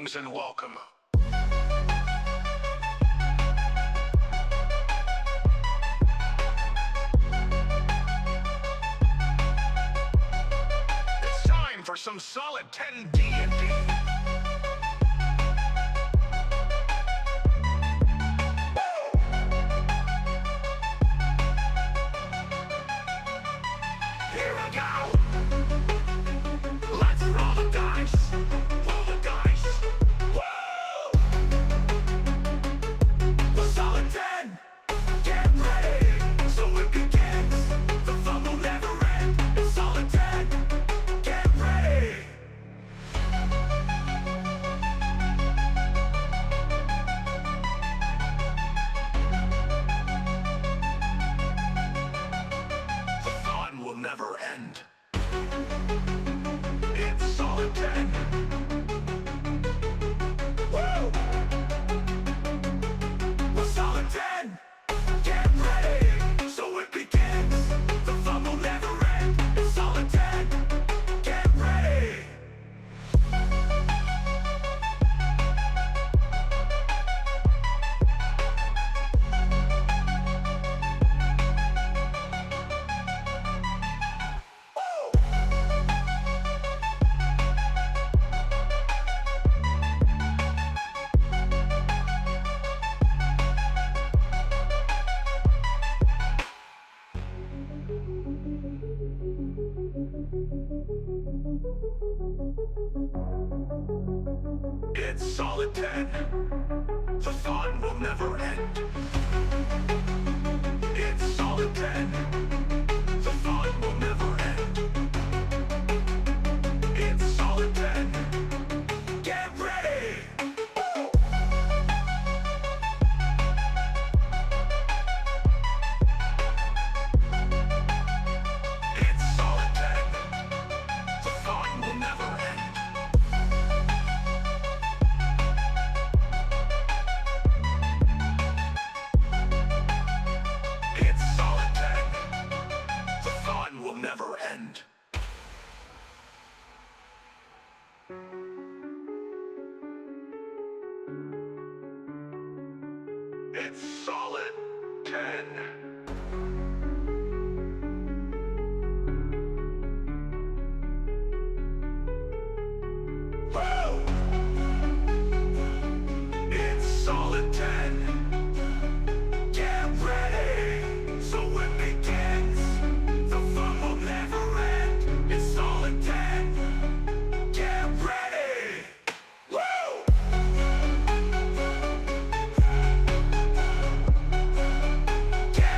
Greetings and welcome. It's time for some solid 10 D&D. Here we go! Let's roll the dice! Roll the dice! Woo! The solid 10! Get ready! So it begins! The fun will never end! It's solid 10! Get ready! The fun will never end! It's solid 10. Woo! The solid 10. Get ready, so it begins. The fun will never end. It's solid 10. Get ready. It's solid 10. The fun will never end. It's solid 10. The fun will never end. It's solid 10. Get ready! Woo! It's solid 10. The fun will never end. It's solid 10. The fun will never end. It's solid 10. Woo! It's solid 10. Get ready, so it begins. The fun will never end. It's solid 10. Get ready. Woo! Get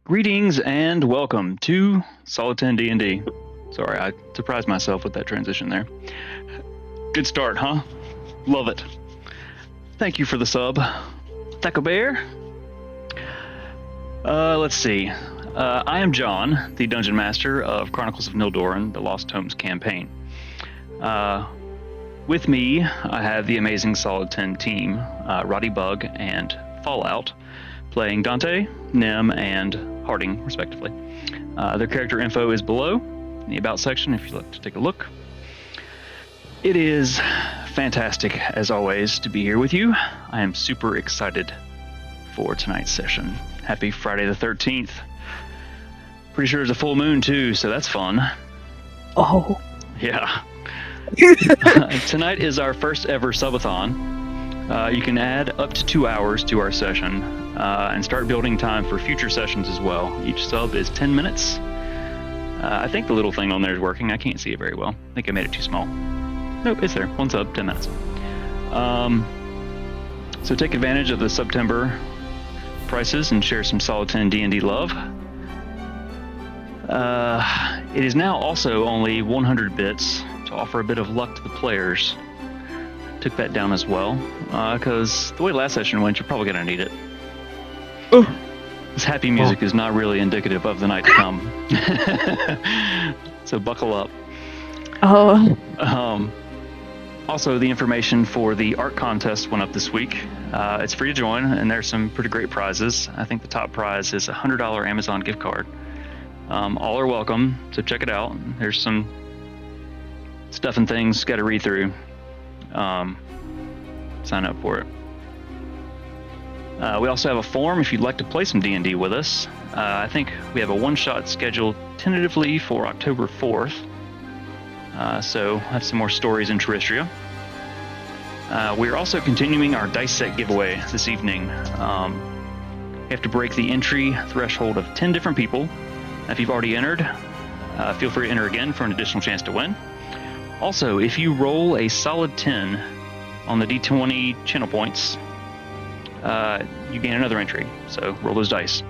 Greetings and welcome to Solid 10 D&D. Sorry, I surprised myself with that transition there. Good start, huh? Love it. Thank you for the sub, Thaco Bear. Let's see. I am John, the Dungeon Master of Chronicles of Nildorin, the Lost Tomes campaign. With me, I have the amazing Solid 10 team, Roddy Bug and Fallout, playing Dante, Nim, and Harding, respectively. Their character info is below in the About section if you'd like to take a look. It is fantastic, as always, to be here with you. I am super excited for tonight's session. Happy Friday the 13th. Pretty sure it's a full moon, too, so that's fun. Oh. Yeah. Tonight is our first ever subathon. You can add up to 2 hours to our session and start building time for future sessions as well. Each sub is 10 minutes. I think the little thing on there is working. I can't see it very well. I think I made it too small. Nope, it's there. 1 sub, 10 minutes. So take advantage of the September prices and share some Solid 10 D&D love. It is now also only 100 bits to offer a bit of luck to the players. Took that down as well, because the way last session went, you're probably going to need it. Oh. This happy music is not really indicative of the night to come. So buckle up. Oh. Also, the information for the art contest went up this week. It's free to join, and there's some pretty great prizes. I think the top prize is a $100 Amazon gift card. All are welcome, so check it out. There's some stuff and things got to read through. Sign up for it. We also have a form if you'd like to play some D&D with us. I think we have a one-shot scheduled tentatively for October 4th. So have some more stories in Terrestria. We're also continuing our dice set giveaway this evening. You have to break the entry threshold of 10 different people. If you've already entered, feel free to enter again for an additional chance to win. Also, if you roll a solid 10 on the D20 channel points, you gain another entry, so roll those dice.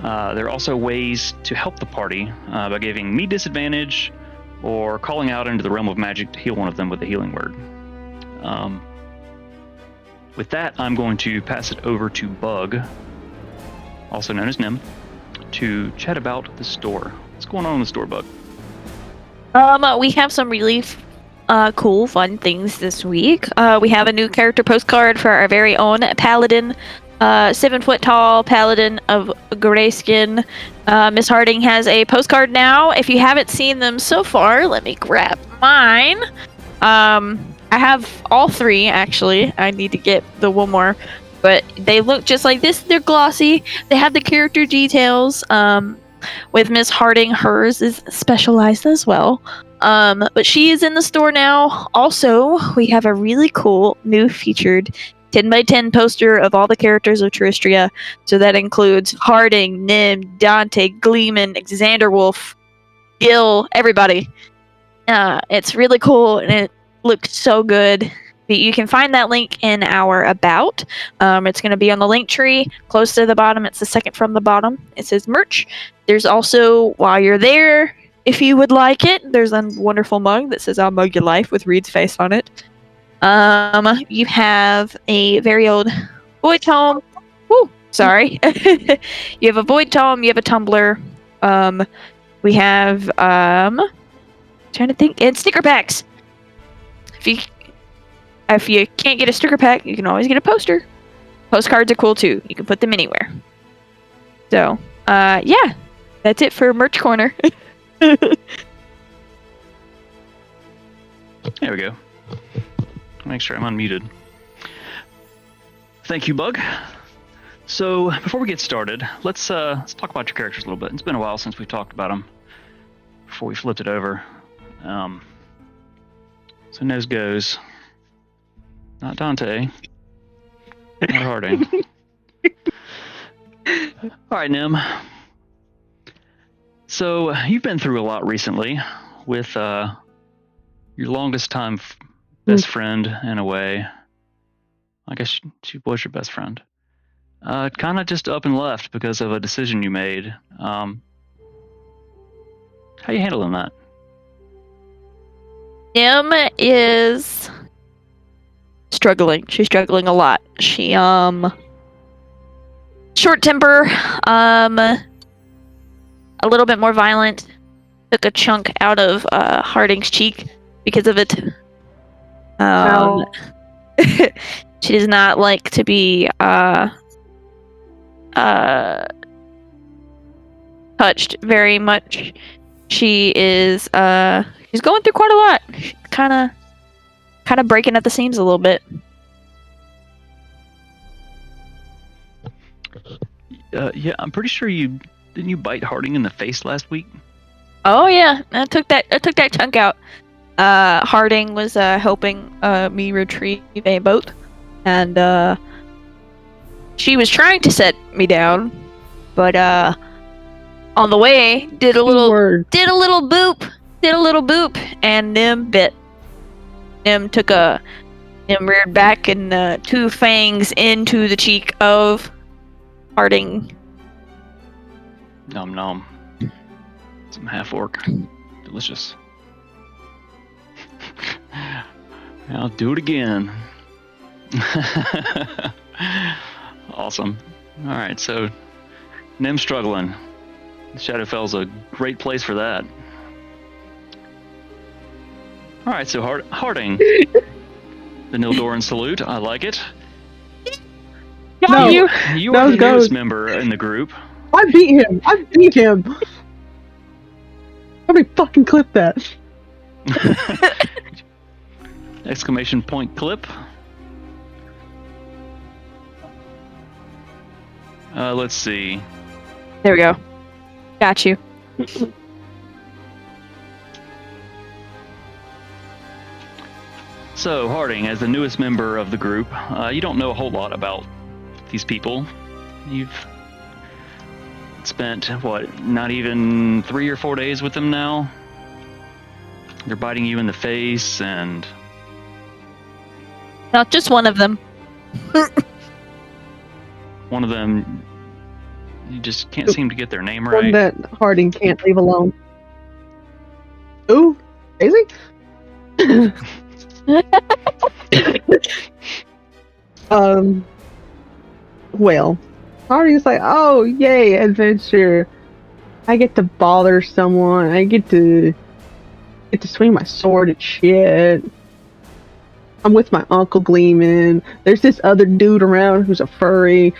There are also ways to help the party by giving me disadvantage or calling out into the realm of magic to heal one of them with the healing word. With that, I'm going to pass it over to Bug, also known as Nim, to chat about the store. What's going on in the store, Bug? We have some really cool, fun things this week. We have a new character postcard for our very own Paladin, 7 foot tall Paladin of Grayskin. Miss Harding has a postcard now. If you haven't seen them so far, let me grab mine. I have all 3 actually. I need to get the one more, but they look just like this. They're glossy. They have the character details. With Miss Harding, hers is specialized as well. But she is in the store now. Also, we have a really cool new featured 10x10 poster of all the characters of Terrestria. So that includes Harding, Nim, Dante, Gleeman, Xander Wolf, Gil, everybody. It's really cool and it looks so good. You can find that link in our About. It's going to be on the link tree, close to the bottom. It's the second from the bottom. It says merch. There's also, while you're there, if you would like it, there's a wonderful mug that says I'll mug your life with Reed's face on it. You have a very old Void Tome. Woo, sorry. You have a Void Tome, you have a tumbler. We have, trying to think, and sticker packs. If you can't get a sticker pack, you can always get a poster. Postcards are cool too. You can put them anywhere. So, yeah, that's it for Merch Corner. There we go. Make sure I'm unmuted. Thank you, Bug. So, before we get started, let's talk about your characters a little bit. It's been a while since we've talked about them before we flipped it over. So, nose goes. Not Dante. Not Harding. All right, Nim. So you've been through a lot recently with your longest time best friend in a way. I guess she was your best friend. Kind of just up and left because of a decision you made. How you handling that? Nim is struggling. She's struggling a lot. She short temper, a little bit more violent. Took a chunk out of Harding's cheek because of it. Ow. She does not like to be touched very much. She is she's going through quite a lot. She's kind of breaking at the seams a little bit. Yeah, I'm pretty sure didn't you bite Harding in the face last week? Oh yeah, I took that chunk out. Harding was helping me retrieve a boat, and she was trying to set me down, but on the way did a little boop, and Nim bit. Nim reared back and two fangs into the cheek of Harding. Nom nom. Some half orc. Delicious. I'll do it again. Awesome. Alright, so Nim's struggling. Shadowfell's a great place for that. Alright, so Harding. The Nildorin salute. I like it. No, You that are was the good. newest member in the group. I beat him. Let me fucking clip that. Exclamation point clip. Let's see. There we go. Got you. So, Harding, as the newest member of the group, you don't know a whole lot about these people. You've spent, not even 3 or 4 days with them now? They're biting you in the face, and Not just one of them. one of them, you just can't seem to get their name One right. that Harding can't leave alone. Ooh, Daisy? Well, Harding's like, oh, yay, adventure. I get to bother someone. I get to swing my sword and shit. I'm with my Uncle Gleeman. There's this other dude around who's a furry.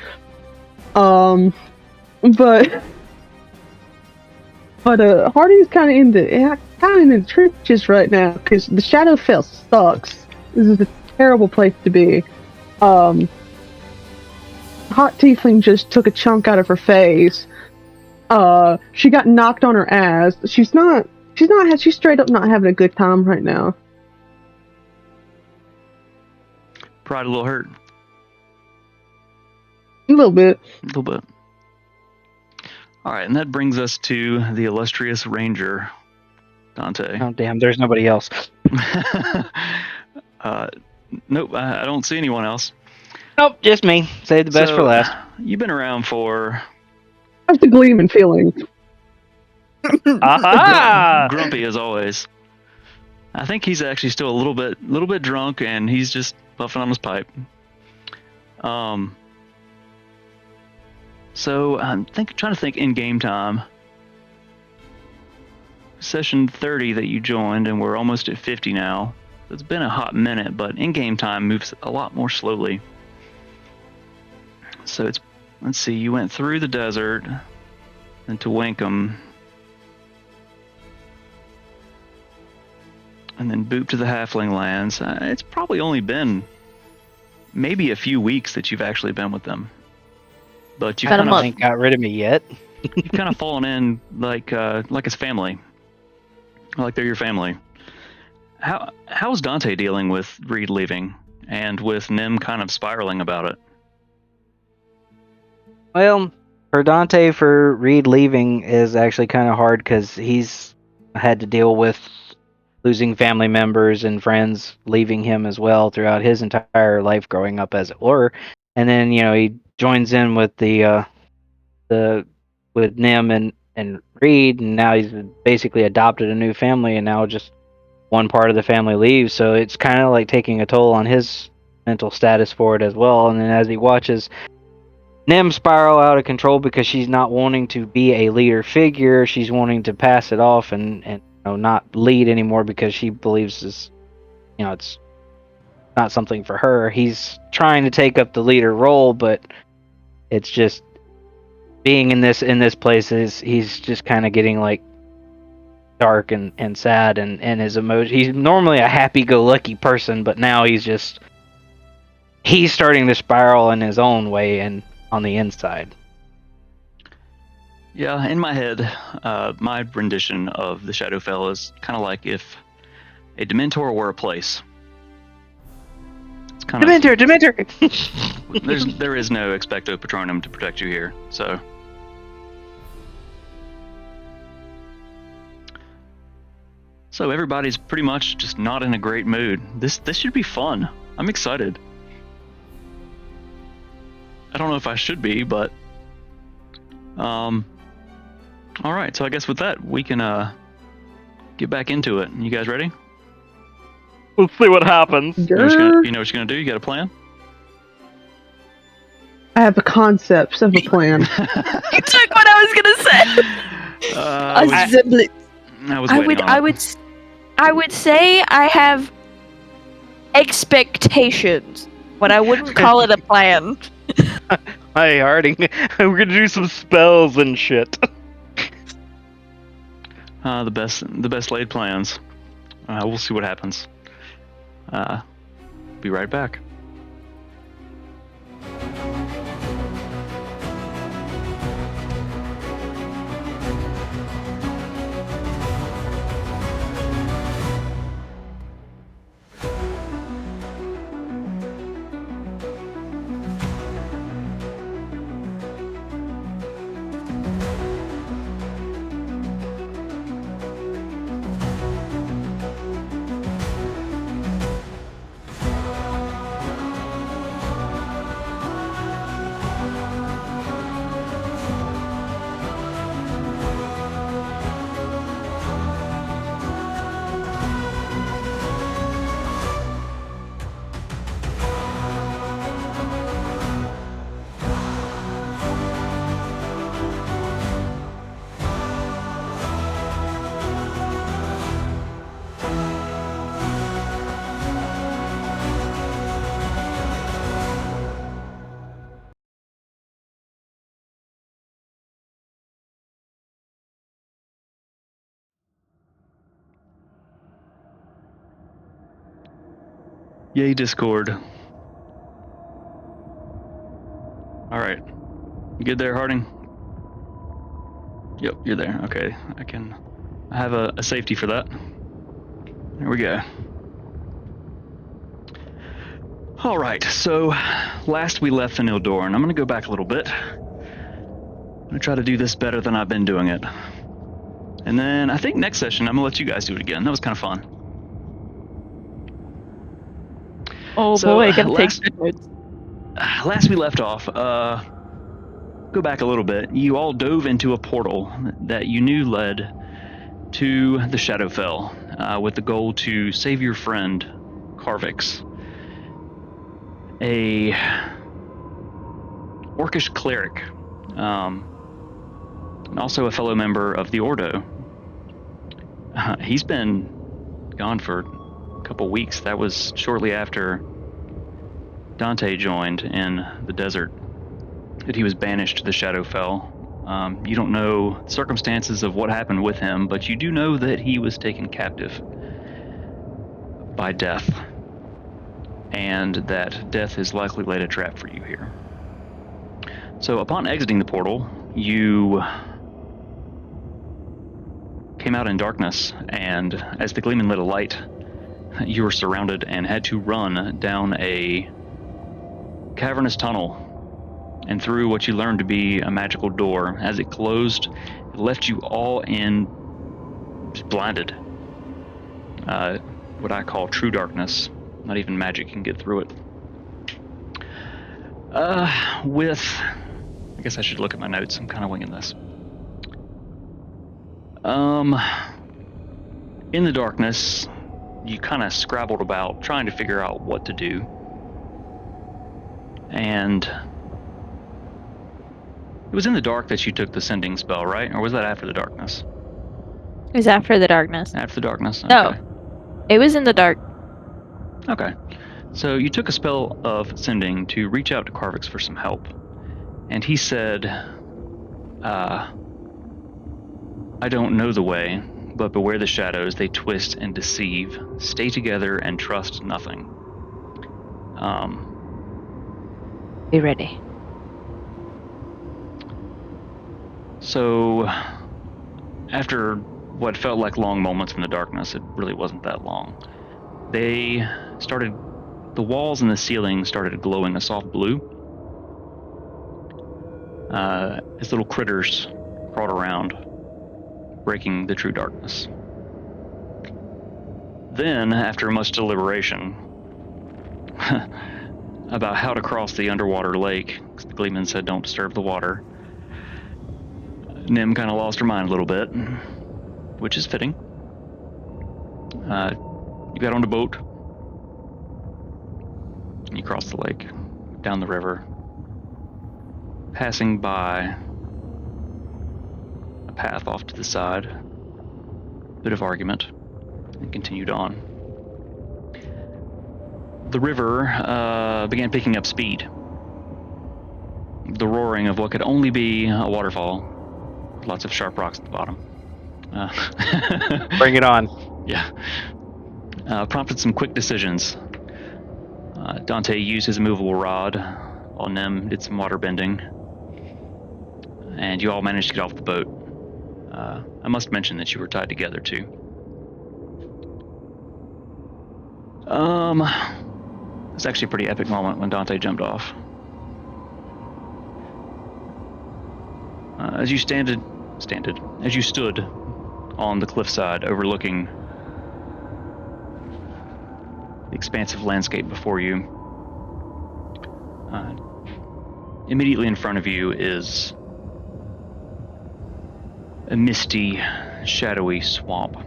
But Harding's kind of in the trenches right now because the Shadowfell sucks. This is a terrible place to be. Hot Tiefling just took a chunk out of her face. She got knocked on her ass. She's straight up not having a good time right now. Probably a little hurt. A little bit. A little bit. Alright, and that brings us to the illustrious ranger, Dante. Oh, damn, there's nobody else. Nope, I don't see anyone else. Nope, just me. Save the best for last. You've been around for How's the Gleeman feeling? Aha! grumpy as always. I think he's actually still a little bit drunk, and he's just puffing on his pipe. So I'm trying to think in game time. Session 30 that you joined, and we're almost at 50 now. It's been a hot minute, but in game time moves a lot more slowly. So let's see, you went through the desert, then to Winkham, and then boop to the Halfling lands. It's probably only been maybe a few weeks that you've actually been with them. But you've About a kind month. Ain't got rid of me yet. you've kind of fallen in like it's family, like they're your family. How's Dante dealing with Reed leaving and with Nim kind of spiraling about it? Well, for Reed leaving is actually kind of hard because he's had to deal with losing family members and friends leaving him as well throughout his entire life growing up, as it were. And then, he joins in with with Nim and Reed, and now he's basically adopted a new family, and now just one part of the family leaves. So it's kind of like taking a toll on his mental status for it as well. And then as he watches Nim spiral out of control because she's not wanting to be a leader figure, she's wanting to pass it off and not lead anymore because she believes it's not something for her. He's trying to take up the leader role, but it's just being in this place is he's just kind of getting like dark and sad and his emotion. He's normally a happy-go-lucky person, but now he's starting to spiral in his own way and on the inside. Yeah, in my head, my rendition of the Shadowfell is kind of like if a Dementor were a place. It's kind Dementor! there is no Expecto Patronum to protect you here, so. So everybody's pretty much just not in a great mood. This should be fun. I'm excited. I don't know if I should be, but all right. So I guess with that, we can get back into it. You guys ready? Let's see what happens. You know what you're gonna do? You got a plan? I have the concepts of a plan. You took what I was gonna say. Assembly. I was waiting on it. I would say I have expectations, but I wouldn't call it a plan. Hey, Harding, we're gonna do some spells and shit. The best laid plans. We'll see what happens. Be right back. Yay, Discord. All right. You good there, Harding? Yep, you're there. Okay, I have a safety for that. There we go. All right, so last we left the Nildorin. I'm gonna go back a little bit. I'm gonna try to do this better than I've been doing it. And then I think next session I'm gonna let you guys do it again. That was kind of fun. Oh So, boy, gotta take last- good notes. Last we left off, go back a little bit. You all dove into a portal that you knew led to the Shadowfell, with the goal to save your friend, Carvix, a orcish cleric, and also a fellow member of the Ordo. He's been gone for a couple weeks. That was shortly after Dante joined in the desert, that he was banished to the Shadowfell. You don't know circumstances of what happened with him, but you do know that he was taken captive by death, and that death has likely laid a trap for you here. So upon exiting the portal, you came out in darkness, and as the gleaming lit a light, you were surrounded and had to run down a cavernous tunnel and through what you learned to be a magical door. As it closed, it left you all in just blinded. What I call true darkness. Not even magic can get through it. I guess I should look at my notes. I'm kind of winging this. In the darkness, you kind of scrabbled about trying to figure out what to do. And it was in the dark that you took the sending spell, right? Or was that after the darkness? It was after the darkness. After the darkness? Okay. No. It was in the dark. Okay. So you took a spell of sending to reach out to Carvix for some help. And he said, I don't know the way, but beware the shadows, they twist and deceive. Stay together and trust nothing. Be ready. So, after what felt like long moments in the darkness, it really wasn't that long. The walls and the ceiling started glowing a soft blue. As little critters crawled around, breaking the true darkness. Then, after much deliberation about how to cross the underwater lake, 'cause the Gleeman said don't disturb the water, Nim kind of lost her mind a little bit, which is fitting. You got on the boat, and you crossed the lake, down the river, passing by a path off to the side, bit of argument, and continued on. The river began picking up speed. The roaring of what could only be a waterfall, lots of sharp rocks at the bottom. Bring it on. Yeah. Prompted some quick decisions. Dante used his immovable rod, while Nim did some water bending, and you all managed to get off the boat. I must mention that you were tied together too. It's actually a pretty epic moment when Dante jumped off. As you stood on the cliffside overlooking the expansive landscape before you, immediately in front of you is a misty, shadowy swamp.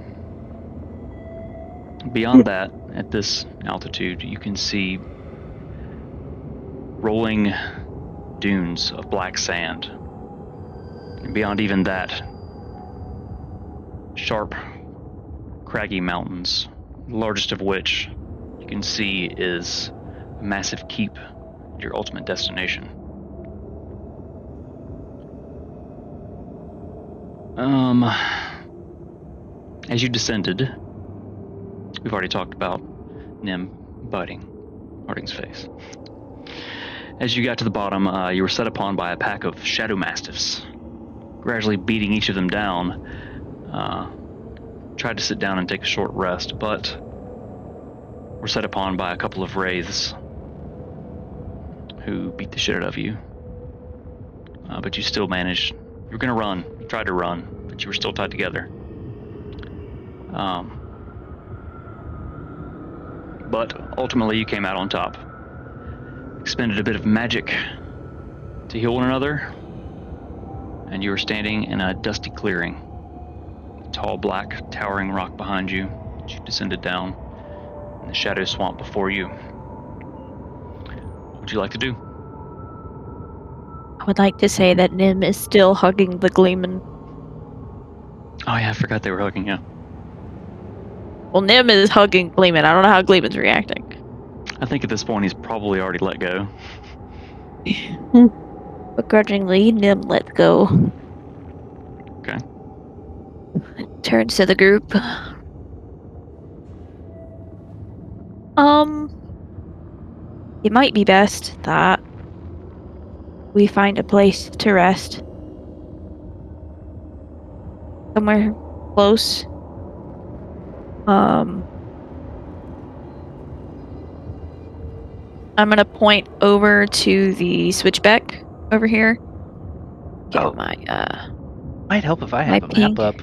Beyond that, at this altitude, you can see rolling dunes of black sand. And beyond even that, sharp, craggy mountains, the largest of which you can see is a massive keep, your ultimate destination. As you descended, we've already talked about Nim biting Harding's face. As you got to the bottom, you were set upon by a pack of shadow mastiffs, gradually beating each of them down. Tried to sit down and take a short rest, but were set upon by a couple of wraiths who beat the shit out of you. But you still managed. You were going to run. You tried to run, but you were still tied together. But ultimately you came out on top. Expended a bit of magic to heal one another, and you were standing in a dusty clearing. A tall, black, towering rock behind you that you descended down, and the shadow swamp before you. What would you like to do? I would like to say that Nim is still hugging the Gleeman. Oh yeah, I forgot they were hugging you. Well, Nim is hugging Gleeman. I don't know how Gleeman's reacting. I think at this point he's probably already let go. Begrudgingly, Nim lets go. Okay. Turns to the group. It might be best that we find a place to rest. Somewhere close. I'm gonna point over to the switchback over here. Get Oh. my Might help if I My have a pink. map up.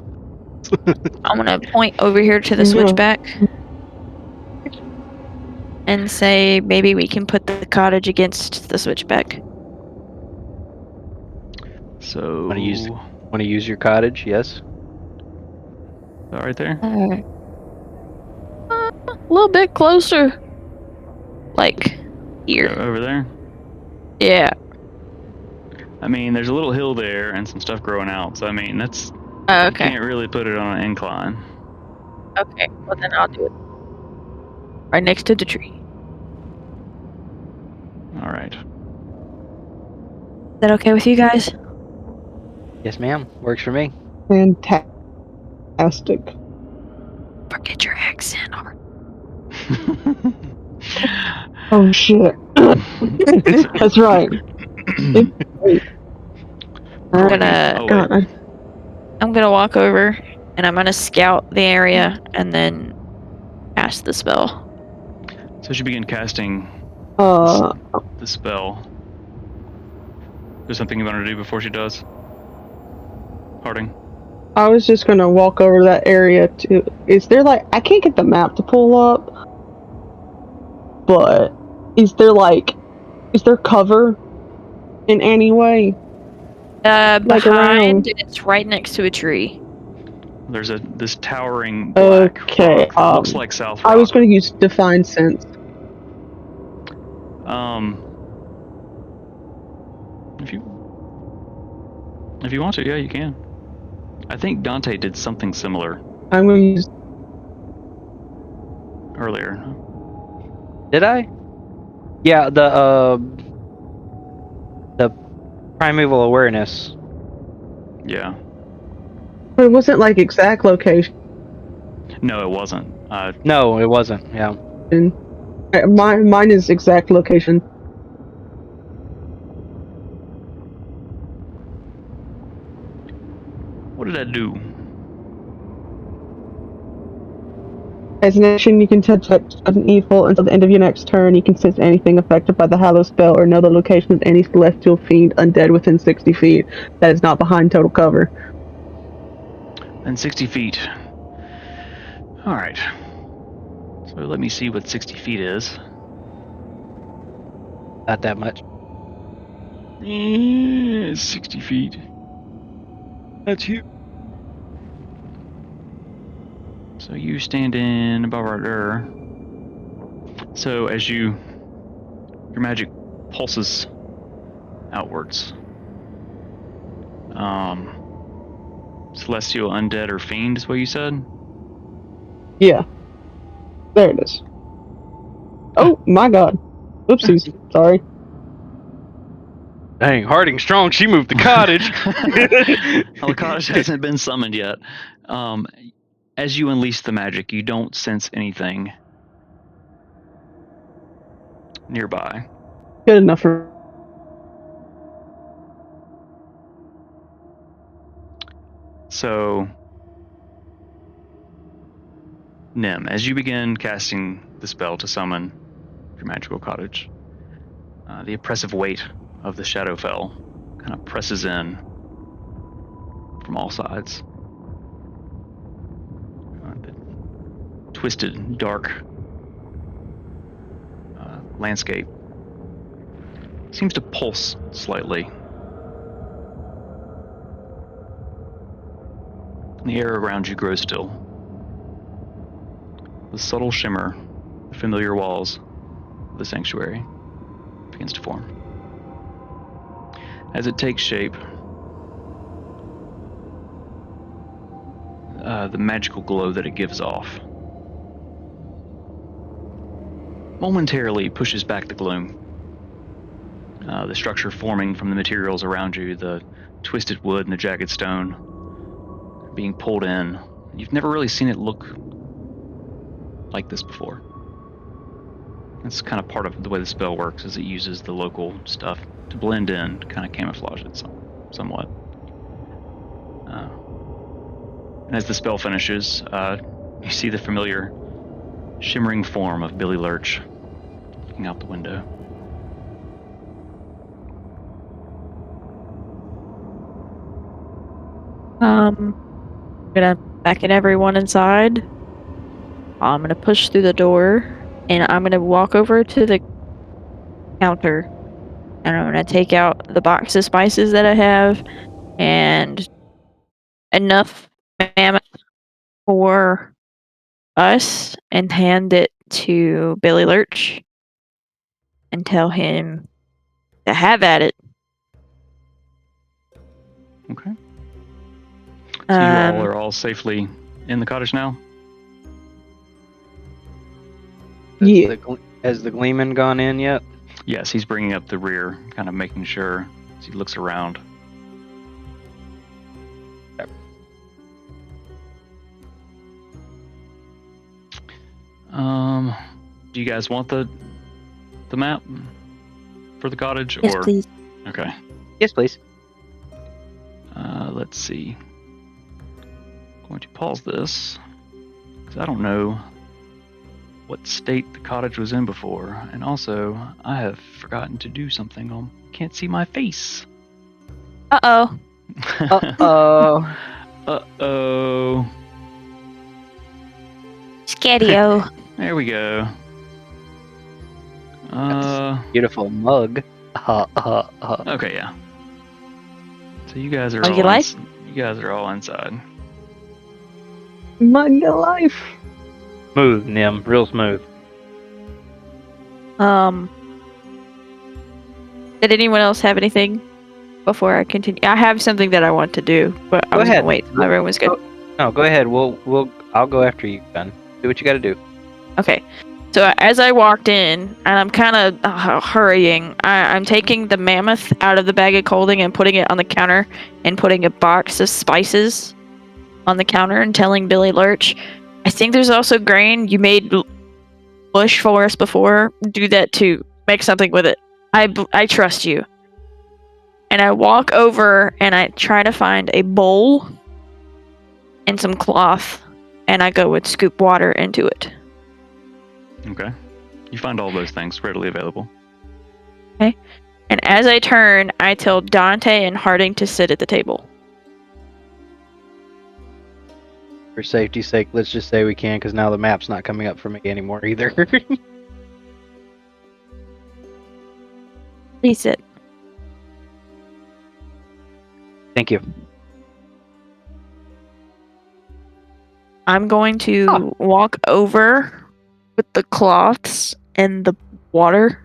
I'm gonna point over here to the Yeah. switchback. and say maybe we can put the cottage against the switchback. So, Want to use your cottage? Yes. right there. A little bit closer. Like here. Over there. Yeah. I mean, there's a little hill there and some stuff growing out. So I mean, that's Oh, you okay. can't really put it on an incline. Okay. Well, then I'll do it right next to the tree. All right. Is that okay with you guys? Yes, ma'am. Works for me. Fantastic. Forget your accent. Oh shit. That's right. I'm gonna Oh, wait. God, I'm gonna walk over and I'm gonna scout the area and then cast the spell. So as you begin casting uh, the spell, there's something you want to do before she does? Harding? I was just gonna walk over to that area too. Is there like I can't get the map to pull up, but is there cover in any way? Like around? Behind, it's right next to a tree. There's this towering black Okay, rock that looks like South Rock. I was gonna use Divine Sense. If you want to, yeah, you can. I think Dante did something similar I'm gonna use. earlier. Did I? Yeah, the primeval awareness. Yeah. But it wasn't like exact location. No, it wasn't. No, it wasn't. Yeah. Mine is exact location. What did I do? As an action, you can touch an evil until the end of your next turn. You can sense anything affected by the Hallow spell or know the location of any celestial fiend undead within 60 feet that is not behind total cover. And 60 feet. All right. So let me see what 60 feet is. Not that much. 60 feet. That's you. So you stand in about right there. So as your magic pulses outwards. Celestial, undead, or fiend is what you said? Yeah. There it is. Oh my god. Oopsies. Sorry. Dang, Harding strong. She moved the cottage. Well, the cottage hasn't been summoned yet. As you unleash the magic, you don't sense anything nearby. Good enough for. So, Nim, as you begin casting the spell to summon your magical cottage, the oppressive weight of the Shadowfell kind of presses in from all sides. The twisted, dark landscape seems to pulse slightly. The air around you grows still. The subtle shimmer, the familiar walls of the sanctuary begins to form. As it takes shape, the magical glow that it gives off momentarily pushes back the gloom. The structure forming from the materials around you, the twisted wood and the jagged stone, being pulled in. You've never really seen it look like this before. That's kind of part of the way the spell works, is it uses the local stuff to blend in, to kind of camouflage it somewhat. And as the spell finishes, you see the familiar shimmering form of Billy Lurch looking out the window. I'm gonna beckon everyone inside. I'm gonna push through the door and I'm gonna walk over to the counter, and I'm gonna take out the box of spices that I have, and enough mammoth for us, and hand it to Billy Lurch, and tell him to have at it. Okay. So you all Um, are all safely in the cottage now? Yeah. Has the Gleeman gone in yet? Yes, he's bringing up the rear, kind of making sure as he looks around. Do you guys want the map for the cottage, yes, or please. okay? Yes, please. Let's see. Going to pause this because I don't know what state the cottage was in before, and also I have forgotten to do something. Can't see my face. Uh-oh. Uh-oh. Uh-oh. Scadio. There we go. Beautiful mug. Okay, yeah. So you guys are Oh, you all like? you guys are all inside. My life. Smooth, Nim. Real smooth. Did anyone else have anything before I continue? I have something that I want to do, but I Go was ahead. gonna wait till everyone's good. No, go ahead. I'll go after you, Ben. Do what you gotta do. Okay. So as I walked in, and I'm kind of hurrying, I'm taking the mammoth out of the bag of clothing and putting it on the counter, and putting a box of spices on the counter, and telling Billy Lurch, I think there's also grain. You made bush for us before. Do that too. Make something with it. I trust you. And I walk over and I try to find a bowl and some cloth, and I go and scoop water into it. Okay. You find all those things readily available. And as I turn, I tell Dante and Harding to sit at the table. For safety's sake, let's just say we can, because now the map's not coming up for me anymore either. Please sit. Thank you. I'm going to walk over with the cloths and the water,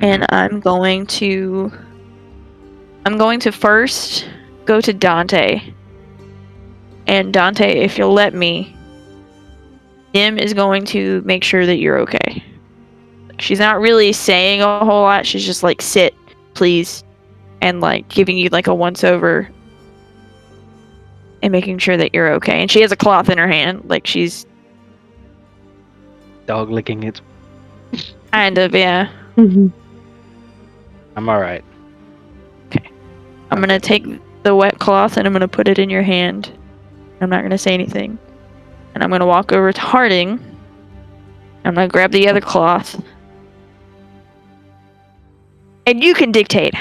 and I'm going to first go to Dante. And Dante, if you'll let me, Nim is going to make sure that you're okay. She's not really saying a whole lot. She's just like, sit, please, and like giving you like a once over and making sure that you're okay. And she has a cloth in her hand, like she's Dog licking its. kind of, yeah. Mhm. I'm alright. I'm gonna take the wet cloth and I'm gonna put it in your hand. I'm not gonna say anything. And I'm gonna walk over to Harding. I'm gonna grab the other cloth. And you can dictate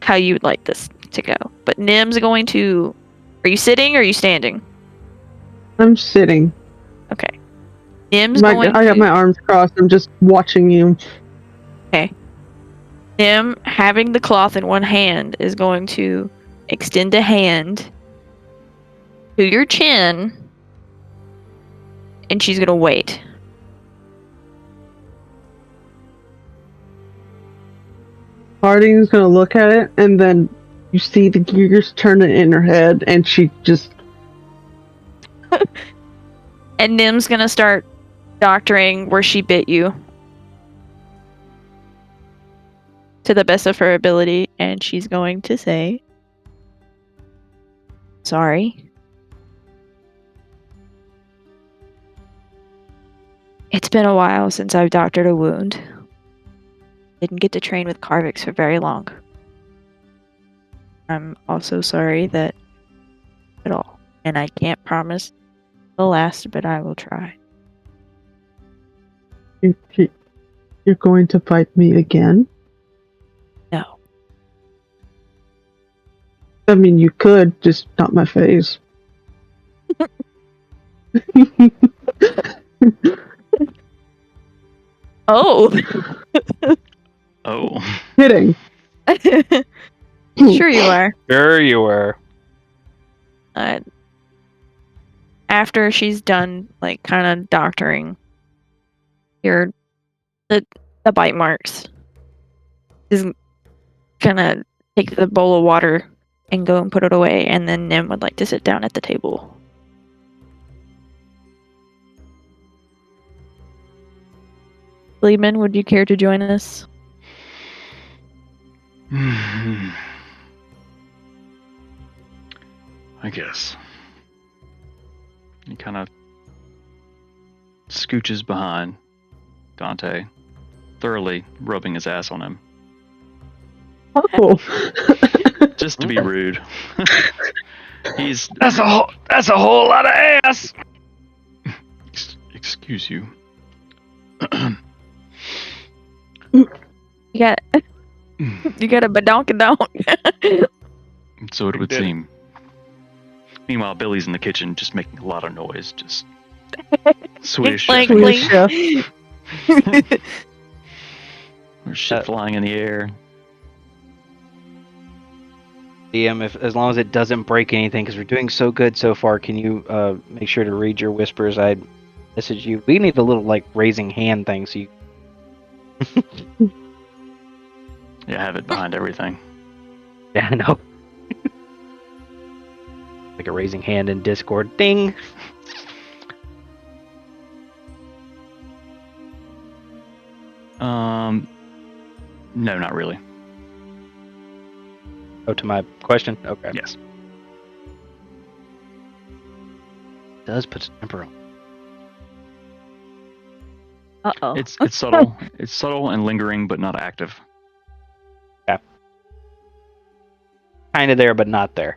how you would like this to go. But Nim's going to... Are you sitting or are you standing? I'm sitting. Okay. Nim's I going got to... my arms crossed. I'm just watching you. Nim, having the cloth in one hand, is going to extend a hand to your chin, and she's going to wait. Harding's gonna look at it, and then you see the gears turning in her head, and she just And Nim's going to start doctoring where she bit you to the best of her ability, and she's going to say, sorry. It's been a while since I've doctored a wound. Didn't get to train with Carvix for very long. I'm also sorry that at all. And I can't promise the last, but I will try. you're going to fight me again. No. I mean, you could, just not my face. Oh. Oh. Kidding. Sure you are. Sure you were. After she's done, like, kind of doctoring your the bite marks, is gonna take the bowl of water and go and put it away, and then Nim would like to sit down at the table. Lehman, would you care to join us? I guess. He kind of scooches behind Dante, thoroughly rubbing his ass on him, Oh. just to be rude. That's a whole lot of ass. Excuse you. You got a badonkadonk. So it would did. seem. Meanwhile, Billy's in the kitchen just making a lot of noise, just Swedish Clink, chefing. clink. Swedish chef. There's shit flying in the air. DM, as long as it doesn't break anything, because we're doing so good so far, can you make sure to read your whispers? I message you. We need a little like raising hand thing, so you. Yeah, I have it behind everything. Yeah, I know. Like a raising hand in Discord. Ding. No, not really. Oh, to my question. Okay. Yes. Does put a temper on. Uh-oh. It's subtle. It's subtle and lingering, but not active. Kind of there, but not there.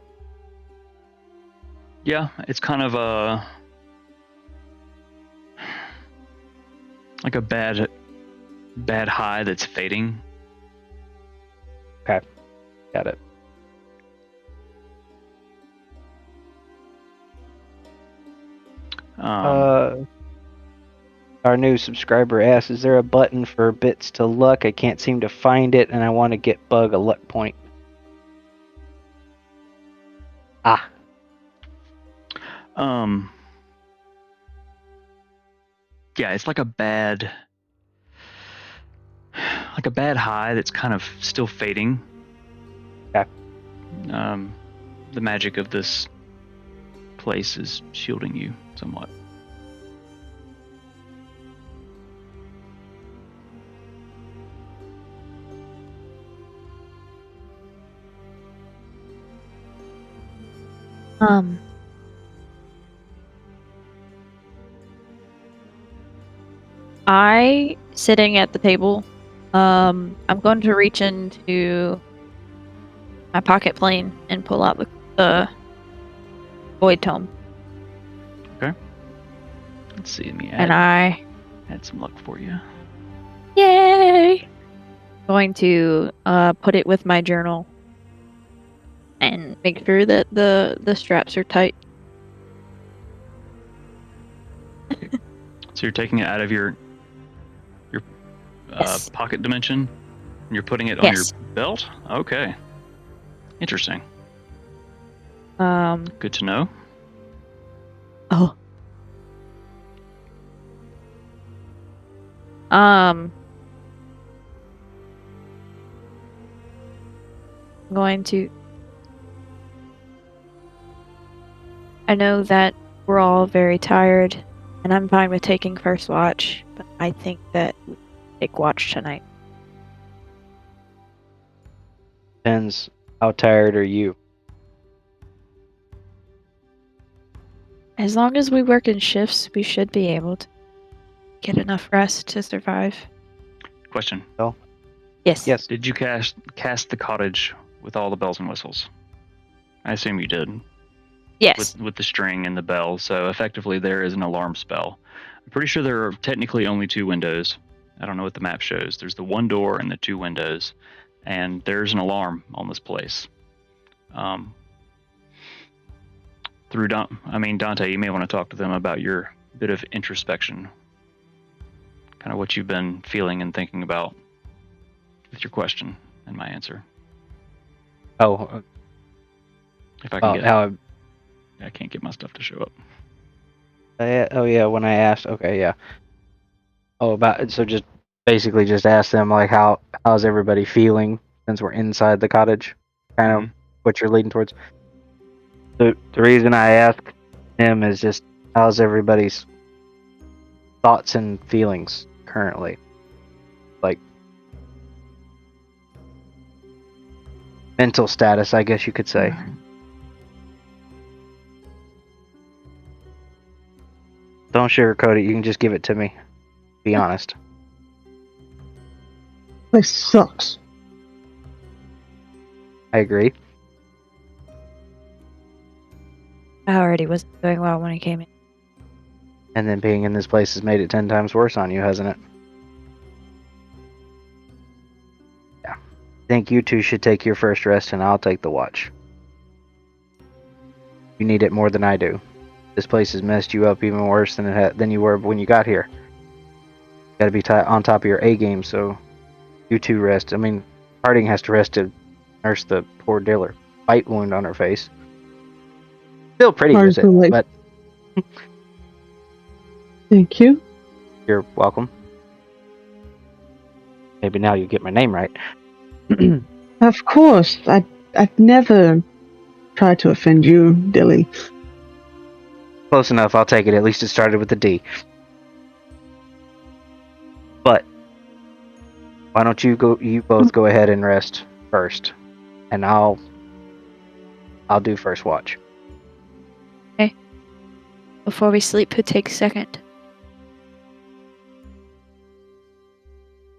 Yeah, it's kind of like a bad high that's fading. Got it. Our new subscriber asks, is there a button for bits to luck? I can't seem to find it, and I want to get Bug a luck point. Ah. Yeah, it's like a bad high that's kind of still fading. Okay. The magic of this place is shielding you somewhat. I sitting at the table. I'm going to reach into my pocket plane and pull out the void tome. Let's see. Let me And I add some luck for you. Yay! Going to put it with my journal and make sure that the straps are tight. So you're taking it out of your Yes. pocket dimension, and you're putting it on Yes. your belt. Okay. Interesting. Good to know. Oh. I'm going to. I know that we're all very tired, and I'm fine with taking first watch, but I think that we take watch tonight. Depends. How tired are you? As long as we work in shifts, we should be able to get enough rest to survive. Question. Yes. Yes. Did you cast the cottage with all the bells and whistles? I assume you did. Yes. With the string and the bell, so effectively there is an alarm spell. I'm pretty sure there are technically only 2 windows. I don't know what the map shows. There's the 1 door and the 2 windows, and there's an alarm on this place. Dante, you may want to talk to them about your bit of introspection, kind of what you've been feeling and thinking about with your question and my answer. Oh, If I can get, how? I can't get my stuff to show up. Oh yeah, when I asked. Okay, yeah. Oh, about so just basically just ask them like how's everybody feeling since we're inside the cottage, kind of what you're leading towards. The reason I asked him is just how's everybody's thoughts and feelings currently, like mental status, I guess you could say. Don't sugarcoat it. You can just give it to me. Be honest. This sucks. I agree. I already wasn't doing well when I came in. And then being in this place has made it 10 times worse on you, hasn't it? Yeah. I think you two should take your first rest, and I'll take the watch. You need it more than I do. This place has messed you up even worse than you were when you got here. Got to be on top of your A game, so you two rest. I mean, Harding has to rest to nurse the poor dealer bite wound on her face. Still pretty with it, Harding's like, but thank you. you're welcome. Maybe now you get my name right. Of course, I'd never try to offend you, Dilly. Close enough, I'll take it. At least it started with a D. But why don't you both go ahead and rest first, and I'll do first watch. Before we sleep, who takes second?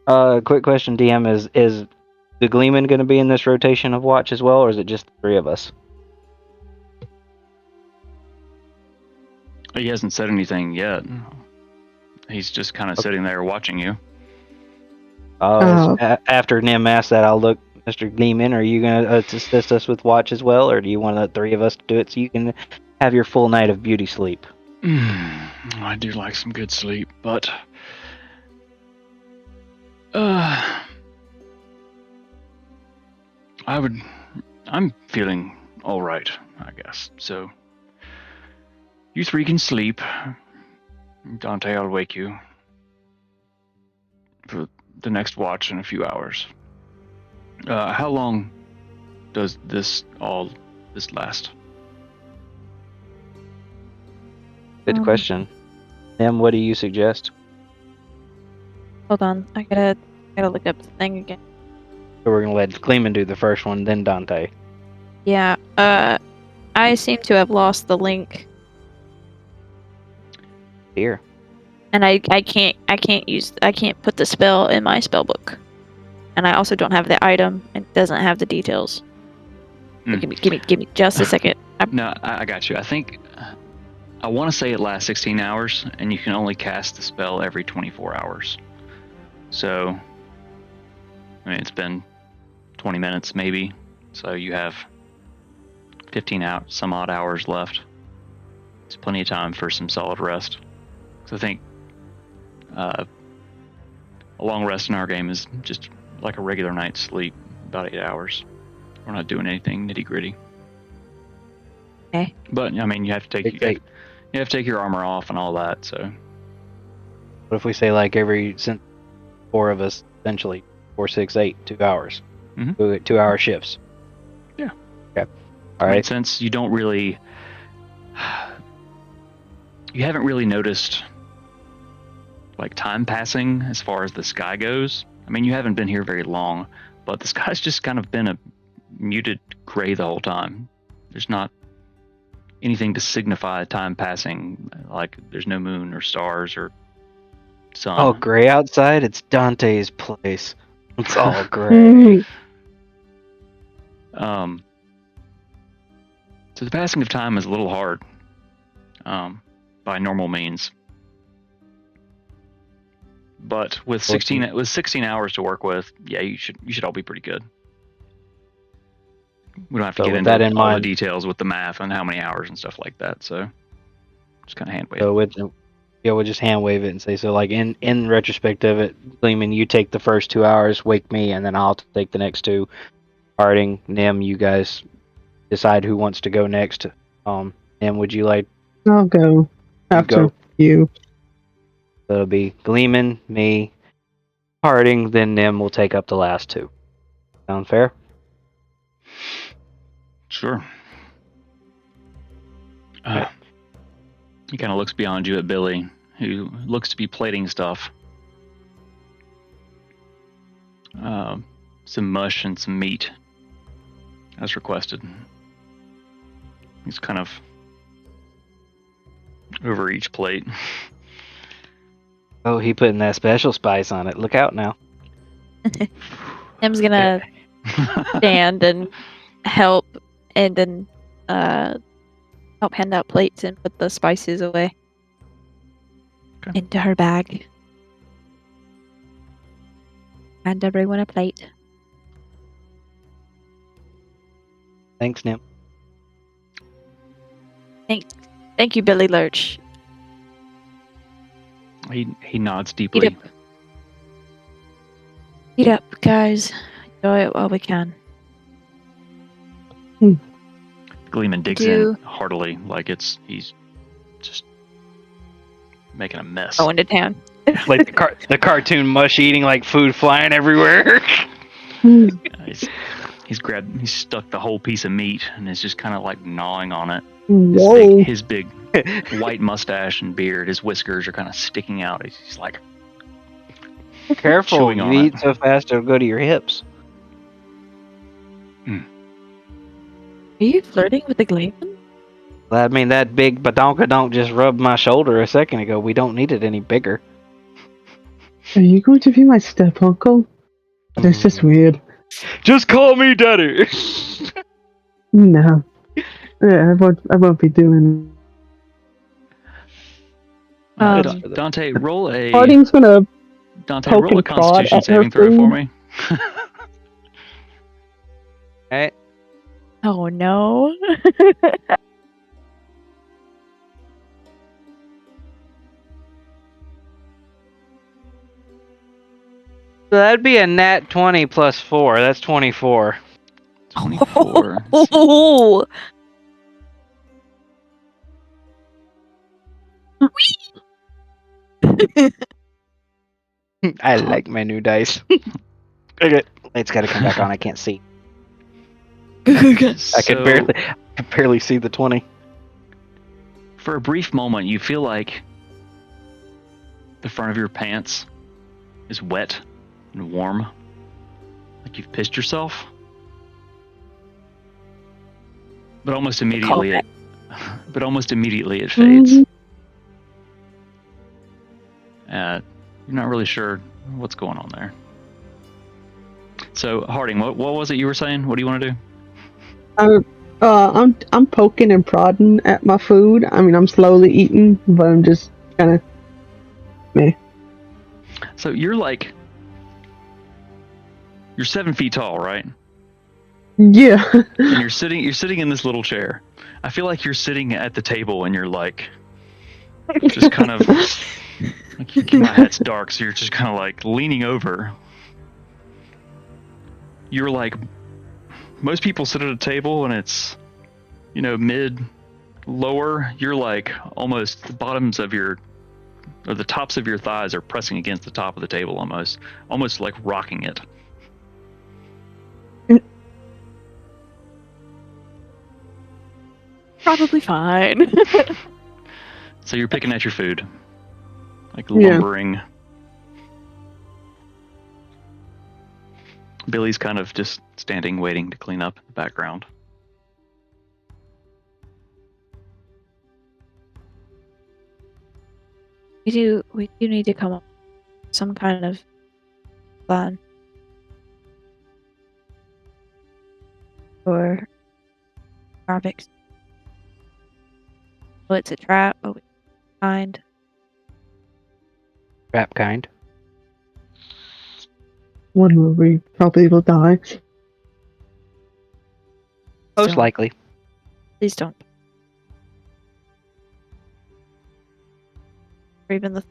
Quick question, DM, is the Gleeman going to be in this rotation of watch as well, or is it just the three of us? He hasn't said anything yet. He's just kind of sitting there watching you. After Nim asks that, I'll look, Mr. Gleeman, are you going to assist us with watch as well, or do you want the three of us to do it so you can have your full night of beauty sleep? I do like some good sleep, but I'm feeling all right, I guess. So you three can sleep. Dante, I'll wake you for the next watch in a few hours. How long does this last? Good question. Nim, what do you suggest? Hold on, I gotta look up the thing again. So we're going to let Gleeman do the first one, then Dante. Yeah, I seem to have lost the link, Here. and I can't put the spell in my spell book, and I also don't have the item, and it doesn't have the details. So give me just a second. No, I got you. I think I want to say it lasts 16 hours, and you can only cast the spell every 24 hours. So, I mean, it's been 20 minutes maybe, so you have some odd hours left. It's plenty of time for some solid rest. So I think a long rest in our game is just like a regular night's sleep, about 8 hours. We're not doing anything nitty gritty. Okay. But I mean, you have to take your armor off and all that. So What if we say like since four of us, essentially 4, 6, 8, 2 hours, 2-hour shifts? Yeah. Okay. All right. Since you don't really, you haven't really noticed like time passing as far as the sky goes. I mean, you haven't been here very long, but the sky's just kind of been a muted gray the whole time. There's not anything to signify time passing, like there's no moon or stars or sun. Oh, gray outside? It's Dante's place. It's all gray. So the passing of time is a little hard by normal means. But with 16 hours to work with, yeah, you should all be pretty good. We don't have to get into all the details with the math and how many hours and stuff like that. So just kind of hand wave. So Yeah, we'll just hand wave it and say so. Like in retrospect of it, Gleeman, you take the first 2 hours, wake me, and then I'll take the next two. Harding, Nim, you guys decide who wants to go next. Nim, would you like I'll go to after go? you. So it'll be Gleeman, me, Harding, then Nim will take up the last two. Sound fair? Sure. He kind of looks beyond you at Billy, who looks to be plating stuff. Some mush and some meat, as requested. He's kind of over each plate. Oh, he putting that special spice on it. Look out now. Tim's gonna stand and help, and then help hand out plates and put the spices away Okay. into her bag. Hand everyone a plate. Thanks, Nim. Thank you, Billy Lurch. He nods deeply. Eat up, guys. Enjoy it while we can. Gleeman digs in heartily, like he's just making a mess. Go into town. Like the cartoon mush eating, like food flying everywhere. He's stuck the whole piece of meat and is just kind of like gnawing on it. Whoa. His big white mustache and beard, his whiskers are kind of sticking out. He's like, Careful, chewing you on eat it. so fast it'll go to your hips. Are you flirting with the Gleeman? Well, I mean, that big badonkadonk just rubbed my shoulder a second ago. We don't need it any bigger. Are you going to be my step uncle? That's just weird. Just call me daddy. No. Yeah, I won't be doing. Dante, roll a Harding's gonna poke roll a and prod Constitution at her saving throw for food. me. Alright. Oh no. So that'd be a nat 20 plus 4. That's 24. 24. Oh. I like my new dice. Okay. It's gotta come back on. I can't see. I could barely see the 20. For a brief moment, you feel like the front of your pants is wet and warm, like you've pissed yourself. But almost immediately, it fades. You're not really sure what's going on there. So, Harding, what was it you were saying? What do you want to do? I'm poking and prodding at my food. I mean, I'm slowly eating, but I'm just kind of meh. So you're 7 feet tall, right? Yeah. And you're sitting in this little chair. I feel like you're sitting at the table and you're like, just kind of, like, my head's dark, so you're just kind of like leaning over. You're like, most people sit at a table and it's, lower. You're like almost the bottoms of the tops of your thighs are pressing against the top of the table, almost like rocking it. Probably fine. So you're picking at your food, like lumbering. Billy's kind of just standing, waiting to clean up in the background. We do need to come up with some kind of plan for Gravix. Well, it's a trap, but we find. Trap kind. One where we probably will die. Most Don't. likely. Please don't. or even the.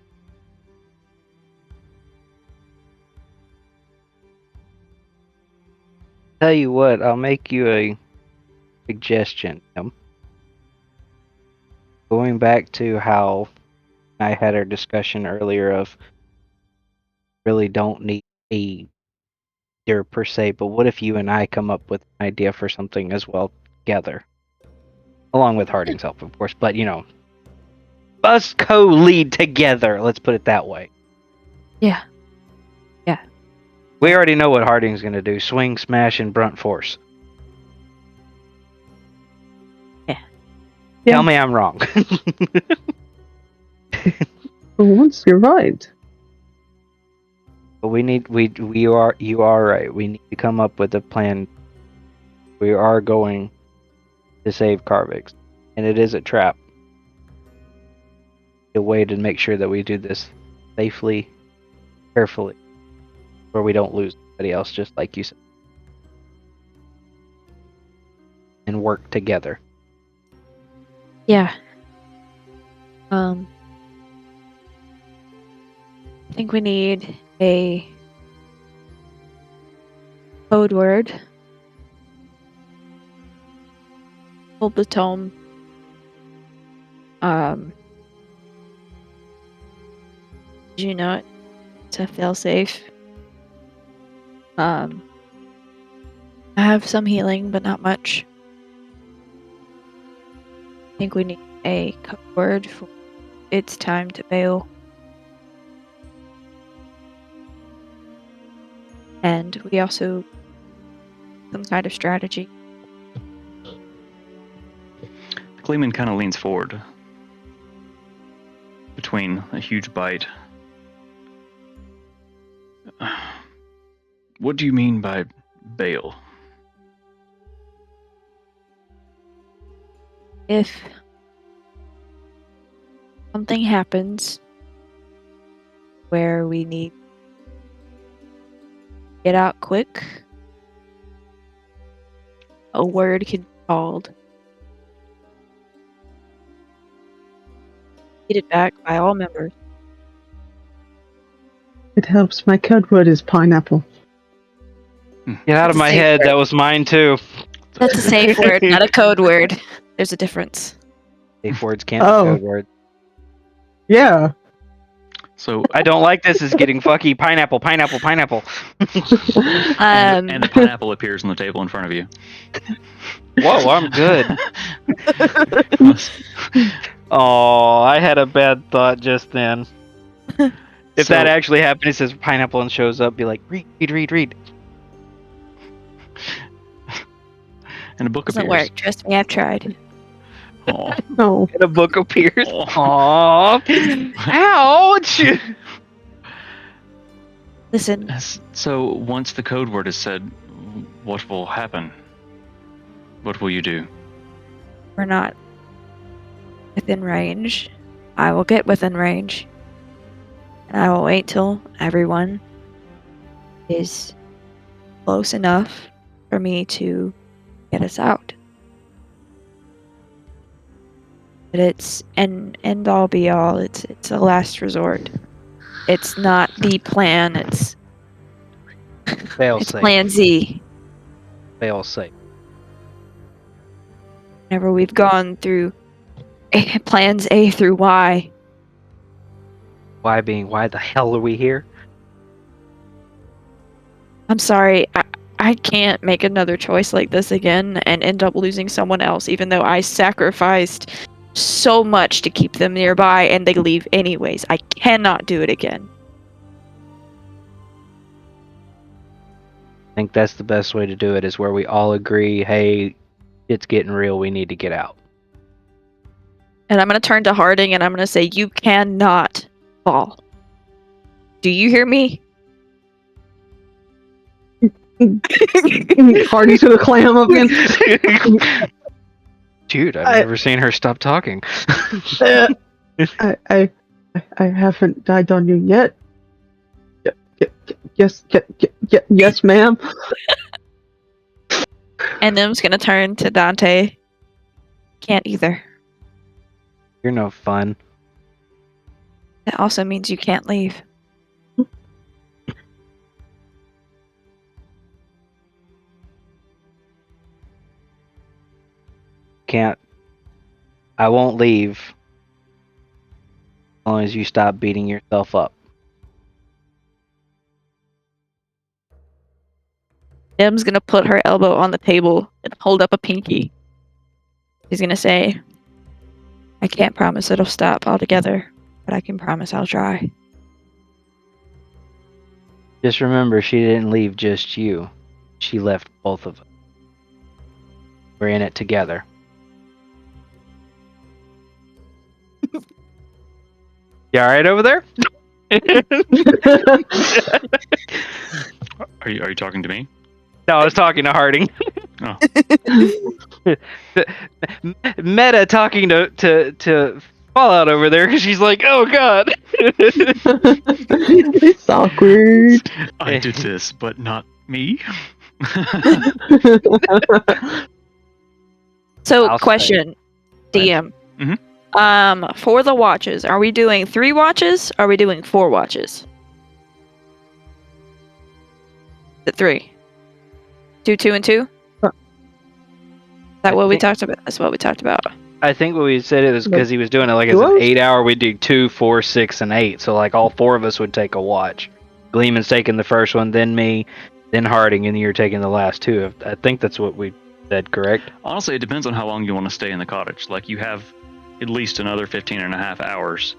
Tell you what, I'll make you a suggestion. Going back to how I had our discussion earlier of really don't need a leader per se, but what if you and I come up with an idea for something as well together? Along with Harding's help, of course, but us co-lead together, let's put it that way. Yeah. We already know what Harding's going to do. Swing, smash, and brunt force. Yeah. Tell me I'm wrong. For once, you're right. But you are right. We need to come up with a plan. We are going to save Carvix. And it is a trap. A way to make sure that we do this safely, carefully, where we don't lose anybody else, just like you said. And work together. Yeah. I think we need a code word. Hold the tome. Did you know it? It's a failsafe. I have some healing, but not much. I think we need a code word for it's time to bail. And we also some kind of strategy. Clayman kind of leans forward between a huge bite. What do you mean by bail? If something happens where we need to get out quick, a word can be called. Repeated back by all members. It helps. My code word is pineapple. Get out of That's a my safe head. word. That was mine too. That's a safe word, not a code word. There's a difference. Safe words can't Oh. be code words. Yeah. So, I don't like this. Is getting fucky. Pineapple, pineapple, pineapple. and the pineapple appears on the table in front of you. Whoa, I'm good. Oh, I had a bad thought just then. If So- that actually happened, it says pineapple and shows up, be like, read. And a book Doesn't appears. work. Trust me, I've tried. Aw. No. And a book appears. Aw. Aww. Ouch! Listen, So once the code word is said, what will happen? What will you do? we're not within range. I will get within range. And I will wait till everyone is close enough for me to get us out. But it's an end all be all. It's a last resort. It's not the plan. It's Fail it's safe. plan Z. Fail safe. Whenever we've gone through plans A through Y, Why the hell are we here? I'm sorry, I can't make another choice like this again and end up losing someone else, even though I sacrificed so much to keep them nearby and they leave anyways. I cannot do it again. I think that's the best way to do it, is where we all agree, hey, it's getting real, we need to get out. And I'm going to turn to Harding and I'm going to say, you cannot fall. Do you hear me? Hardy's gonna clam up again. Dude, I've I- never seen her stop talking. I haven't died on you yet. Yes, ma'am. And Nim's going to turn to Dante. Can't either. You're no fun. That also means you can't leave. Can't. I won't leave as long as you stop beating yourself up. Em's gonna put her elbow on the table and hold up a pinky. She's gonna say, I can't promise it'll stop altogether, but I can promise I'll try. Just remember, she didn't leave just you. She left both of us. We're in it together. You alright over there? Are you talking to me? No, I was talking to Harding. Oh, Meta talking to Fallout over there because she's like, oh god. It's awkward. I did this, but not me. So, I'll say. question, DM. Mhm. For the watches, are we doing 3 watches? Or are we doing 4 watches? The 3. 2, 2, and 2? Is that what we talked about? That's what we talked about. I think what we said it was because he was doing it like as Two an hours? 8-hour. We'd do 2, 4, 6, and 8. So like all 4 of us would take a watch. Gleeman's taking the first one, then me, then Harding, and you're taking the last 2. I think that's what we said, correct? Honestly, it depends on how long you want to stay in the cottage. Like, you have at least another 15 and a half hours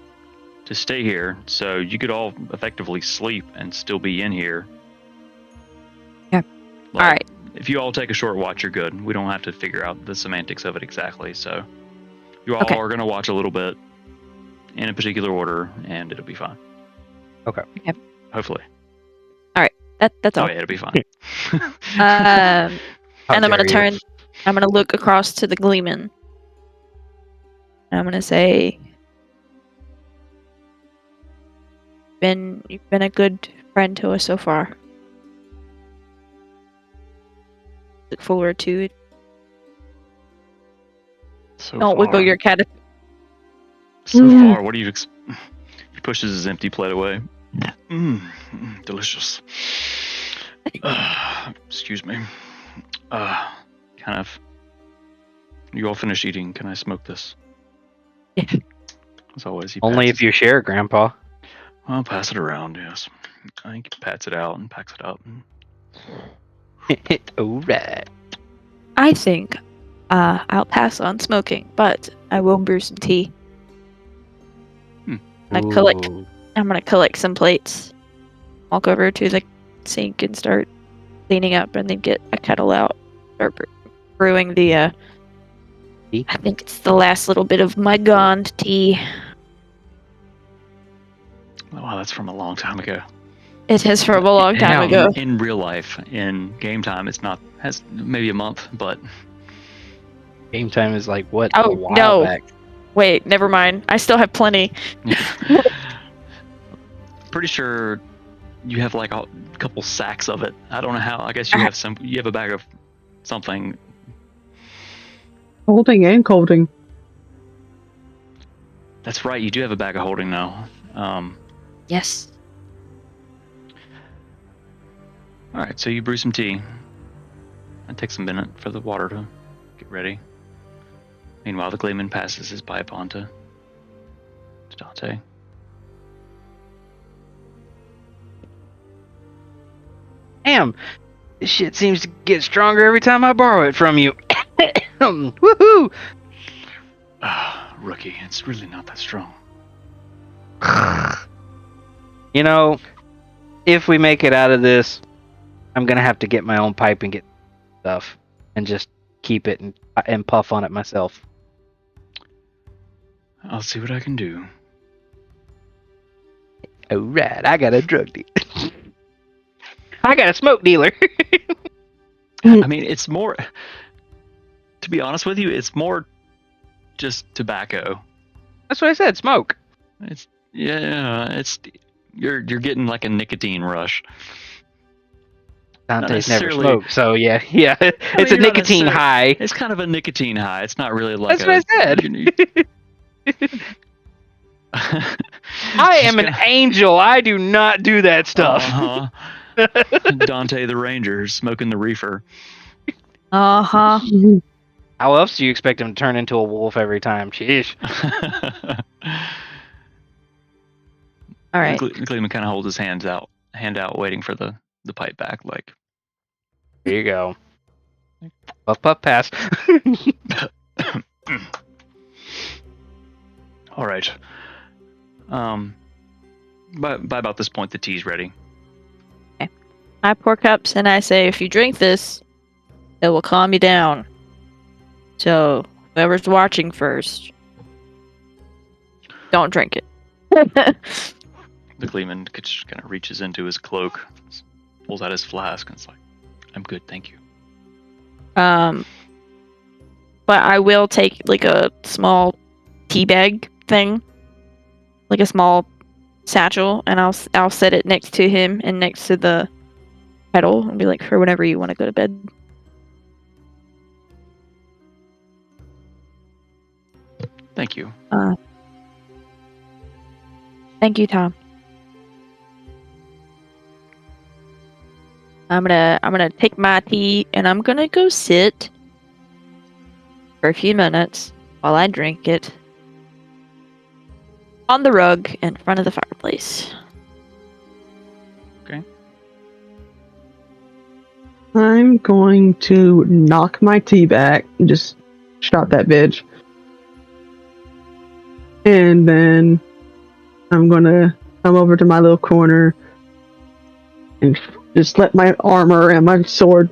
to stay here, so you could all effectively sleep and still be in here. Yeah. Like, All right. If you all take a short watch, you're good. We don't have to figure out the semantics of it exactly, so you all Okay. are going to watch a little bit in a particular order, and it'll be fine. Okay. Yep. Hopefully. That's Oh, all. yeah, it'll be fine. How And I'm gonna dare you. I'm gonna look across to the Gleeman. And I'm gonna say, you've been a good friend to us so far. Look forward to it. So Don't wiggle far. your cat. So far, what do you... He pushes his empty plate away. Delicious. Excuse me. Kind of... You all finish eating. Can I smoke this? Yeah. As always, he Only passes- if you share, Grandpa. I'll pass it around, yes. I think he pats it out and packs it up. Alright. I think I'll pass on smoking, but I will brew some tea. I collect. Ooh. I'm gonna collect some plates. Walk over to the sink and start cleaning up, and then get a kettle out. Start brewing the. Tea? I think it's the last little bit of my Gond tea. Oh, wow, that's from a long time ago. It is from a long time Damn. ago. In real life, in game time, it's not... Has maybe a month, but... Game time is like what? Oh, a while no. back. Wait, never mind. I still have plenty. Pretty sure you have like a couple sacks of it. I don't know how. I guess you have some. You have a bag of something. Holding and colding. That's right. You do have a bag of holding now. Yes. All right. So you brew some tea. It takes a minute for the water to get ready. Meanwhile, the Gleeman passes his pipe on to Dante. Damn. This shit seems to get stronger every time I borrow it from you. Woohoo! Rookie, it's really not that strong. You know, if we make it out of this, I'm gonna have to get my own pipe and get stuff and just keep it and puff on it myself. I'll see what I can do. Alright, I got a drug dealer. I got a smoke dealer. I mean, it's more. To be honest with you, it's more just tobacco. That's what I said, smoke. It's you're getting like a nicotine rush. Dante's never necessarily- smoked, so yeah. It's a you're not nicotine necessarily- high. It's kind of a nicotine high. It's not really like That's what I said. I She's am an gonna- angel. I do not do that stuff. Dante the Ranger smoking the reefer. Uh-huh. How else do you expect him to turn into a wolf every time? Sheesh. All right. Cleveland kind of holds his hand out, waiting for the pipe back. Like, There you go. Puff, puff, pass. all right. By about this point, the tea's ready. I pour cups and I say, if you drink this, it will calm you down. So, whoever's watching first, don't drink it. The Cleveland just kind of reaches into his cloak, pulls out his flask, and it's like, "I'm good, thank you." But I will take like a small tea bag thing, like a small satchel, and I'll set it next to him and next to the kettle, and be like, for whenever you want to go to bed. Thank you. Thank you, Tom. I'm gonna take my tea and I'm gonna go sit for a few minutes while I drink it on the rug in front of the fireplace. I'm going to knock my tea back and just shot that bitch. And then I'm gonna come over to my little corner and just let my armor and my sword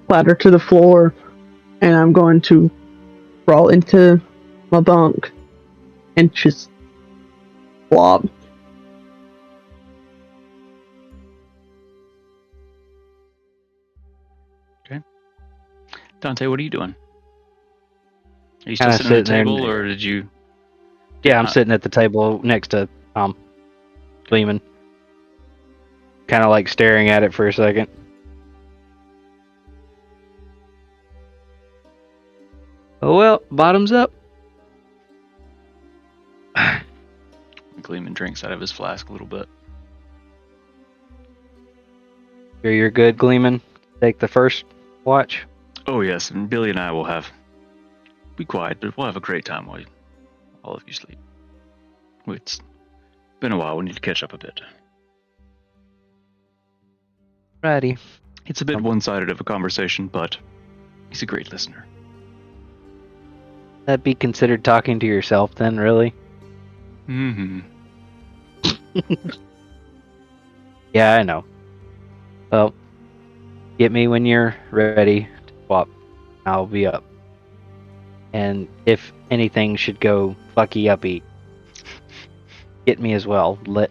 clatter to the floor. And I'm going to crawl into my bunk and just flop. Dante, what are you doing? Are you still Kinda sitting at the sitting there table, and- or did you? Yeah, I'm sitting at the table next to Tom, Gleeman. Kind of like staring at it for a second. Oh well, bottoms up. Gleeman drinks out of his flask a little bit. Sure you're good, Gleeman? Take the first watch. Oh yes, and Billy and I will be quiet, but we'll have a great time while all of you sleep. It's been a while. We need to catch up a bit. Righty. It's a bit one-sided of a conversation, but he's a great listener. That be considered talking to yourself then, really? Mm-hmm. Yeah, I know. Well, get me when you're ready to swap. I'll be up. And if anything should go fucky uppy, get me as well. Let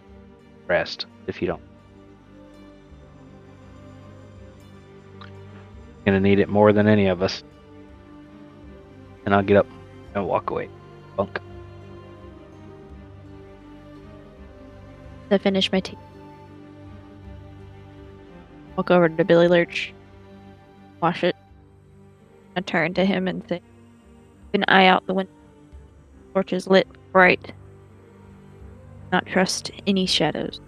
rest if you don't. Gonna need it more than any of us. And I'll get up and walk away. Bunk. To finish my tea. Walk over to Billy Lurch. Wash it. I turn to him and say, keep an eye out the window. Torch is lit bright. Not trust any shadows.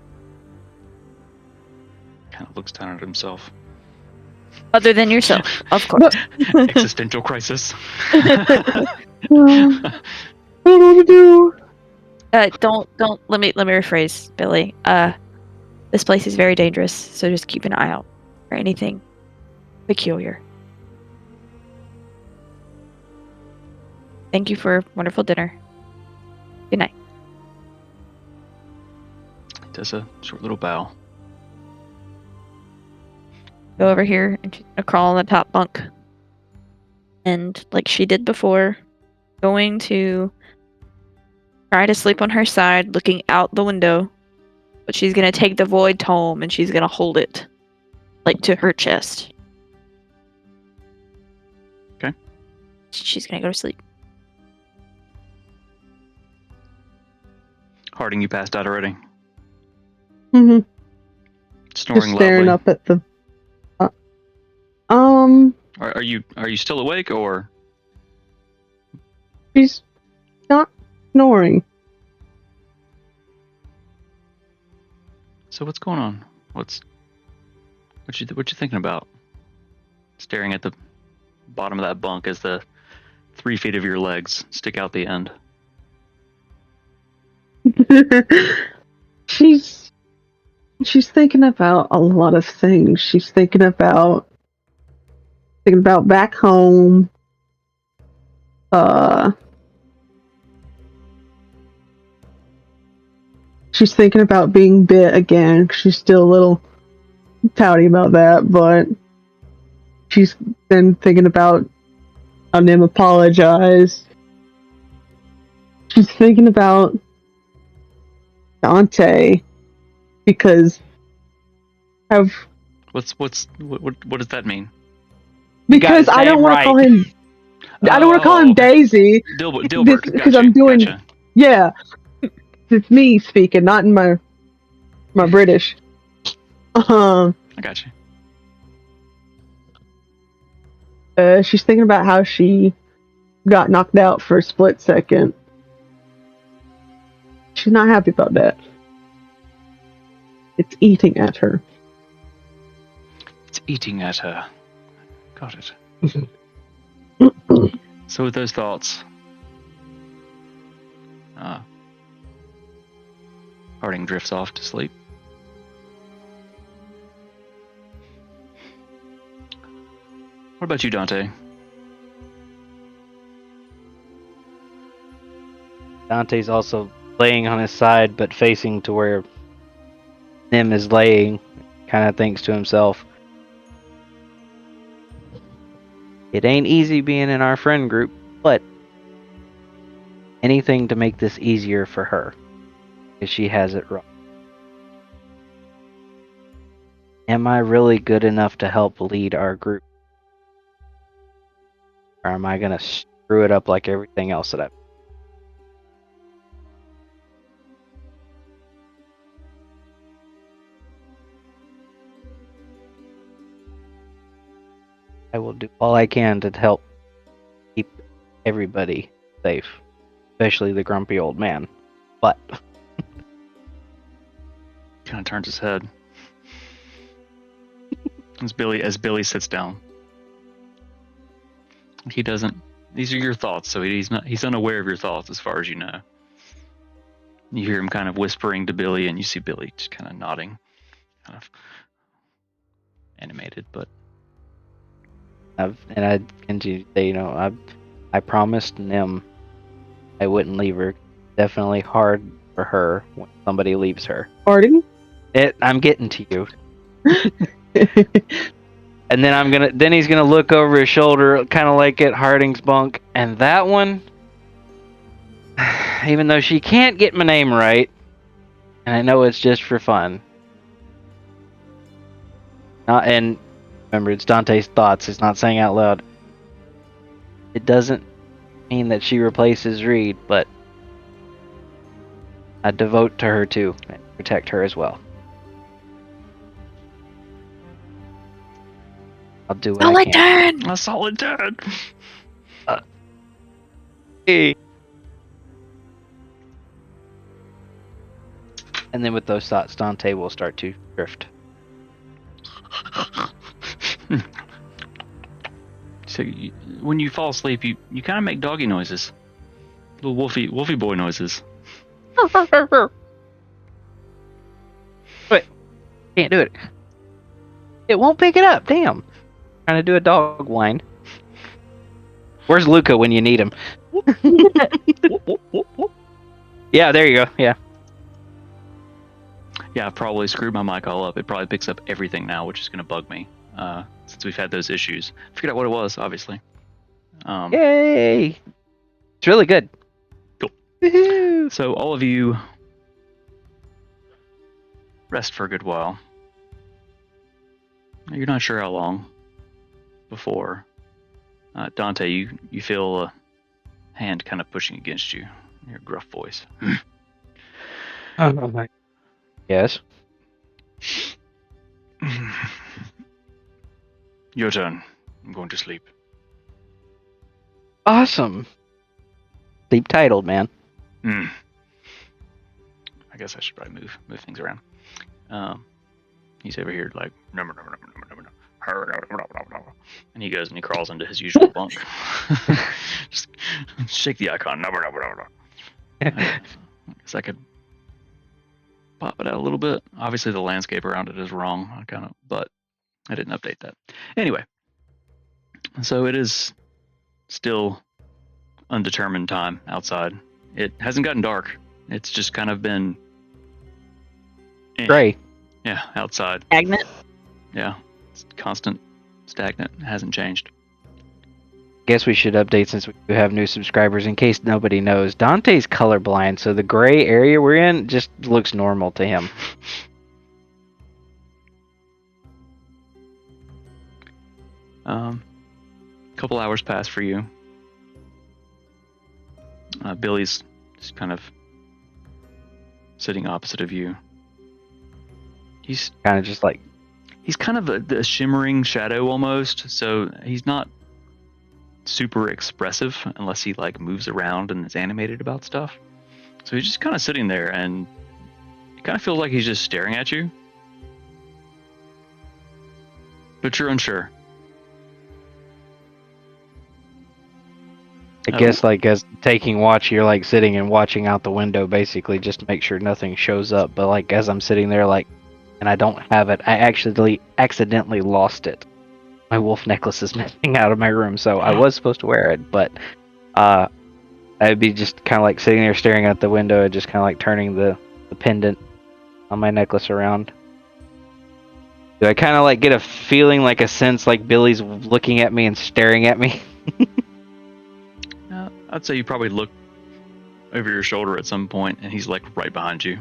Kind of looks down at himself. Other than yourself, of course. Existential crisis. What do I do? Don't let me rephrase, Billy. This place is very dangerous, so just keep an eye out for anything peculiar. Thank you for a wonderful dinner. Good night. He does a short little bow. Go over here and she's gonna crawl on the top bunk. And like she did before, going to try to sleep on her side, looking out the window. But she's gonna take the void tome and she's gonna hold it like to her chest. Okay. She's gonna go to sleep. Harding, you passed out already. Mm-hmm. Snoring Just staring loudly. up at the. Are you still awake, or? She's not snoring. So what's going on? What you thinking about? Staring at the bottom of that bunk as the 3 feet of your legs stick out the end. she's thinking about a lot of things. She's thinking about back home. She's thinking about being bit again. She's still a little pouty about that, but she's been thinking about how Nim apologized. She's thinking about Dante because of What does that mean? because I don't want to call him. I don't want to call him Daisy. Dilbert. Because Gotcha, I'm doing. Gotcha. Yeah, it's me speaking, not in my British. I got you. She's thinking about how she got knocked out for a split second. She's not happy about that. It's eating at her. It's eating at her. Got it. So with those thoughts, Harding drifts off to sleep. What about you, Dante? Dante's also laying on his side, but facing to where Nim is laying. Kind of thinks to himself, it ain't easy being in our friend group, but anything to make this easier for her, because she has it rough. Am I really good enough to help lead our group? Or am I going to screw it up like everything else that I've... I will do all I can to help keep everybody safe, especially the grumpy old man. But Kind of turns his head as Billy sits down. He doesn't. These are your thoughts, so he's unaware of your thoughts as far as you know. You hear him kind of whispering to Billy, and you see Billy just kind of nodding, kind of animated, but. I continue to say, I promised Nim I wouldn't leave her. Definitely hard for her when somebody leaves her. Harding? I'm getting to you. And then he's gonna look over his shoulder, kind of like at Harding's bunk, and that one, even though she can't get my name right, and I know it's just for fun. And remember, it's Dante's thoughts. It's not saying out loud. It doesn't mean that she replaces Reed, but I devote to her too and protect her as well. I'll do what I can. A solid 10. Hey. And then with those thoughts, Dante will start to drift. So when you fall asleep, you kind of make doggy noises, little wolfy boy noises. Wait, can't do it. It won't pick it up. Damn. Trying to do a dog whine. Where's Luca when you need him? Yeah, there you go. Yeah. Yeah, I probably screwed my mic all up. It probably picks up everything now, which is going to bug me since we've had those issues. I figured out what it was, obviously. Yay! It's really good. Cool. Woohoo! So all of you rest for a good while. You're not sure how long before Dante, you feel a hand kind of pushing against you. Your gruff voice. Oh my. Yes. Your turn. I'm going to sleep. Awesome. Sleep titled, man. I guess I should probably move things around. He's over here like, no, and he goes and he crawls into his usual bunk. Just shake the icon. I guess I could pop it out a little bit. Obviously, the landscape around it is wrong. But I didn't update that. Anyway, so it is still undetermined time outside. It hasn't gotten dark. It's just kind of been Gray. Yeah, outside. Stagnant. Yeah, it's constant, stagnant. It hasn't changed. Guess we should update since we do have new subscribers in case nobody knows. Dante's colorblind, so the gray area we're in just looks normal to him. Couple hours pass for you. Billy's just kind of sitting opposite of you. He's Kind of just like, he's kind of a shimmering shadow almost, so he's not super expressive unless he like moves around and is animated about stuff. So he's just kind of sitting there, and it kind of feels like he's just staring at you, but you're unsure. I guess like as taking watch, you're like sitting and watching out the window basically just to make sure nothing shows up. But like as I'm sitting there like, and I don't have it, I actually accidentally lost it. My wolf necklace is missing out of my room, so I was supposed to wear it, but I'd be just kind of like sitting there staring out the window and just kind of like turning the pendant on my necklace around. Do I kind of like get a feeling, like a sense like Billy's looking at me and staring at me? I'd say you probably look over your shoulder at some point, and he's like right behind you.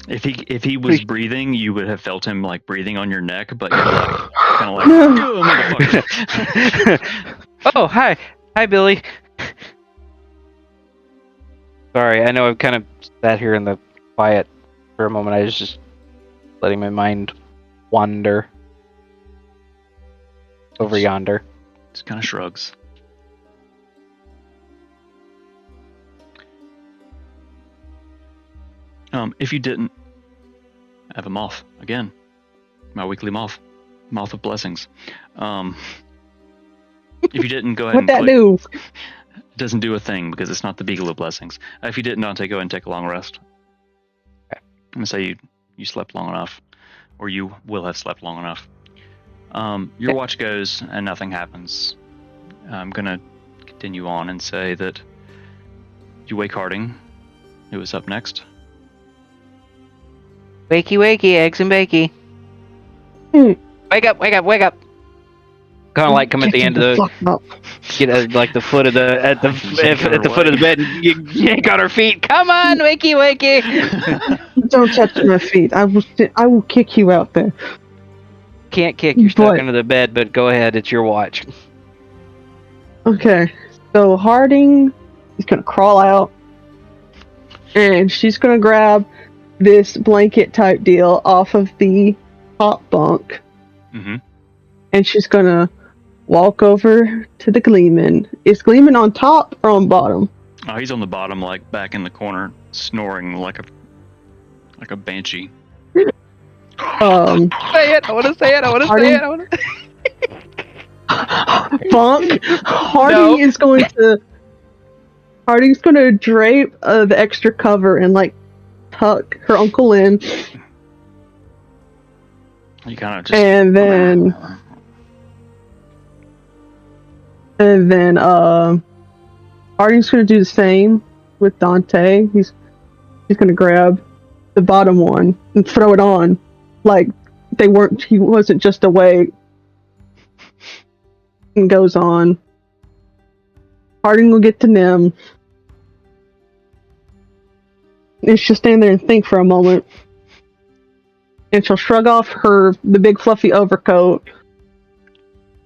If he was breathing, you would have felt him like breathing on your neck, but you're like kind of like, "Go, motherfucker!" Oh, hi, Billy. Sorry, I know I've kind of sat here in the quiet for a moment. I was just letting my mind wander over yonder. Just kind of shrugs. If you didn't, I have a moth again. My weekly moth of blessings. If you didn't, go ahead What'd and that do? It doesn't do a thing because it's not the beagle of blessings. If you didn't, Dante, go ahead and take a long rest. Okay. I'm gonna say you slept long enough, or you will have slept long enough. Your watch goes and nothing happens. I'm gonna continue on and say that you wake Harding, who is up next. Wakey, wakey, eggs and bakey. Hmm. Wake up, wake up, wake up. Kind of like come at the end of the, get like the foot of the at the foot of the bed and you yank on her feet. Come on, wakey, wakey. Don't touch my feet. I will kick you out there. Can't kick. You're stuck But- under the bed, but go ahead. It's your watch. Okay, so Harding is gonna crawl out, and she's gonna grab this blanket type deal off of the top bunk, Mm-hmm. and she's gonna walk over to the Gleeman. Is Gleeman on top or on bottom? Oh, he's on the bottom, like back in the corner, snoring like a banshee. Say it. I want to say it. I want to say it. I want to. Bunk. Harding's gonna drape the extra cover and like tuck her uncle in, You kind of just and then Harding's gonna do the same with Dante. He's gonna grab the bottom one and throw it on, like he wasn't just awake. And goes on. Harding will get to Nim. And she'll stand there and think for a moment. And she'll shrug off the big fluffy overcoat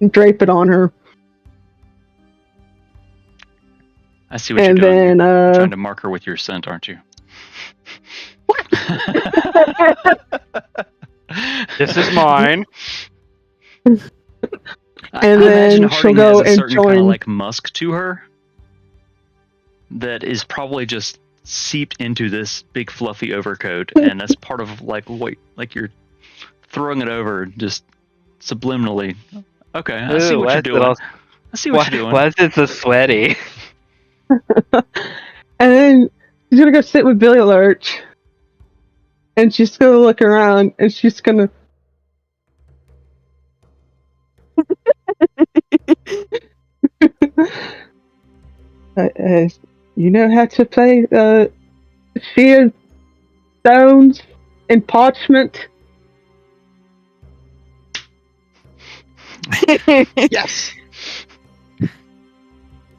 and drape it on her. I see what And you're doing. then You're trying to mark her with your scent, aren't you? This is mine. I And imagine then Harding she'll go has a and certain kind of join- like musk to her that is probably just seeped into this big fluffy overcoat, and that's part of like what like you're throwing it over just subliminally. Okay, I see Ooh, what why you're is it doing. all- I see what you're doing. Why is it so sweaty? And then she's gonna go sit with Billy Lurch. And she's gonna look around and she's gonna you know how to play sheer stones and parchment? Yes.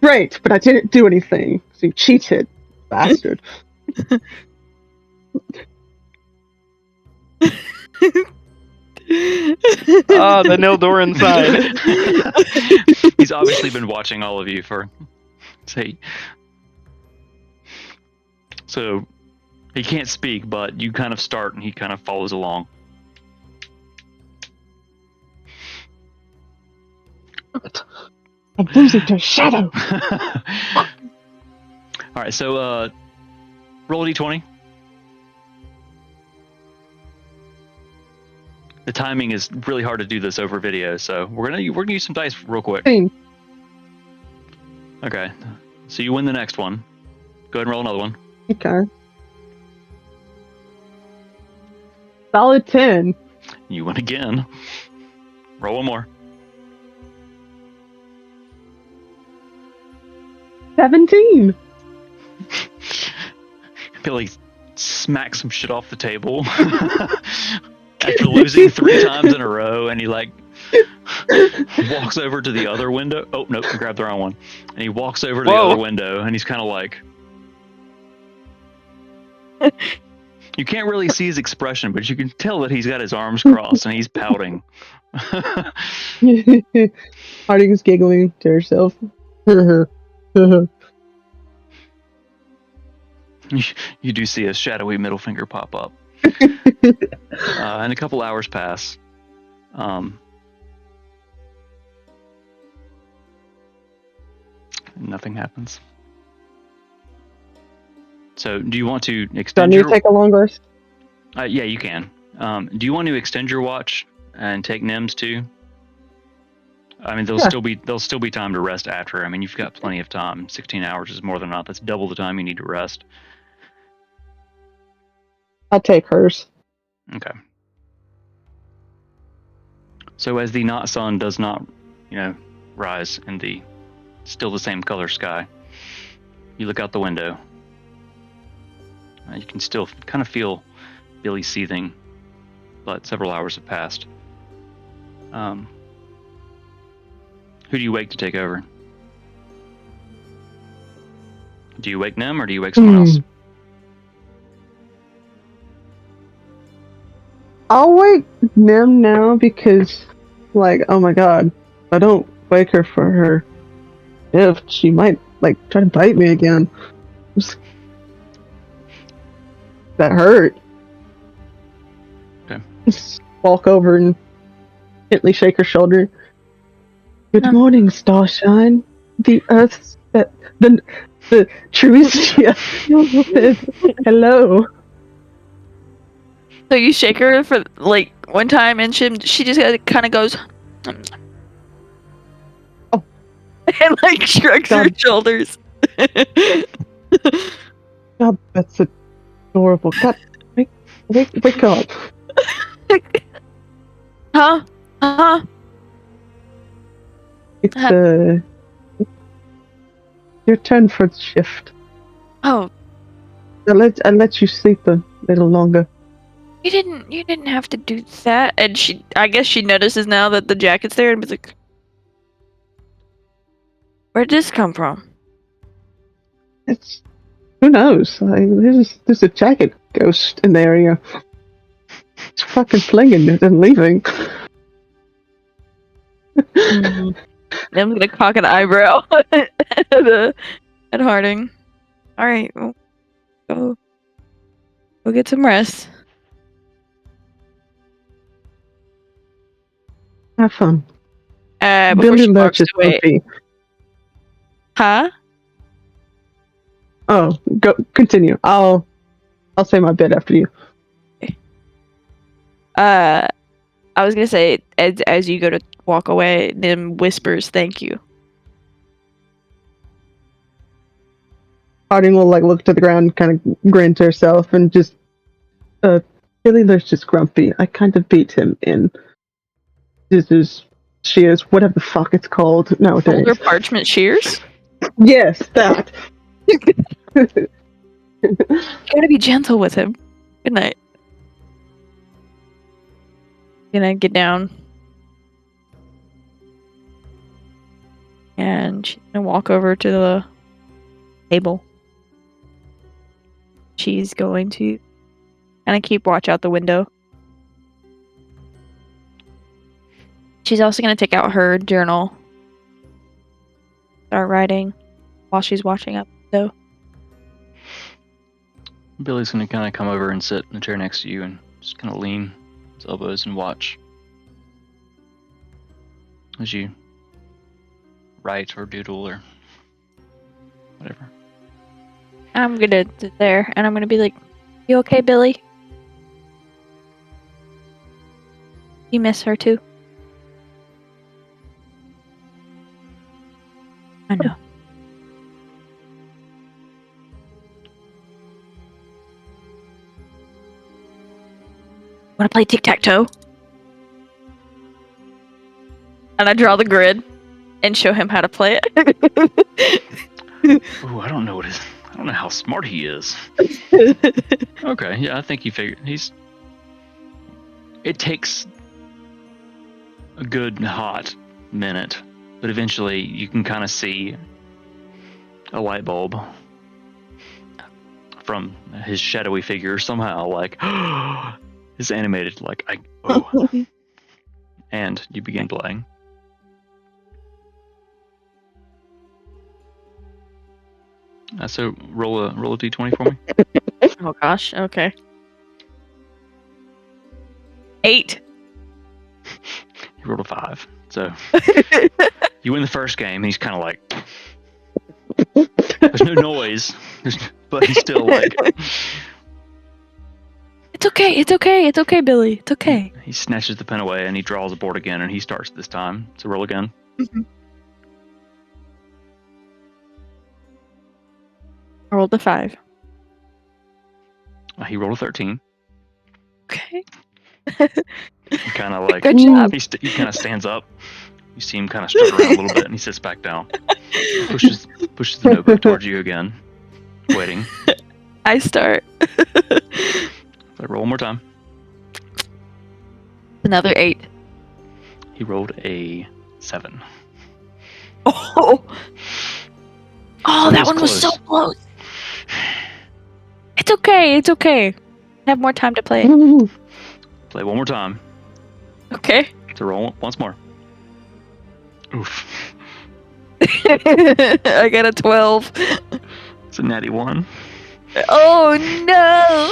Great, but I didn't do anything. So you cheated, bastard. Oh, the Nildorin sign. He's obviously been watching all of you for say. So he can't speak, but you kind of start and he kind of follows along. I'm losing to a shadow. All right, so roll a d20. The timing is really hard to do this over video, so we're gonna use some dice real quick. Okay, so you win the next one. Go ahead and roll another one. Okay. Solid 10. You win again. Roll one more. 17. Billy smacks some shit off the table after losing 3 times in a row, and he like walks over to the other window. Oh nope, I grabbed the wrong one. And he walks over to the Whoa. other window, and he's kind of like. You can't really see his expression, but you can tell that he's got his arms crossed and he's pouting. Harding's giggling to herself. You do see a shadowy middle finger pop up. And a couple hours pass. Nothing happens. So, do you want to Do I extend need your? to take a long rest? Yeah, you can. Do you want to extend your watch and take Nims too? I mean, there'll still be time to rest after. I mean, you've got plenty of time. 16 hours is more than enough. That's double the time you need to rest. I'll take hers. Okay. So as the not sun does not, rise in the still the same color sky, you look out the window. You can still kind of feel Billy seething, but several hours have passed. Who do you wake to take over? Do you wake Nim or do you wake someone else? I'll wake Nim now because, oh my god, if I don't wake her for her shift, she might, try to bite me again. That hurt. Okay. Just walk over and gently shake her shoulder. Good morning, Starshine. The Earth's the Trucia says hello. So you shake her for one time, and she just kind of goes, oh, and shrugs her shoulders. God, that's adorable. God, wake up. Huh? It's your turn for the shift. Oh, I'll let you sleep a little longer. you didn't have to do that. And I guess she notices now that the jacket's there and be like, where'd this come from? Who knows? There's a jacket ghost in the area. It's fucking flinging it and leaving. I'm gonna cock an eyebrow at Harding. All right, well, go get some rest. Have fun. Before Billy she Lurch walks is away. grumpy. Huh? Oh, go continue. I'll say my bit after you. I was gonna say as you go to walk away, Nim whispers, "Thank you." Harding will like look to the ground, kind of grin to herself, and just Billy Lurch just grumpy. I kind of beat him in shears, whatever the fuck it's called nowadays. Older parchment shears. Yes, that. You gotta be gentle with him. Good night. Gonna get down. And she's gonna walk over to the table. She's going to kind of keep watch out the window. She's also gonna take out her journal. Start writing while she's watching out the window. Billy's gonna kind of come over and sit in the chair next to you and just kind of lean his elbows and watch as you write or doodle or whatever. I'm gonna sit there and I'm gonna be like, "You okay, Billy? You miss her too?" I know. Wanna play tic-tac-toe? And I draw the grid and show him how to play it. Ooh, I don't know how smart he is. Okay, yeah, I think it takes a good hot minute, but eventually you can kind of see a light bulb from his shadowy figure somehow, like is animated, like and you begin playing. So roll a d20 for me. Oh gosh, okay. 8. He rolled a 5, so you win the first game. And he's kind of like, there's no noise, but he's still like, It's okay, Billy. It's okay. he snatches the pen away and he draws a board again and he starts this time. So roll again. I rolled a 5. He rolled a 13. Okay. He kind of like, Good job. he kind of stands up. You see him kind of strut around a little bit and he sits back down. Pushes the notebook towards you again, waiting. I start. So roll one more time. Another 8. He rolled a 7. Oh, So that one was so close. It's okay. I have more time to play. Play one more time. Okay. So roll once more. Oof. I got a 12. It's a natty 1. Oh no!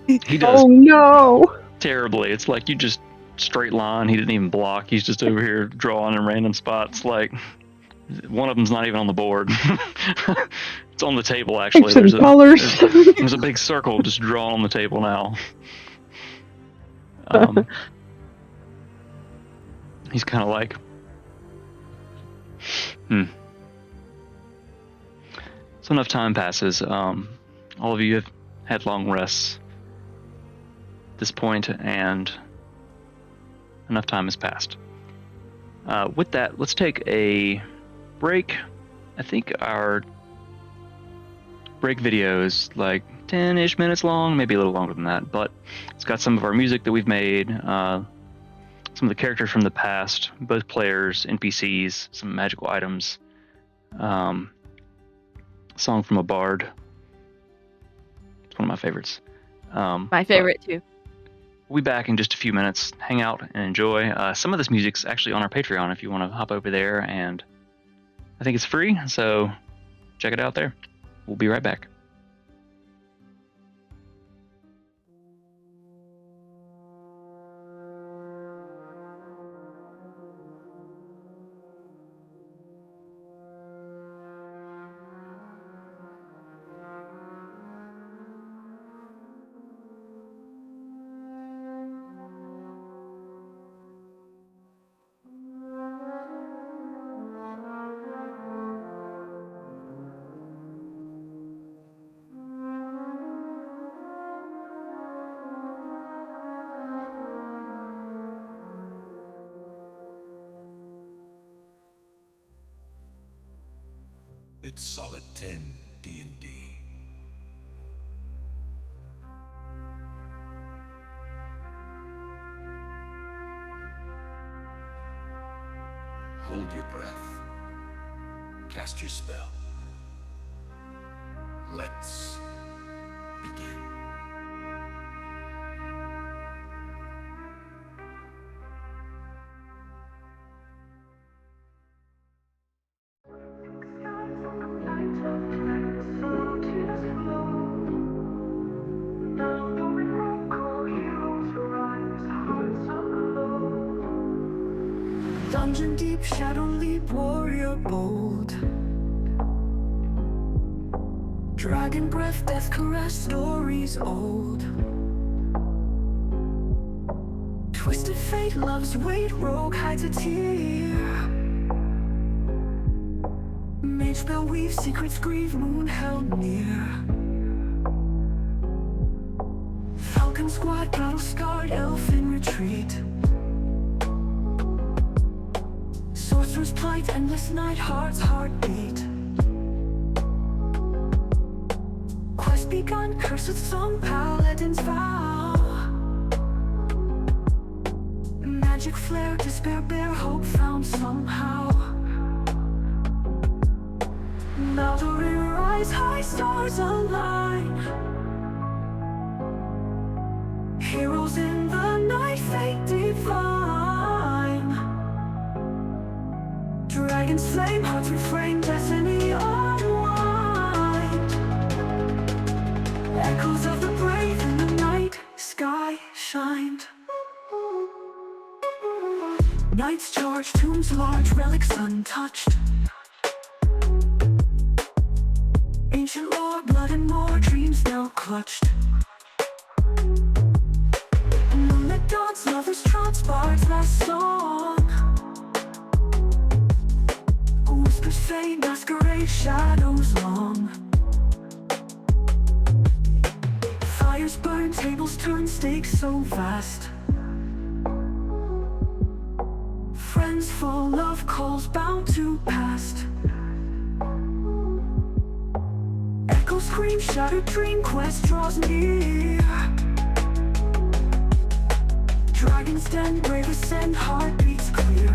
He does Oh no! terribly. It's like you just straight line. He didn't even block. He's just over here drawing in random spots. Like one of them's not even on the board. It's on the table actually. There's colors. There's a big circle just drawn on the table now. He's kind of like, So enough time passes. All of you have had long rests at this point, and enough time has passed. With that, let's take a break. I think our break video is like 10-ish minutes long, maybe a little longer than that, but it's got some of our music that we've made, some of the characters from the past, both players, NPCs, some magical items, song from a bard. It's one of my favorites. My favorite too. We'll be back in just a few minutes. Hang out and enjoy. Some of this music's actually on our Patreon if you want to hop over there, and I think it's free, so check it out there. We'll be right back. It's solid 10 D&D. Hold your breath. Cast your spell. Let's begin. Dungeon deep, shadow leap, warrior bold. Dragon breath, death caress, stories old. Twisted fate, love's weight, rogue hides a tear. Mage spell weave, secrets grieve, moon held near. Falcon squad, battle scarred, elf in retreat. Sorcerer's plight, endless night, heart's heartbeat. Quest begun, cursed song, paladin's vow. Magic flare, despair bear, hope found somehow. Nildorin rise, high stars align. Heroes in the night, fate divine. Dragon's flame, hearts refrain, destiny unwind. Echoes of the brave in the night, sky shined. Knights charge, tombs large, relics untouched. Ancient lore, blood and more, dreams now clutched. Moonlit dawns, lovers trance, bard's last song. Whispers fade, masquerade, shadows long. Fires burn, tables turn, stakes so vast. Friends full of calls bound to past. Echoes scream, shattered dream, quest draws near. Dragon's den, brave ascend, heartbeats clear.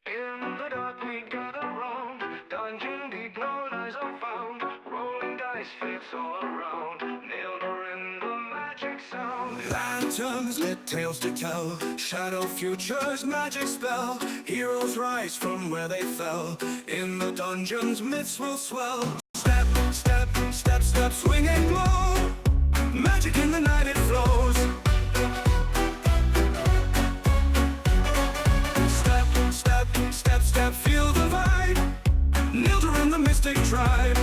In the dark we gather round, dungeon deep, no lies are found. Rolling dice, fates all around, Nildorin the magic sound. Lanterns lit, tales to tell, shadow futures, magic spell. Heroes rise from where they fell, in the dungeons myths will swell. Step, step, step, step, swing and blow, magic in the night it flows. Step, step, feel the vibe, Nildorin the mystic tribe.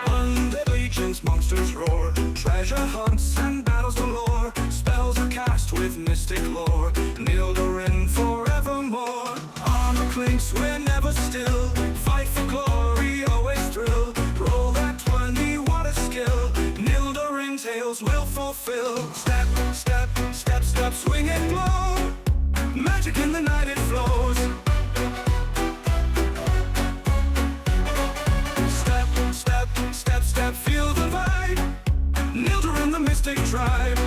Undead legions, monsters roar, treasure hunts and battles galore. Spells are cast with mystic lore, Nildorin forevermore. Armor clinks, we're never still, fight for glory, always thrill. Roll that 20, what a skill, Nildorin tales will fulfill. Step, step, step, step, swing and blow, magic in the night it flows. Step, step, step, step, feel the vibe, Nildorin the mystic tribe.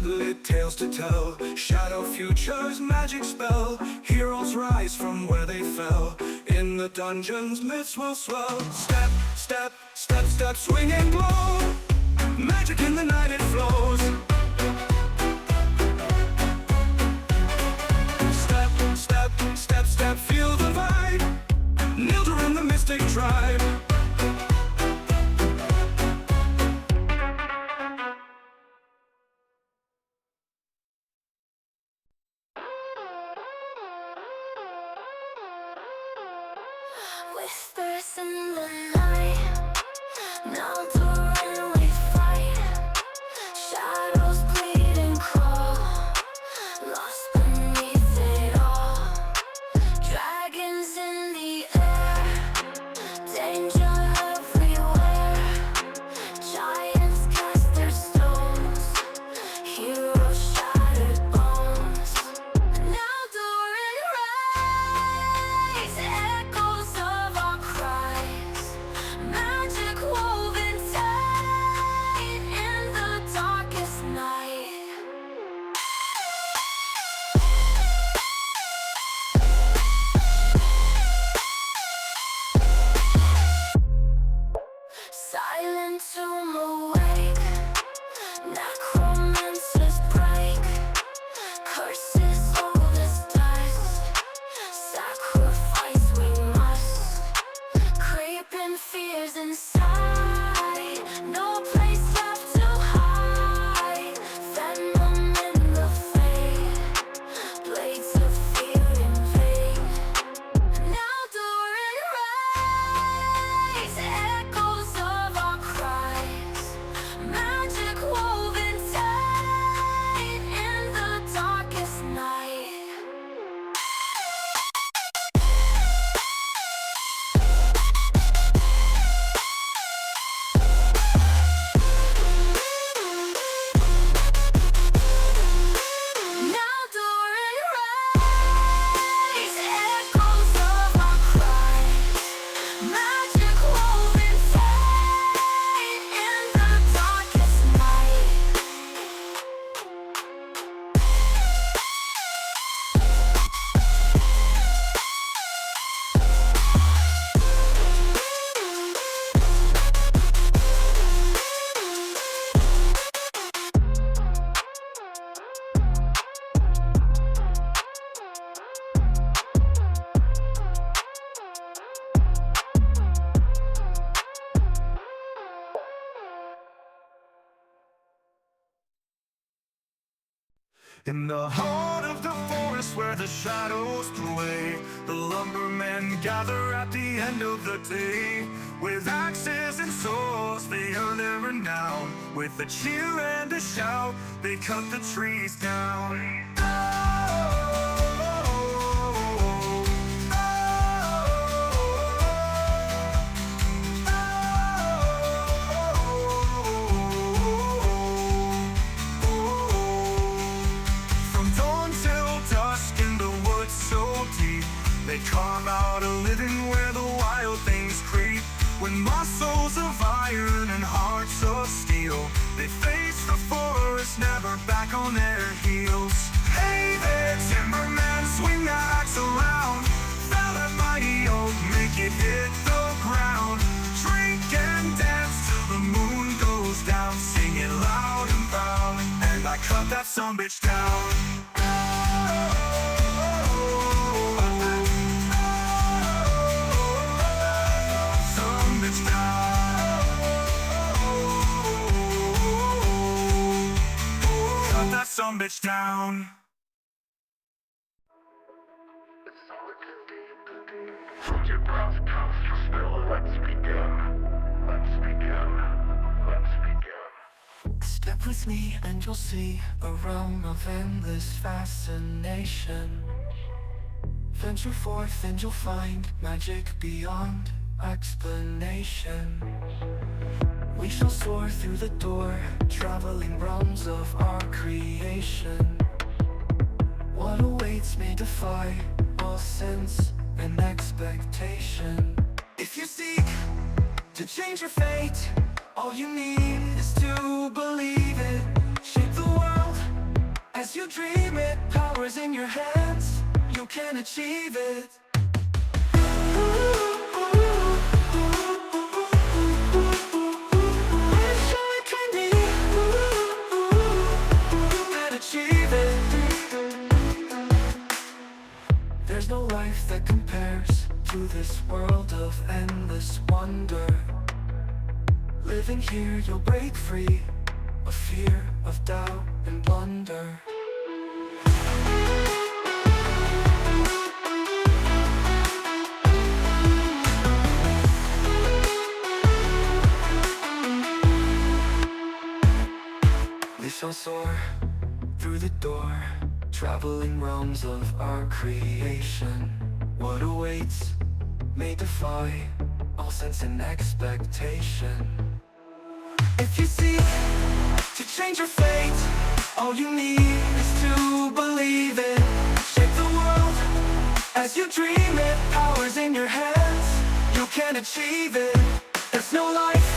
Lit tales to tell, shadow futures, magic spell. Heroes rise from where they fell, in In the dungeons, myths will swell. Step, step, step, step, swinging low. Magic in the night, it flows. Step, step, step, step, feel the vibe. Nildorin, the mystic tribe. Whispers in the night, Nildorin we fight. Shadows bleed and crawl, lost beneath it all. Dragons in the air, danger everywhere. Giants cast their stones, heroes shattered bones. Nildorin rise, echoes of our cries. Magic woven tight in the darkest night. Silent tomb awake, necromancers break. Curses old as dust, sacrifice we must. Creeping fears inside, no place left to hide. Venom in the fade, blades of fear invade. Nildorin rise, echoes of our cries. Magic woven tight in the darkest night. Nildorin rise, echoes of our cries. Magic woven tight in the darkest night. In the heart of the forest where the shadows play, the lumbermen gather at the end of the day. With axes and swords they earn their renown. With a cheer and a shout they cut the trees down. They carve out a living where the wild things creep. When muscles of iron and hearts of steel, they face the forest, never back on their heels. Hey there, timberman, swing the axe around. Fell that mighty oak, make it hit the ground. Drink and dance till the moon goes down. Sing it loud and proud, and I cut that sumbitch down. Some bitch down. Hold your breath, cast your spell. Let's begin. Let's begin. Let's begin. Step with me and you'll see a realm of endless fascination. Venture forth and you'll find magic beyond explanation. We shall soar through the door, traveling realms of our creation. What awaits may defy all sense and expectation. If you seek to change your fate, all you need is to believe it. Shape the world as you dream it. Power's in your hands, you can achieve it. through this world of endless wonder. Living here, you'll break free of fear, of doubt, and blunder. We shall soar through the door, traveling realms of our creation. What awaits may defy all sense and expectation. If you seek to change your fate, all you need is to believe it. Shape the world as you dream it. Power's in your hands, you can achieve it. There's no life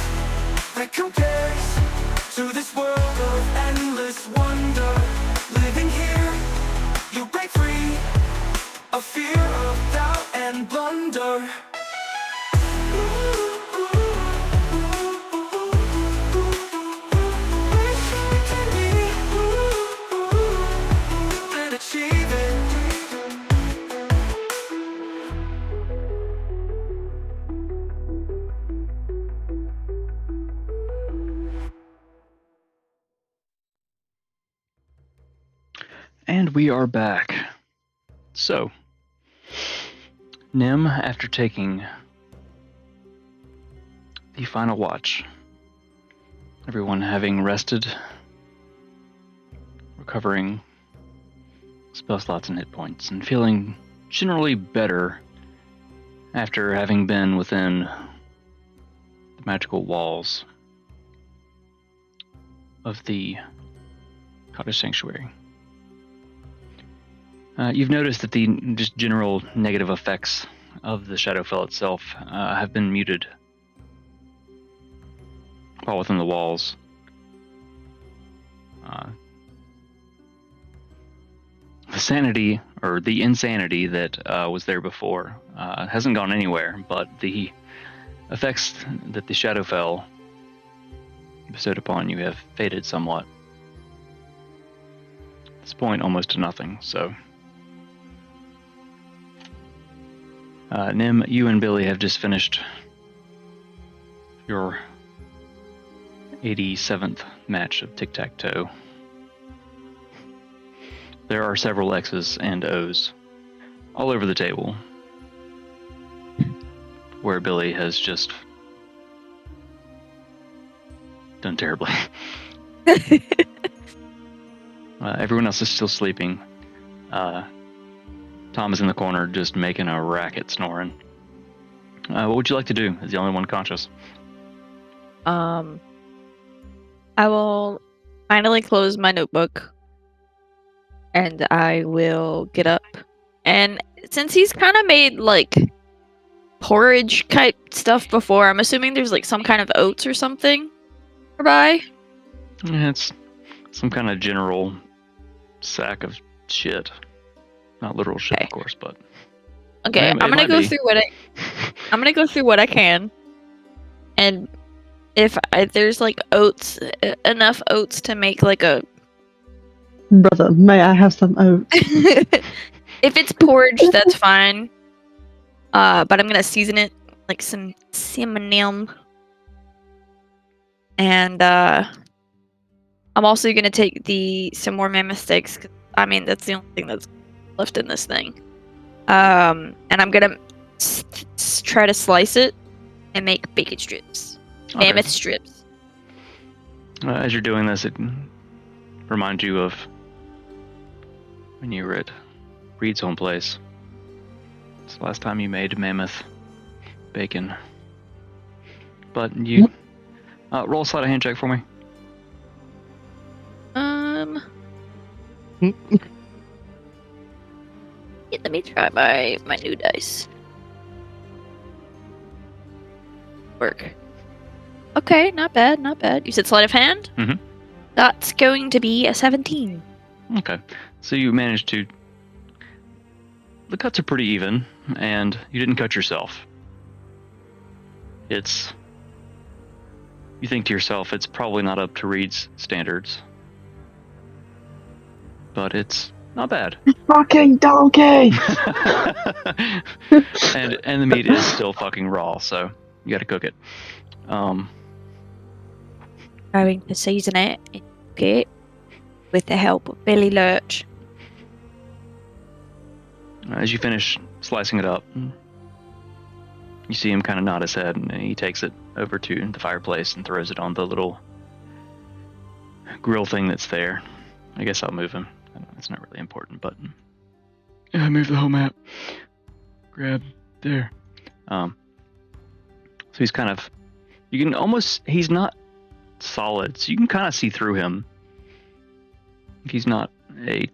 that compares to this world of endless wonder. Living here, you break free of fear, of doubt, and blunder. And achieve it. And we are back. So, Nim, after taking the final watch, everyone having rested, recovering spell slots and hit points, and feeling generally better after having been within the magical walls of the Cottage Sanctuary. You've noticed that the just general negative effects of the Shadowfell itself have been muted while within the walls. The sanity, or the insanity that was there before, hasn't gone anywhere, but the effects that the Shadowfell bestowed upon you have faded somewhat. At this point, almost to nothing, so... Nim, you and Billy have just finished your 87th match of tic-tac-toe. There are several X's and O's all over the table, where Billy has just done terribly. Everyone else is still sleeping. Tom is in the corner just making a racket snoring. What would you like to do as the only one conscious? I will finally close my notebook and I will get up. And since he's kind of made like porridge type stuff before, I'm assuming there's like some kind of oats or something nearby. Yeah, it's some kind of general sack of shit. Not literal shit, Okay. of course, but Okay, It I'm gonna might go be. through what I'm gonna go through what I can, and if there's like oats, enough oats to make like a. Brother, may I have some oats? If it's porridge, that's fine. But I'm gonna season it like some cinnamon, and I'm also gonna take some more mammoth steaks. 'Cause, I mean, that's the only thing that's left in this thing. And I'm gonna try to slice it and make bacon strips, Okay. mammoth strips. As you're doing this, it reminds you of when you were at Reed's home place. It's the last time you made mammoth bacon. But you roll a sleight of hand check for me. Yeah, let me try my new dice. Work. Okay, not bad, not bad. You said sleight of hand? Mhm. That's going to be a 17. Okay, so you managed to. The cuts are pretty even, and you didn't cut yourself. It's. You think to yourself, it's probably not up to Reed's standards, but it's Not bad. Fucking donkey! and the meat is still fucking raw, so you got to cook it. Going to season it and cook it with the help of Billy Lurch. As you finish slicing it up, you see him kind of nod his head, and he takes it over to the fireplace and throws it on the little grill thing that's there. I guess I'll move him. It's not really important, but yeah, move the whole map. Grab there. So he's kind of, you can almost, he's not solid, so you can kind of see through him. He's not a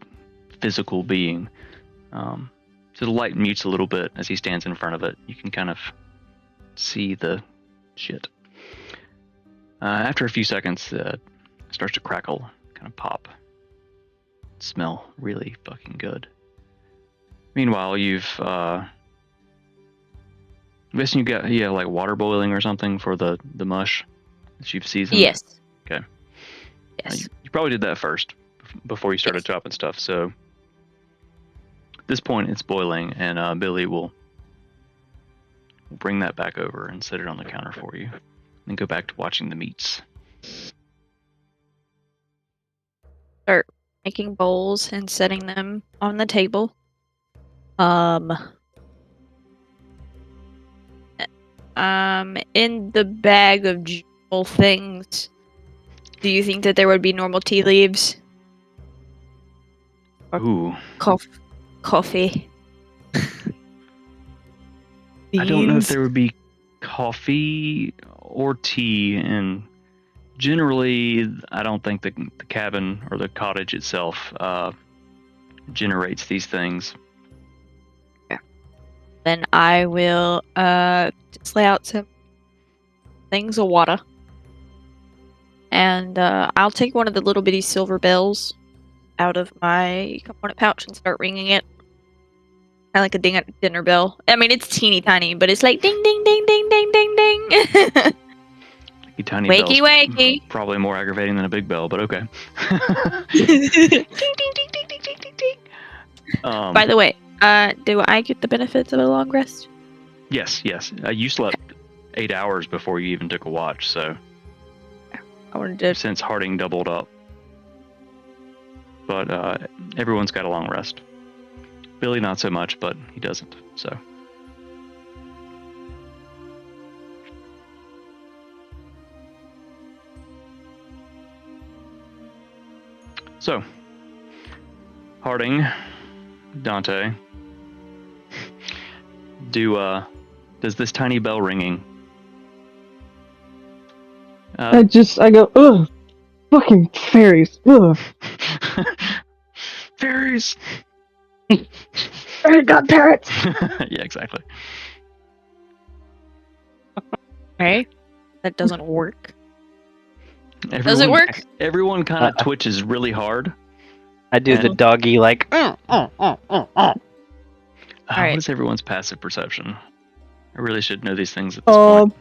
physical being. So the light mutes a little bit as he stands in front of it. You can kind of see the shit. After a few seconds, it starts to crackle, kind of pop. Smell really fucking good. Meanwhile, I'm guessing you have like water boiling or something for the mush that you've seasoned? Yes. Okay. Yes. You probably did that first before you started chopping stuff, so at this point it's boiling, and Billy will bring that back over and set it on the counter for you, and go back to watching the meats. Start making bowls and setting them on the table. In the bag of general things, do you think that there would be normal tea leaves? Ooh. Coffee. I don't know if Beans? there would be coffee or tea, and generally, I don't think the cabin or the cottage itself generates these things. Then I will just lay out some things of water. And I'll take one of the little bitty silver bells out of my component pouch and start ringing it. Kind of like a dinner bell. I mean, it's teeny tiny, but it's like ding, ding, ding, ding, ding, ding, ding. Tiny Wakey, bells, wakey. probably more aggravating than a big bell, but okay. Ding, ding, ding, ding, ding, ding, ding, ding. By the way, do I get the benefits of a long rest? Yes. You slept 8 hours before you even took a watch, so I wanted to. since Harding doubled up. But everyone's got a long rest. Billy not so much, but he doesn't, so. So, Harding, Dante, does this tiny bell ringing? I go, ugh, fucking fairies, ugh. Fairies! I got parrots! Yeah, exactly. Okay. That doesn't work. Everyone, Does it work? Everyone kind of twitches really hard. I do the doggy like. What Alright. is everyone's passive perception? I really should know these things at this point.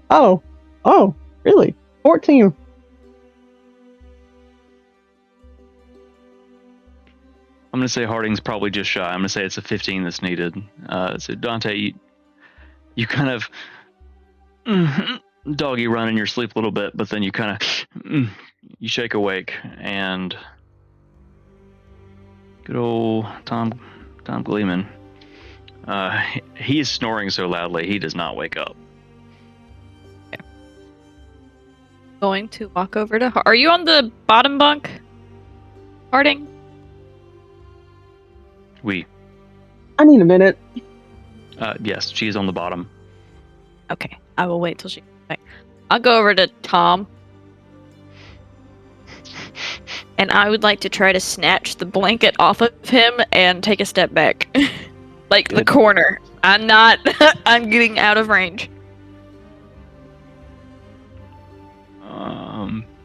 Oh, really? 14. I'm going to say Harding's probably just shy. I'm going to say it's a 15 that's needed. So Dante, you kind of doggy run in your sleep a little bit, but then you kind of you shake awake, and good old Tom Gleeman. He is snoring so loudly he does not wake up. Going to walk over to. Are you on the bottom bunk, Harding? I need a minute. Yes, she is on the bottom. Okay, I will wait till she comes back. I'll go over to Tom. And I would like to try to snatch the blanket off of him and take a step back. Like the Good. corner. I'm not. I'm getting out of range.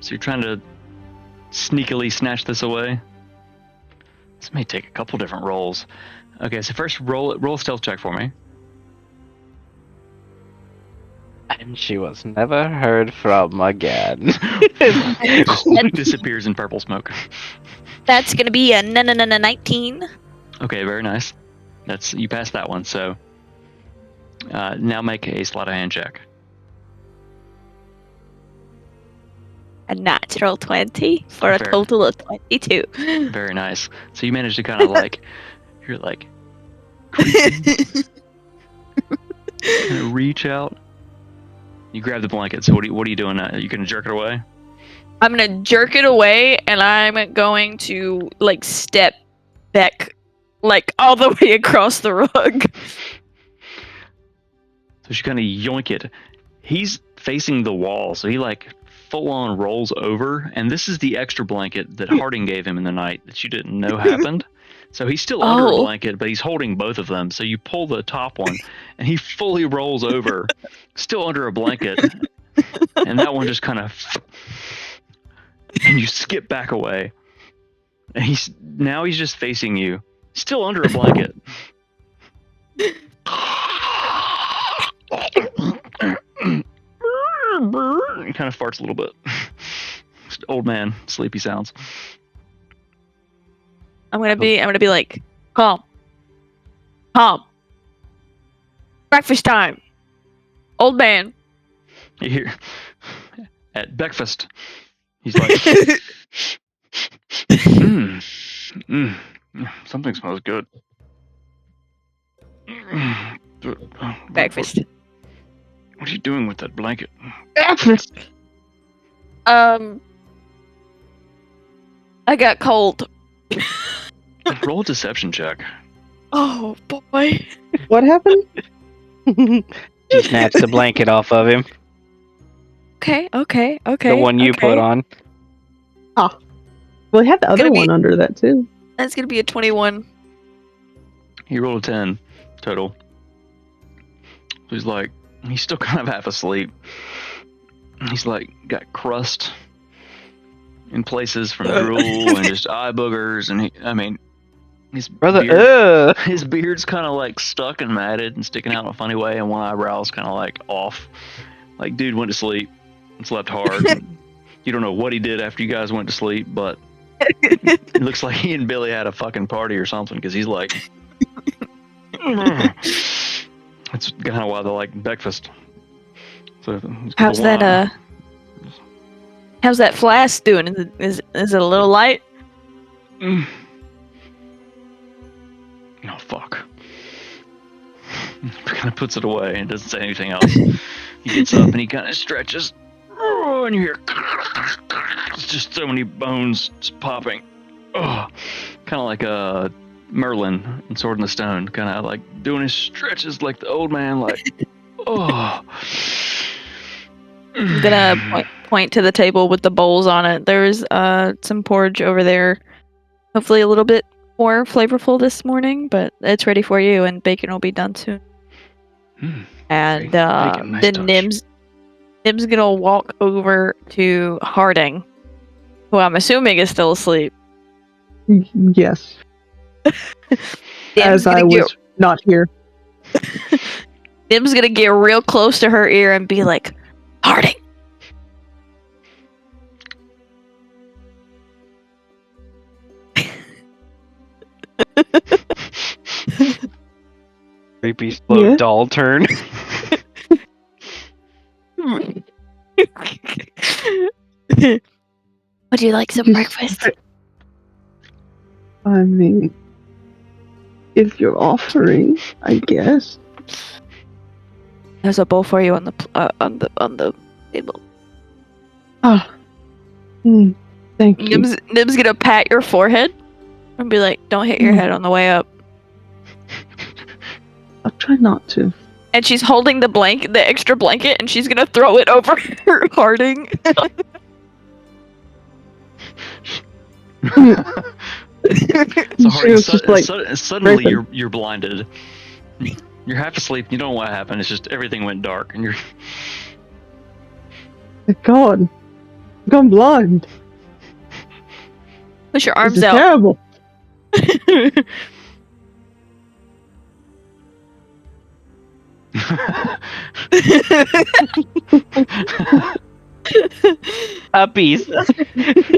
So you're trying to sneakily snatch this away? This may take a couple different rolls. Okay, so first roll a stealth check for me. And she was never heard from again. Disappears in purple smoke. That's gonna be a 19. Okay, very nice. You passed that one. So now make a sleight of hand check. A natural 20 for a Fair. total of 22. Very nice. So you managed to kind of like, you're like, creeping, kind of reach out. You grab the blanket. So what are you doing now? Are you gonna jerk it away? I'm gonna jerk it away, and I'm going to like step back, like all the way across the rug. So she kind of yoink it. He's facing the wall, so he like full on rolls over, and this is the extra blanket that Harding gave him in the night that you didn't know happened. So he's still under a Oh. blanket, but he's holding both of them. So you pull the top one, and he fully rolls over, still under a blanket, and that one just kind of, and you skip back away, and he's just facing you, still under a blanket. He kind of farts a little bit. Just old man, sleepy sounds. I'm gonna be like, calm. Breakfast time. Old man. You hear at breakfast, he's like, something smells good. Breakfast. What are you doing with that blanket? Breakfast. I got cold. Roll a deception check. Oh boy. What happened? She snatched the blanket off of him. Okay. The one you put on. Well, he had the other Gonna be- one under that too. That's gonna be a 21. He rolled a 10 total. So he's like, he's still kind of half asleep. He's like got crust in places from drool and just eye boogers, and his Brother, his beard's kind of like stuck and matted and sticking out in a funny way, and one eyebrow's kind of like off. Like, dude went to sleep and slept hard. You don't know what he did after you guys went to sleep, but it looks like he and Billy had a fucking party or something, because he's like, that's kind of why they like breakfast. So How's that flask doing? Is it a little light? Oh fuck. Kind of puts it away and doesn't say anything else. He gets up and he kind of stretches. Oh, and you hear it's just so many bones just popping. Oh, kind of like a Merlin in Sword in the Stone, kind of like doing his stretches like the old man, like oh. I'm gonna point to the table with the bowls on it. There's some porridge over there. Hopefully a little bit more flavorful this morning, but it's ready for you, and bacon will be done soon. And bacon, nice then touch. Nim's gonna walk over to Harding, who I'm assuming is still asleep. Yes, Nim's as I gonna was not here. Nim's gonna get real close to her ear and be like, Harding. creepy slow Yeah? doll turn. Would you like some breakfast? I mean, if you're offering, I guess. There's a bowl for you on the table. Ah, thank you. Nim's gonna pat your forehead and be like, "Don't hit your head on the way up." I'll try not to. And she's holding the extra blanket, and she's gonna throw it over Harding. So Harding, was just like, suddenly raping. you're blinded. You're half asleep. You don't know what happened. It's just everything went dark, and you're. Thank God, I've gone blind. Push your This arms is out. terrible. Puppies.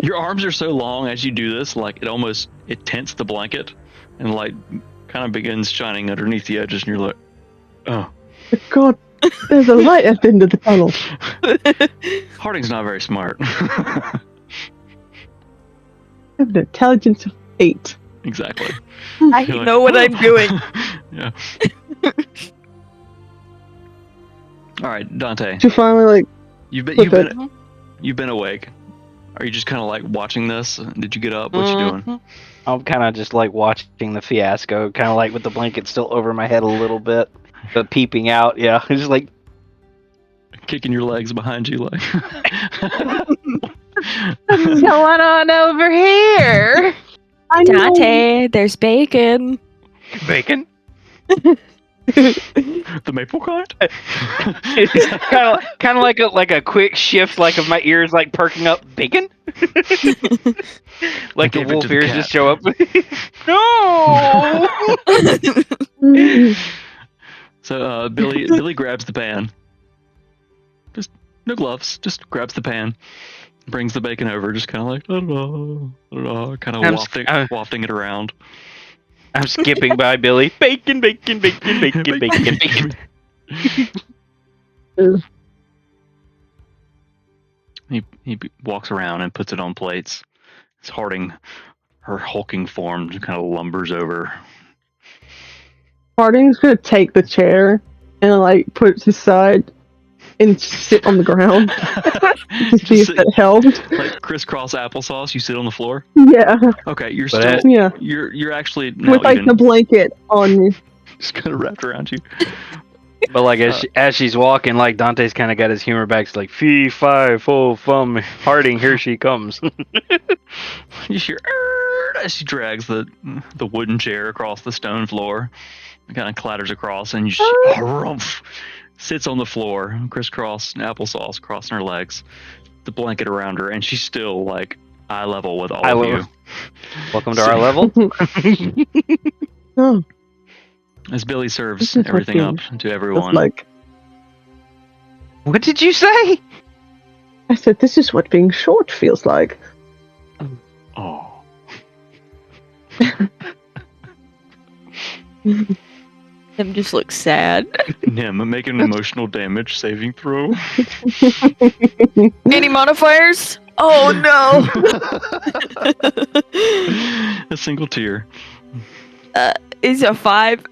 Your arms are so long as you do this, like it tints the blanket, and like kind of begins shining underneath the edges, and you're like, oh. God, there's a light at the end of the tunnel. Harding's not very smart. I have an intelligence of 8. Exactly. I You're like, know what I'm doing. Yeah. All right, Dante. You finally like You've With been awake. Are you just kind of like watching this? Did you get up? What you doing? I'm kind of just like watching the fiasco, kind of like with the blanket still over my head a little bit, but peeping out. Yeah, just like Kicking your legs behind you, like. What's going on over here? I know. Dante, there's bacon. bacon. The maple kind? kind of like a quick shift, like of my ears like perking up. Bacon. Like the gave it wolf to the ears cat. just show up. No. So Billy grabs the pan. Just no gloves. Just grabs the pan, brings the bacon over, just kind of like kind of wafting it around. I'm skipping by Billy. Bacon, bacon, bacon, bacon, bacon, bacon. He walks around and puts it on plates. It's Harding, her hulking form, just kind of lumbers over. Harding's gonna take the chair and like put it to the side and sit on the ground to see if that helped. Like crisscross applesauce, you sit on the floor. Yeah, Okay, you're But still yeah. you're actually now With like even the blanket on me. just kind of wrapped around you. But like as she's walking, like Dante's kind of got his humor back. It's like fee fi fo fum Harding, here she comes. You hear as she drags the wooden chair across the stone floor. It kind of clatters across, and she harumph, sits on the floor, crisscross applesauce crossing her legs, the blanket around her, and she's still like eye level with all of you. Welcome to our level. Oh, As Billy serves This is what everything up being- to it's everyone. like What did you say? I said, this is what being short feels like. Oh. Him just looks sad. Nim, make an emotional damage saving throw. Any modifiers? Oh no! A single tear. Is a 5.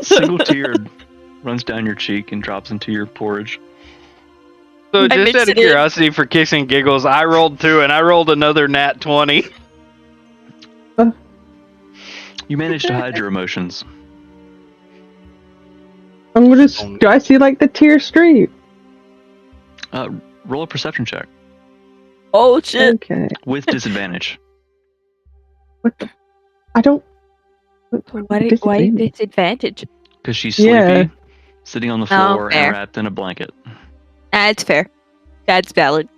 Single tear runs down your cheek and drops into your porridge. So I just mixed out of it in. curiosity, for kicks and giggles, I rolled 2 and I rolled another nat 20. You manage to hide your emotions. I'm gonna. Do I see like the tear stream? Roll a perception check Oh shit! Okay. with disadvantage. What the? I don't. Why Disadvantage. disadvantage? Because she's sleepy, Yeah. sitting on the floor and fair. wrapped in a blanket. That's fair. That's valid.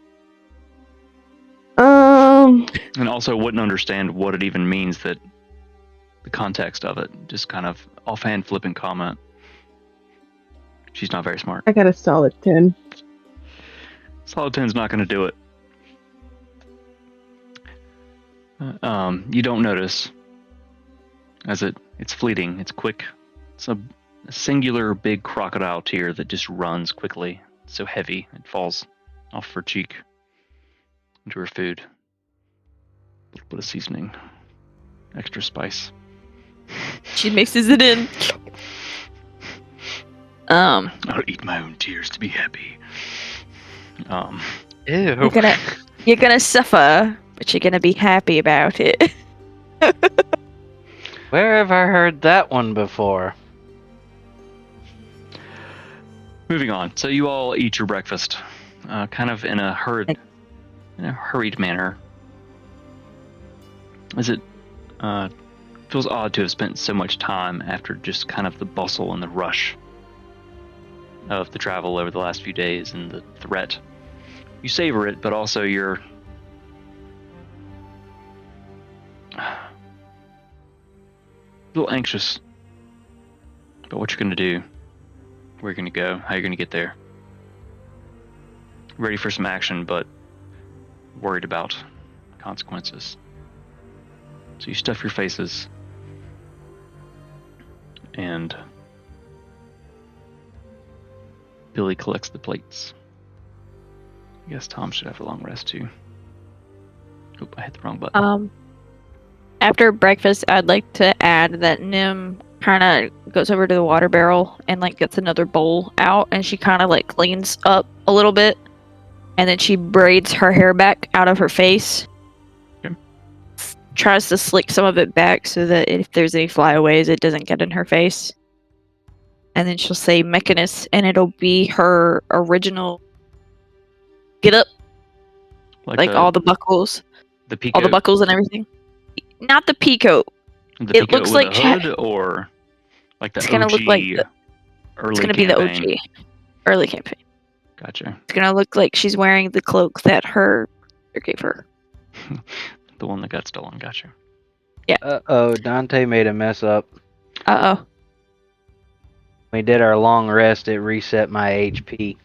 And also wouldn't understand what it even means, that the context of it. Just kind of offhand flippant comment. She's not very smart. I got a solid 10. Solid 10's not going to do it. You don't notice, as it's fleeting, it's quick. It's a singular big crocodile tear that just runs quickly. It's so heavy, it falls off her cheek into her food. A little bit of seasoning, extra spice. She mixes it in. I'll eat my own tears to be happy. Ew. You're gonna suffer, but you're gonna be happy about it. Where have I heard that one before? Moving on. So you all eat your breakfast, kind of in a hurried manner. As it feels odd to have spent so much time after just kind of the bustle and the rush of the travel over the last few days and the threat. You savor it, but also you're a little anxious about what you're going to do, where you're going to go, how you're going to get there. ready for some action, but worried about consequences. So you stuff your faces, and Billy collects the plates. I guess Tom should have a long rest too. Oop, I hit the wrong button. After breakfast, I'd like to add that Nim kind of goes over to the water barrel and like gets another bowl out, and she kind of like cleans up a little bit, and then she braids her hair back out of her face. Okay. Tries to slick some of it back so that if there's any flyaways, it doesn't get in her face. And then she'll say Mechanist, and it'll be her original get up, like all the buckles, the peacoat, all the buckles and everything. Not the peacoat. The It peacoat looks with like a hood, or like the it's OG gonna look like early it's gonna campaign. be the OG early campaign. Gotcha. It's gonna look like she's wearing the cloak that her sister gave her. The one that got stolen. Gotcha. Uh-oh, Dante made a mess up. Uh-oh. When we did our long rest, it reset my HP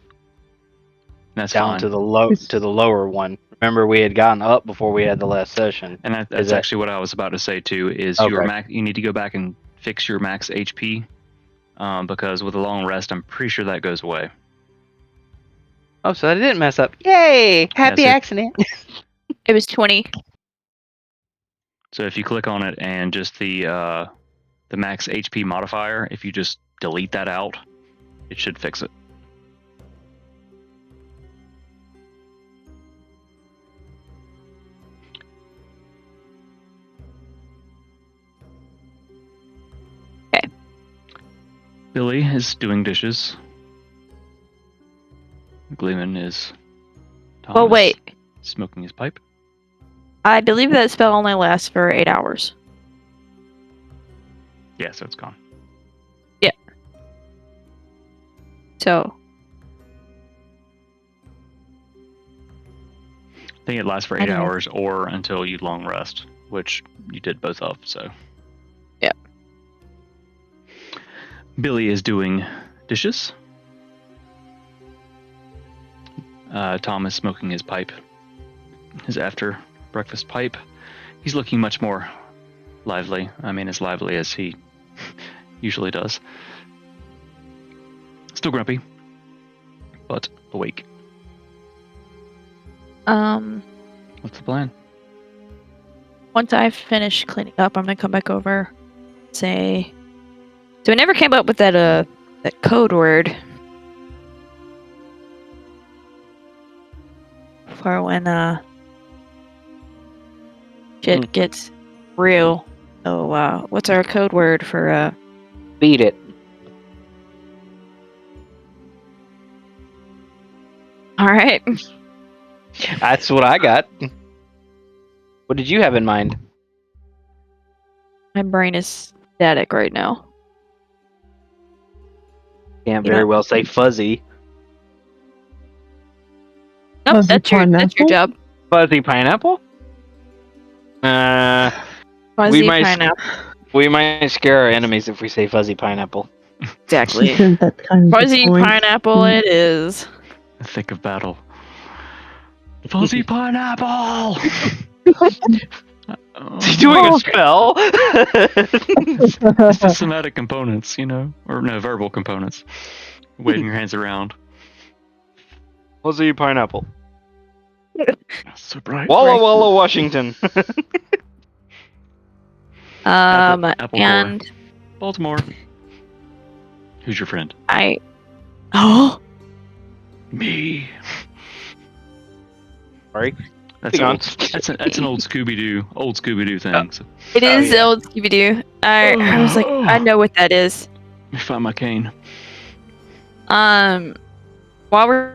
That's down fine. to the lower one. Remember, we had gotten up before we had the last session. And that's actually what I was about to say too. Is Okay. your max? You need to go back and fix your max HP, because with a long rest, I'm pretty sure that goes away. Oh, so I didn't mess up. Yay! Happy so- accident. It was 20. So if you click on it and just the max HP modifier, if you just delete that out, it should fix it. Okay. Billy is doing dishes. Gleeman is. Tom Well, is wait. Smoking his pipe. I believe that spell only lasts for 8 hours. Yeah, so it's gone. So, I think it lasts for 8 Anyways. hours or until you long rest, which you did both of, so. Yeah. Billy is doing dishes. Tom is smoking his pipe, his after breakfast pipe. He's looking much more lively. I mean, as lively as he usually does. Still grumpy, but awake. What's the plan? once I finish cleaning up, I'm gonna come back over, say, so I never came up with that code word for when shit gets real. So what's our code word for Beat it. all right. That's what I got. What did you have in mind? My brain is static right now. Can't You very know- well say fuzzy. Nope, Fuzzy that's your pineapple? job. Fuzzy pineapple? Fuzzy might- pineapple. We might scare our enemies if we say fuzzy pineapple. Exactly. Isn't that kind of Fuzzy the point? pineapple it is. The thick of battle. Fuzzy pineapple! Is he doing a spell? It's the somatic components, or no, verbal components. Waving your hands around. Fuzzy pineapple. So bright. Walla Walla, Washington. Apple And Baltimore. Who's your friend? oh, Me. Sorry. That's Hang on. that's an old Scooby-Doo thing. So, it is yeah. old Scooby-Doo. I was like, I know what that is. let me find my cane. While we're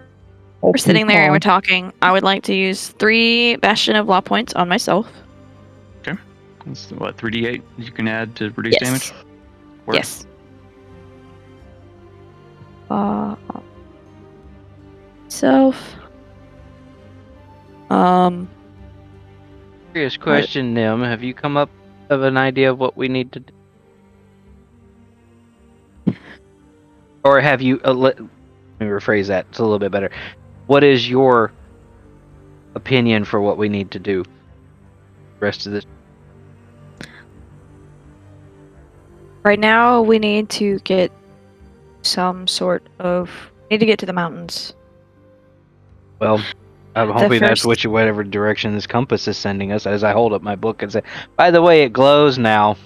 sitting there and we're talking, I would like to use 3 Bastion of Law points on myself. That's what, 3d8 you can add to reduce damage? Work. Yes. Self. Serious question, Nim. Have you come up with an idea of what we need to do? Or have you... let me rephrase that. It's a little bit better. what is your opinion for what we need to do? The rest of this. Right now, we need to get some sort of. Need to get to the mountains. Well, I'm hoping that's first- whatever direction this compass is sending us. As I hold up my book and say, "By the way, it glows now."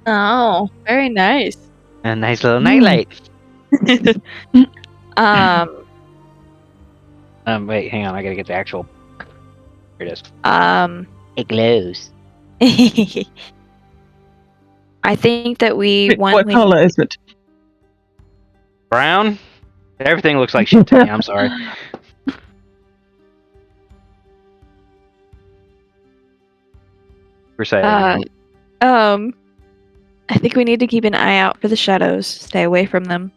Oh, very nice. A nice little Mm. nightlight. Wait, hang on. I gotta get the actual. Here it is. It glows. I think that Wait, what we color is it? Brown. Everything looks like shit to me. I'm sorry. We're saying. I think we need to keep an eye out for the shadows. Stay away from them.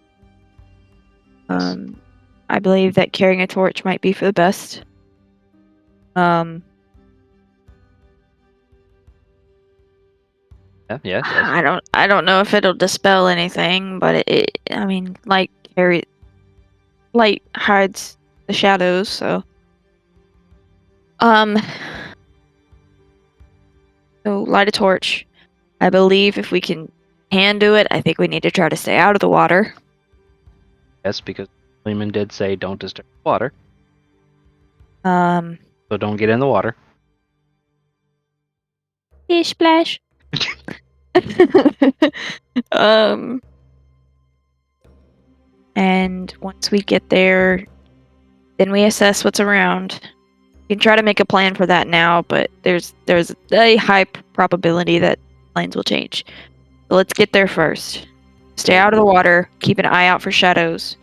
I believe that carrying a torch might be for the best. Yeah, yes. I don't know if it'll dispel anything, but I mean, light hides the shadows, so so light a torch. I believe if we can do it, I think we need to try to stay out of the water. Yes, because Lehman did say don't disturb the water. Um, So don't get in the water. Fish splash. And once we get there, then we assess what's around. We can try to make a plan for that now, but there's a high probability that plans will change. So let's get there first. Stay out of the water. Keep an eye out for shadows.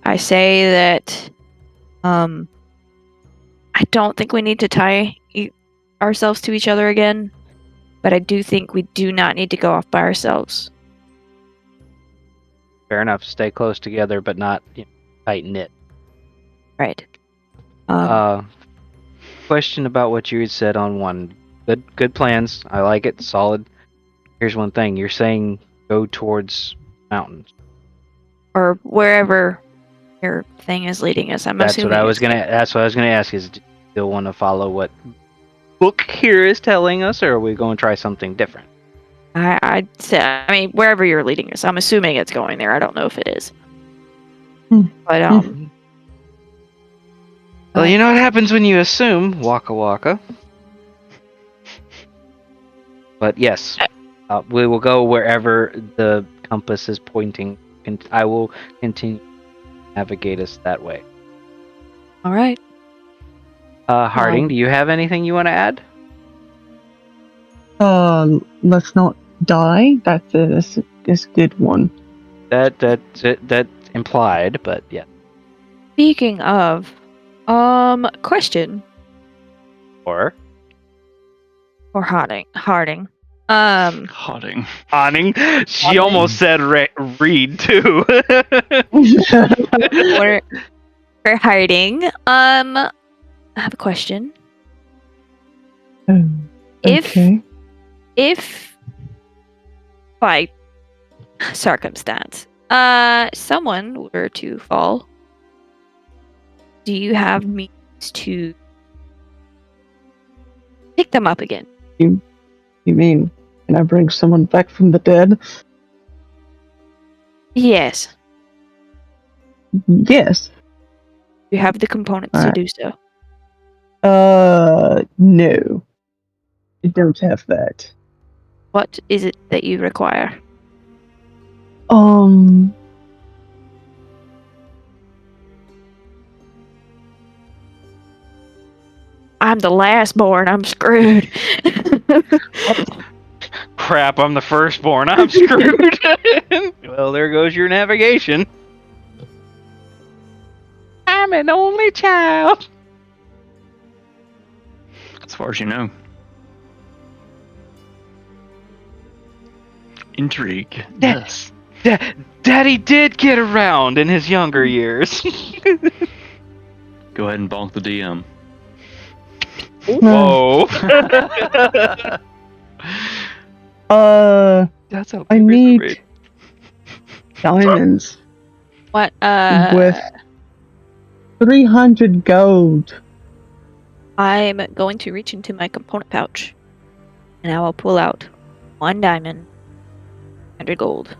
I say that I don't think we need to tie ourselves to each other again, but I do think we do not need to go off by ourselves. Fair enough. Stay close together, but not tight knit. Right. Question about what you had said on one. Good plans. I like it. Solid. Here's one thing. You're saying go towards mountains. Or wherever your thing is leading us. That's what I was gonna ask. Is do you still want to follow what book here is telling us, or are we going to try something different? I'd say, I mean, wherever you're leading us. I'm assuming it's going there. I don't know if it is. But Well, you know what happens when you assume. Waka waka. But yes, we will go wherever the compass is pointing. And I will continue to navigate us that way. all right. Harding, do you have anything you want to add? Let's not die. That's a good one. That's implied, but yeah. Speaking of, question Or for Harding. Harding. She almost said read too. for Harding. I have a question. Okay. If by circumstance, someone were to fall, do you have means to pick them up again? You mean, can I bring someone back from the dead? Yes. Yes. You have the components to do so. No. I don't have that. What is it that you require? I'm the last born. I'm screwed. Crap, I'm the firstborn. I'm screwed. Well, there goes your navigation. I'm an only child. As far as you know. Intrigue. Yes. Daddy did get around in his younger years. Go ahead and bonk the DM. Whoa. That's how I need diamonds. What? With 300 gold. I'm going to reach into my component pouch, and I will pull out 1 diamond, 100 gold.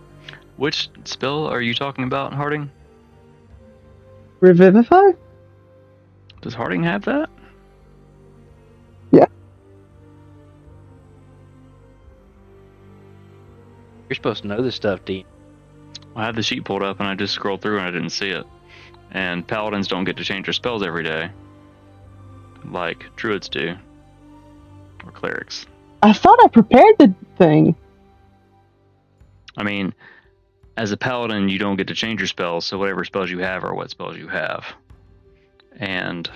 Which spell are you talking about, Harding? Revivify? Does Harding have that? You're supposed to know this stuff, Dean. I had the sheet pulled up and I just scrolled through and I didn't see it. And paladins don't get to change their spells every day, like druids do, or clerics. I thought I prepared the thing. I mean, as a paladin, you don't get to change your spells, so whatever spells you have are what spells you have. And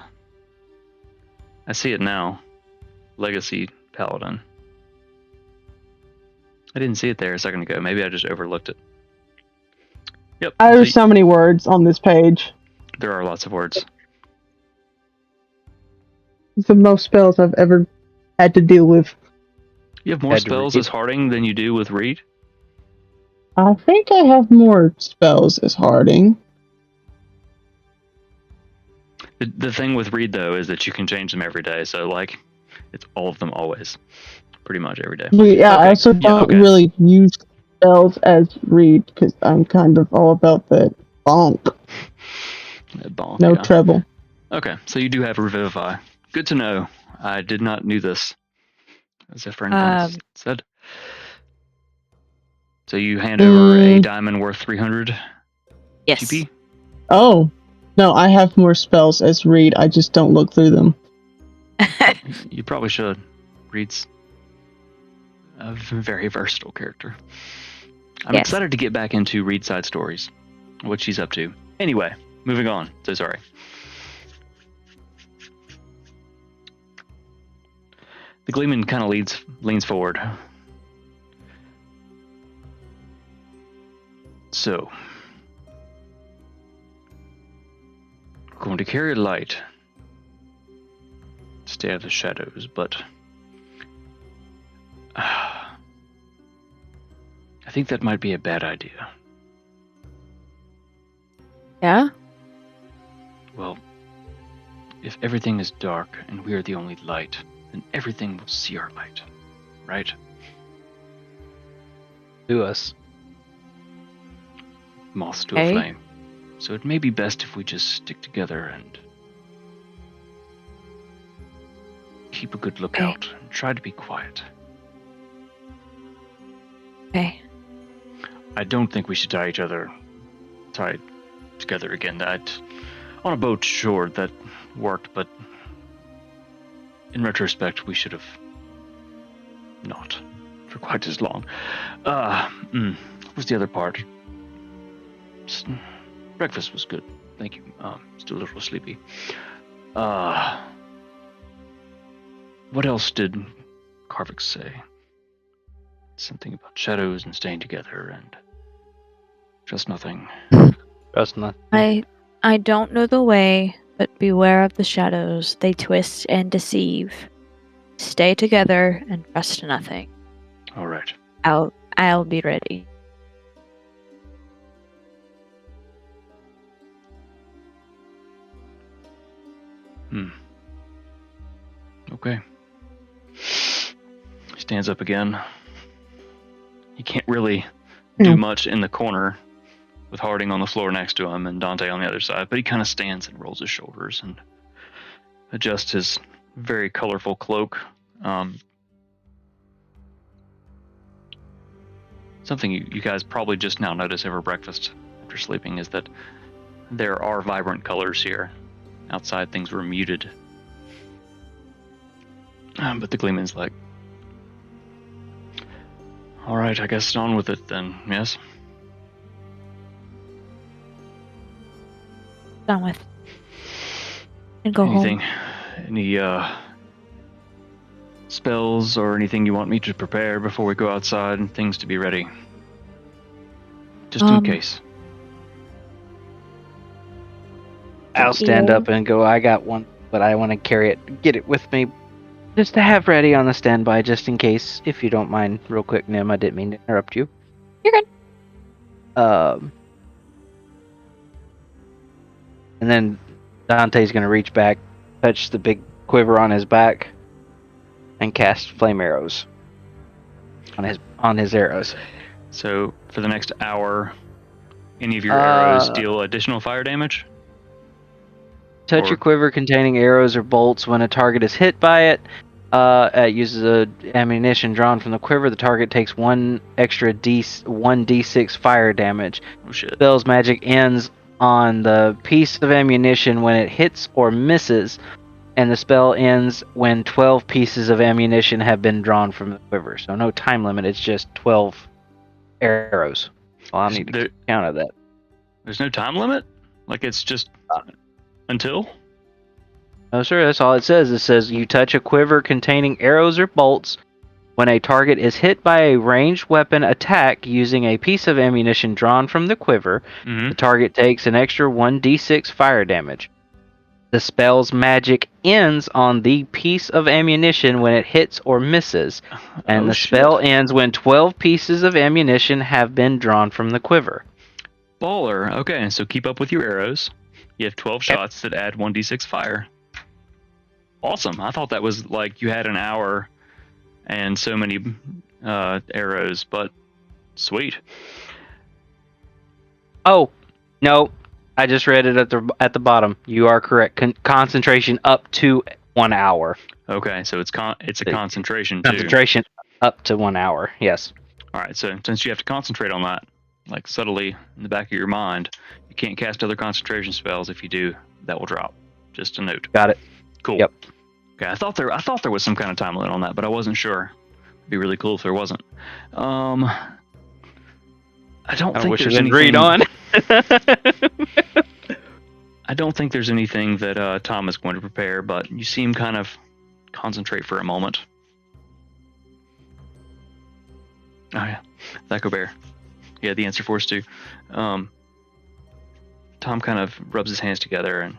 I see it now. Legacy paladin. I didn't see it there a second ago. Maybe I just overlooked it. Yep. There's so many words on this page. There are lots of words. It's the most spells I've ever had to deal with. You have more spells as Harding than you do with Reed? I think I have more spells as Harding. The thing with Reed, though, is that you can change them every day. So, like, it's all of them always. Pretty much every day. Yeah, Okay. I also don't really use spells as Reed because I'm kind of all about that bonk. Bonk, no treble. Okay, so you do have Revivify. Good to know. I did not knew this, as a friend said. So you hand over a diamond worth 300 Yes. GP? Oh, no, I have more spells as Reed. I just don't look through them. You probably should. Reed's a very versatile character. I'm excited to get back into Reed's side stories, what she's up to. Anyway, moving on. So sorry. The Gleeman kind of leans forward. So, we're going to carry a light. Stay out of the shadows, but I think that might be a bad idea. Yeah? Well, if everything is dark and we are the only light, then everything will see our light, right? To us. Moths to a flame. So it may be best if we just stick together and keep a good lookout and try to be quiet. Okay. I don't think we should tie each other tied together again. That on a boat, sure, that worked, but in retrospect, we should have not for quite as long. What was the other part? Breakfast was good. Thank you. Still a little sleepy. What else did Karvik say? Something about shadows and staying together and just nothing. Just nothing. I don't know the way, but beware of the shadows. They twist and deceive. Stay together and trust nothing. All right. I'll be ready. Okay. Stands up again. He can't really do much in the corner with Harding on the floor next to him and Dante on the other side, but he kind of stands and rolls his shoulders and adjusts his very colorful cloak. Something you guys probably just now notice over breakfast after sleeping is that there are vibrant colors here. Outside things were muted. But the Gleeman's like, all right, I guess on with it then, yes? Done with. And go Anything? home. Any spells or anything you want me to prepare before we go outside and things to be ready? Just in case. I'll stand up and go, I got one, but I want to carry it, get it with me, just to have ready on the standby, just in case, if you don't mind, real quick, Nim, I didn't mean to interrupt you. You're good. And then Dante's gonna reach back, touch the big quiver on his back, and cast flame arrows on his arrows. So for the next hour, any of your arrows deal additional fire damage? Touch Or- your quiver containing arrows or bolts. When a target is hit by it, it uses ammunition drawn from the quiver. The target takes 1d6 fire damage. Oh shit. Spell's magic ends on the piece of ammunition when it hits or misses, and the spell ends when 12 pieces of ammunition have been drawn from the quiver. So no time limit, it's just 12 arrows. Well, I'll need to count that. There's no time limit? Like it's just until? No, sir, that's all it says. It says you touch a quiver containing arrows or bolts when a target is hit by a ranged weapon attack using a piece of ammunition drawn from the quiver. Mm-hmm. The target takes an extra 1d6 fire damage. The spell's magic ends on the piece of ammunition when it hits or misses, and the spell ends when 12 pieces of ammunition have been drawn from the quiver. Baller. Okay, so keep up with your arrows. You have 12 shots that add 1d6 fire. Awesome. I thought that was like you had an hour and so many arrows, but sweet. Oh, no. I just read it at the bottom. You are correct. Concentration up to 1 hour. Okay, so it's a concentration too. Concentration up to 1 hour. Yes. All right, so since you have to concentrate on that, like subtly in the back of your mind, you can't cast other concentration spells. If you do, that will drop. Just a note. Got it. Cool. Yep. Okay, I thought there was some kind of time limit on that, but I wasn't sure. It'd be really cool if there wasn't. I don't think there's anything. Read on. I don't think there's anything that Tom is going to prepare, but you seem kind of concentrate for a moment. Oh yeah, Thaco Bear. Yeah, the answer for us too. Tom kind of rubs his hands together and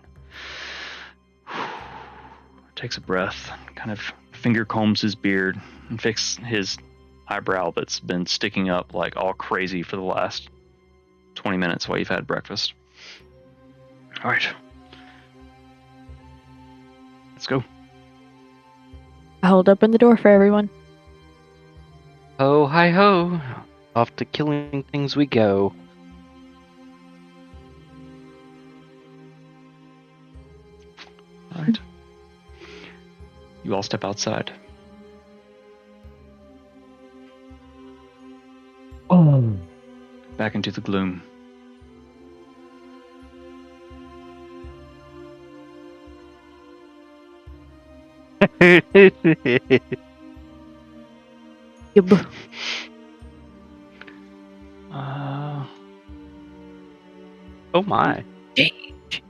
takes a breath, kind of finger combs his beard and fixes his eyebrow that's been sticking up like all crazy for the last 20 minutes while you've had breakfast. All right. Let's go. I hold open the door for everyone. Ho, hi, ho. Off to killing things we go. All right. You all step outside. Back into the gloom. Yub. Oh my. Change.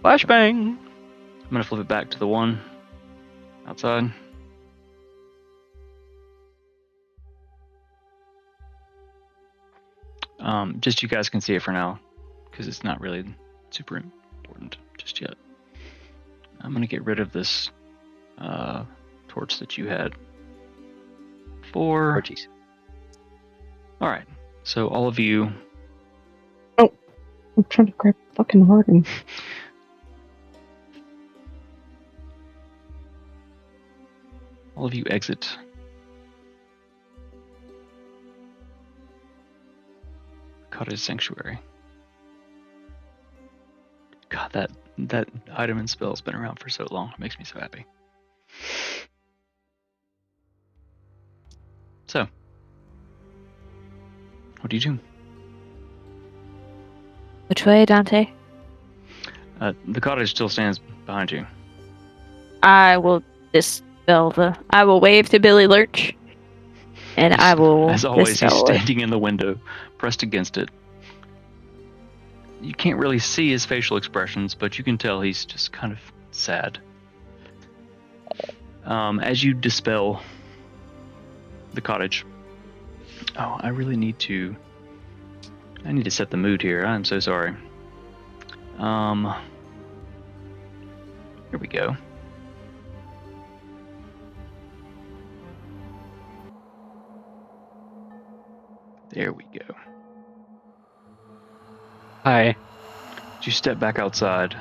Flashbang. I'm gonna flip it back to the one outside. Just you guys can see it for now, because it's not really super important just yet. I'm gonna get rid of this torch that you had. Torchies. All right. So all of you. I'm trying to grab fucking Harden. All of you exit. Cottage Sanctuary. God, that item and spell has been around for so long. It makes me so happy. So, what do you do? Which way, Dante? The cottage still stands behind you. I will dispel the. I will wave to Billy Lurch, and I will. As always, he's dispel it. standing in the window, pressed against it. You can't really see his facial expressions, but you can tell he's just kind of sad. As you dispel the cottage. Oh, I need to set the mood here. I'm so sorry. Here we go. There we go. Hi. As you step back outside,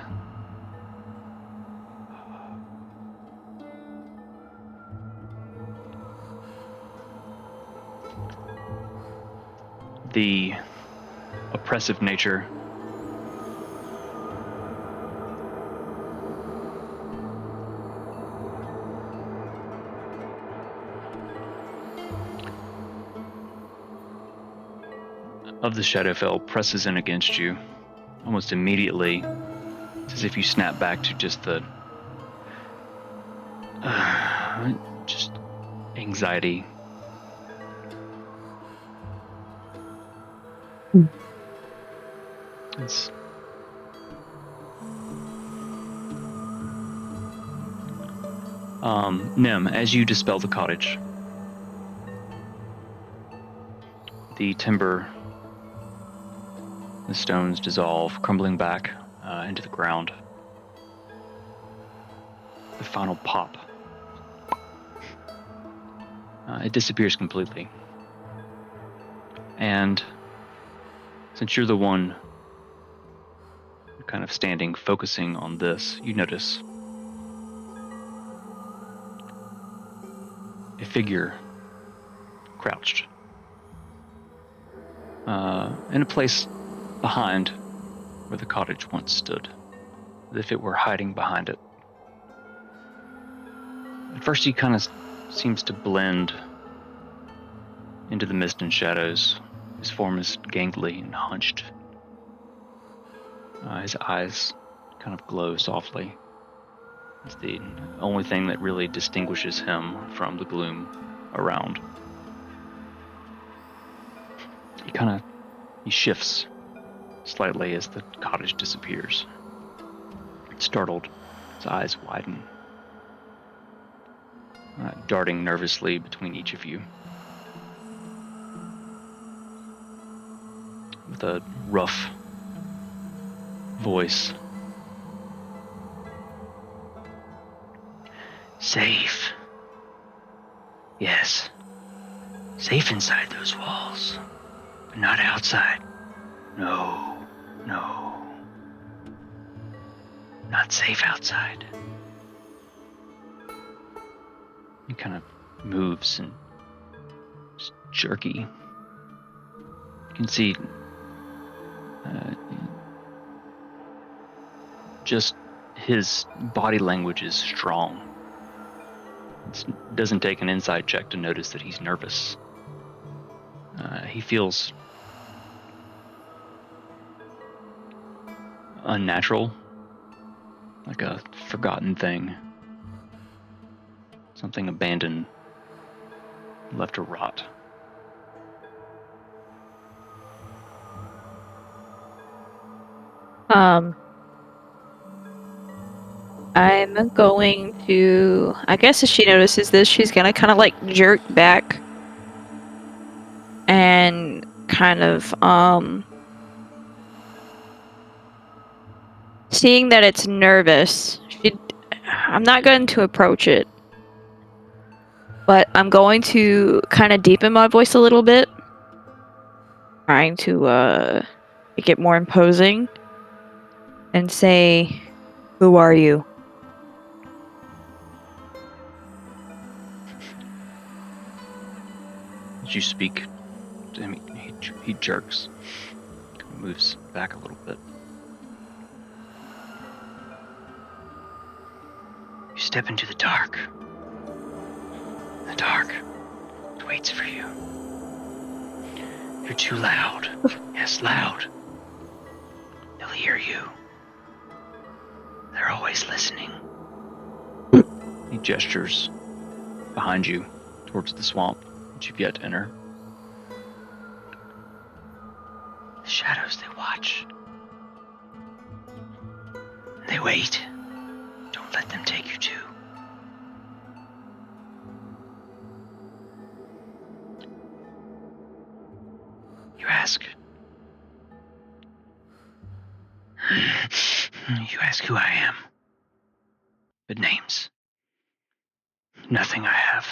the oppressive nature of the Shadowfell presses in against you almost immediately. It's as if you snap back to just the just anxiety. It's Nim, as you dispel the cottage, the timber, the stones dissolve, crumbling back into the ground. The final pop. It disappears completely. And since you're the one kind of standing, focusing on this, you notice a figure crouched in a place behind where the cottage once stood, as if it were hiding behind it. At first he kind of seems to blend into the mist and shadows. His form is gangly and hunched. His eyes kind of glow softly. It's the only thing that really distinguishes him from the gloom around. He shifts slightly as the cottage disappears. Startled, his eyes widen, darting nervously between each of you. With a rough voice. Safe. Yes. Safe inside those walls, but not outside. No. Not safe outside. He kind of moves and it's jerky. You can see just his body language is strong. It doesn't take an inside check to notice that he's nervous. He feels unnatural, like a forgotten thing. Something abandoned, left to rot. I'm going to, I guess if she notices this, she's gonna kind of like jerk back and kind of, seeing that it's nervous, I'm not going to approach it, but I'm going to kind of deepen my voice a little bit, trying to, make it more imposing, and say, "Who are you?" As you speak to him, he jerks, moves back a little bit. You step into the dark. The dark waits for you. You're too loud. Yes, loud. They'll hear you. They're always listening. He gestures behind you towards the swamp that you've yet to enter. The shadows, they watch. They wait. Don't let them take you too. You ask. You ask who I am. But names. Nothing I have.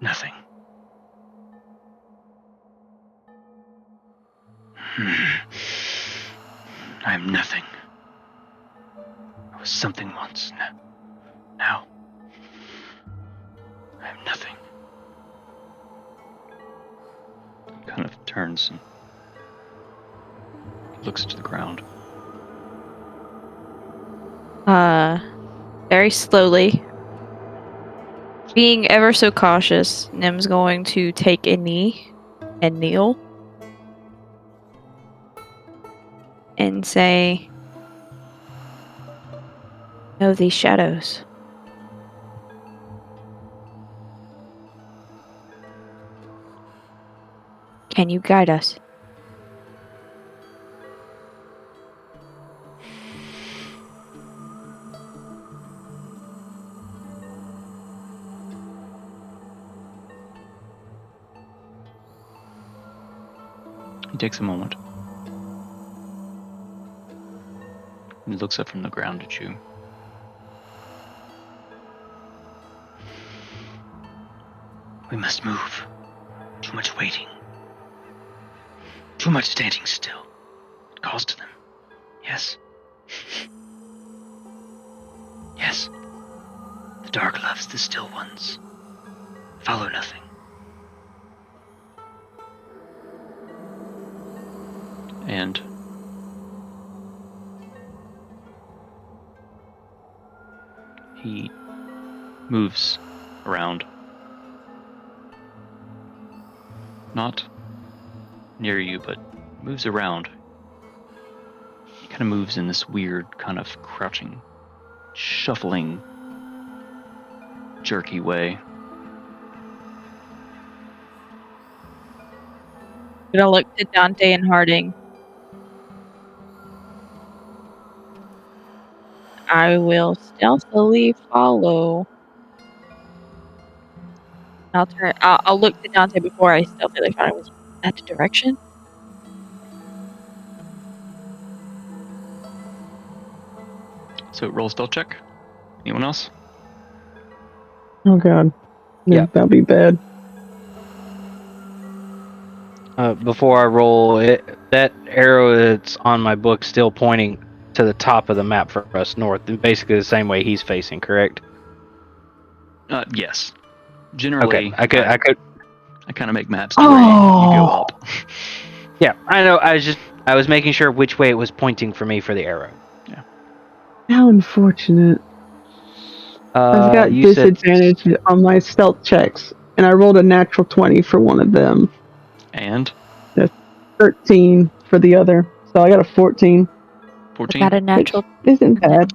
Nothing. I am nothing. I was something once. Now, I am nothing. Kind of turns and looks to the ground. Very slowly, being ever so cautious, Nim's going to take a knee and kneel and say, "Know these shadows. Can you guide us?" He takes a moment. He looks up from the ground at you. We must move. Too much waiting. Too much standing still. It calls to them. Yes. Yes. The dark loves the still ones. Follow nothing. And he moves around. Not near you, but moves around. He kind of moves in this weird, kind of crouching, shuffling, jerky way. I'm gonna look to Dante and Harding. I will stealthily follow. I'll look to Dante before I stealthily follow. Was that the direction? So roll spell check. Anyone else? Oh god. No, Yeah. that'd be bad. Before I roll it, that arrow that's on my book still pointing to the top of the map for us north, basically the same way he's facing, correct? Yes. Generally, Okay, I could. I kind of make maps the way you go up. Yeah, I know. I was making sure which way it was pointing for me for the arrow. How unfortunate. I've got You said disadvantage on my stealth checks, and I rolled a natural 20 for one of them. And 13 for the other. So I got a 14. 14. Got a natural. Which isn't bad.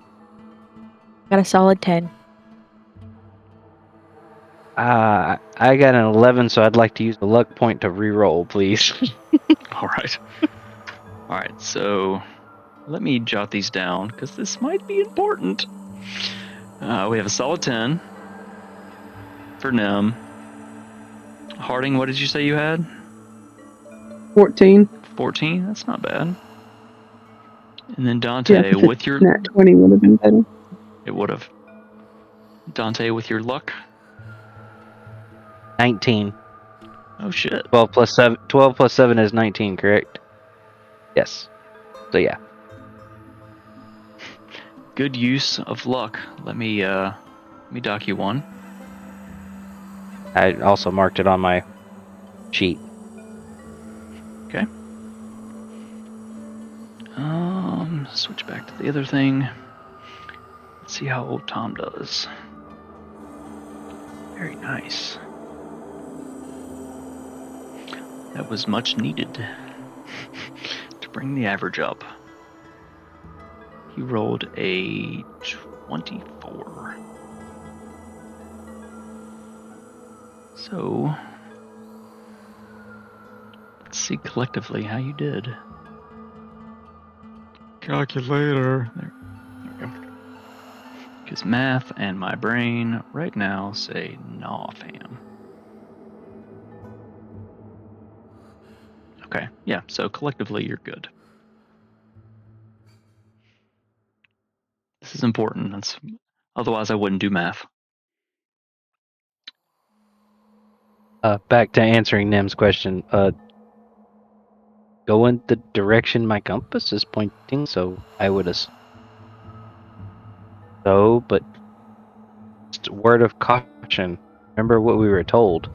Got a solid 10. I got an 11, so I'd like to use the luck point to re-roll, please. All right. All right. So let me jot these down because this might be important. We have a solid 10 for Nim. Harding, what did you say you had? 14. 14. That's not bad. And then Yeah, Dante, if with your nat 20 would have been better. it would have. Dante, with your luck. 19. Oh shit. 12 plus 7. 12 plus 7 is 19, correct? Yes. So yeah. Good use of luck. Let me dock you one. I also marked it on my sheet. Okay. Switch back to the other thing. Let's see how old Tom does. Very nice. That was much needed to bring the average up. He rolled a 24. So, let's see collectively how you did. Calculator. There we go. Because math and my brain right now say nah, fam. Okay, yeah, so collectively you're good. This is important. Otherwise I wouldn't do math. Back to answering Nim's question. Go in the direction my compass is pointing, so I would assume so, but just a word of caution. Remember what we were told.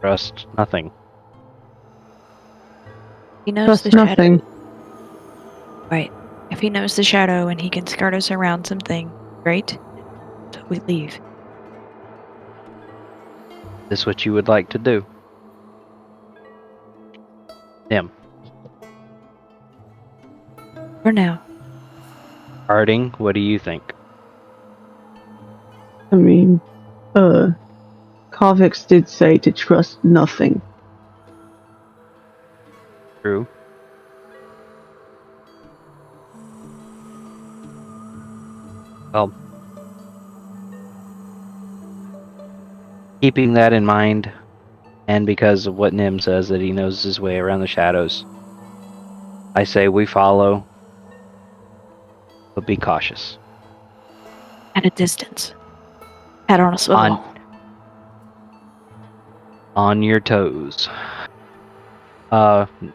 trust nothing. He knows Trust the shadow. nothing. Right. If he knows the shadow and he can skirt us around something, great. So we leave. Is this what you would like to do? Him. For now. Harding, what do you think? I mean, Kovacs did say to trust nothing. True. Well, keeping that in mind, and because of what Nim says that he knows his way around the shadows, I say we follow, but be cautious. At a distance. Head on a swivel. On your toes.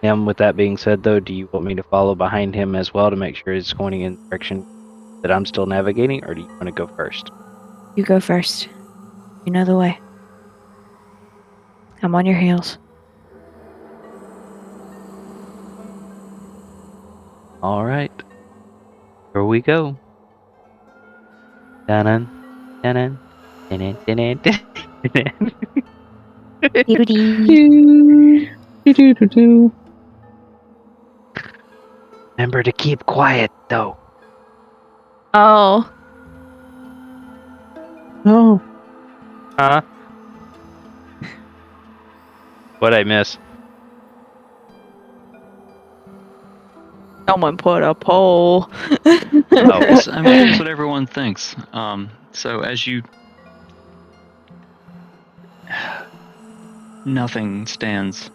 Nim, with that being said, though, do you want me to follow behind him as well to make sure it's going in the direction that I'm still navigating, or do you want to go first? You go first. You know the way. I'm on your heels. All right. Here we go. Dun-dun, dun-dun, dun-dun, dun-dun, dun-dun. Do. Remember to keep quiet, though. Oh. Oh, Huh? What'd I miss? Someone put a poll. Oh, It's, I mean, it's what everyone thinks. So as you, nothing stands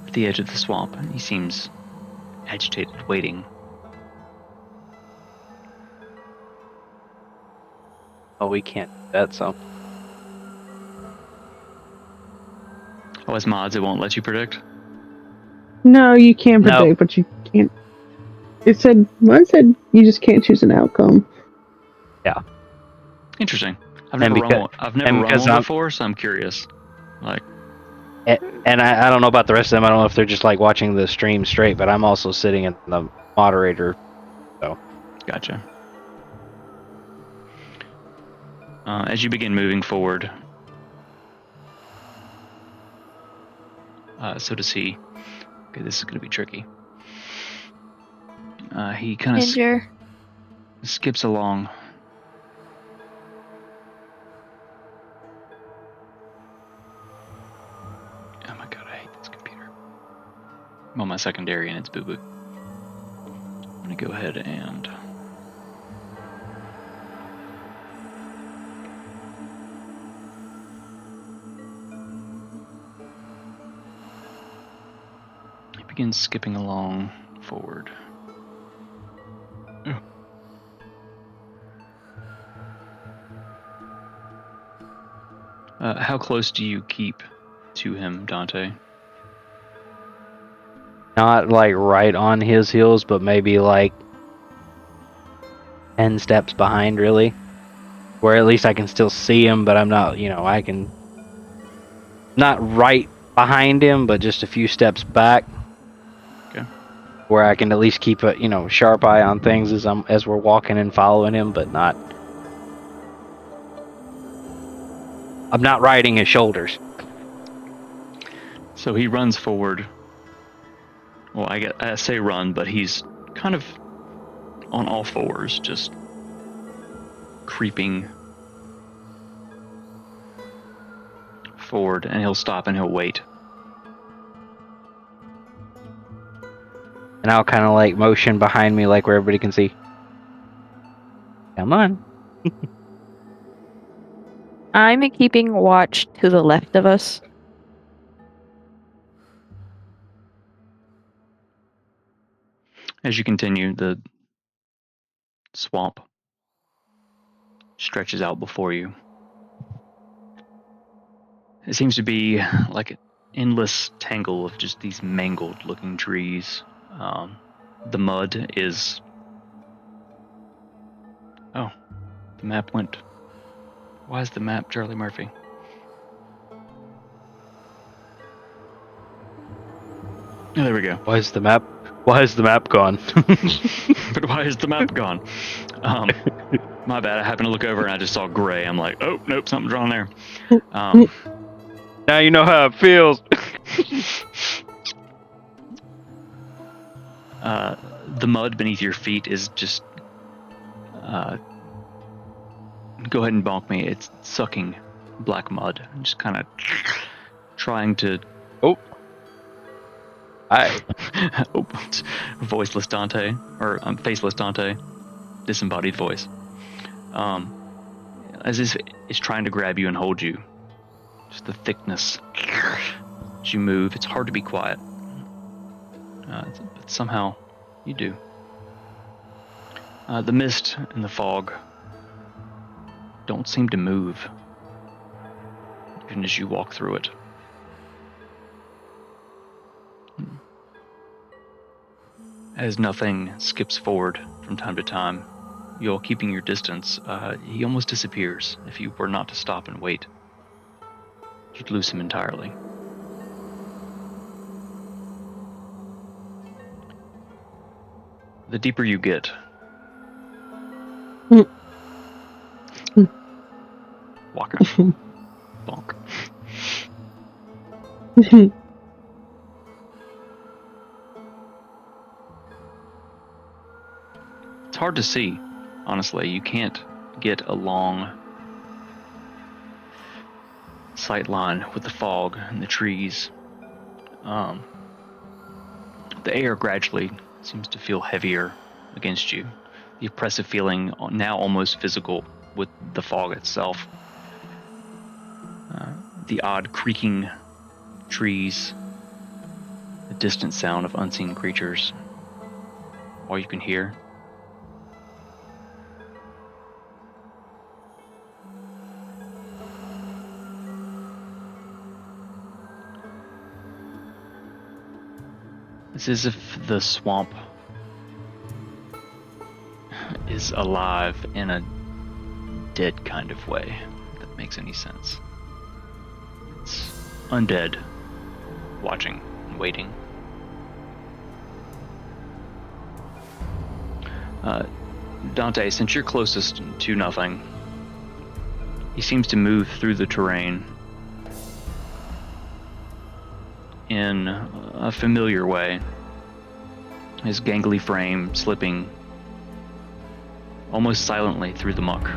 at the edge of the swamp. He seems agitated, waiting. oh, we can't do that, so. Oh, as mods, it won't let you predict. no, you can No. predict, but you can't. Mine said you just can't choose an outcome. Interesting. I've And never run because- one. I've never and run because one I'm- before, so I'm curious. Like, And I don't know about the rest of them. I don't know if they're just like watching the stream straight, but I'm also sitting in the moderator. gotcha. As you begin moving forward, so does he. Okay, this is going to be tricky. He kind of Ginger. skips along. Oh my god, I hate this computer. I'm on my secondary and it's boo-boo. I'm going to go ahead and... He begins skipping along forward. How close do you keep to him, Dante? Not like right on his heels, but maybe like 10 steps behind, really. Where at least I can still see him, but I'm not, I can. Not right behind him, but just a few steps back. Okay. Where I can at least keep a, sharp eye on things as we're walking and following him, but not. I'm not riding his shoulders. So he runs forward. Well, I say run, but he's kind of on all fours, just creeping forward, and he'll stop and he'll wait. And I'll kind of like motion behind me, like where everybody can see. Come on. I'm keeping watch to the left of us. As you continue, the swamp stretches out before you. It seems to be like an endless tangle of just these mangled looking trees. The mud is... Oh, the map went Why is the map Charlie Murphy? Oh, there we go. Why is the map gone? But why is the map gone? My bad. I happened to look over and I just saw gray. I'm like, oh nope, something's wrong there. Now you know how it feels. The mud beneath your feet is just. Go ahead and bonk me. It's sucking black mud. I'm just kind of trying to. Oh. Hi. Oh, voiceless Dante, or faceless Dante, disembodied voice. As if it's trying to grab you and hold you. Just the thickness. As you move, it's hard to be quiet. But somehow, you do. The mist and the fog don't seem to move, even as you walk through it. As nothing skips forward from time to time, you're keeping your distance. He almost disappears. If you were not to stop and wait, you'd lose him entirely. The deeper you get, Walker, bonk. It's hard to see, honestly. You can't get a long sight line with the fog and the trees. The air gradually seems to feel heavier against you. The oppressive feeling, now almost physical, with the fog itself. The odd creaking trees, the distant sound of unseen creatures. All you can hear. It's as if the swamp is alive in a dead kind of way, if that makes any sense. It's undead, watching and waiting. Dante, since you're closest to nothing, he seems to move through the terrain in a familiar way, his gangly frame slipping almost silently through the muck.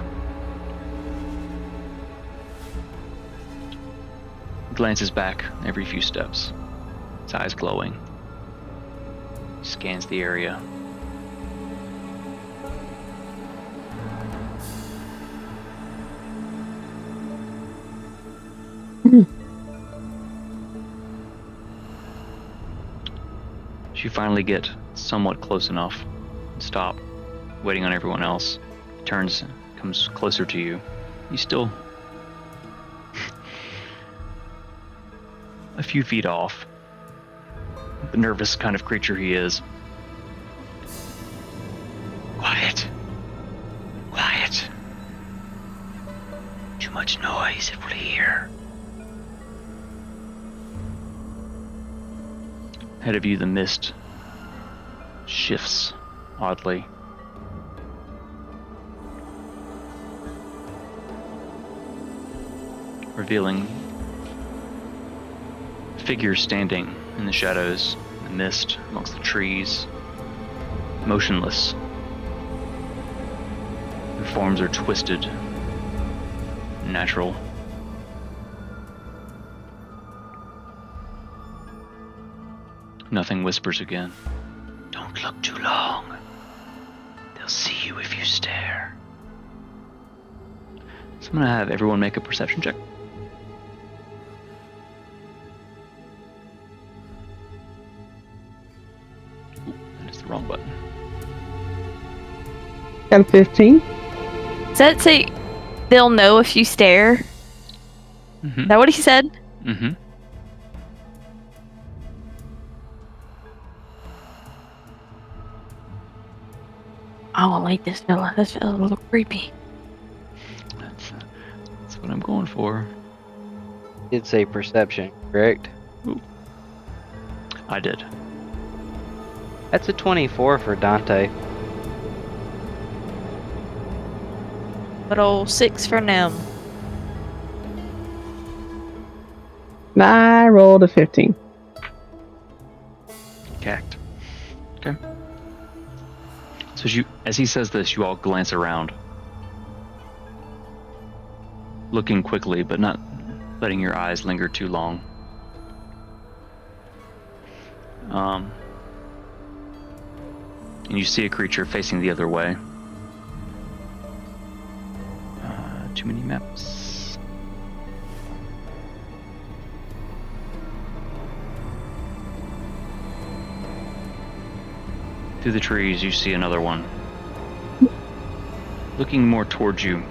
He glances back every few steps, his eyes glowing. He scans the area. You finally get somewhat close enough. Stop, waiting on everyone else. Turns, comes closer to you. He's still a few feet off. The nervous kind of creature he is. Quiet. Quiet. Too much noise, it will hear. Ahead of you, the mist shifts oddly. Revealing figures standing in the shadows, the mist amongst the trees, motionless. Their forms are twisted, natural. Nothing whispers again. Don't look too long. They'll see you if you stare. So I'm gonna have everyone make a perception check. Ooh, that is the wrong button. Got a 15. Does that say they'll know if you stare? Mm-hmm. Is that what he said? Mm-hmm. I don't like this fella. This fella's a little creepy. Let's going for? Did say perception, correct? I did. That's a 24 for Dante. But old 6 for Nim. I rolled a 15. Cacked. Okay. So as he says this, you all glance around, looking quickly, but not letting your eyes linger too long. And you see a creature facing the other way. Too many maps. Through the trees, you see another one. Looking more towards you.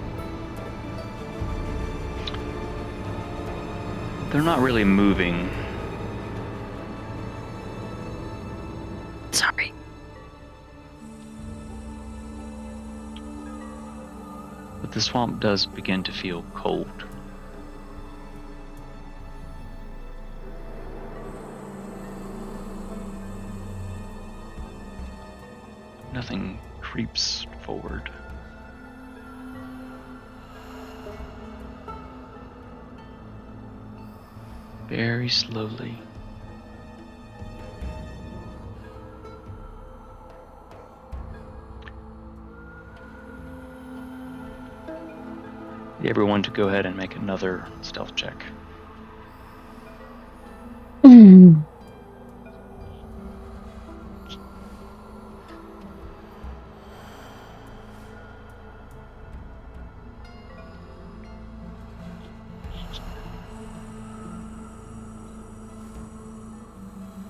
They're not really moving. Sorry. But the swamp does begin to feel cold. Nothing creeps forward. Very slowly. Everyone to go ahead and make another stealth check. Mm.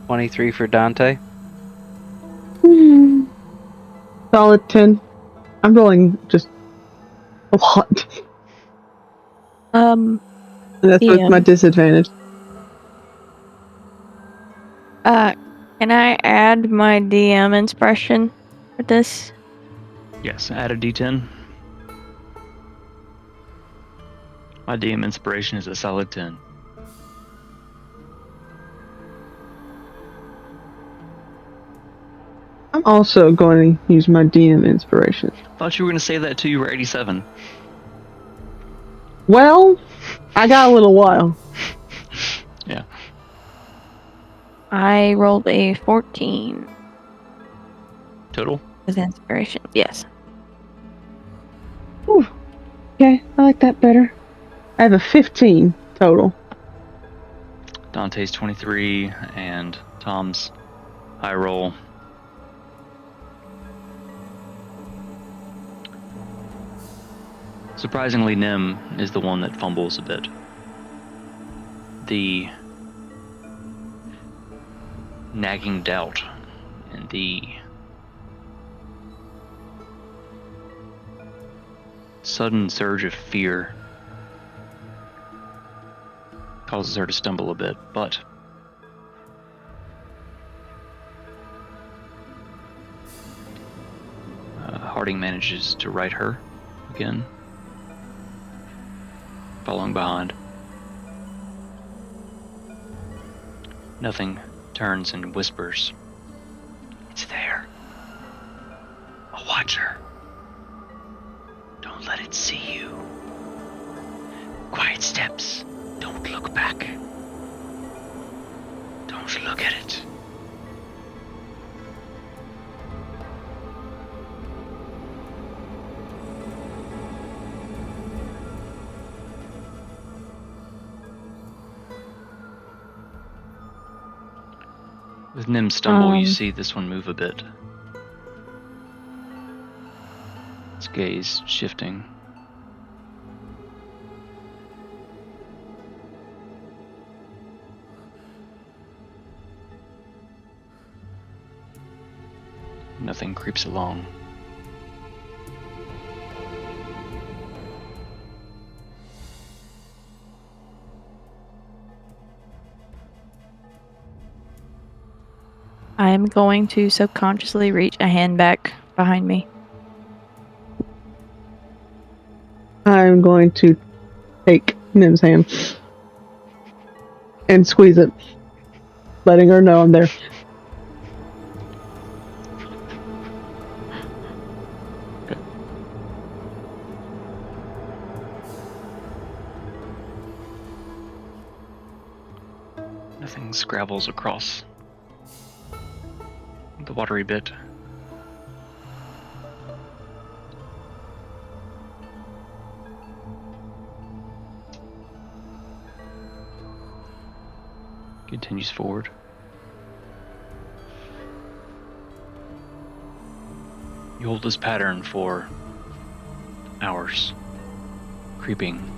$23 for Dante. Solid 10. I'm rolling just a lot. Um, And that's with my DM. disadvantage. Can I add my DM inspiration for this? Yes, add a d10. My DM inspiration is a solid 10. I'm also going to use my DM inspiration. Thought you were going to say that too. You were 87. Well, I got a little while. Yeah. I rolled a 14 Total? with inspiration. Yes. Whew. Okay, I like that better. I have a 15 total. Dante's 23 and Tom's high roll. Surprisingly, Nim is the one that fumbles a bit. The nagging doubt and the sudden surge of fear causes her to stumble a bit, but Harding manages to right her again, following behind. Nothing turns and whispers, "It's there. A watcher. Don't let it see you. Quiet steps. Don't look back. Don't look at it." With Nim's stumble, you see this one move a bit. Its gaze shifting. Nothing creeps along. I am going to subconsciously reach a hand back behind me. I'm going to take Nim's hand and squeeze it, letting her know I'm there. Nothing scrabbles across the watery bit. Continues forward. You hold this pattern for hours, creeping.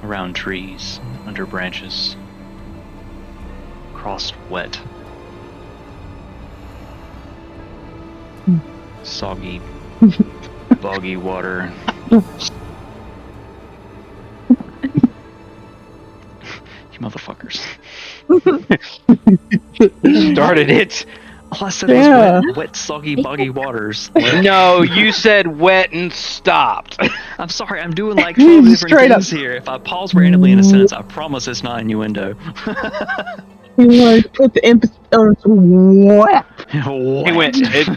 Around trees, under branches, across wet, soggy, boggy water. You motherfuckers. Started it. All I said was wet, soggy, boggy waters. No, you said wet and stopped. I'm sorry, I'm doing like 12 different Straight up. things here. If I pause randomly in a sentence, I promise it's not innuendo. You want to put the emphasis on what?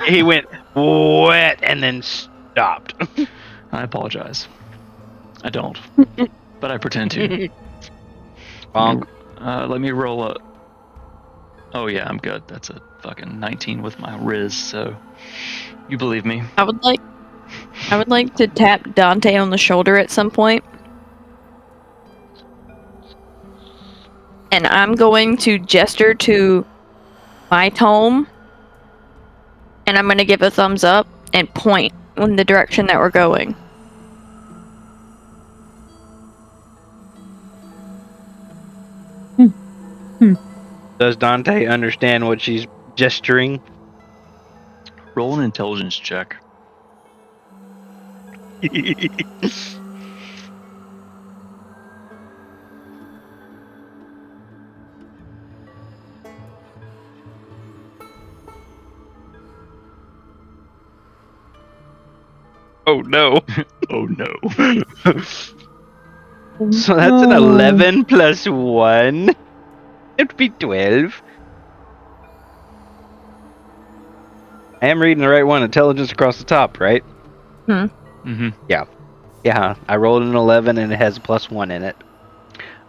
He went wet and then stopped. I apologize. I don't. But I pretend to. Bonk. Let me roll a... Oh yeah, I'm good. That's a fucking 19 with my Riz, so... You believe me. I would like to tap Dante on the shoulder at some point. And I'm going to gesture to my tome. And I'm going to give a thumbs up and point in the direction that we're going. Does Dante understand what she's gesturing? Roll an intelligence check. Oh no. Oh no. So that's an 11 plus 1. It'd be 12. I am reading the right one. Intelligence across the top, right? Mm-hmm. Yeah, I rolled an 11 and it has a plus 1 in it.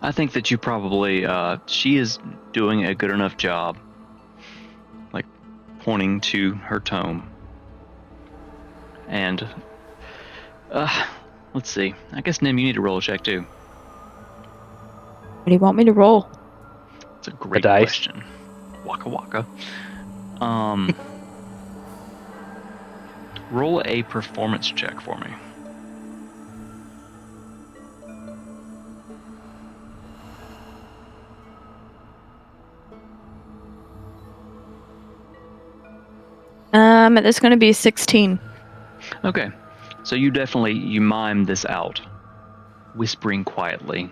I think that you probably... she is doing a good enough job. Like, pointing to her tome. And... let's see. I guess, Nim, you need to roll a check, too. What do you want me to roll? It's a great dice. question. Waka waka. Roll a performance check for me. That's going to be 16. Okay. So you mime this out. Whispering quietly.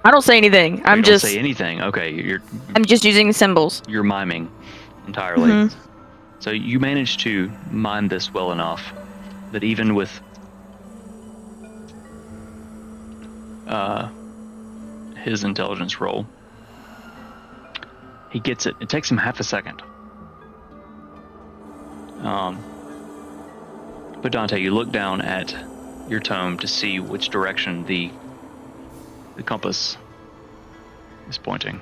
I don't say anything. I'm You don't just say anything. Okay, I'm just using symbols. you're miming entirely. Mhm. So you managed to mime this well enough that even with his intelligence roll, he gets it. It takes him half a second. But Dante, you look down at your tome to see which direction the compass is pointing.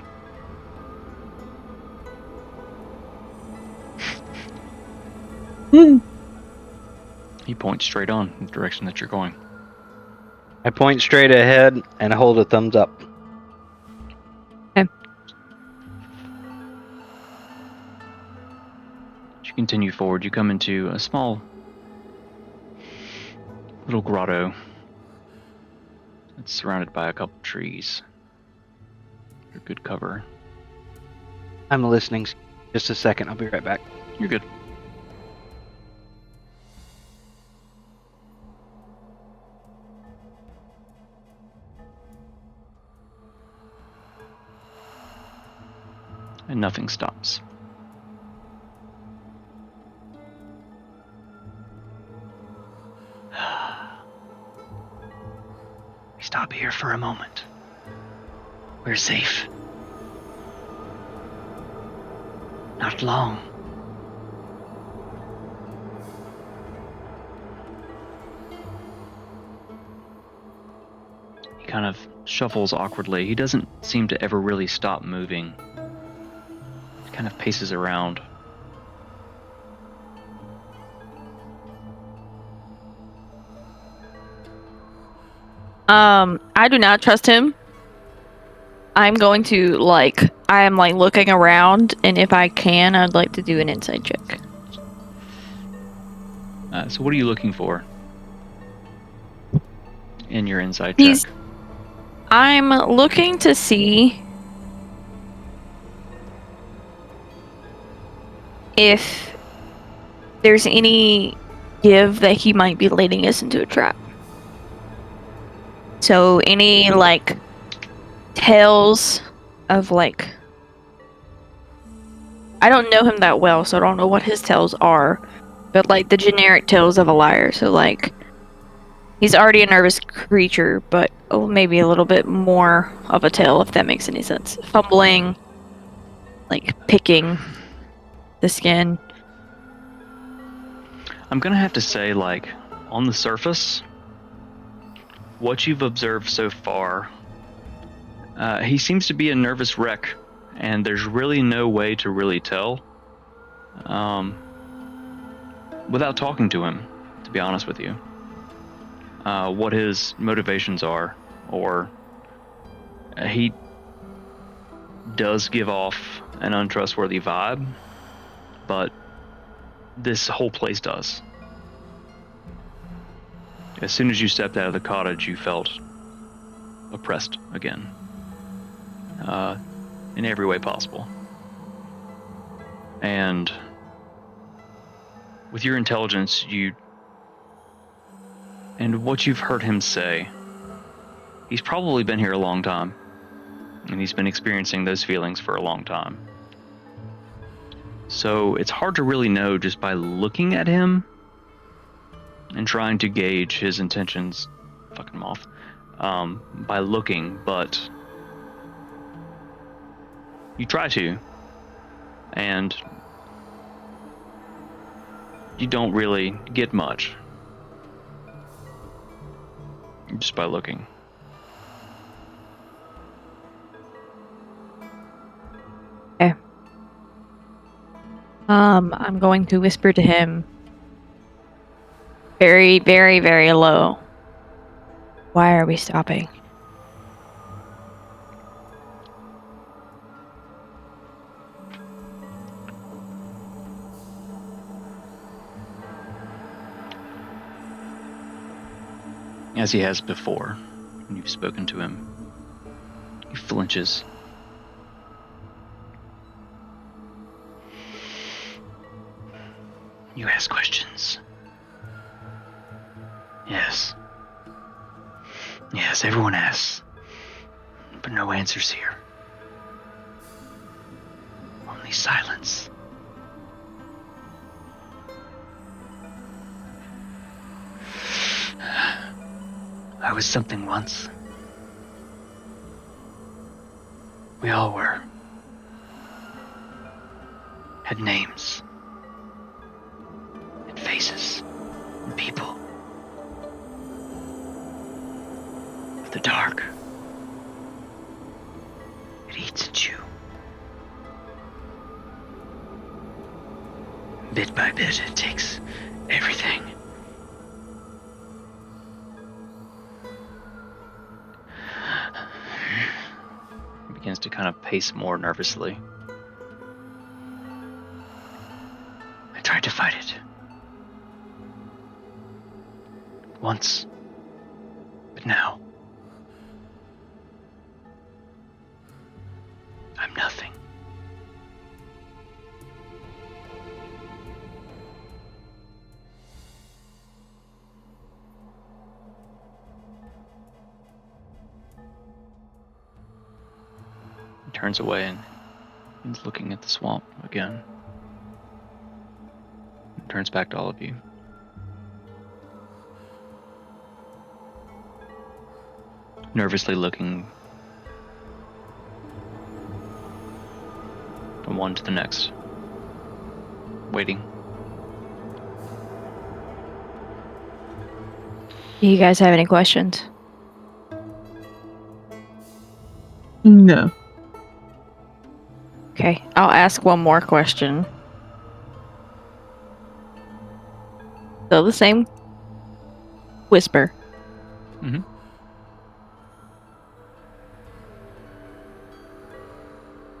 He points straight on in the direction that you're going. I point straight ahead and hold a thumbs up. Okay. As you continue forward, you come into a small little grotto. It's surrounded by a couple trees. For good cover. I'm listening. Just a second. I'll be right back. You're good. And nothing stops. here for a moment. We're safe. Not long. He kind of shuffles awkwardly. He doesn't seem to ever really stop moving. He kind of paces around. I do not trust him. I'm going to I am looking around, and if I can, I'd like to do an insight check. So what are you looking for in your insight He's- check? I'm looking to see if there's any give that he might be leading us into a trap. So any tales of I don't know him that well, so I don't know what his tales are, but the generic tales of a liar. So he's already a nervous creature, but maybe a little bit more of a tale, if that makes any sense. Fumbling, picking the skin. I'm gonna have to say, on the surface, what you've observed so far, he seems to be a nervous wreck, and there's really no way to really tell without talking to him, to be honest with you, what his motivations are, or he does give off an untrustworthy vibe, but this whole place does. As soon as you stepped out of the cottage, you felt oppressed again, in every way possible. And with your intelligence, and what you've heard him say, he's probably been here a long time, and he's been experiencing those feelings for a long time. So it's hard to really know just by looking at him and trying to gauge his intentions. Fucking moth. By looking, but you try to, and you don't really get much just by looking. Okay. I'm going to whisper to him very, very, very low. Why are we stopping? As he has before, when you've spoken to him, he flinches. You ask questions. Yes. Yes, everyone asks. But no answers here. Only silence. I was something once. We all were. Had names. And faces. And people. But the dark. It eats at you. Bit by bit, it takes everything. He begins to kind of pace more nervously. I tried to fight it. Once. But now. I'm nothing. He turns away and he's looking at the swamp again. He turns back to all of you. nervously looking from one to the next, waiting. Do you guys have any questions? No. Okay, I'll ask one more question. Still the same whisper. Mhm.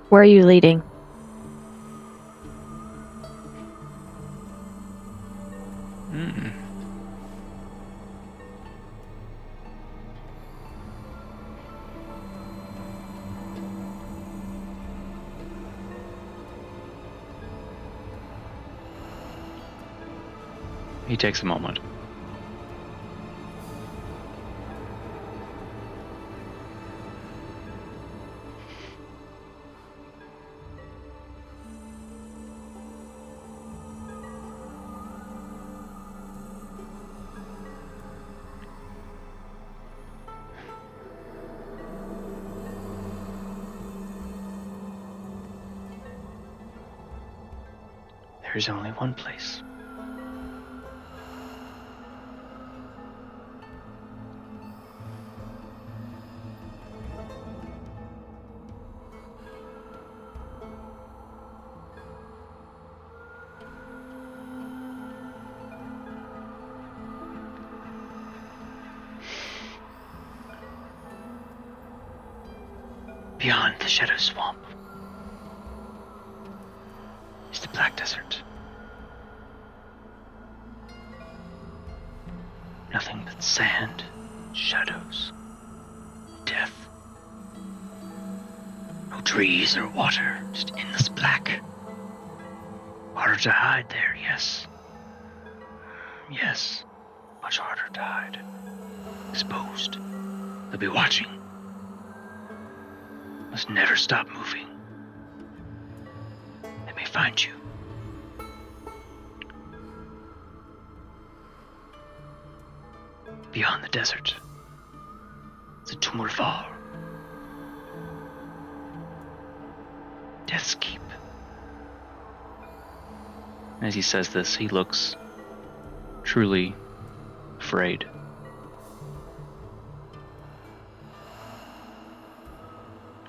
Where are you leading? Mm. He takes a moment. There is only one place. Beyond the Shadow Swamp is the Black Desert. Nothing but sand, shadows, death. No trees or water, just endless black. Harder to hide there, yes. Yes, much harder to hide. Exposed. They'll be watching. Must never stop moving. They may find you. Beyond the desert, it's a Tumulvar. Death's Keep. As he says this, he looks truly afraid.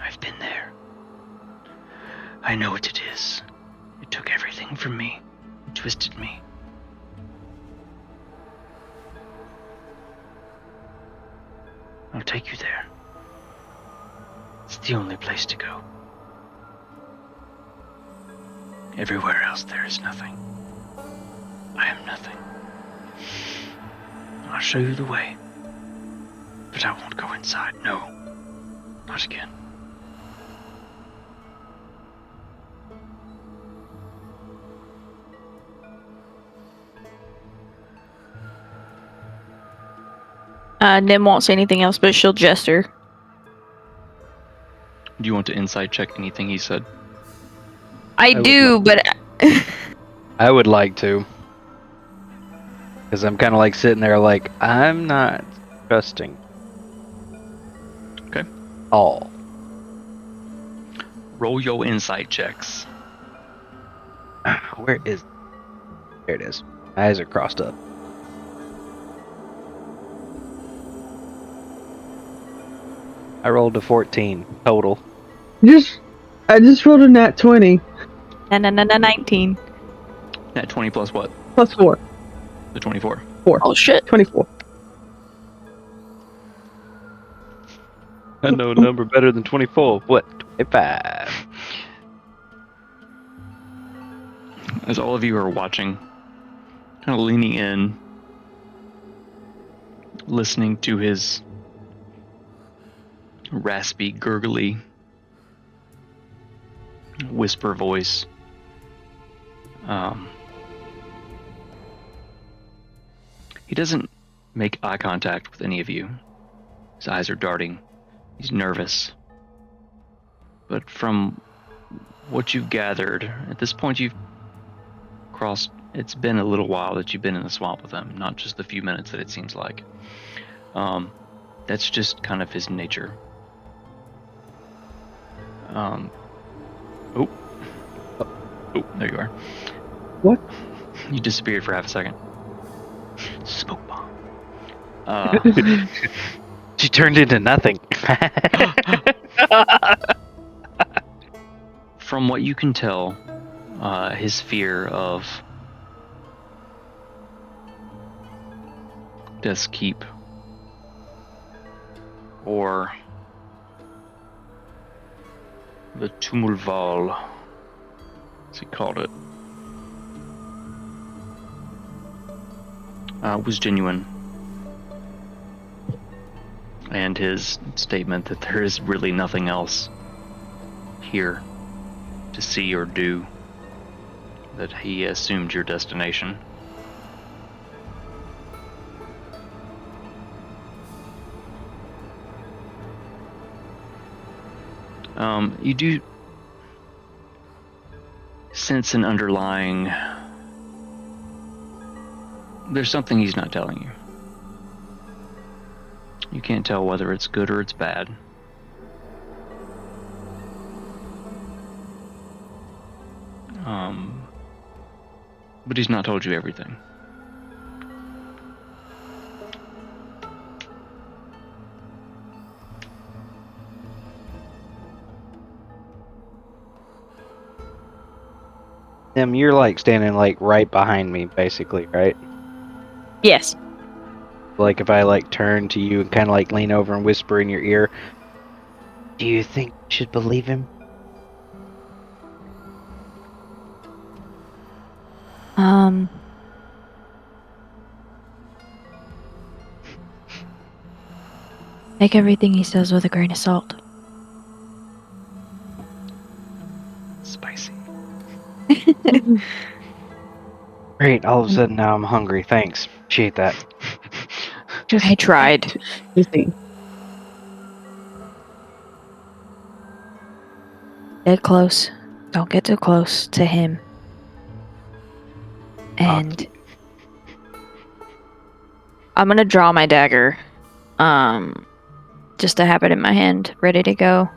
I've been there. I know what it is. It took everything from me. It twisted me. I'll take you there. It's the only place to go. Everywhere else there is nothing. I am nothing. I'll show you the way. But I won't go inside. No. Not again. Nim won't say anything else, but she'll gesture. Do you want to insight check anything he said? I would do, but I would like to. Because I'm kind of like sitting there like, I'm not trusting. Okay. All. Roll your insight checks. Where is... There it is. My eyes are crossed up. I rolled a 14 total. I just rolled a nat 20 19. That 20 plus what? plus 4. The 24. Oh shit. 24. I know a number better than 24. What? 25. As all of you are watching, kind of leaning in, listening to his raspy, gurgly whisper voice. He doesn't make eye contact with any of you. His eyes are darting. He's nervous. But from what you've gathered, at this point you've crossed, it's been a little while that you've been in the swamp with him, not just the few minutes that it seems like. That's just kind of his nature. Oh, there you are. What? You disappeared for half a second. Smoke bomb. She turned into nothing. From what you can tell, his fear of Death's Keep or the Tumulval, as he called it, was genuine. And his statement that there is really nothing else here to see or do, that he assumed your destination. You do sense an underlying... There's something he's not telling you. You can't tell whether it's good or it's bad. But he's not told you everything. Tim, you're like standing like right behind me, basically, right? Yes. Like if I like turn to you and kind of like lean over and whisper in your ear, do you think you should believe him? Take everything he says with a grain of salt. Spicy. Great, all of a sudden now I'm hungry. Thanks. Appreciate that. I tried. Easy. Get close. Don't get too close to him. And I'm gonna draw my dagger. Just to have it in my hand, ready to go.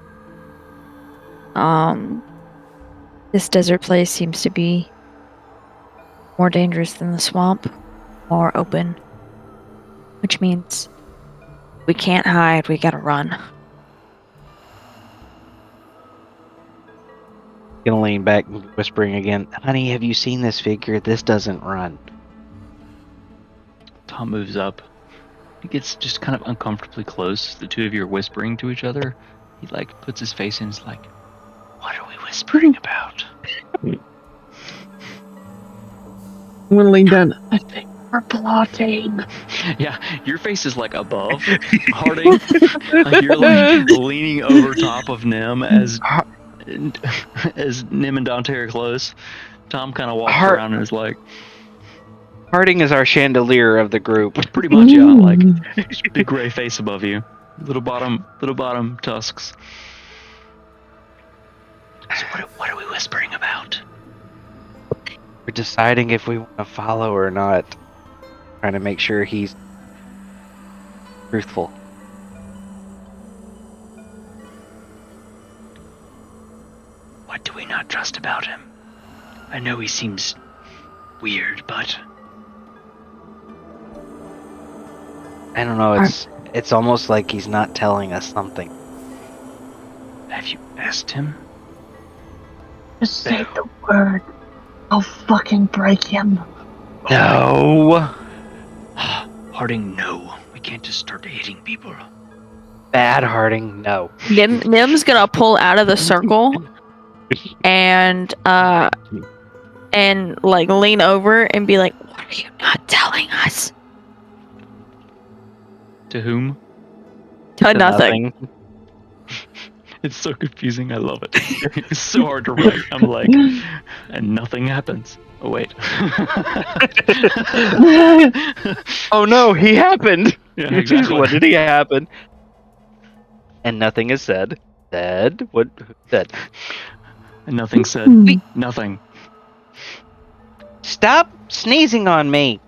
This desert place seems to be more dangerous than the swamp, more open. Which means we can't hide, we gotta run. Gonna lean back, whispering again, honey, have you seen this figure? This doesn't run. Tom moves up. He gets just kind of uncomfortably close. The two of you are whispering to each other. He like puts his face in. He's like, "What are we whispering about?" I'm gonna lean down. I think we're plotting. Yeah, your face is like above Harding. Like you're like leaning over top of Nim as Nim and Dante are close. Tom kind of walks around and is like, Harding is our chandelier of the group. pretty much, yeah, like big gray face above you, little bottom tusks. So what are we whispering about? We're deciding if we want to follow or not. Trying to make sure he's truthful. What do we not trust about him? I know he seems weird, but I don't know, it's almost like he's not telling us something. have you asked him? Just say the word. I'll fucking break him. No! Harding, no. We can't just start hating people. Bad Harding, no. Nim's gonna pull out of the circle and like lean over and be like, "What are you not telling us?" To whom? To nothing. It's so confusing. I love it. It's so hard to write. I'm like, and nothing happens. Oh, wait. Oh no, he happened! Yeah, exactly. What did he happen? And nothing is said. Said? What? Said? And nothing said. Nothing. Stop sneezing on me!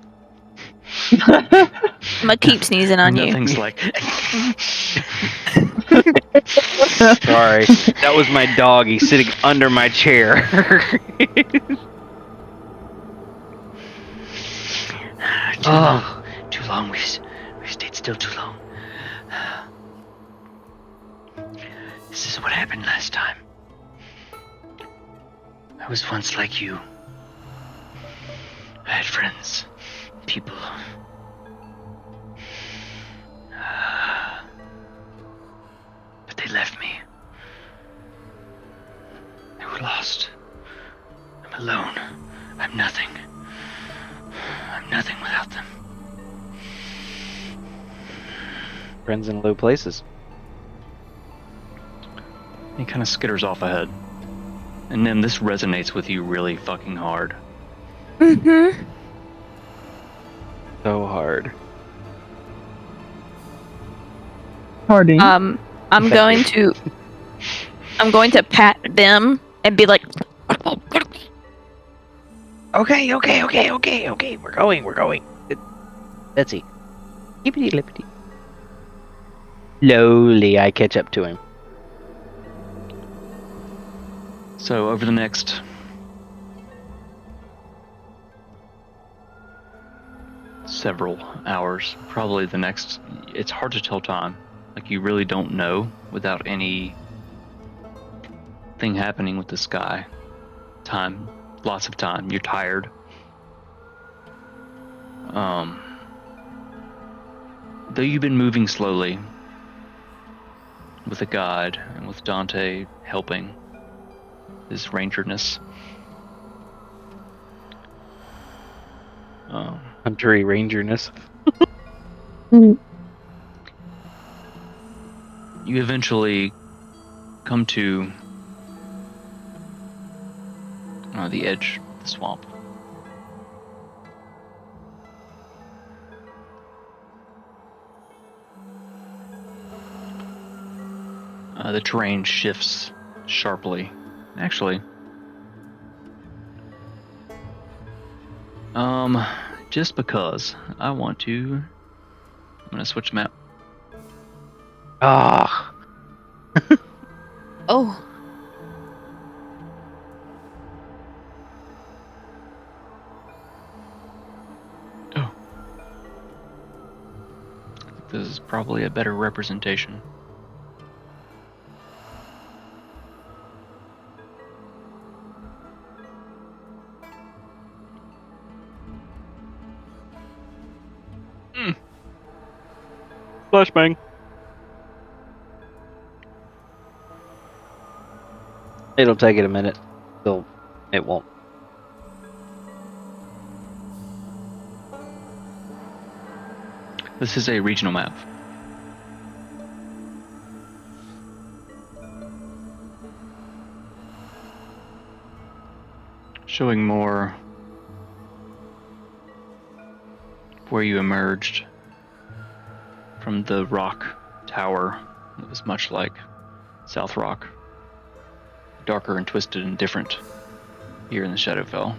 I'm gonna keep sneezing on you. Nothing's like. Sorry, that was my doggy sitting under my chair. Too long. Too long. We stayed still too long. This is what happened last time. I was once like you. I had friends, people. But they left me. They were lost. I'm alone. I'm nothing. I'm nothing without them. Friends in low places. He kind of skitters off ahead. And then this resonates with you really fucking hard. Mm-hmm. So hard. Harding. I'm going to pat them and be like, Okay. We're going. Betsy. Hippity lippity. Slowly, I catch up to him. So over the next several hours, probably the next, it's hard to tell time. Like you really don't know without any thing happening with the sky. Time, lots of time. You're tired. Though you've been moving slowly with a guide and with Dante helping his rangerness. Huntery rangerness. Mhm. You eventually come to the edge of the swamp. The terrain shifts sharply. Actually, just because I want to, I'm gonna switch map. Ah. oh, This is probably a better representation. Flashbang. It'll take it a minute. It won't. This is a regional map. Showing more where you emerged from the rock tower that was much like South Rock. Darker and twisted and different here in the Shadowfell.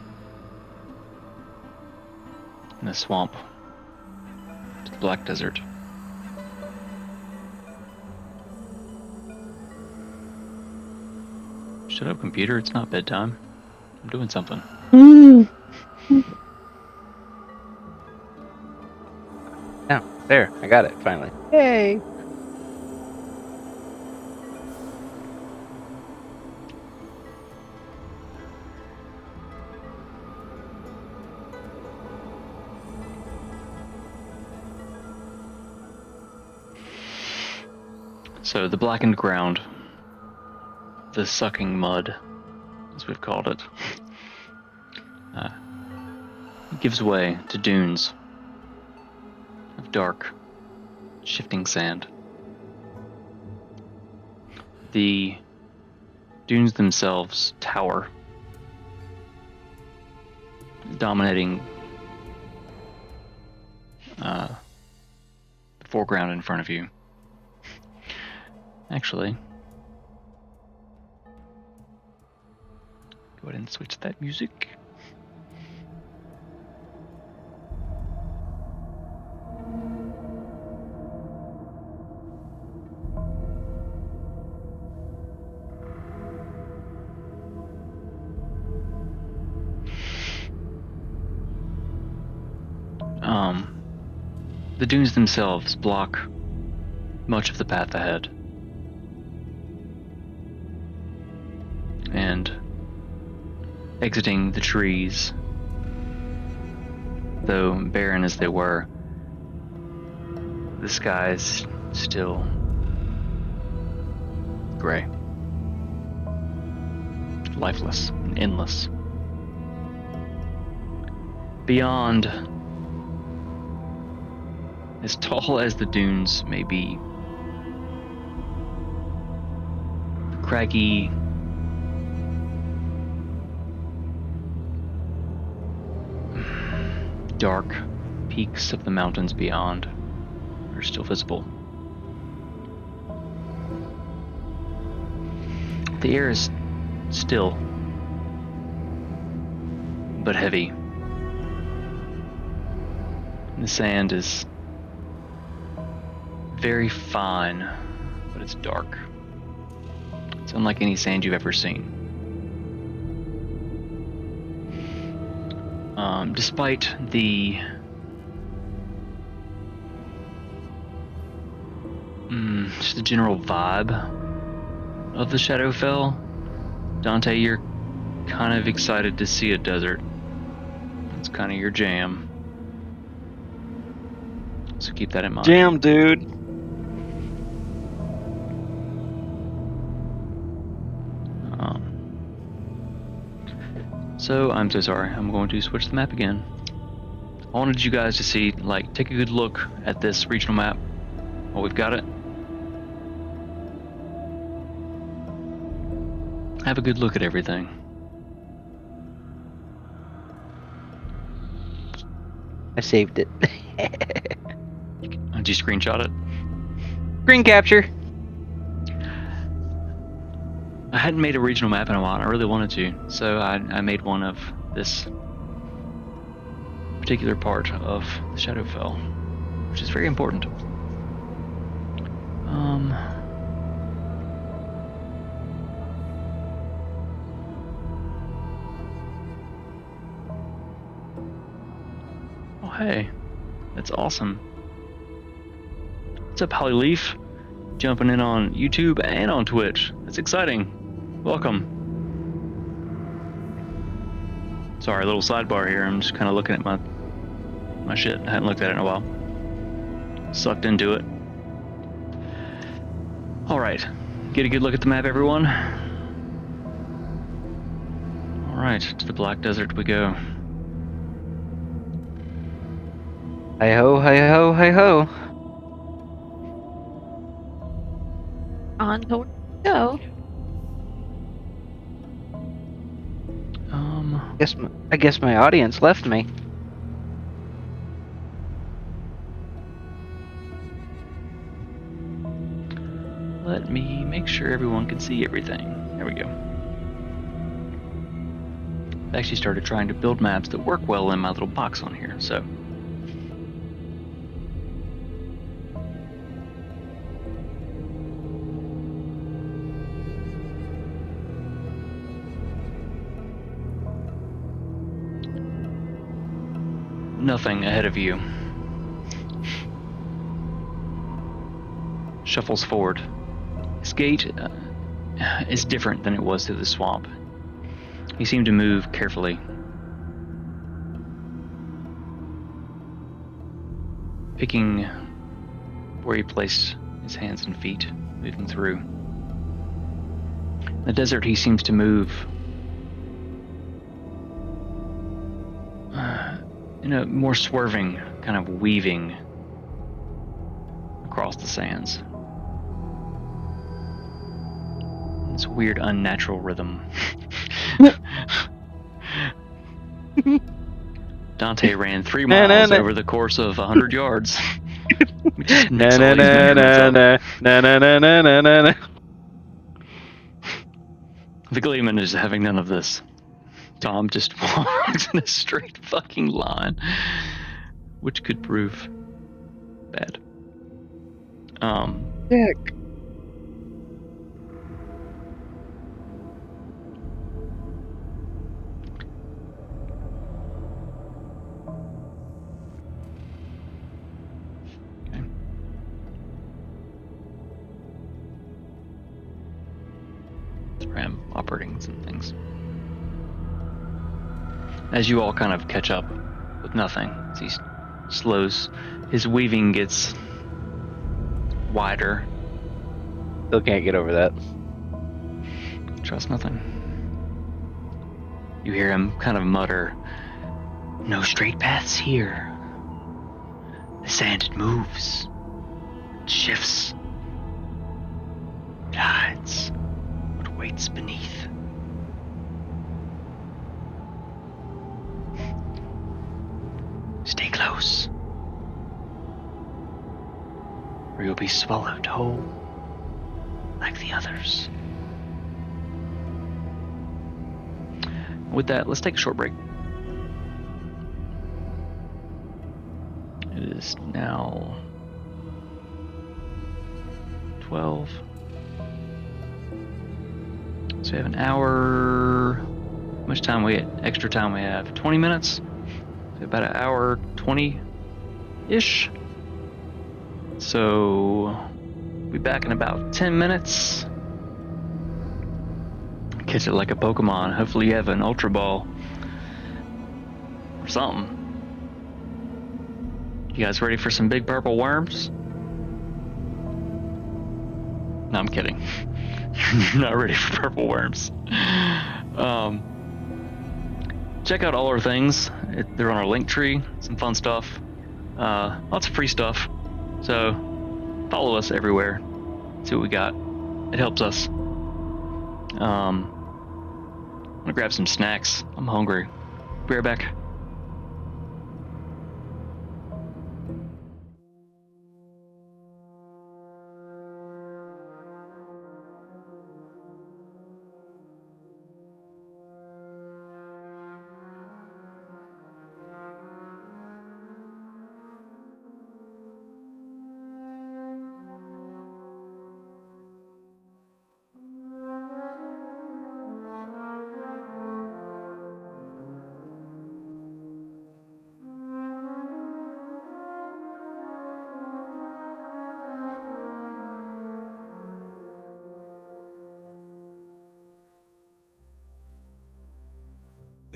In the swamp to the Black Desert. Shut up, computer. It's not bedtime. I'm doing something. Mm. Yeah, there. I got it, finally. Yay! So the blackened ground, the sucking mud, as we've called it, gives way to dunes of dark, shifting sand. The dunes themselves tower, dominating the foreground in front of you. Actually, go ahead and switch that music. The dunes themselves block much of the path ahead. And exiting the trees, though barren as they were, the sky is still gray, lifeless, and endless. Beyond, as tall as the dunes may be, the craggy, dark peaks of the mountains beyond are still visible. The air is still, but heavy. The sand is very fine, but it's dark. It's unlike any sand you've ever seen. Despite the just the general vibe of the Shadowfell, Dante, you're kind of excited to see a desert. It's kind of your jam. So keep that in mind. Jam, dude. So I'm so sorry. I'm going to switch the map again. I wanted you guys to see, like, take a good look at this regional map. Oh, we've got it. Have a good look at everything. I saved it. Did you screenshot it? Screen capture. I hadn't made a regional map in a while. I really wanted to, so I made one of this particular part of the Shadowfell, which is very important. Oh hey, that's awesome. What's up, Holly Leaf? Jumping in on YouTube and on Twitch. That's exciting. Welcome. Sorry, a little sidebar here. I'm just kind of looking at my shit. I hadn't looked at it in a while. Sucked into it. Alright. Get a good look at the map, everyone. Alright, to the Black Desert we go. Hi ho, hi ho, hi ho. On the way to go. I guess my audience left me. Let me make sure everyone can see everything. There we go. I actually started trying to build maps that work well in my little box on here, so. Nothing ahead of you. Shuffles forward. His gait is different than it was through the swamp. He seemed to move carefully. Picking where he placed his hands and feet, moving through. In the desert, he seems to move in a more swerving, kind of weaving across the sands. It's a weird, unnatural rhythm. Dante ran 3 miles over the course of 100 yards. Na na na na na na na na na na na. The Gleeman is having none of this. Tom just walks in a straight fucking line, which could prove bad. Dick. I am operating some things. As you all kind of catch up with nothing, as he slows, his weaving gets wider. Still can't get over that. Trust nothing. You hear him kind of mutter, "No straight paths here. The sand, it moves, it shifts, it hides what waits beneath." Stay close, or you'll be swallowed whole like the others. With that, let's take a short break. It is now 12. So we have an hour. How much time extra time we have? 20 minutes? So about an hour 20-ish. So we'll be back in about 10 minutes. Catch it like a Pokemon. Hopefully you have an Ultra Ball or something. You guys ready for some big purple worms? No, I'm kidding. You're not ready for purple worms. Check out all our things. They're on our link tree. Some fun stuff. Lots of free stuff. So follow us everywhere. See what we got. It helps us. I'm gonna grab some snacks. I'm hungry. Be right back.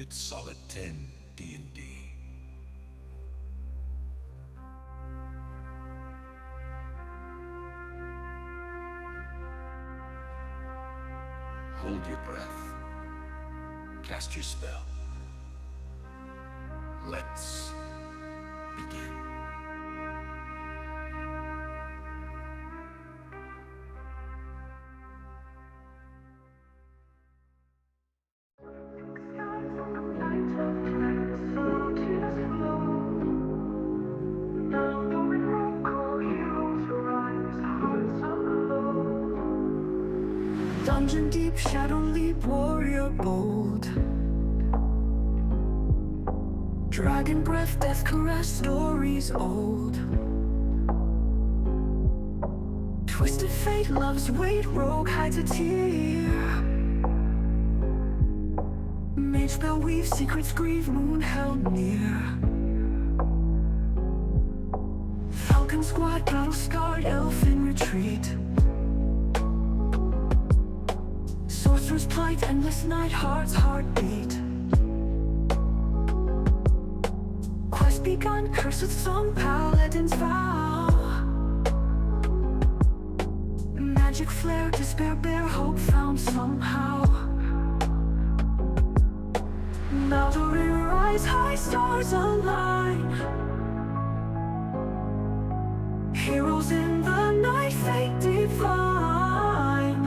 It's solid 10 D&D. Hold your breath. Cast your spell. Let's begin. Dungeon deep, shadow leap, warrior bold. Dragon breath, death caress, stories old. Twisted fate, love's weight, rogue hides a tear. Mage spell weave, secrets grieve, moon held near. Falcon squad, battle scarred, elf in retreat. Sorcerer's plight, endless night, heart's heartbeat. Quest begun, cursed song, paladin's vow. Magic flare, despair bear, hope found somehow. Nildorin rise, high stars align. Heroes in the night, fate divine.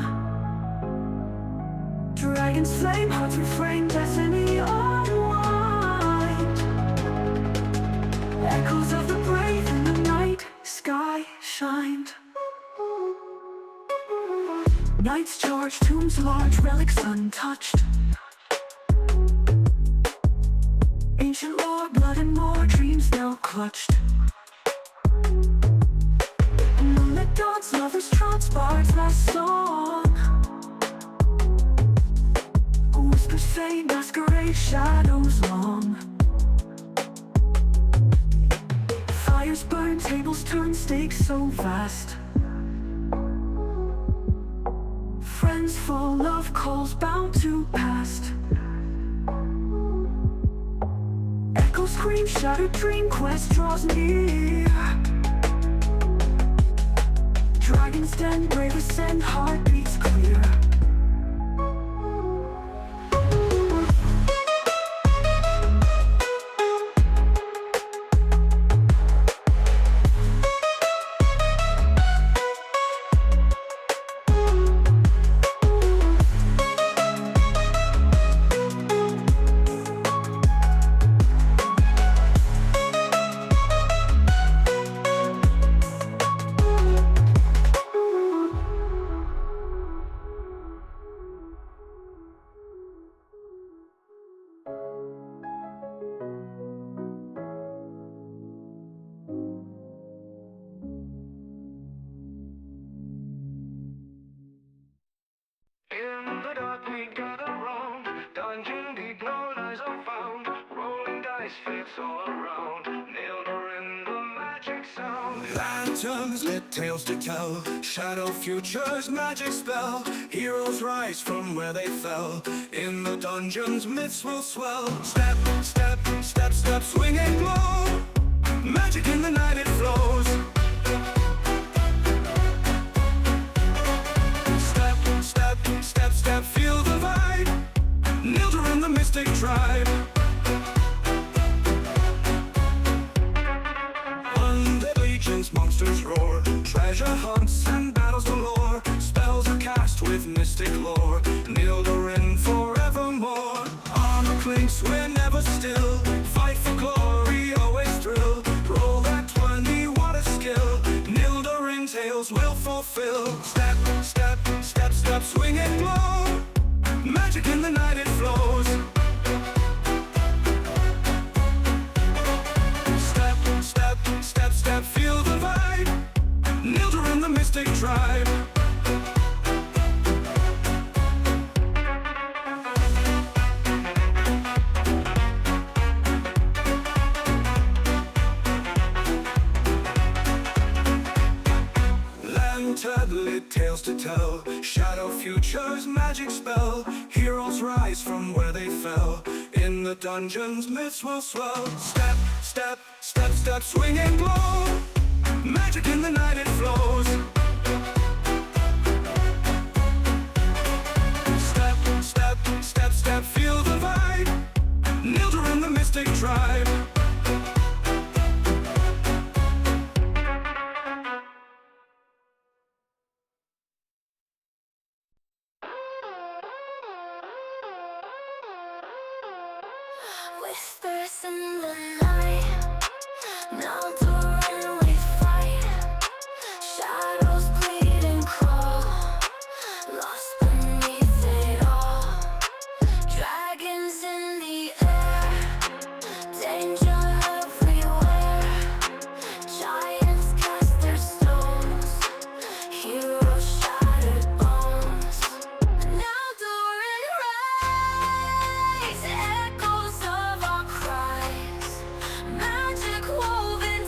Dragon's flame, hearts refrain, destiny unwind. Echoes of the brave in the night, sky shined. Knights charge, tombs large, relics untouched. Ancient lore, blood and more, dreams now clutched. Moonlit dawns, lovers trance, bard's last song. Whispers fade, masquerade, shadows long. Fires burn, tables turn, stakes so vast. Friends hands full of coals bound to past. Echo scream, shattered dream quest draws near. Dragons den, brave ascend, heartbeats clear. In the dark we gather round, dungeon deep, no lies are found. Rolling dice, fates all around. Nildorin, the magic sound. Lanterns lit, tales to tell. Shadow futures, magic spell. Heroes rise from where they fell. In the dungeons, myths will swell. Step, step, step, step, swing and glow. Magic in the night it flows. Step, step, step, step, feel the vibe. Nildorin, the mystic tribe. Undead legions, monsters roar. Treasure hunts and battles galore. Spells are cast with mystic lore. Nildorin forevermore. Armor clinks, we're never still. Fight for glory, always thrill. Roll that 20, what a skill. Nildorin tales will fulfill. Step, step, step, step, swing and glow. Magic in the night it flows. Step, step, step, step, feel the vibe. Nildorin, the mystic tribe. Lantern lit, tales to tell. Shadow futures, magic spell. Heroes rise from where they fell. In the dungeons, myths will swell. Step, step, step, step, swing and glow. Magic in the night it flows. Step, step, step, step, feel the vibe. Nildorin, the mystic tribe. Whispers in the night, Nildorin we fight. Shadows bleed and crawl, lost beneath it all. Dragons in the air, danger everywhere. Giants cast their stones, heroes shattered bones. Nildorin rise, echoes of our cries. Magic woven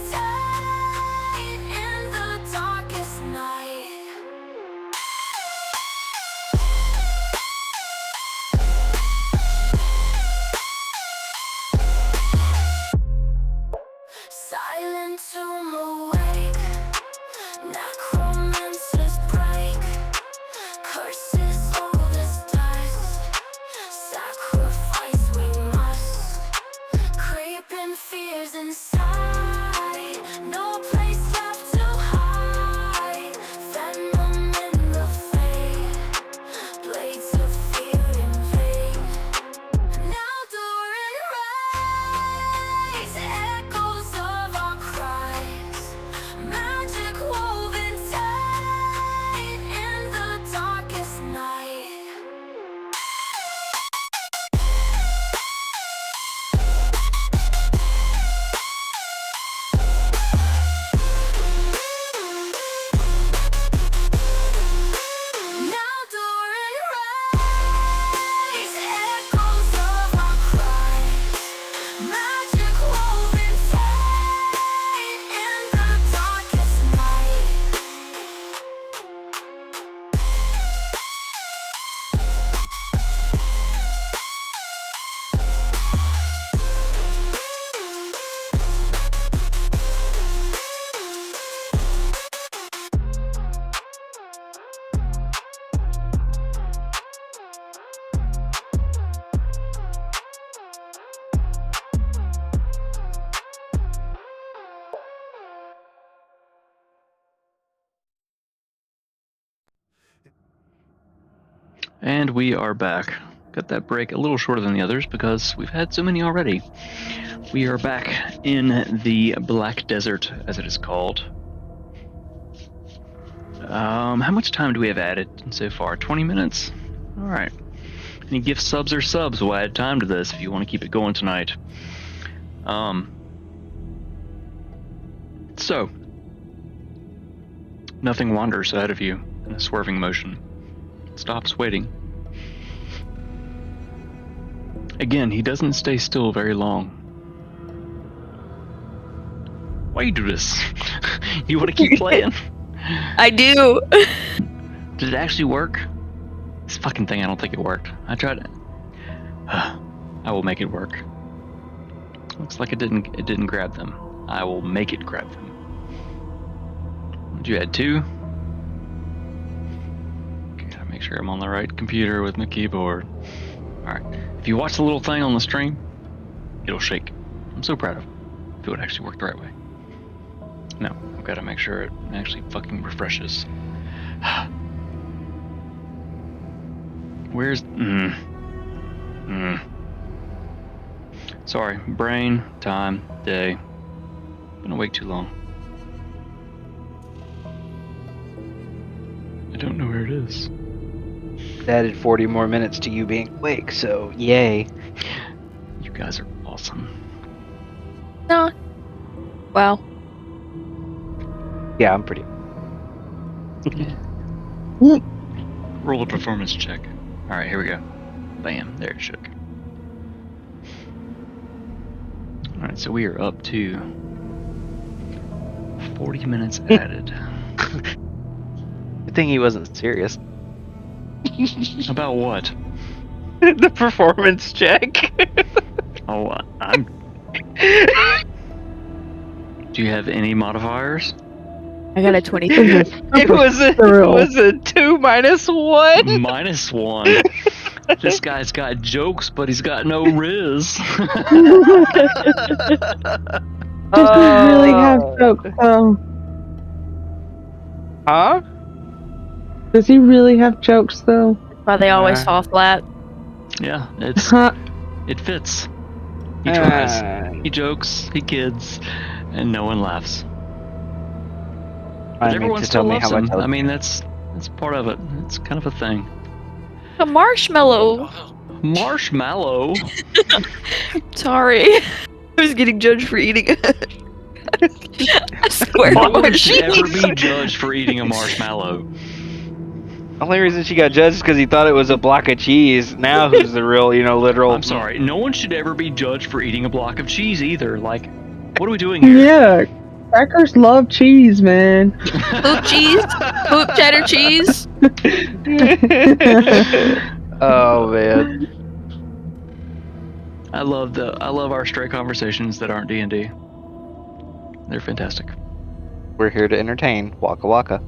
And we are back. Got that break a little shorter than the others because we've had so many already. We are back in the Black Desert, as it is called. How much time do we have added so far? 20 minutes? Alright. Any gift subs or subs will add time to this if you want to keep it going tonight. So, nothing wanders ahead of you in a swerving motion. It stops waiting. Again, he doesn't stay still very long. Why you do this? You want to keep playing? I do. Did it actually work? This fucking thing, I don't think it worked. I tried it. I will make it work. Looks like it didn't grab them. I will make it grab them. Did you add 2? Okay, gotta make sure I'm on the right computer with my keyboard. Alright. If you watch the little thing on the stream, it'll shake. I'm so proud of it. If it would actually work the right way. No, I've gotta make sure it actually fucking refreshes. Where's... Sorry, brain, time, day. Been awake too long. I don't know where it is. It added 40 more minutes to you being awake, so yay. You guys are awesome. No. Wow. Yeah, I'm pretty. Roll a performance check. Alright, here we go. Bam, there it shook. Alright, so we are up to 40 minutes added. Good thing he wasn't serious. About what? The performance check. Oh, I'm... Do you have any modifiers? I got a 22. It was a 2 minus 1. -1. This guy's got jokes, but he's got no riz. Does he really have jokes though? Huh? Does he really have jokes though? Why they always fall flat. Yeah, it fits. He Uh. tries. He jokes, he kids, and no one laughs. But everyone still loves him. I mean, that's part of it. It's kind of a thing. A marshmallow. Marshmallow? Sorry. I was getting judged for eating a square No of one should ever cheese. be judged for eating a marshmallow. The only reason she got judged is because he thought it was a block of cheese. Now who's the real, literal... I'm sorry. No one should ever be judged for eating a block of cheese either. Like, what are we doing here? Yeah, crackers love cheese, man. Poop cheese. Poop cheddar cheese. Oh, man. I love our straight conversations that aren't D&D. They're fantastic. We're here to entertain. Waka waka.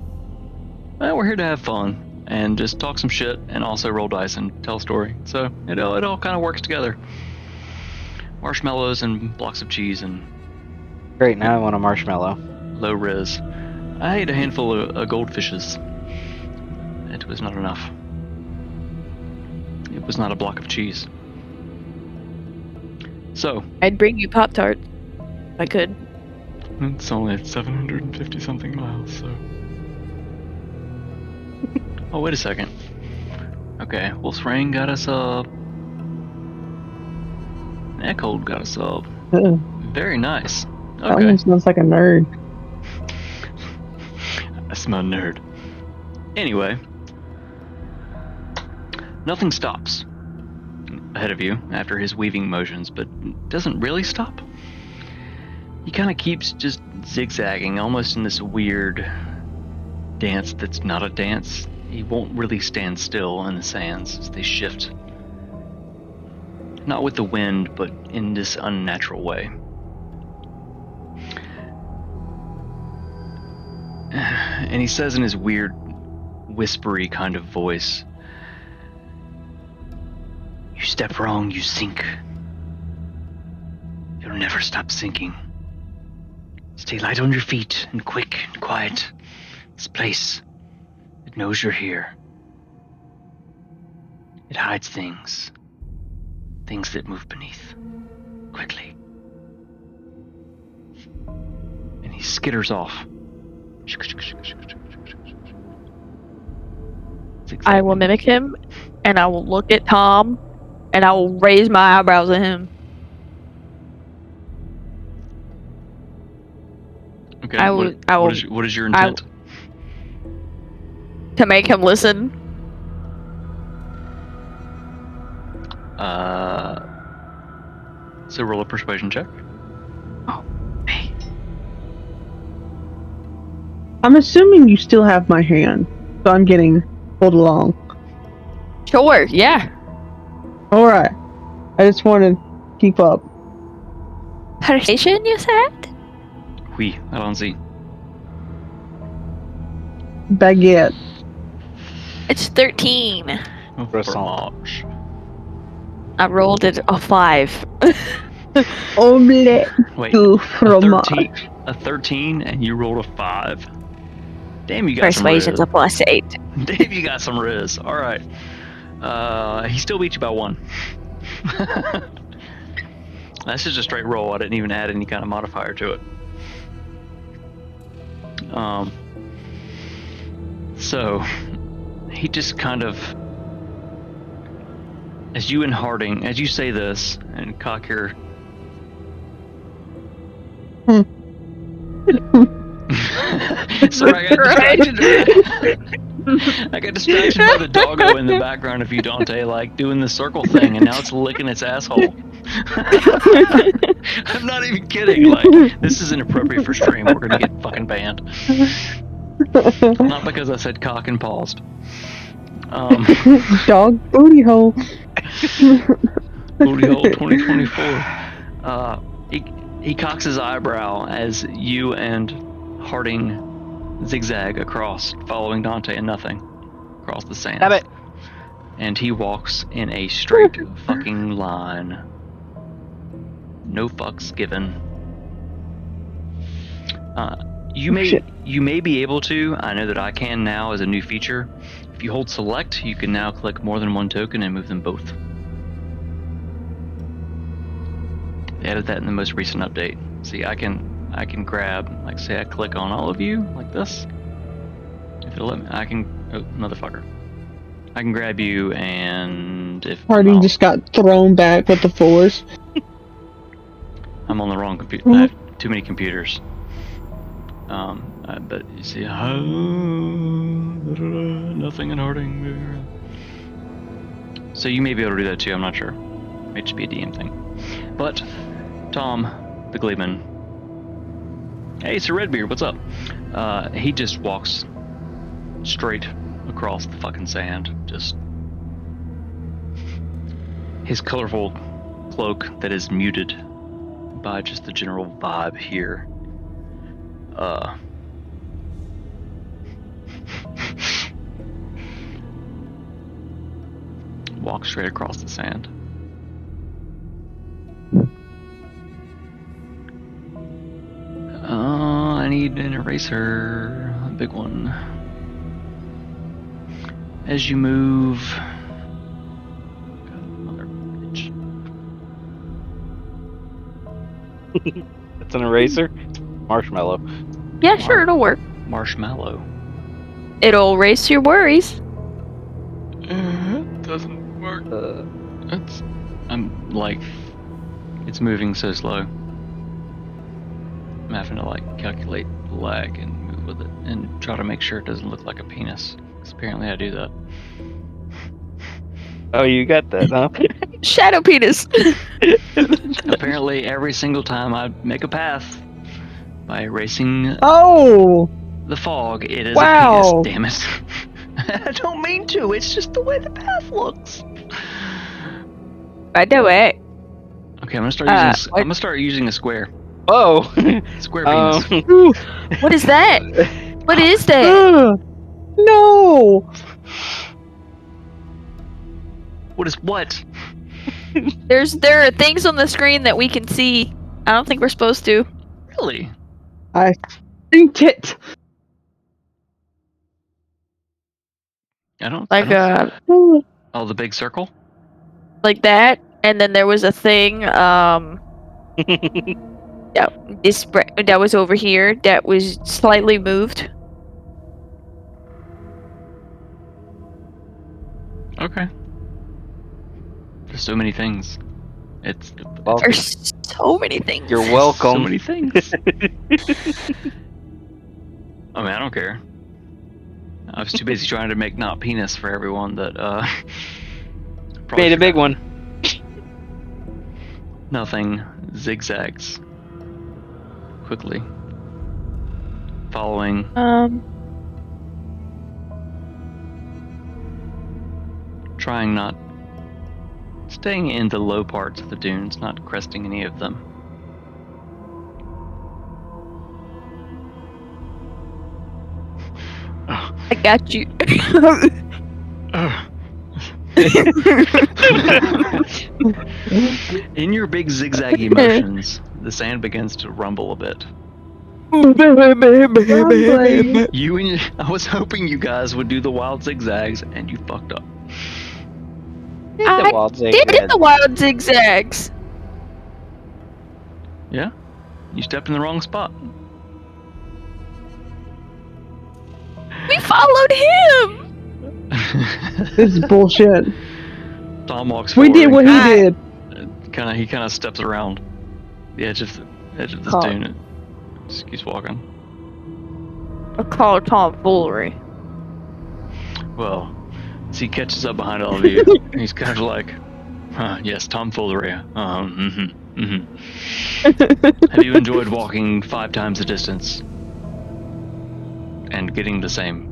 Well, we're here to have fun and just talk some shit and also roll dice and tell a story. So it all kind of works together. Marshmallows and blocks of cheese and Great, now I want a marshmallow. low res. I ate a handful of goldfishes. It was not enough. It was not a block of cheese. So, I'd bring you Pop-Tart. If I could. it's only 750 something miles, so. Oh, wait a second. Okay, Wolf's Rain got us up. Echoed got us up. Ugh, Very nice. that Okay. one smells like a nerd. I smell nerd. Anyway, nothing stops ahead of you after his weaving motions, but doesn't really stop. He kind of keeps just zigzagging, almost in this weird dance that's not a dance. He won't really stand still in the sands as they shift. Not with the wind, but in this unnatural way. And he says in his weird, whispery kind of voice, "You step wrong, you sink. You'll never stop sinking. Stay light on your feet and quick and quiet. This place, it knows you're here." It hides things. Things that move beneath. Quickly. And he skitters off. I will mimic him, and I will look at Tom, and I will raise my eyebrows at him. Okay. I will What is your intent? to make him listen. So roll a persuasion check. I'm assuming you still have my hand, so I'm getting pulled along. Sure, yeah. All right. I just want to keep up. Persuasion, you said? Oui, allons-y. Baguette. It's 13. Oh, fromage. I rolled it a 5. Omelette Wait, du a fromage. 13 and you rolled a 5. Damn, you got Persuasion's a some plus 8. riz. Damn, you got some riz. All right. He still beat you by 1. That's just a straight roll. I didn't even add any kind of modifier to it. So he just kind of, as you and Harding, as you say this and cock your. Sorry, I got distracted. I got distracted by the doggo in the background of you, Dante, like doing the circle thing, and now it's licking its asshole. I'm not even kidding. Like, this is inappropriate for stream. We're gonna get fucking banned. Not because I said cock and paused. Dog booty hole. Booty hole 2024. He cocks his eyebrow as you and Harding zigzag across, following Dante and nothing across the sand. Damn it. And he walks in a straight fucking line. No fucks given. You may be able to. I know that I can now as a new feature. If you hold select, you can now click more than one token and move them both. They added that in the most recent update. See, I can grab, like, say I click on all of you like this. If it'll let me, I can. Oh, motherfucker! I can grab you, and if Harding just got thrown back with the force. I'm on the wrong computer. I have too many computers. But you see, nothing in Harding. So you may be able to do that too. I'm not sure. May just be a DM thing. But Tom, the Gleeman. Hey, Sir Redbeard, what's up? He just walks straight across the fucking sand. Just his colorful cloak that is muted by just the general vibe here. Walk straight across the sand. I need an eraser, a big one. As you move, mother bitch. It's an eraser? Marshmallow. Yeah, sure, it'll work. Marshmallow. It'll erase your worries. It doesn't work. I'm like, it's moving so slow. I'm having to like calculate the lag and move with it and try to make sure it doesn't look like a penis. Because apparently I do that. Oh, you got that, huh? Shadow penis. Apparently every single time I make a path by erasing Oh! the fog, it is Wow. a penis, damn it. I don't mean to, it's just the way the path looks. By the way. Okay, I'm gonna start using a square. Whoa! Square penis. What is that? What is that? No! What is what? There are things on the screen that we can see. I don't think we're supposed to. Really? I think it. I don't. Like I don't, Oh, the big circle? like that, and then there was a thing. That was over here. That was slightly moved. Okay. There's so many things. It's Well, There's so many things. you're so welcome. many things. I mean, I don't care. I was too busy trying to make not penis for everyone that probably Made a big forgot. one. Nothing zigzags quickly. Following trying not staying in the low parts of the dunes, not cresting any of them. I got you. In your big zigzaggy motions, the sand begins to rumble a bit. Rumbling. I was hoping you guys would do the wild zigzags, and you fucked up. I did the wild zigzags. Yeah, you stepped in the wrong spot. We followed him. This is bullshit. Tom walks We forward. did what he did. He kind of steps around the edge of this Oh. dune. And just keeps walking. I call it tomfoolery. Well, as he catches up behind all of you, he's kind of like, yes, tomfoolery. Have you enjoyed walking 5 times the distance and getting the same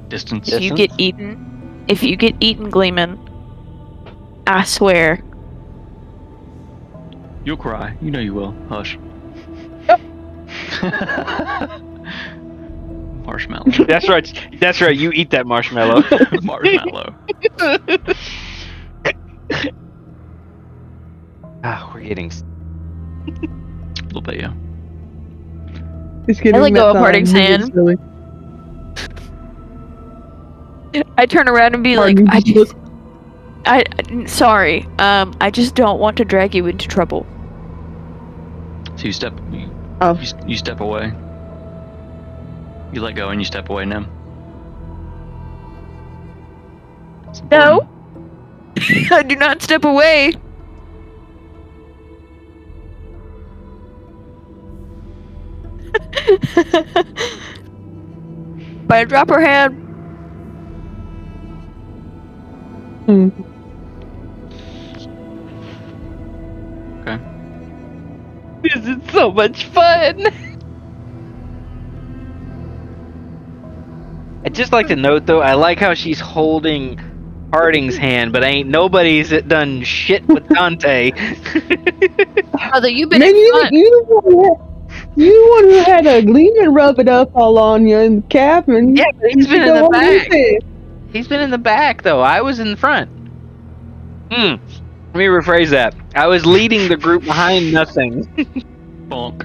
distance? If you get eaten, Gleeman, I swear. You'll cry. You know you will. Hush. Marshmallow. That's right. That's right. You eat that marshmallow. Marshmallow. We're getting. A little bit, yeah. Just kidding, I let go that's of not Harding's movie, hand. it's silly. I turn around and be like, Harding. sorry. I just don't want to drag you into trouble. So you step away. You let go and you step away now. It's No. important. I do not step away. But I drop her hand. Hmm. Okay. This is so much fun. I'd just like to note, though, I like how she's holding Harding's hand, but ain't nobody's done shit with Dante. Brother, you've been Man, in front. you one who had a Gleeman rub it up all on you in the cabin. Yeah, but he's You been in go the on back. with it. He's been in the back, though. I was in the front. Let me rephrase that. I was leading the group behind nothing. Bonk.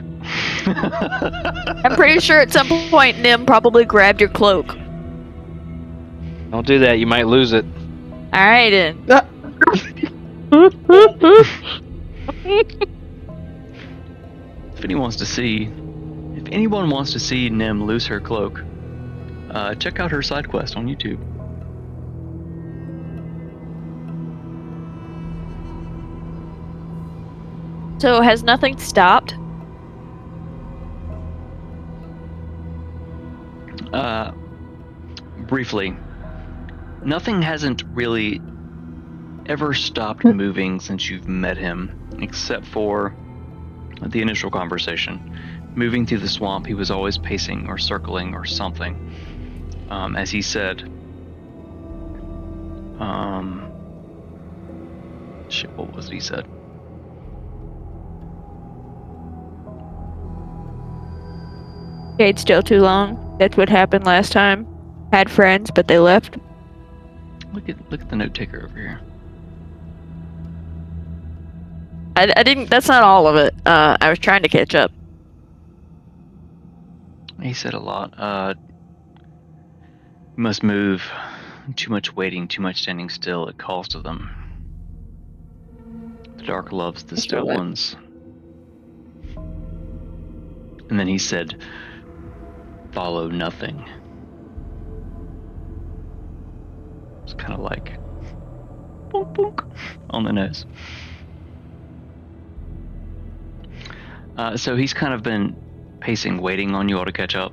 I'm pretty sure at some point Nim probably grabbed your cloak. Don't do that. You might lose it. Alright then. If anyone wants to see Nim lose her cloak, check out her side quest on YouTube. So has nothing stopped? Briefly, nothing hasn't really ever stopped moving since you've met him, except for the initial conversation. Moving through the swamp, he was always pacing or circling or something. As he said, what was it he said? Stayed still too long. That's what happened last time. Had friends, but they left. Look at the note taker over here. I didn't. That's not all of it. I was trying to catch up. He said a lot. You must move too much waiting, too much standing still, it calls to them. The dark loves the That's still right. ones. And then he said, follow nothing. It's kind of like bonk, bonk, on the nose. So he's kind of been pacing, waiting on you all to catch up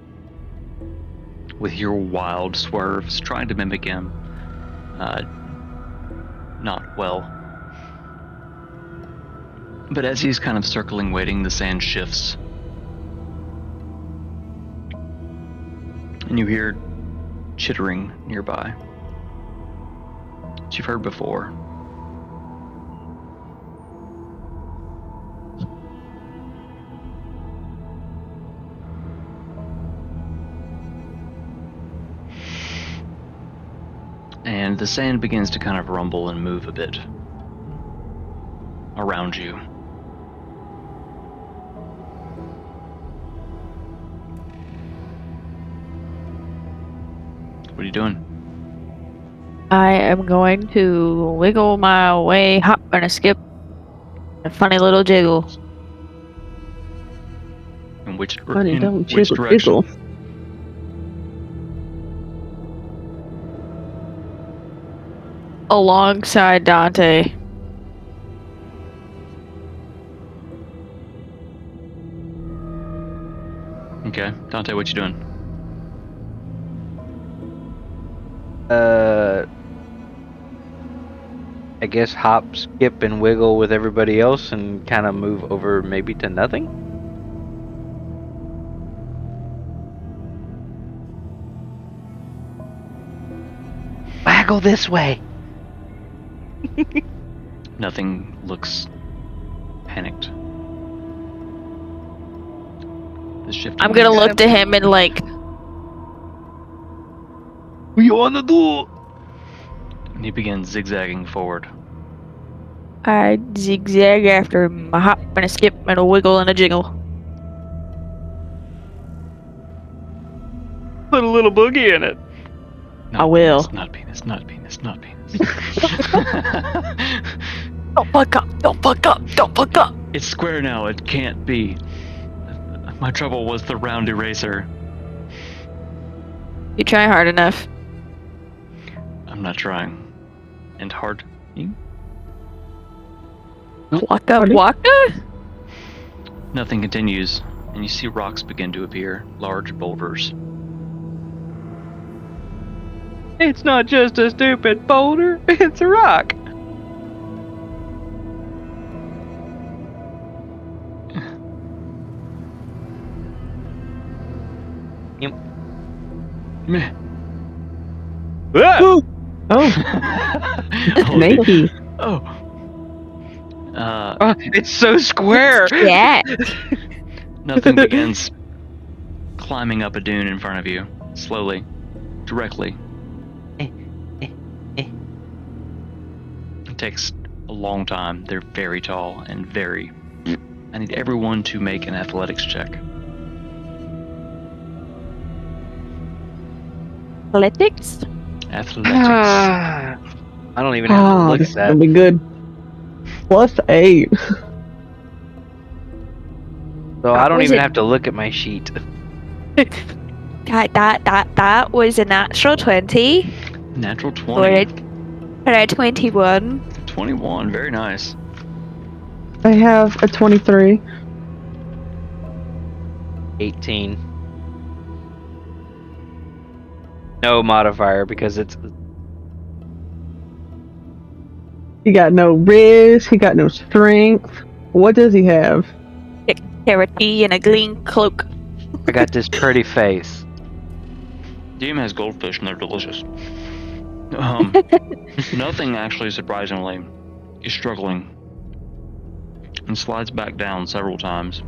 with your wild swerves, trying to mimic him. Not well. But as he's kind of circling, waiting, the sand shifts. And you hear chittering nearby, which you've heard before. And the sand begins to kind of rumble and move a bit around you. What are you doing? I am going to wiggle my way, hop and a skip, a funny little jiggle. In which, Funny, in don't which jiggle, direction? jiggle. Alongside Dante. Okay, Dante, what you doing? I guess hop, skip, and wiggle with everybody else and kind of move over maybe to nothing? Waggle this way! Nothing looks panicked. The shifting I'm gonna winds- look to him and like, What you wanna do? And he begins zigzagging forward. I zigzag after him, a hop and a skip and a wiggle and a jiggle. Put a little boogie in it. Not I will. Penis, not penis, not penis, not penis. Don't fuck up, don't fuck up, don't fuck up. It's square now, it can't be. My trouble was the round eraser. You try hard enough. I'm not trying. And hard. Waka Pardon? waka? Nothing continues, and you see rocks begin to appear, large boulders. It's not just a stupid boulder, it's a rock. Meh. Ah! Oh, Oh, snaky. oh. It's so square. Yeah. Nothing begins climbing up a dune in front of you, slowly, directly. It takes a long time. They're very tall and very... I need everyone to make an athletics check. Athletics? Athletics. I don't even have to Oh, look this at is that. gonna be good. +8. So I don't was even it? have to look at my sheet. That was a natural 20 Natural or 20. a 21. 21. Very nice. I have a 23. 18. No modifier because it's He got no riz. He got no strength. What does he have? Dexterity and a green cloak. I got this pretty face. DM has goldfish and they're delicious. Nothing actually, surprisingly, is struggling and slides back down several times.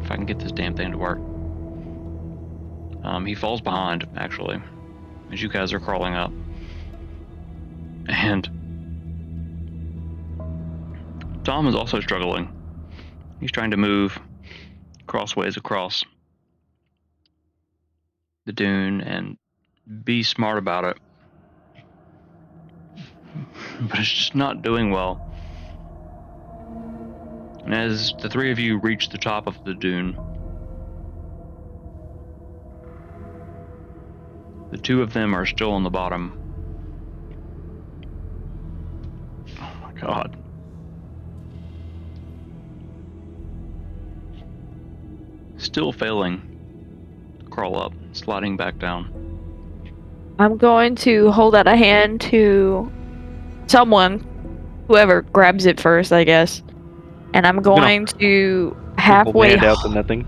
If I can get this damn thing to work. He falls behind, actually, as you guys are crawling up. And Tom is also struggling. He's trying to move crossways across the dune and be smart about it. But it's just not doing well. And as the three of you reach the top of the dune, the two of them are still on the bottom. Oh my god. Still failing. Crawl up, sliding back down. I'm going to hold out a hand to someone, whoever grabs it first, I guess. And I'm going to halfway Hand out to nothing.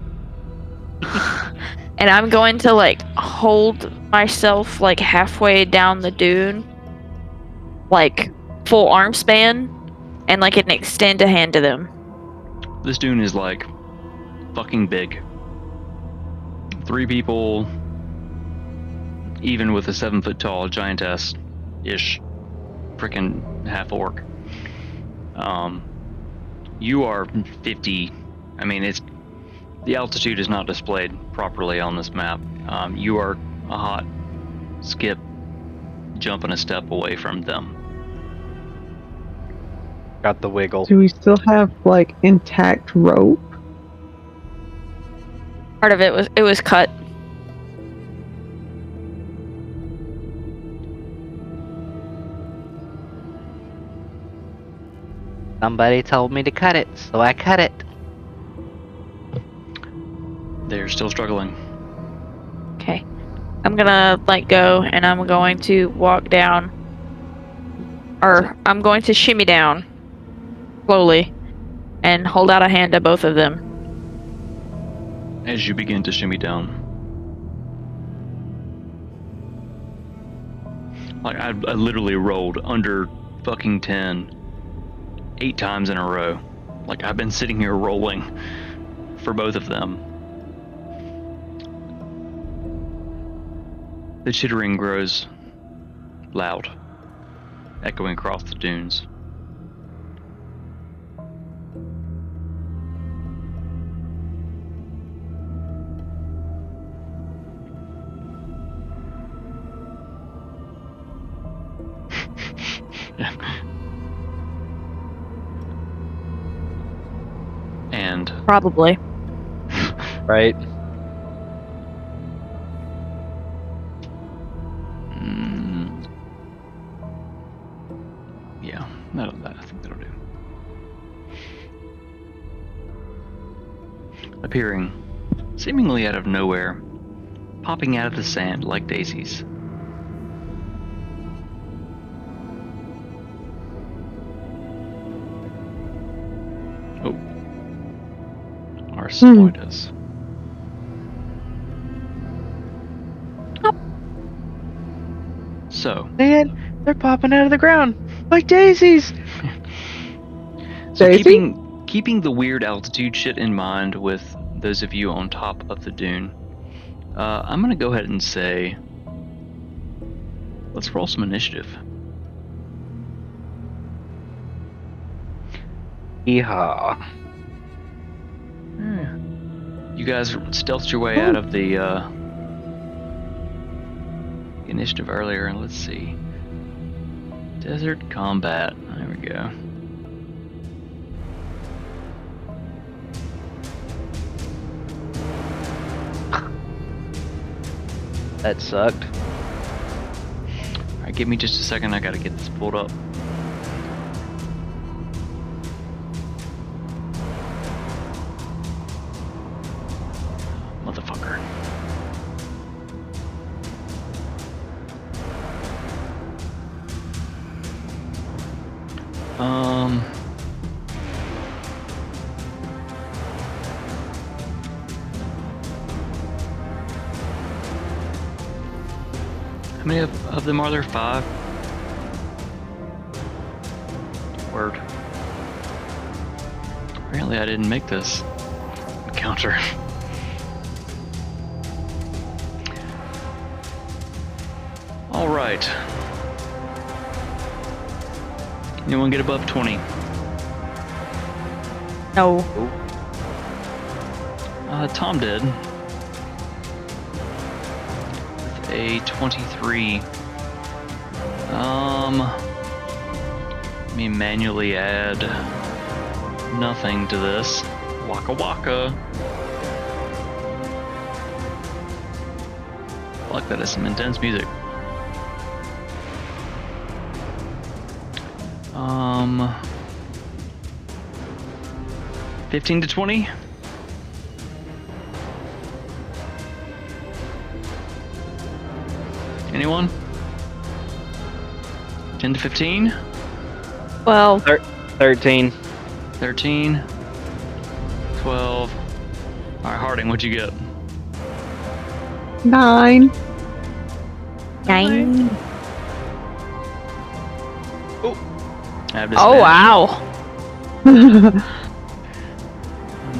and I'm going to like hold myself like halfway down the dune, like full arm span, and like an extend a hand to them. This dune is like fucking big. 3 people, even with a 7-foot tall giantess ish, freaking half orc. You are 50. I mean, it's the altitude is not displayed properly on this map. You are a hot skip, jumping a step away from them. Got the wiggle. Do we still have like intact rope? Part of it was cut. Somebody told me to cut it, so I cut it. They're still struggling. Okay. I'm gonna let go and I'm going to walk down. Or I'm going to shimmy down slowly and hold out a hand to both of them. As you begin to shimmy down, like I literally rolled under fucking 10 8 times in a row. Like I've been sitting here rolling for both of them. The chittering grows loud, echoing across the dunes. And Probably. Right? yeah, I think that'll do. Appearing seemingly out of nowhere, popping out of the sand like daisies. Oh. Our spiders. So, They're popping out of the ground like daisies. so Daisy? keeping the weird altitude shit in mind with those of you on top of the dune, I'm gonna go ahead and say, let's roll some initiative. Yeehaw. You guys stealthed your way out of the initiative earlier, and let's see. Desert combat. There we go. That sucked. Alright, give me just a second. I gotta get this pulled up. Motherfucker. How many of them are there? 5? Word. Apparently I didn't make this encounter. Alright. Anyone get above 20? No. Tom did. With a 23. Let me manually add nothing to this. Waka waka. I like that. It's some intense music. 15 to 20. Anyone? 10 to 15? 12. 13. 13. 12. Alright, Harding, what'd you get? 9. 9. I have Oh, disadvantage. wow.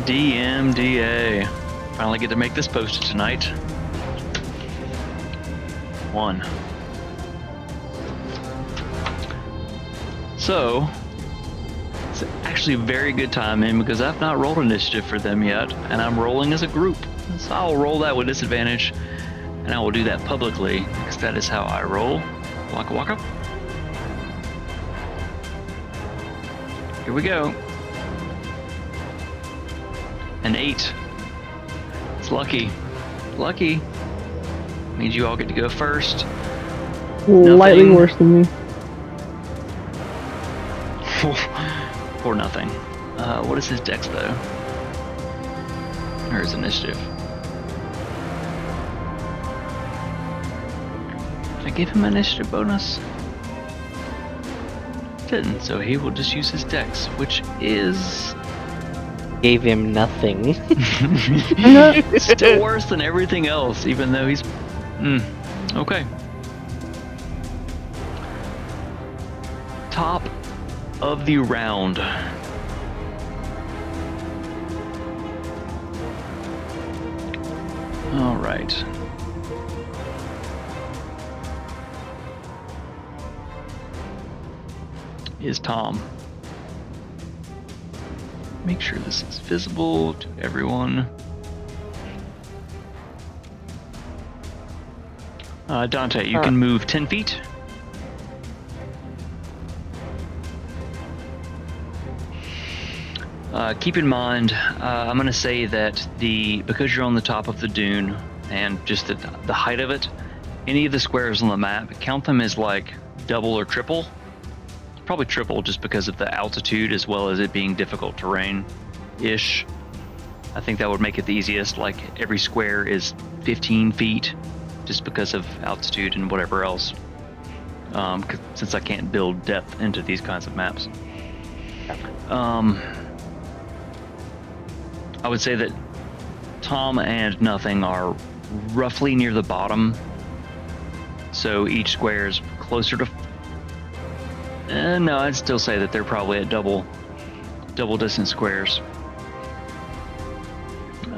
DMDA. Finally get to make this posted tonight. 1. So, it's actually a very good timing because I've not rolled initiative for them yet, and I'm rolling as a group. So I'll roll that with disadvantage, and I will do that publicly because that is how I roll. Waka waka. Here we go. An 8. It's lucky. Lucky. Means you all get to go first. Slightly Nothing. worse than me. Or nothing. What is his dex though? Or his initiative? Did I give him an initiative bonus? Didn't, so he will just use his dex, which is Gave him nothing. still worse than everything else, even though he's... okay. Top of the round. All right. Is Tom. Make sure this is visible to everyone. Dante, you can move 10 feet. Keep in mind, I'm going to say that because you're on the top of the dune and just the height of it, any of the squares on the map, count them as like double or triple. Probably triple just because of the altitude as well as it being difficult terrain-ish. I think that would make it the easiest. Like every square is 15 feet just because of altitude and whatever else. Since I can't build depth into these kinds of maps. I would say that Tom and Nothing are roughly near the bottom. So each square is closer to... no, I'd still say that they're probably at double distance squares.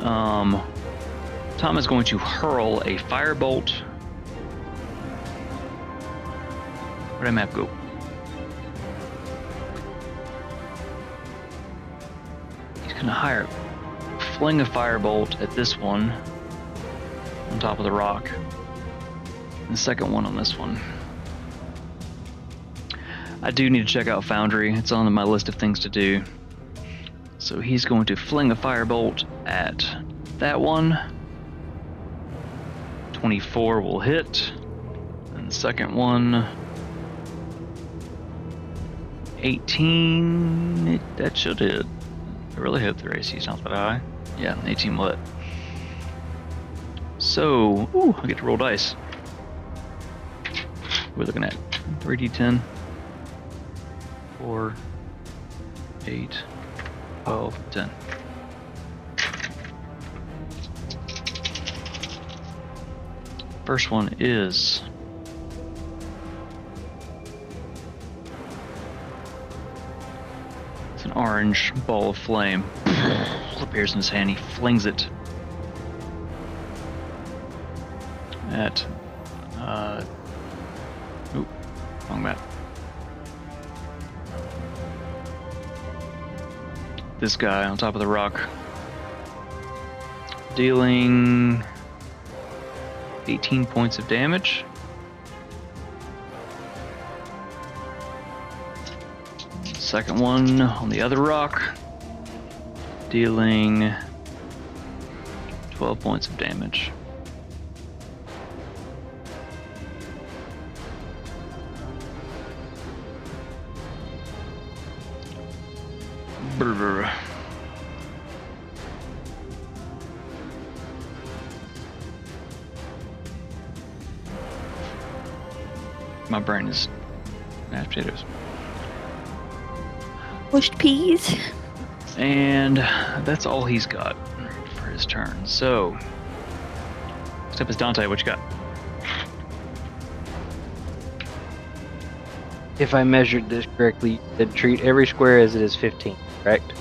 Tom is going to hurl a firebolt. Where'd that map go? He's gonna fling a firebolt at this one on top of the rock. And the second one on this one. I do need to check out Foundry. It's on my list of things to do. So he's going to fling a firebolt at that one. 24 will hit. And the second one, 18. That should hit. I really hope the AC is not that high. Yeah, 18 will hit. So, I get to roll dice. We're looking at 3d10. 4, 8, 12, 10. First one is it's an orange ball of flame. Appears in his hand. He flings it at wrong map. This guy on top of the rock, dealing 18 points of damage. Second one on the other rock, dealing 12 points of damage. Brr. My brain is mashed potatoes. Pushed peas. And that's all he's got for his turn. So, next up is Dante. What you got? If I measured this correctly, you'd treat every square as it is 15, correct?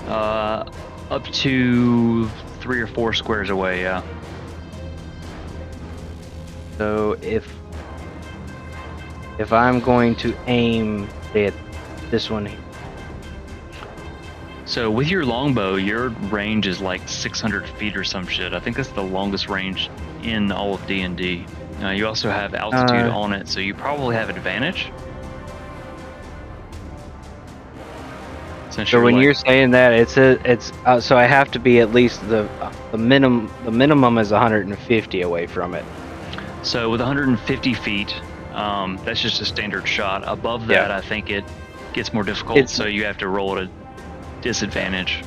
Up to 3 or 4 squares away, yeah. So if I'm going to aim, say, at this one here, So with your longbow, your range is like 600 feet or some shit. I think that's the longest range in all of D&D. You also have altitude on it, so you probably have advantage. Since so when like- you're saying that, it's so I have to be at least the minimum is 150 away from it. So with 150 feet, that's just a standard shot. Above that, I think it gets more difficult, so you have to roll at a disadvantage.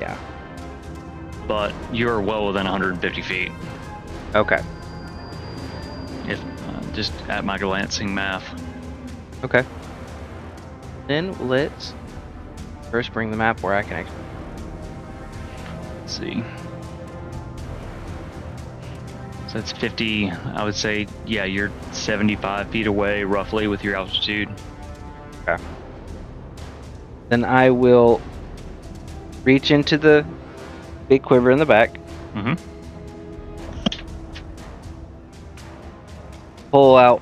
Yeah. But you're well within 150 feet. Okay. If just at my glancing math. Okay. Then let's first bring the map where I can actually. Let's see. So that's 50. I would say, yeah, you're 75 feet away roughly with your altitude. Okay. Then I will reach into the big quiver in the back. Mm-hmm. Pull out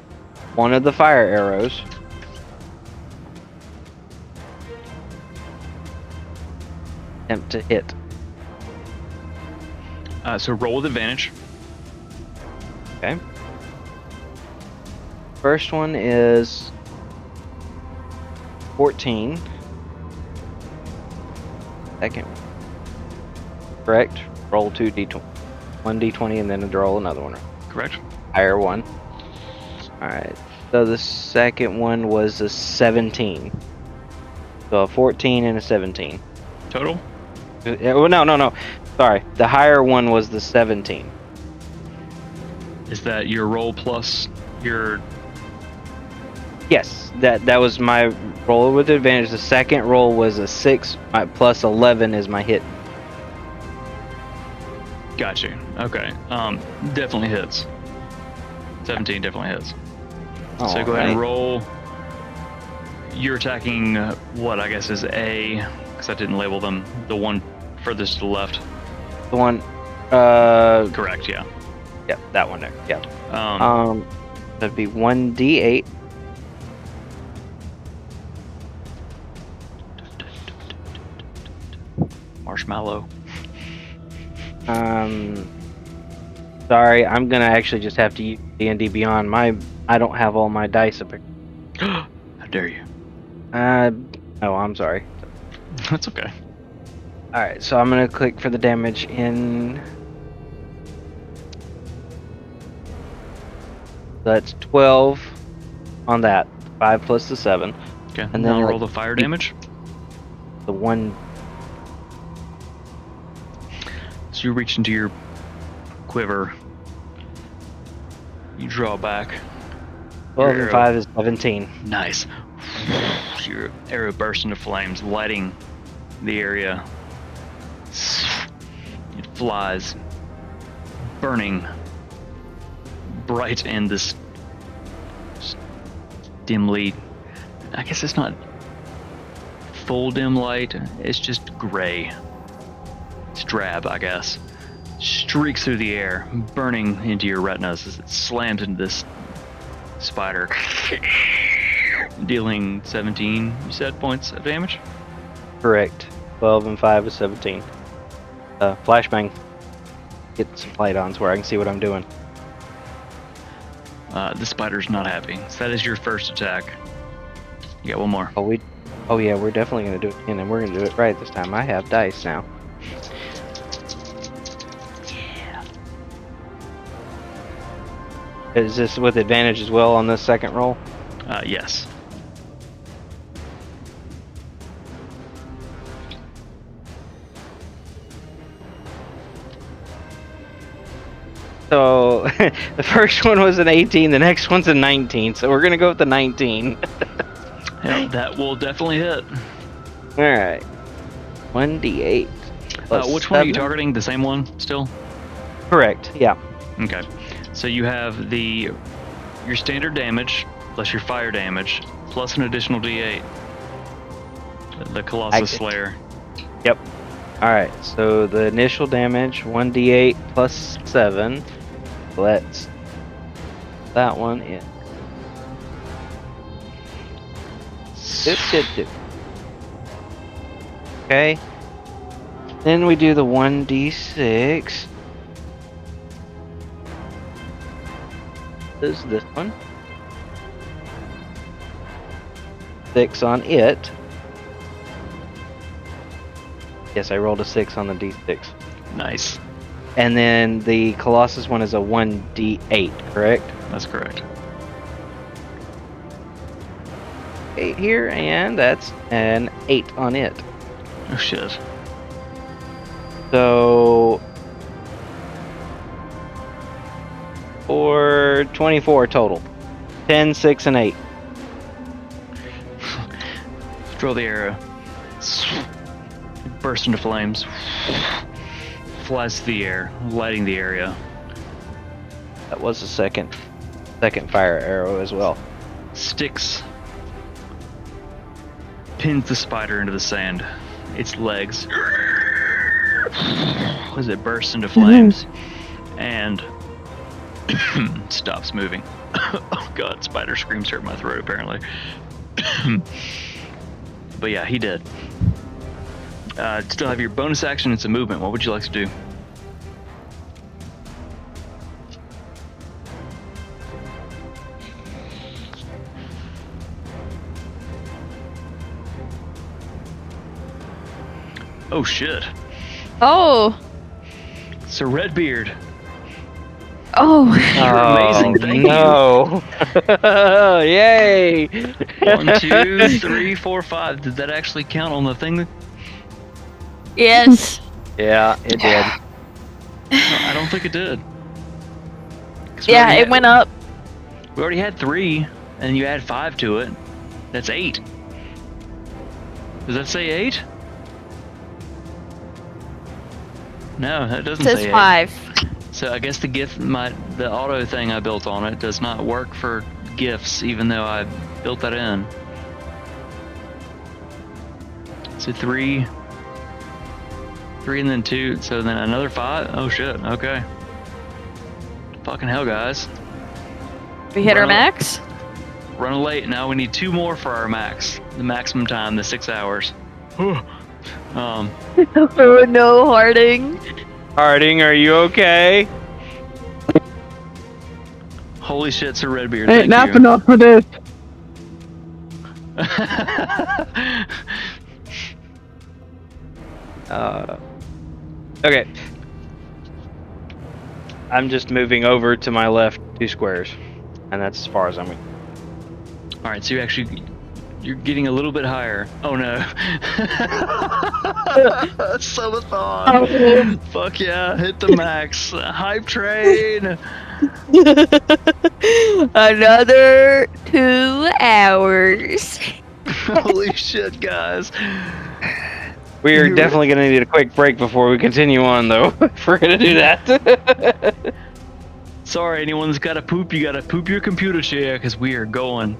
one of the fire arrows. Attempt to hit. So roll with advantage. Okay. First one is 14. Second. Correct. Roll 2d20. 1d20 and then roll another one. Correct. Higher one. Alright. So the second one was a 17. So a 14 and a 17. Total? Well, no. Sorry. The higher one was the 17. Is that your roll plus your... Yes, that was my roll with advantage. The second roll was a 6. My plus 11 is my hit. Got you. Okay. Definitely hits. 17 definitely hits. So go ahead and roll. You're attacking what I guess is A, because I didn't label them. The one furthest to the left. The one. Correct. Yeah. Yep, that one there. Yep. Um, That'd be 1d8. Marshmallow. Sorry, I'm gonna actually just have to use D&D Beyond. I don't have all my dice up here. How dare you? No, I'm sorry. That's okay. Alright, so I'm gonna click for the damage in. That's 12 on that. 5 plus the 7. Okay. And Now then roll the fire damage. The one. So you reach into your quiver. You draw back. 12 Your and 5 is 17. Nice. Your arrow bursts into flames, lighting the area. It flies, burning bright in this dimly. I guess it's not full dim light. It's just gray. It's drab, I guess. Streaks through the air, burning into your retinas as it slams into this spider, dealing 17, you said, points of damage? Correct. 12 and 5 is 17. Flashbang. get some light on so where I can see what I'm doing. The spider's not happy. So that is your first attack. You got one more. Oh yeah, we're definitely gonna do it again, and we're gonna do it right this time. I have dice now. Yeah. Is this with advantage as well on this second roll? Yes. So the first one was an 18, the next one's a 19. So we're gonna go with the 19. Yep, that will definitely hit. All right, 1d8. Which one are you targeting? The same one still? Correct. Yeah. Okay. So you have your standard damage plus your fire damage plus an additional D8. The Colossus Slayer. Yep. All right. So the initial damage 1d8 plus 7. Let's that one in. Dip. Okay. Then we do the 1d6. Is this one? 6 on it. Yes, I rolled a 6 on the d6. Nice. And then the Colossus one is a 1d8, correct? That's correct. 8 here, and that's an 8 on it. Oh shit. So for 24 total. 10, 6, and 8. Throw the arrow. Burst into flames. Flies through the air, lighting the area. That was the second fire arrow as well. Sticks. Pins the spider into the sand. Its legs. As it bursts into flames. And stops moving. Oh god, spider screams hurt my throat apparently. But yeah, he did. Still have your bonus action, it's a movement. What would you like to do? Oh shit. Oh. So Redbeard. Oh. You're amazing, thank no. Yay! 1, 2, 3, 4, 5. Did that actually count on the thing? Yes. Yeah, it did. No, I don't think it did. 'Cause Yeah, it went up. We already had 3, and you add 5 to it. That's 8. Does that say 8? No, that doesn't It says say 8. 5. So I guess the auto thing I built on it does not work for gifts, even though I built that in. So 3, and then 2, so then another 5. Oh shit, okay. Fucking hell, guys. We hit our Run- max? Run late. Now we need 2 more for our max. The maximum time, the 6 hours. Oh no, Harding. Harding, are you okay? Holy shit, Sir Redbeard, Ain't thank napping up for this. Okay. I'm just moving over to my left 2 squares, and that's as far as I'm going. Alright, so you're getting a little bit higher. Oh no. Subathon. Fuck yeah, hit the max. Hype train. Another 2 hours. Holy shit, guys. We are definitely going to need a quick break before we continue on, though, if we're going to do that. Sorry, anyone's got to poop, you got to poop your computer chair, because we are going.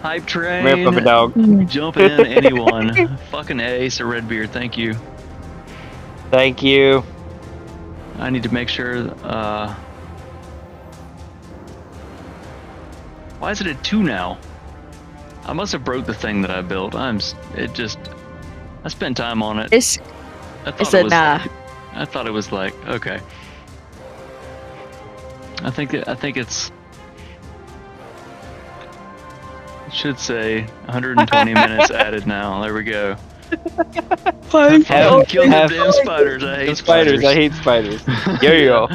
Hype train. Rip up a dog. Jump in, anyone. Fucking A, Sir Redbeard, thank you. Thank you. I need to make sure, why is it at 2 now? I must have broke the thing that I built. I spent time on it. It's I a nah. I thought it was like, okay. I think it's. It should say 120 minutes added now. There we go. Haven't killed the damn spiders. I hate spiders. I hate spiders. Yo.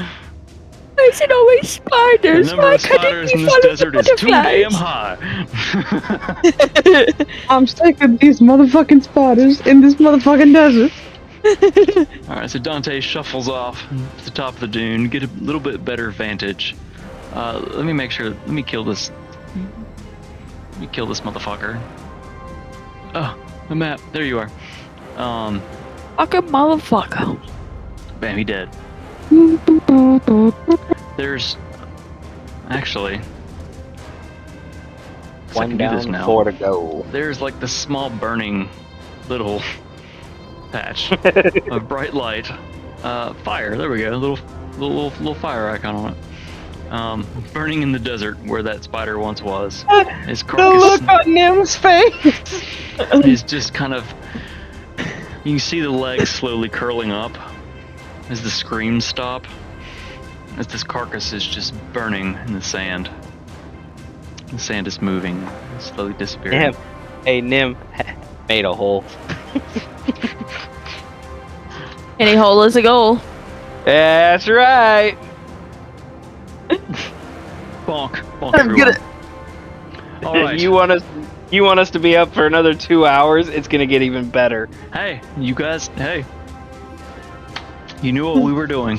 I said always The spiders. number of spiders in this desert is too damn high. I'm sick of these motherfucking spiders in this motherfucking desert. Alright, so Dante shuffles off to the top of the dune, get a little bit better vantage. Let me make sure. Let me kill this. Let me kill this motherfucker. Oh, the map. There you are. Fucking motherfucker. Bam, he dead. There's actually I One can do this down, now. 4 to go. There's like this small burning little patch of bright light. Fire. There we go. Little fire icon on it. Burning in the desert where that spider once was. His The carcass look on Nim's face. is just kind of. You can see the legs slowly curling up as the screams stop. As this carcass is just burning in the sand. The sand is moving, slowly disappearing. Nim. Hey, Nim. Made a hole. Any hole is a goal. That's right. Bonk. Bonk I'm everyone. gonna- Alright. You want us to be up for another 2 hours? It's gonna get even better. Hey, you guys, hey. You knew what we were doing.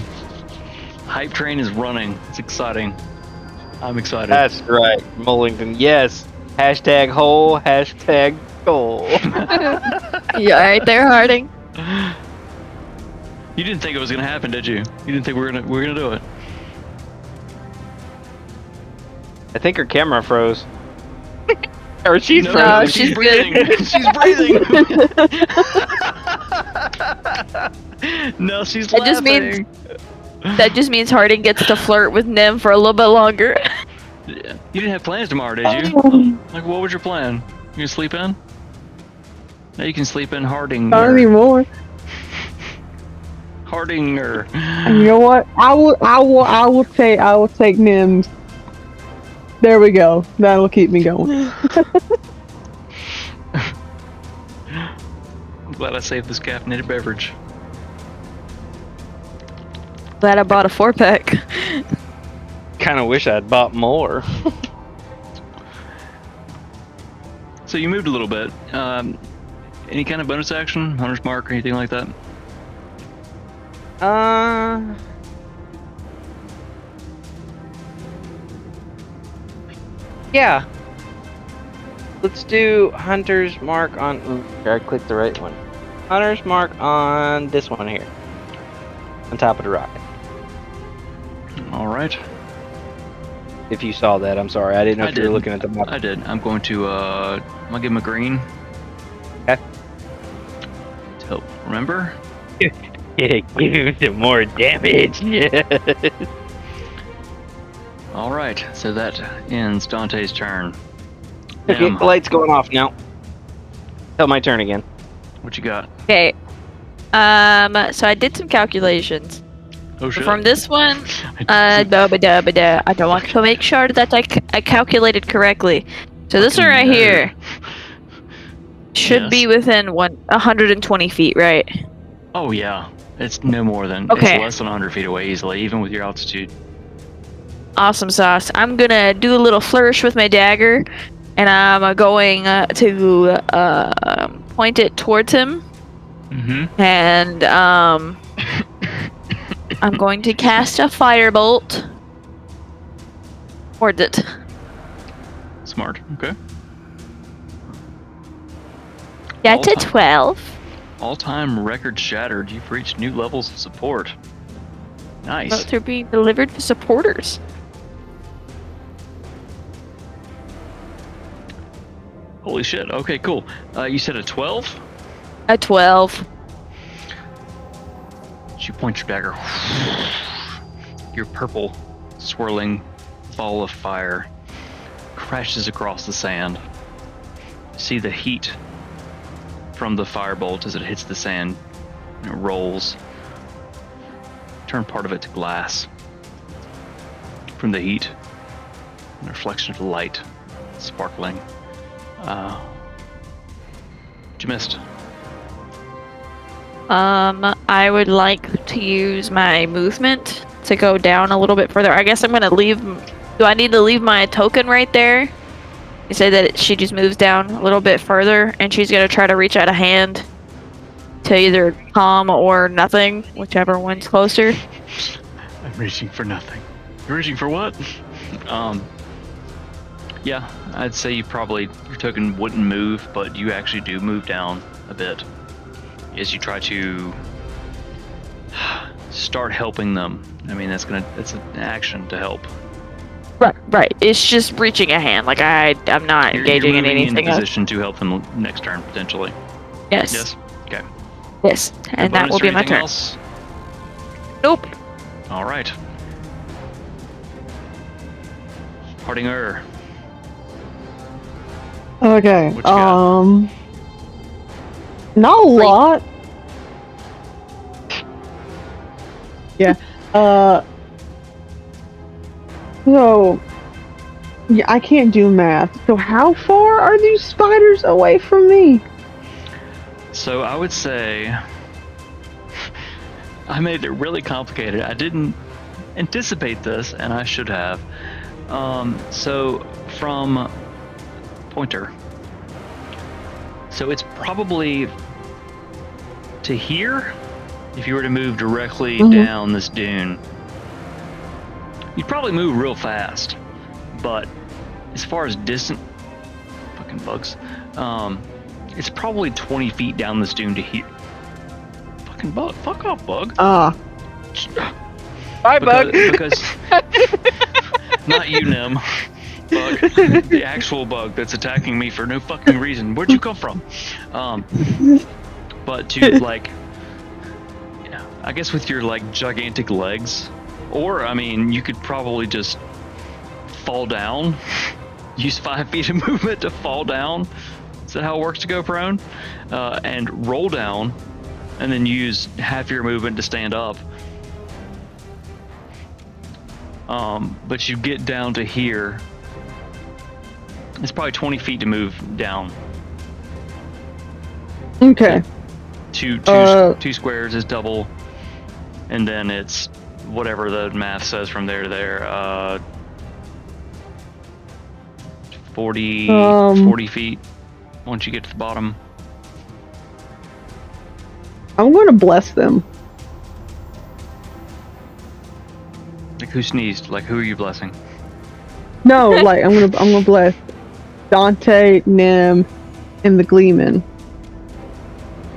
Hype train is running. It's exciting. I'm excited. That's right, Mullington. Yes. Hashtag hole. Hashtag goal. Yeah, right there, Harding. You didn't think it was gonna happen, did you? You didn't think we're gonna do it. I think her camera froze. Or she's No, frozen. No, she's she's breathing. She's breathing. No, she's That laughing. just means- That just means Harding gets to flirt with Nim for a little bit longer. Yeah. You didn't have plans tomorrow, did you? Like, what was your plan? You gonna sleep in? Now you can sleep in Harding. Not anymore. Hardinger. And you know what? I will take Nim's. There we go. That'll keep me going. I'm glad I saved this caffeinated beverage. Glad I bought a 4-pack. Kind of wish I'd bought more. So you moved a little bit. Any kind of bonus action, hunter's mark, or anything like that? Yeah. Let's do Hunter's Mark on. Ooh, I clicked the right one. Hunter's Mark on this one here. On top of the rocket. All right. If you saw that, I'm sorry. I didn't know I if you were did. looking at the map. I did. I'm going to. I'm gonna give him a green. Okay. To help remember. Yeah, give him some more damage. All right. So that ends Dante's turn. Okay, Em, the light's going off now. Till my turn again. what you got? Okay. So I did some calculations. Oh shit. From this one, I I don't want to make sure that I calculated correctly. So this one right Fucking here should Yes. be within 120 feet, right? Oh yeah. It's no more than. Okay. It's less than 100 feet away easily, even with your altitude. Awesome sauce. I'm gonna do a little flourish with my dagger, and I'm going to point it towards him, Mm-hmm. and I'm going to cast a firebolt towards it. Smart. Okay. That's a All-time. 12. All-time record shattered. You've reached new levels of support. Nice. Votes are being delivered to supporters. Holy shit. Okay, cool. You said a 12? A 12. You point your dagger. Your purple, swirling ball of fire crashes across the sand. See the heat from the firebolt as it hits the sand and it rolls. Turn part of it to glass. from the heat. The reflection of the light, sparkling. What you missed? I would like to use my movement to go down a little bit further. I guess I'm gonna leave. Do I need to leave my token right there? You say that she just moves down a little bit further, and she's gonna try to reach out a hand to either calm or nothing, whichever one's closer. I'm reaching for nothing. You're reaching for what? Yeah, I'd say your token wouldn't move, but you actually do move down a bit as you try to start helping them. I mean, that's an action to help. Right. It's just reaching a hand. Like I'm not engaging you're in anything in a else. position to help them next turn potentially. Yes. Yes. Okay. Yes, and that will be my turn. Else? Nope. All right. Hardinger. Okay. What you got? Not a lot. Yeah. So, yeah, I can't do math. So how far are these spiders away from me? So I would say I made it really complicated. I didn't anticipate this, and I should have. So from pointer. So it's probably to here. If you were to move directly down this dune, you'd probably move real fast. But as far as distant, fucking bugs, it's probably 20 feet down this dune to here. Fucking bug, fuck off, bug. Bye, bug. Because not you, Nim. Bug, the actual bug that's attacking me for no fucking reason. Where'd you come from? But to like, I guess with your like gigantic legs, or I mean, you could probably just fall down. Use 5 feet of movement to fall down. Is that how it works to go prone? And roll down, and then use half your movement to stand up. But you get down to here. It's probably 20 feet to move down. Okay. Two squares is double, and then it's whatever the math says from there to there. 40 feet once you get to the bottom. I'm going to bless them. Like who sneezed? Like who are you blessing? No, like I'm gonna bless Dante, Nim, and the Gleeman.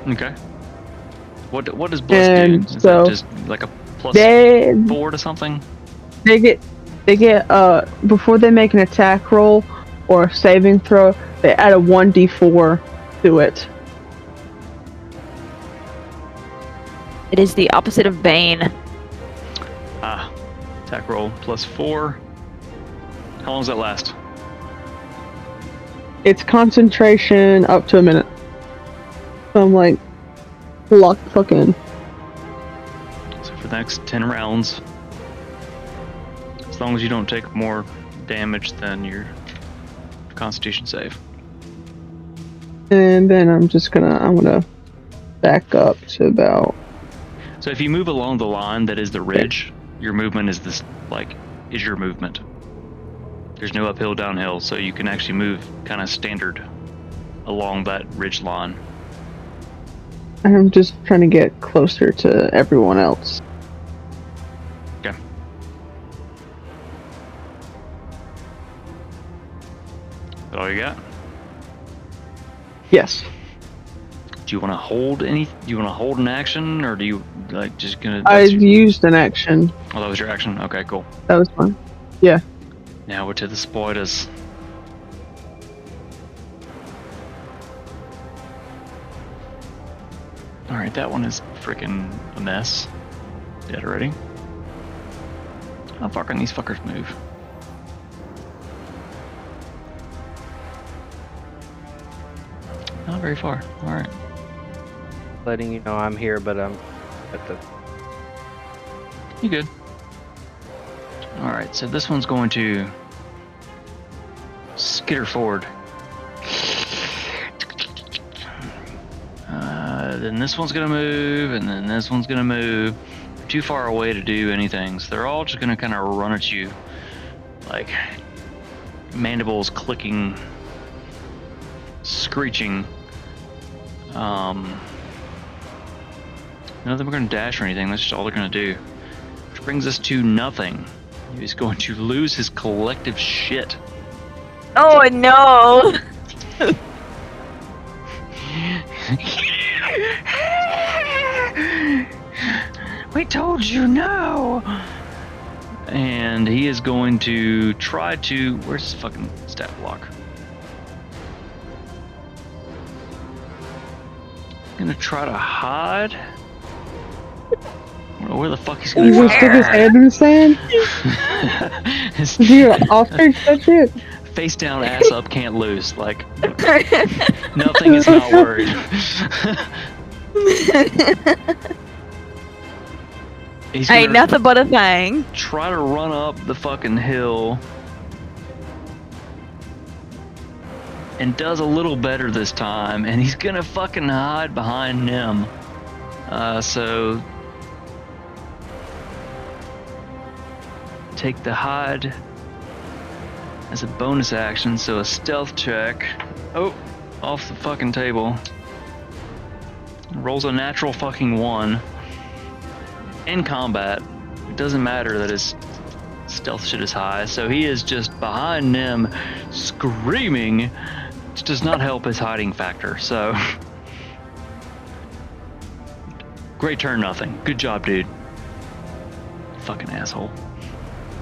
Okay. What does bless And do? Is so that just like a plus they 4 to something? they get before they make an attack roll or a saving throw, they add a 1d4 to it. It is the opposite of Bane. Attack roll plus 4. How long does that last? It's concentration up to a minute. So I'm like, lock the fuck in. So for the next 10 rounds, as long as you don't take more damage than your Constitution save. And then I'm gonna back up to about. So if you move along the line that is the ridge, your movement is is your movement. There's no uphill, downhill, so you can actually move kind of standard along that ridge line. I'm just trying to get closer to everyone else. Okay. Is that all you got? Yes. Do you want to hold Do you want to hold an action, or do you just gonna? I've used an action. Oh, that was your action. Okay, cool. That was fine. Yeah. Now we're to the spoilers. All right, that one is freaking a mess. Dead already. How far can these fuckers move? Not very far. All right. Letting you know I'm here, but I'm at the. You good? All right. Alright, so this one's going to skitter forward. Then this one's gonna move, and then this one's gonna move. Too far away to do anything, so they're all just gonna kind of run at you, like mandibles clicking, screeching. None of them are gonna dash or anything. That's just all they're gonna do. Which brings us to nothing. He's going to lose his collective shit. Oh no! We told you no! And he is going to try to... Where's his fucking stat block? Gonna try to hide? I don't know where the fuck he's gonna He just stick his head in the sand? His Did you alter that shit? face down, ass up, can't lose. Like, nothing is not worried. He's Ain't gonna nothing but a thing. try to run up the fucking hill. And does a little better this time. And he's gonna fucking hide behind Nim. So... take the hide as a bonus action, so a stealth check. Oh, off the fucking table. Rolls a natural fucking 1. In combat, it doesn't matter that his stealth shit is high, so he is just behind Nim, screaming, which does not help his hiding factor, so... Great turn, nothing. Good job, dude. Fucking asshole.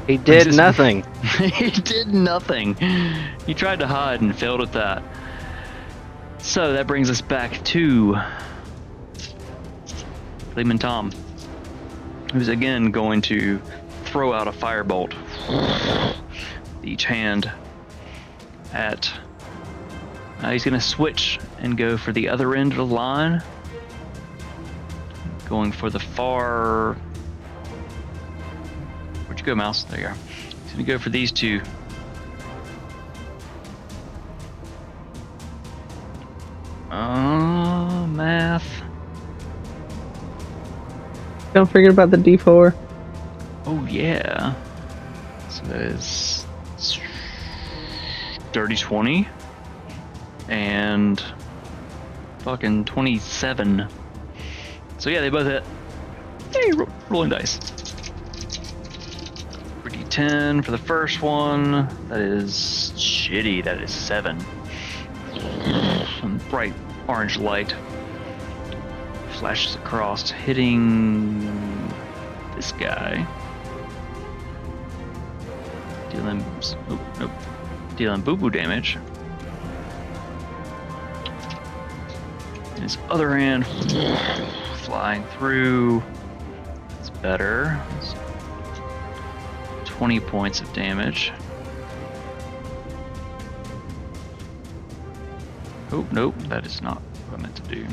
He did nothing. He did nothing. He tried to hide and failed at that. So that brings us back to Lehman Tom, who's again going to throw out a firebolt. Each hand at... he's going to switch and go for the other end of the line. Going for the far... Where'd you go, mouse? There you are. He's going to go for these two. Math. Don't forget about the D4. Oh, yeah. So that is dirty 20 and fucking 27. So yeah, they both hit. Hey, rolling dice. 3d10 for the first one. That is shitty. That is 7. Some bright orange light flashes across, hitting this guy. Dealing, dealing boo-boo damage. And his other hand flying through. It's better. It's 20 points of damage. Oh, nope, that is not what I meant to do.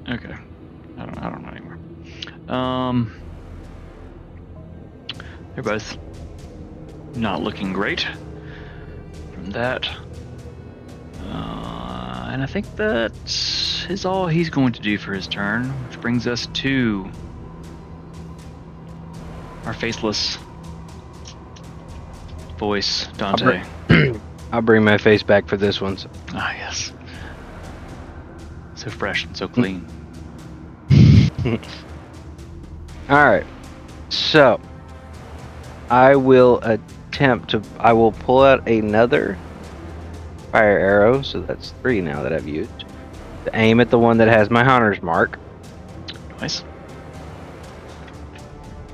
Okay. I don't know anymore. They're both not looking great from that. And I think that is all he's going to do for his turn, which brings us to our faceless voice, Dante. I'll bring my face back for this one. Ah, yes. So fresh and so clean. Alright. So, I will pull out another fire arrow, so that's 3 now that I've used, to aim at the one that has my hunter's mark. Nice.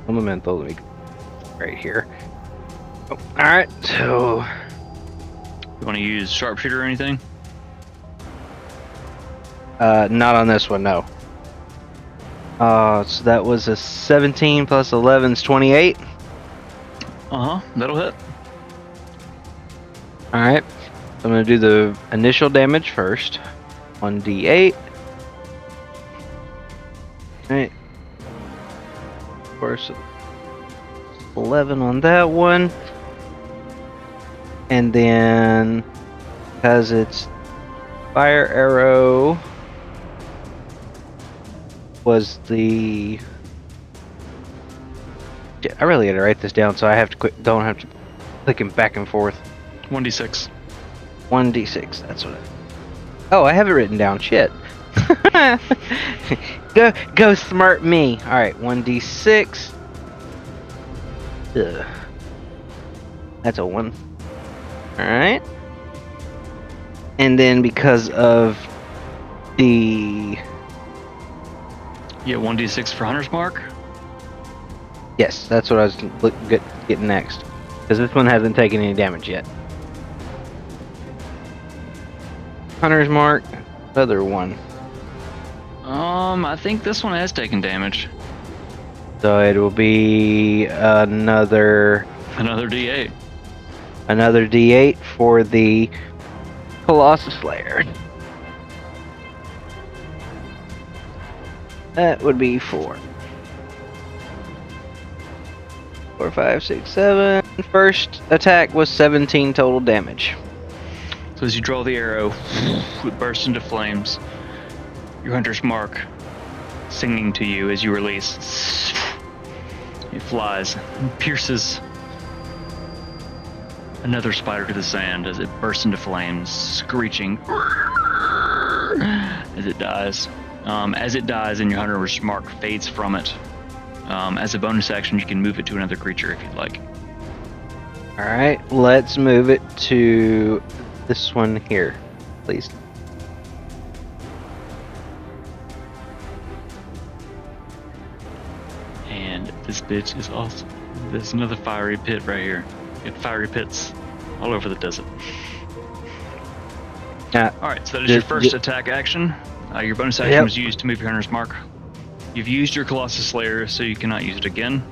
Un momento, let me right here. Oh, alright, so You want to use sharpshooter or anything? not on this one, no. So that was a 17 plus 11 is 28. That'll hit. All right. So I'm gonna do the initial damage first. 1d8. All right. Of course, 11 on that one. And then, because it's fire arrow was the. I really had to write this down, so I have to don't have to click him back and forth. 1d6. 1d6. That's what. Oh, I have it written down. Shit. Go smart me. All right, 1d6. Ugh. That's a 1. All right. And then because of the. Yeah, 1d6 for Hunter's Mark. Yes, that's what I was getting next. Because this one hasn't taken any damage yet. Hunter's Mark, other one. I think this one has taken damage. So it will be another D8. Another D8 for the Colossus Slayer. That would be 4. 4, 5, 6, 7. First attack was 17 total damage. So as you draw the arrow, it bursts into flames. Your Hunter's Mark singing to you as you release. It flies and pierces another spider to the sand as it bursts into flames, screeching as it dies. As it dies, and your Hunter's Mark fades from it. As a bonus action, you can move it to another creature if you'd like. Alright, let's move it to this one here, please. And this bitch is awesome. There's another fiery pit right here. You get fiery pits all over the desert. Alright, so that is your first attack action. Your bonus action was used to move your Hunter's Mark. You've used your Colossus Slayer, so you cannot use it again.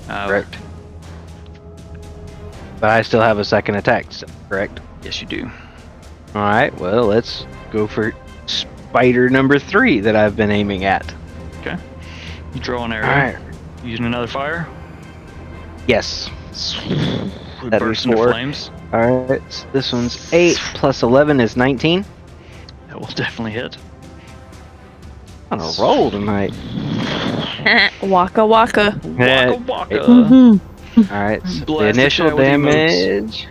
Correct. But I still have a second attack, correct? Yes, you do. Alright, well, let's go for spider number 3 that I've been aiming at. Okay. You draw an arrow. Alright. Using another fire. Yes. It That bursts is 4. into flames. Alright, so this one's 8 plus 11 is 19. That will definitely hit. On a roll tonight. Waka waka. Yeah. Waka. Alright, so the Blast the initial chat with damage.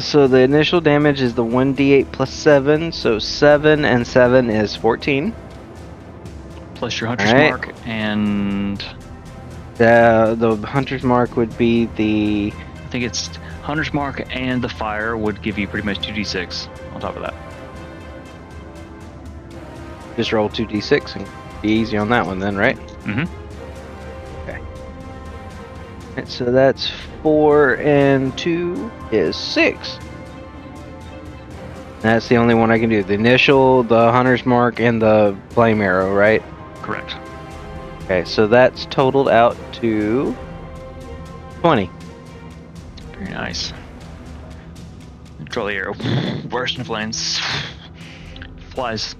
So the initial damage is the 1d8 plus 7, so 7 and 7 is 14. Plus your Hunter's Alright. Mark, and The Hunter's Mark would be the. I think it's Hunter's Mark and the fire would give you pretty much 2d6 on top of that. Just roll 2d6 and be easy on that one then, right? Mm-hmm. Okay. And so that's 4 and 2 is 6. That's the only one I can do. The initial, the Hunter's Mark, and the Flame Arrow, right? Correct. Okay, so that's totaled out to 20. Very nice. Draw the arrow. Burst in flames. Flies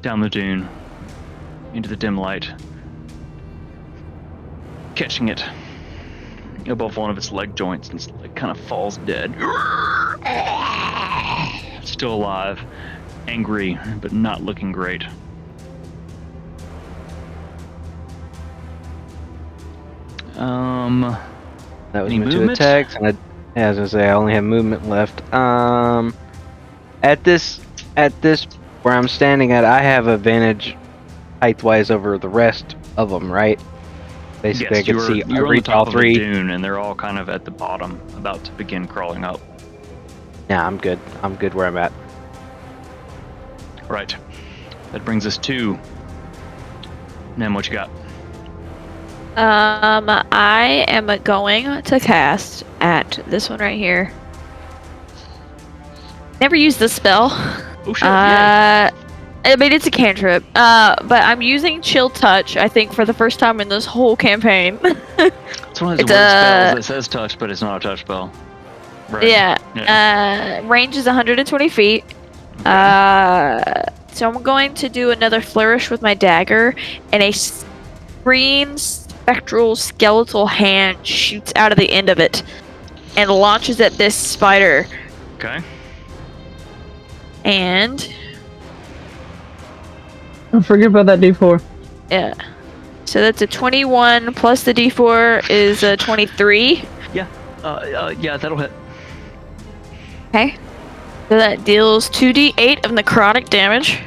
down the dune into the dim light, catching it above one of its leg joints, and it kind of falls dead. Still alive, angry, but not looking great. That was Any my 2 movement? attacks, and I was gonna say I only have movement left. At this where I'm standing at, I have advantage height-wise over the rest of them, right? Basically, Yes, I can see you're on the reach all top of a 3. dune, and they're all kind of at the bottom, about to begin crawling up. Nah, I'm good. I'm good where I'm at. Right. That brings us to Nem. What you got? I am going to cast at this one right here. Never used this spell. Oh shit! Yeah. I mean, it's a cantrip. But I'm using Chill Touch, I think, for the first time in this whole campaign. It's one of those It's weird spells that says touch, but it's not a touch spell. Right. Yeah. Range is 120 feet. So I'm going to do another flourish with my dagger, and a green spectral skeletal hand shoots out of the end of it and launches at this spider. Okay. And Don't forget about that D4. yeah. So that's a 21 plus the D4 is a 23. Yeah, that'll hit. Okay. So that deals 2d8 of necrotic damage.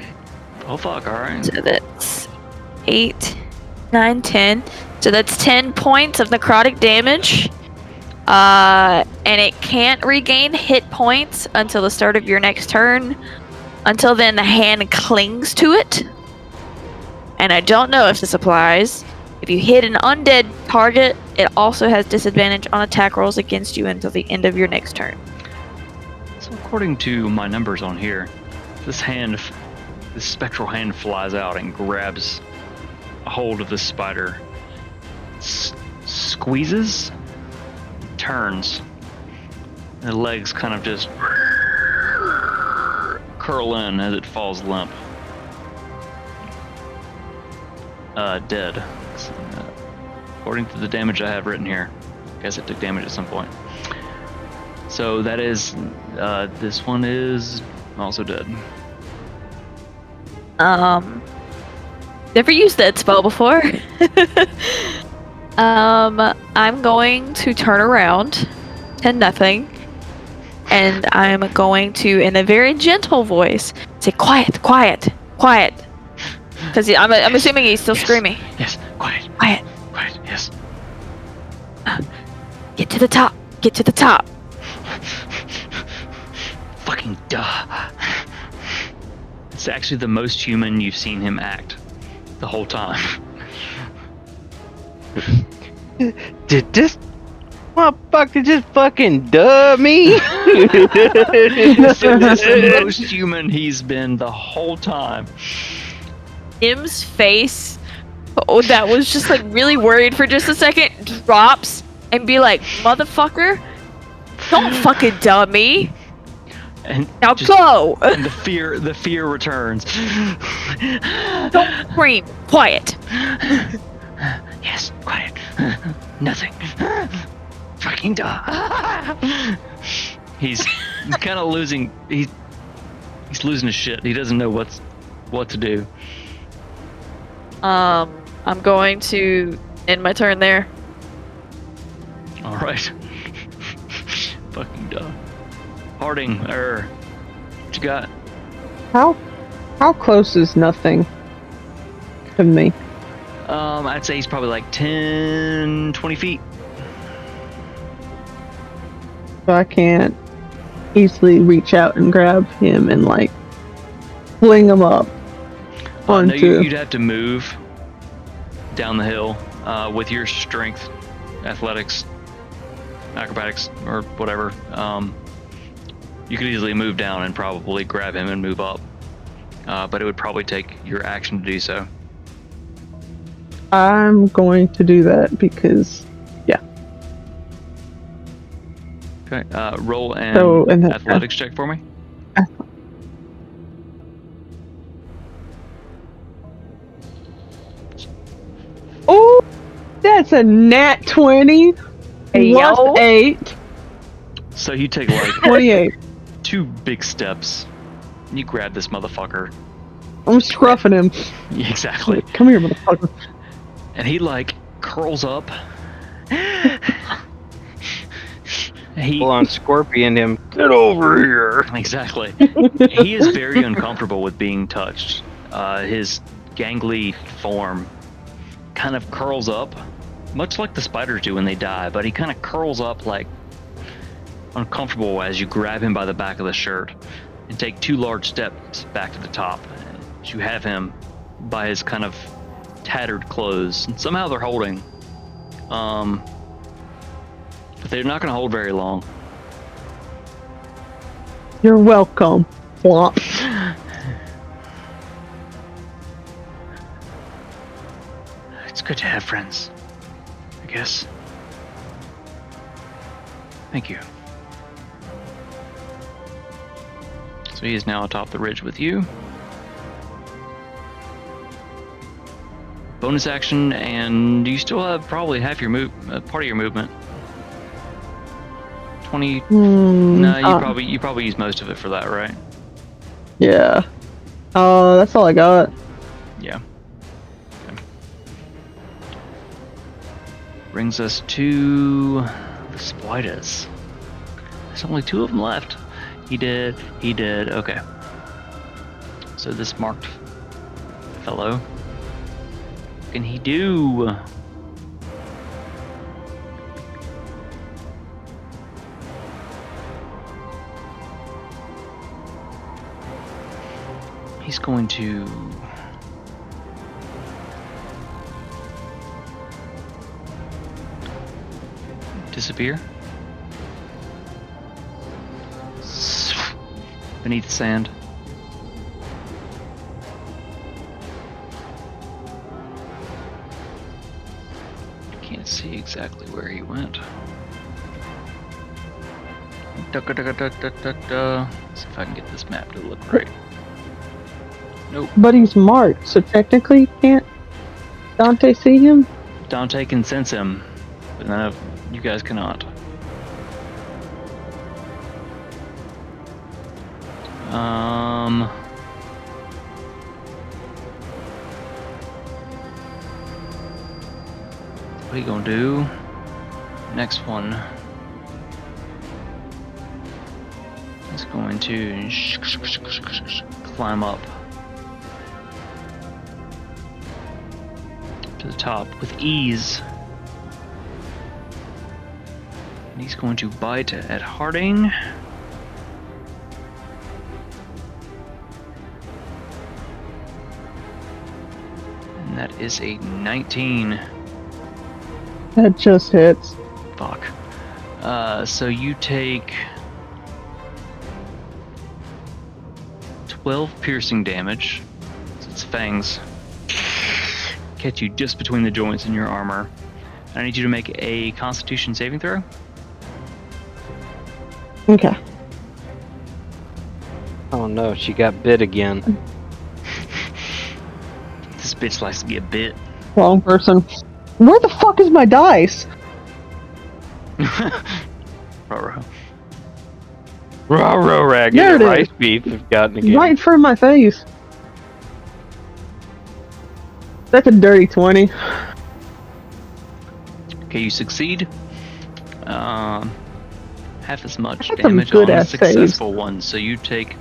Oh fuck! All right. So that's 8, 9, 10. So that's 10 points of necrotic damage. And it can't regain hit points until the start of your next turn. Until then, the hand clings to it. And I don't know if this applies. If you hit an undead target, it also has disadvantage on attack rolls against you until the end of your next turn. So according to my numbers on here, this spectral hand flies out and grabs a hold of the spider, squeezes, turns, and the legs kind of just curl in as it falls limp. Dead. According to the damage I have written here. I guess it took damage at some point. So that is, this one is also dead. Never used that spell before. I'm going to turn around to nothing, and I'm going to, in a very gentle voice, say, "Quiet, quiet, quiet," because I'm assuming he's still screaming. Yes, quiet, Quiet. quiet, yes. Get to the top. Get to the top. Fucking duh. It's actually the most human you've seen him act the whole time. Did this motherfucker just fucking dub me? It's the most human he's been the whole time. Im's face, that was just like really worried for just a second, drops and be like, "Motherfucker, don't fucking dub me. And Now just- go." And the fear returns. Don't scream. Quiet. Yes, quiet. Nothing. Fucking duh. He's kind of losing. He's losing his shit. He doesn't know what to do. I'm going to end my turn there. All right. Fucking duh. Harding, what you got? How close is nothing to me? I'd say he's probably like 10, 20 feet. So I can't easily reach out and grab him and like fling him up No, onto. you'd have to move down the hill with your strength, athletics, acrobatics, or whatever. You could easily move down and probably grab him and move up. But it would probably take your action to do so. I'm going to do that because Okay. Roll So, an and then- athletics check for me. oh, that's a nat 20 Hey, plus yo. 8, So you take like 28. 2 big steps. You grab this motherfucker. I'm scruffing him. Yeah, exactly. Come here, motherfucker. And he like curls up. He Full on scorpion him. Get over here. exactly. He is very uncomfortable with being touched. His gangly form kind of curls up, much like the spiders do when they die. But he kind of curls up like uncomfortable as you grab him by the back of the shirt and take 2 large steps back to the top. You have him by his kind of tattered clothes, and somehow they're holding. But they're not going to hold very long. You're welcome. Flop. good to have friends, I guess. Thank you. So he is now atop the ridge with you. Bonus action, and you still have probably half your part of your movement. 20. No, you probably use most of it for that, right? Yeah. That's all I got. Yeah. Okay. Brings us to the spiders. There's only 2 of them left. He did. Okay. So this marked fellow. What can he do? He's going to disappear beneath the sand. Can't see exactly where he went. See if I can get this map to look right. Nope. But he's marked, so technically can't Dante see him? Dante can sense him, but none of you guys cannot. What are you gonna do? Next one is going to climb up to the top with ease. And he's going to bite at Harding. And that is a 19. That just hits. Fuck. So you take 12 piercing damage. So its fangs catch you just between the joints in your armor. I need you to make a Constitution saving throw. Okay. Oh no, she got bit again. This bitch likes to get bit. Wrong person. Where the fuck is my dice? Ruh-roh. Raw rag There and it rice is. beef have gotten again. Right in front of my face. That's a dirty 20. Okay, you succeed. Half as much That's some damage on a good-ass saves. successful one. So you take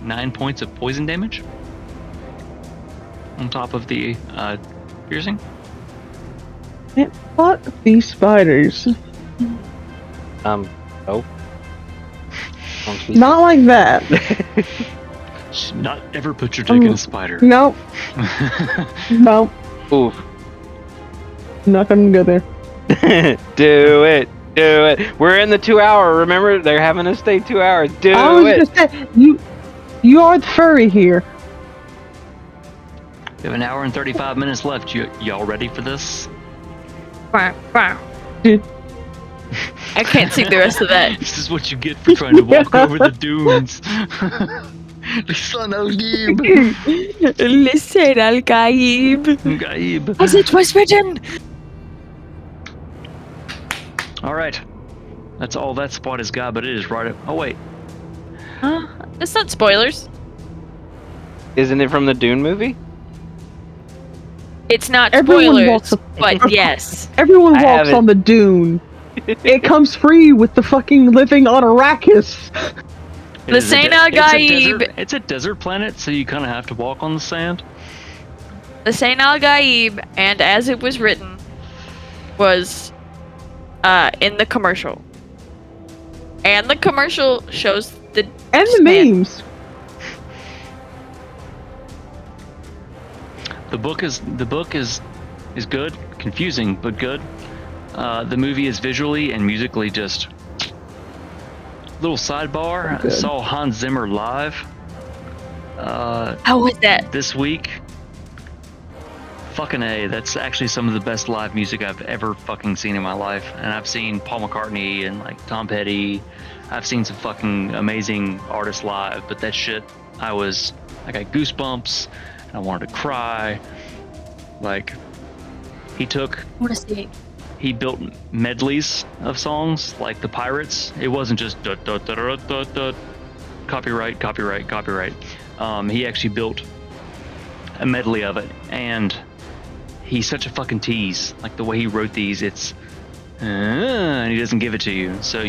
9 points of poison damage on top of the piercing. Man, fuck these spiders. Oh. Not like that. Should not ever put your dick in a spider. Nope. Nope. Oof. Not gonna go there. Do it. We're in the 2 hour. Remember, they're having us stay 2 hours. Do I was it. just saying, you are the furry here. We have an hour and 35 minutes left. Y'all ready for this? Dude. I can't see the rest of that. This is what you get for trying to walk over the dunes. Listen, Al-Gaib. Listen, Al-Gaib. Gaib. As it was written. Alright. That's all that spot has got, but it is right up. Oh, wait. It's not spoilers. Isn't it from the Dune movie? It's not Everyone spoilers, but yes. Everyone I walks haven't- on the dune. It comes free with the fucking living on Arrakis. It The is a Saint de- Al-Gaib. It's a desert planet, so you kind of have to walk on the sand. The Saint Al-Gaib, and as it was written, was in the commercial. And the commercial shows the And the sand. memes. The book is good, confusing but good. The movie is visually and musically just. Little sidebar: I Good. saw Hans Zimmer live How was that? this week. Fucking A. That's actually some of the best live music I've ever fucking seen in my life. And I've seen Paul McCartney and like Tom Petty. I've seen some fucking amazing artists live, but that shit, I got goosebumps and I wanted to cry. Like, he built medleys of songs like the Pirates. It wasn't just copyright, copyright, copyright. He actually built a medley of it, and he's such a fucking tease. Like the way he wrote these, it's and he doesn't give it to you. So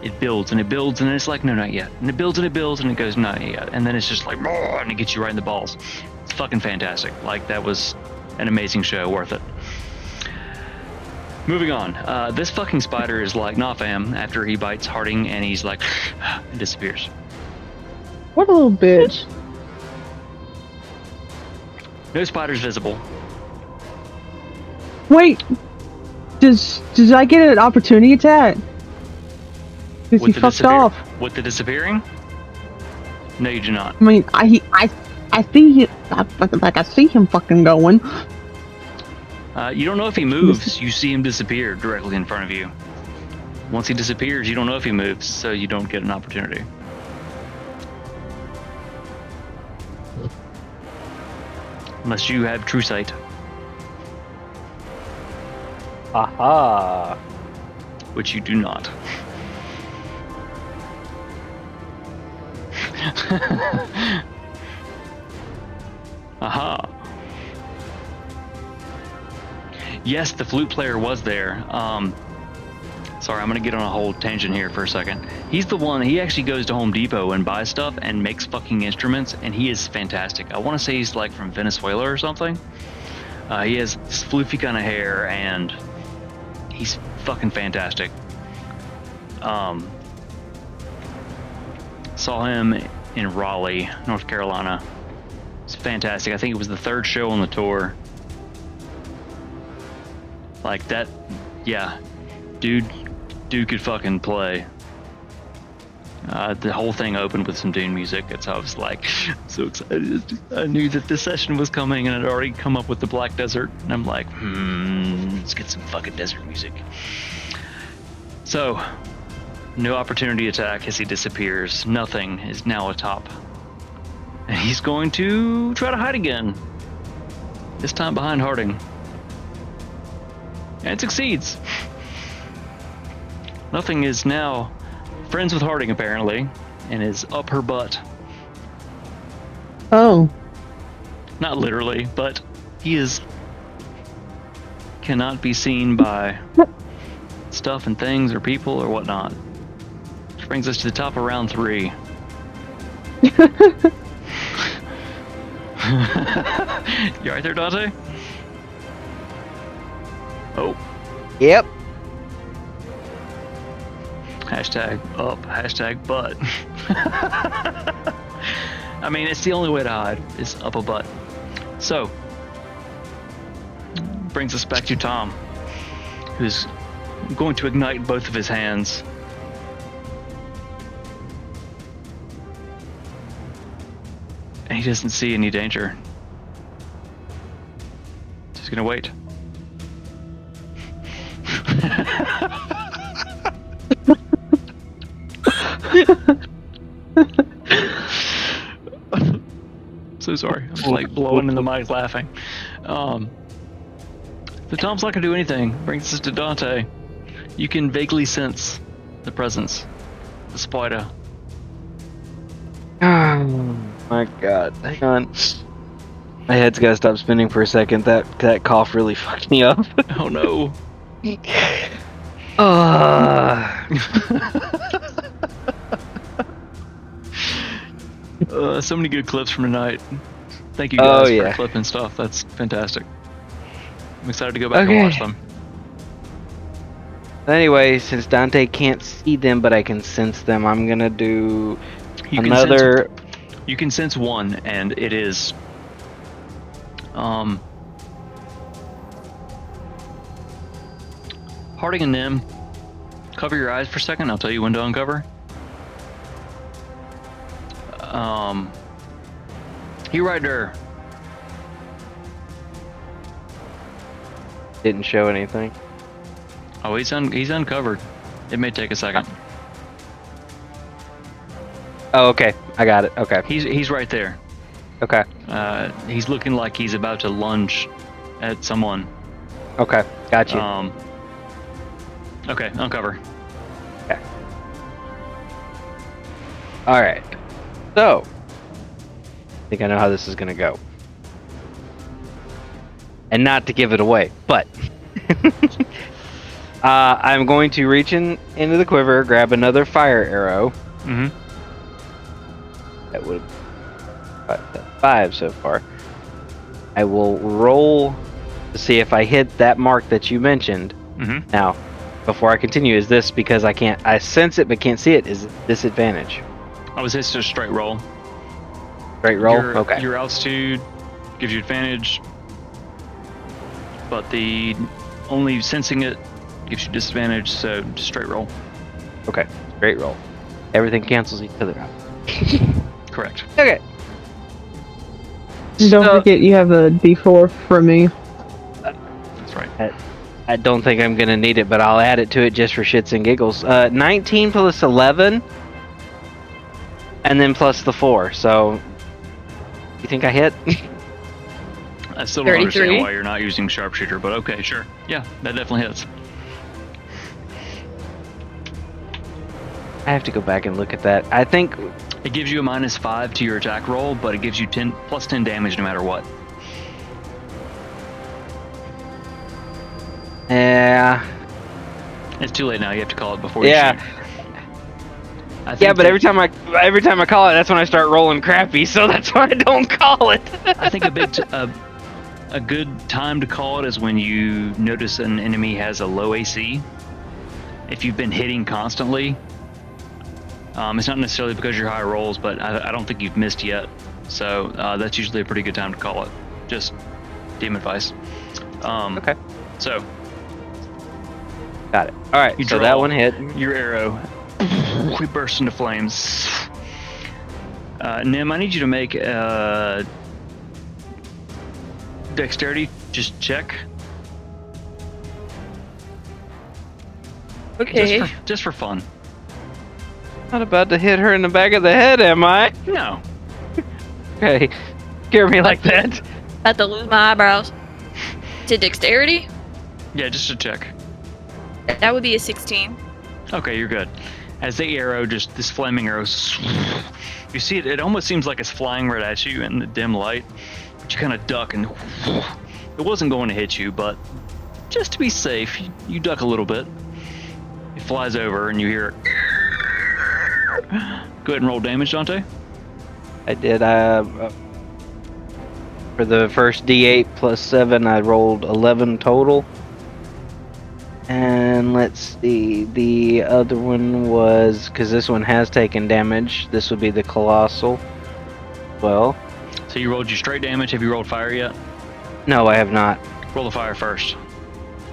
it builds and it builds, and it's like, no, not yet. And it builds and it builds, and it goes, not yet. And then it's just like, and it gets you right in the balls. It's fucking fantastic. Like, that was an amazing show, worth it. Moving on. This fucking spider is like, nah, fam. After he bites Harding, and he's like, and disappears. What a little bitch. No spiders visible. Wait, does I get an opportunity attack? Because he fucked off. With the disappearing? No, you do not. I mean, I think I see him fucking going. You don't know if he moves. You see him disappear directly in front of you. Once he disappears, you don't know if he moves, so you don't get an opportunity. Unless you have true sight. Aha. Which you do not. Aha. Yes, the flute player was there. Sorry, I'm gonna get on a whole tangent here for a second. He's the one, he actually goes to Home Depot and buys stuff and makes fucking instruments, and he is fantastic. I want to say he's like from Venezuela or something. He has this floofy kind of hair, and he's fucking fantastic. Saw him in Raleigh, North Carolina. It's fantastic. I think it was the third show on the tour. Like that, yeah, dude could fucking play. The whole thing opened with some Dune music. That's how I was like, so excited. I knew that this session was coming, and I'd already come up with the Black Desert, and I'm like, let's get some fucking desert music. So, no opportunity attack as he disappears. Nothing is now atop. And he's going to try to hide again. This time behind Harding. And succeeds. Nothing is now friends with Harding, apparently, and is up her butt. Oh. Not literally, but he cannot be seen by stuff and things or people or whatnot. Which brings us to the top of round 3. You right there, Dante? Oh. Yep. Hashtag up, hashtag butt. I mean, it's the only way to hide, is up a butt. So, brings us back to Tom, who's going to ignite both of his hands. And he doesn't see any danger. He's gonna wait. So sorry. I'm like blowing in the mic laughing. So Tom's not gonna do anything. Brings us to Dante. You can vaguely sense the presence. The spider. Oh my god. Hang on. My head's gotta stop spinning for a second. That cough really fucked me up. Oh no. So many good clips from tonight. Thank you guys for clipping stuff. That's fantastic. I'm excited to go back and watch them. Anyway, since Dante can't see them, but I can sense them, I'm gonna do You can sense one, and it is Harding and Nim. Cover your eyes for a second. I'll tell you when to uncover. He right there. didn't show anything. Oh, he's uncovered. It may take a second. Oh, okay. I got it. Okay. He's right there. Okay. He's looking like he's about to lunge at someone. Okay. Got you. Okay, uncover. Okay. All right. So, I think I know how this is going to go. And not to give it away, but I'm going to reach into the quiver, grab another fire arrow. Mm-hmm. That would 5 so far. I will roll to see if I hit that mark that you mentioned. Mm-hmm. Now, before I continue, is this because I sense it but can't see it? Is it disadvantage? I was just a straight roll. Straight roll? Okay. Your altitude gives you advantage, but the only sensing it gives you disadvantage, so just straight roll. Okay. Straight roll. Everything cancels each other out. Correct. Okay. And don't So- forget you have a D4 from me. That's right. I don't think I'm going to need it, but I'll add it to it just for shits and giggles. 19 plus 11, and then plus the 4. So, you think I hit? I still don't 33. understand why you're not using sharpshooter, but okay, sure. Yeah, that definitely hits. I have to go back and look at that. I think, It gives you a -5 to your attack roll, but it gives you plus 10 damage no matter what. yeah, It's too late now. You have to call it before yeah, you shoot. I think yeah. But that- every time I call it, that's when I start rolling crappy. So that's why I don't call it. I think a good time to call it is when you notice an enemy has a low AC. If you've been hitting constantly, it's not necessarily because you're high rolls, but I don't think you've missed yet. So that's usually a pretty good time to call it. Just DM advice. Okay. So Got it. All right. You So draw. that one hit. your arrow, we burst into flames. Nim, I need you to make a dexterity just check. Okay. Just for fun. Not about to hit her in the back of the head, am I? No. Okay. Scare me like that. About to lose my eyebrows. To dexterity? Yeah, just a check. That would be a 16. Okay, you're good. As the arrow, just this flaming arrow, you see it. It almost seems like it's flying right at you in the dim light, but you kind of duck, and it wasn't going to hit you, but just to be safe, you duck a little bit. It flies over, and you hear it. Go ahead and roll damage, Dante. I did. For the first D8 plus 7, I rolled 11 total. And let's see, the other one was, because this one has taken damage, this would be the Colossal. Well, So you rolled your straight damage. Have you rolled fire yet? no, I have not. Roll the fire first.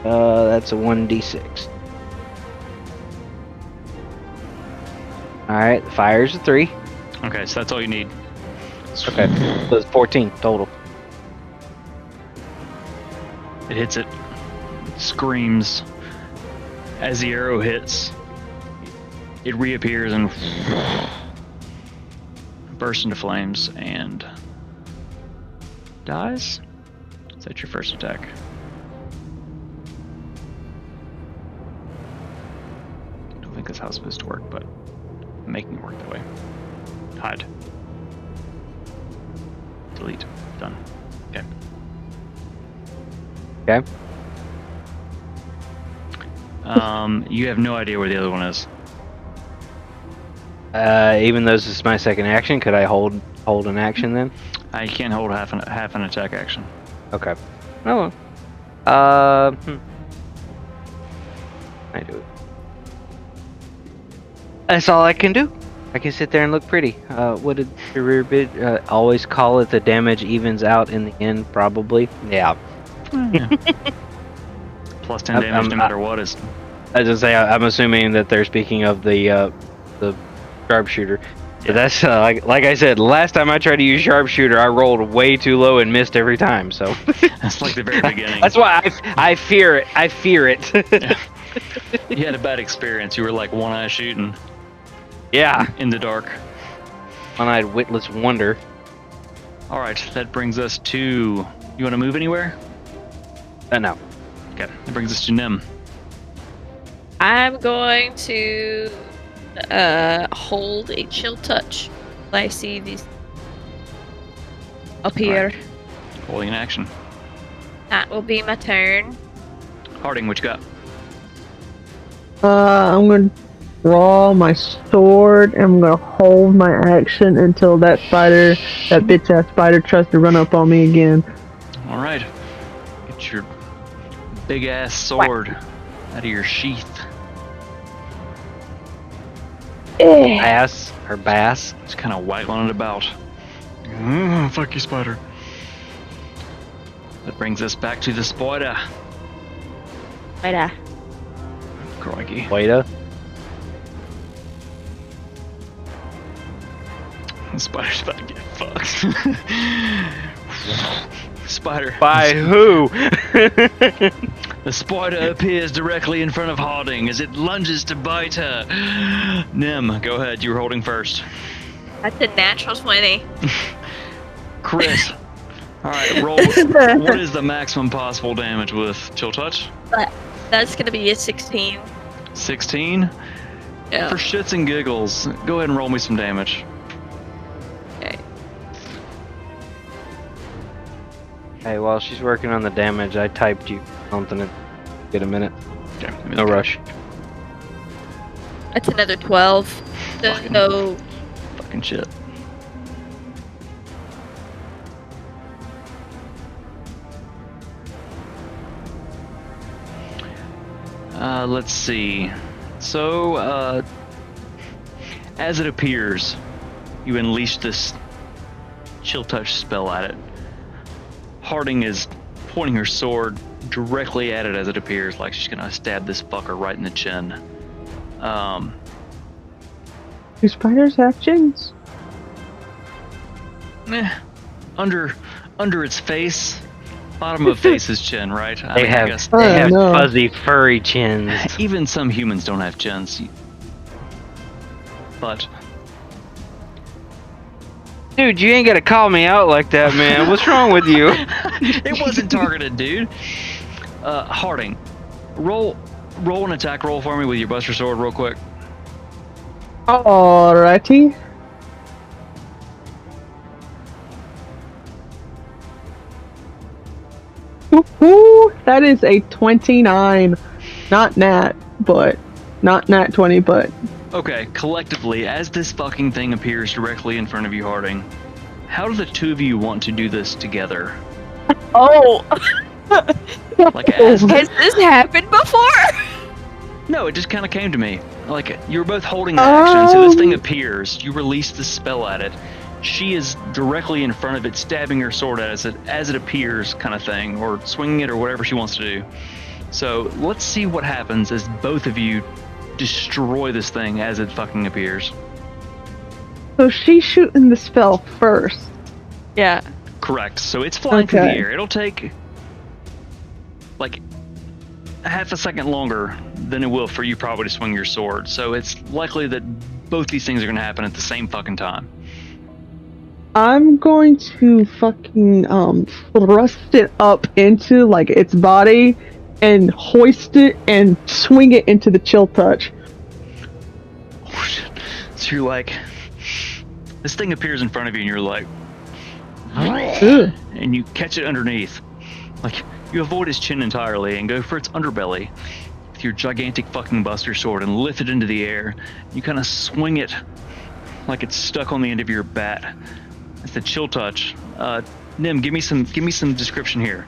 That's a 1d6. Alright, fire's a 3. Okay, so that's all you need. Okay, so it's 14 total. It hits it. It screams. As the arrow hits, it reappears and bursts into flames and dies. Is that your first attack? I don't think that's how it's supposed to work, but I'm making it work that way. Hide. Delete. Done. Okay. Okay. You have no idea where the other one is. Even though this is my second action, could I hold an action then? I can't hold half an attack action. Okay. Oh. I do it. That's all I can do. I can sit there and look pretty. What did the rear bit? Always call it the damage evens out in the end, probably. Yeah. Plus 10 damage no matter what is. As I say, I'm assuming that they're speaking of the sharpshooter. Yeah, that's like I said. Last time I tried to use sharpshooter, I rolled way too low and missed every time. So That's like the very beginning. that's why I fear it. I fear it. You had a bad experience. You were like one eye shooting Yeah, in the dark. one-eyed witless wonder. All right, that brings us to. You want to move anywhere? No. Okay, that brings us to Nim. I'm going to hold a chill touch. I see these up here. Alright. Holding an action. That will be my turn. Harding, what you got? I'm gonna draw my sword and I'm gonna hold my action until that bitch ass spider, tries to run up on me again. All right, get your big ass sword out of your sheath. Bass or bass. Just kind of waggling it about. Fuck you, spider. That brings us back to the spider. Right. Crikey. Waiter. The spider's about to get fucked. Spider. By who? The spider appears directly in front of Harding as it lunges to bite her. Nim, go ahead. You were holding first. That's a natural 20. Chris. All right, roll. What is the maximum possible damage with Chill Touch? That's gonna be a 16. 16? Yeah. For shits and giggles, go ahead and roll me some damage. Okay. Hey, while she's working on the damage, I typed you something to get a minute. Okay, let me No look. rush. That's another 12. So Fucking shit. Let's see. So, as it appears, you unleash this chill touch spell at it. Harding is pointing her sword directly at it as it appears, like she's gonna stab this fucker right in the chin. Do spiders have chins? Under its face, bottom of face's chin, right? I They mean, I have guess Oh, they have no. fuzzy, furry chins. even some humans don't have chins. But Dude, you ain't gotta call me out like that, man. What's wrong with you? it wasn't targeted, dude. Harding, roll an attack roll for me with your Buster Sword real quick. Alrighty. Woohoo! That is a 29. Not nat 20, but Okay, collectively, as this fucking thing appears directly in front of you, Harding, how do the two of you want to do this together? Oh, Like, as has this happened before? no, it just kind of came to me. Like, you were both holding the action, so this thing appears. You release the spell at it. She is directly in front of it, stabbing her sword at it as it appears, kind of thing, or swinging it, or whatever she wants to do. So let's see what happens as both of you destroy this thing as it fucking appears. so she's shooting the spell first. Yeah. Correct. So it's flying through the Okay. air. It'll take like half a second longer than it will for you probably to swing your sword. So it's likely that both these things are going to happen at the same fucking time. I'm going to fucking thrust it up into like its body and hoist it and swing it into the chill touch. So you're like, this thing appears in front of you and you're like, Ugh. and you catch it underneath. Like, you avoid its chin entirely and go for its underbelly with your gigantic fucking Buster Sword and lift it into the air. You kind of swing it like it's stuck on the end of your bat. It's the chill touch. Nim, give me some description here.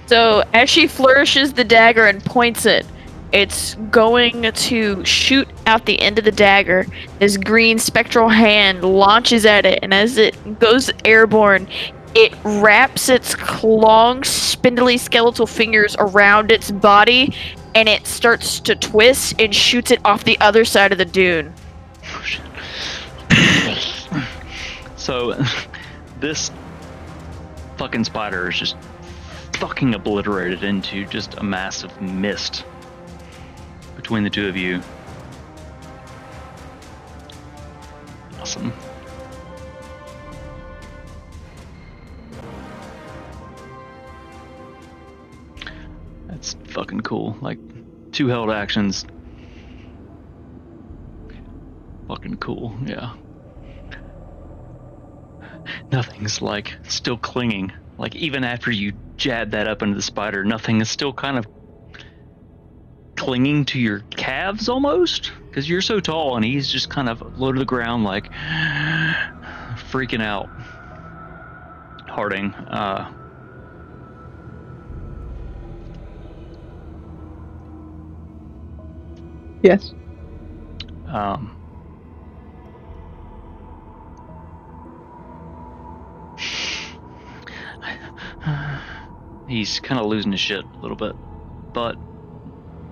So as she flourishes the dagger and points it, it's going to shoot out the end of the dagger. This green spectral hand launches at it, and as it goes airborne, it wraps its long, spindly skeletal fingers around its body, and it starts to twist and shoots it off the other side of the dune. So, this fucking spider is just fucking obliterated into just a massive mist between the two of you. Awesome. That's fucking cool. Like, 2 held actions. Fucking cool, yeah. Nothing's, like, still clinging. Like, even after you jab that up into the spider, nothing is still kind of clinging to your calves almost? Because you're so tall and he's just kind of low to the ground, like, freaking out. Harding, Yes. He's kind of losing his shit a little bit, but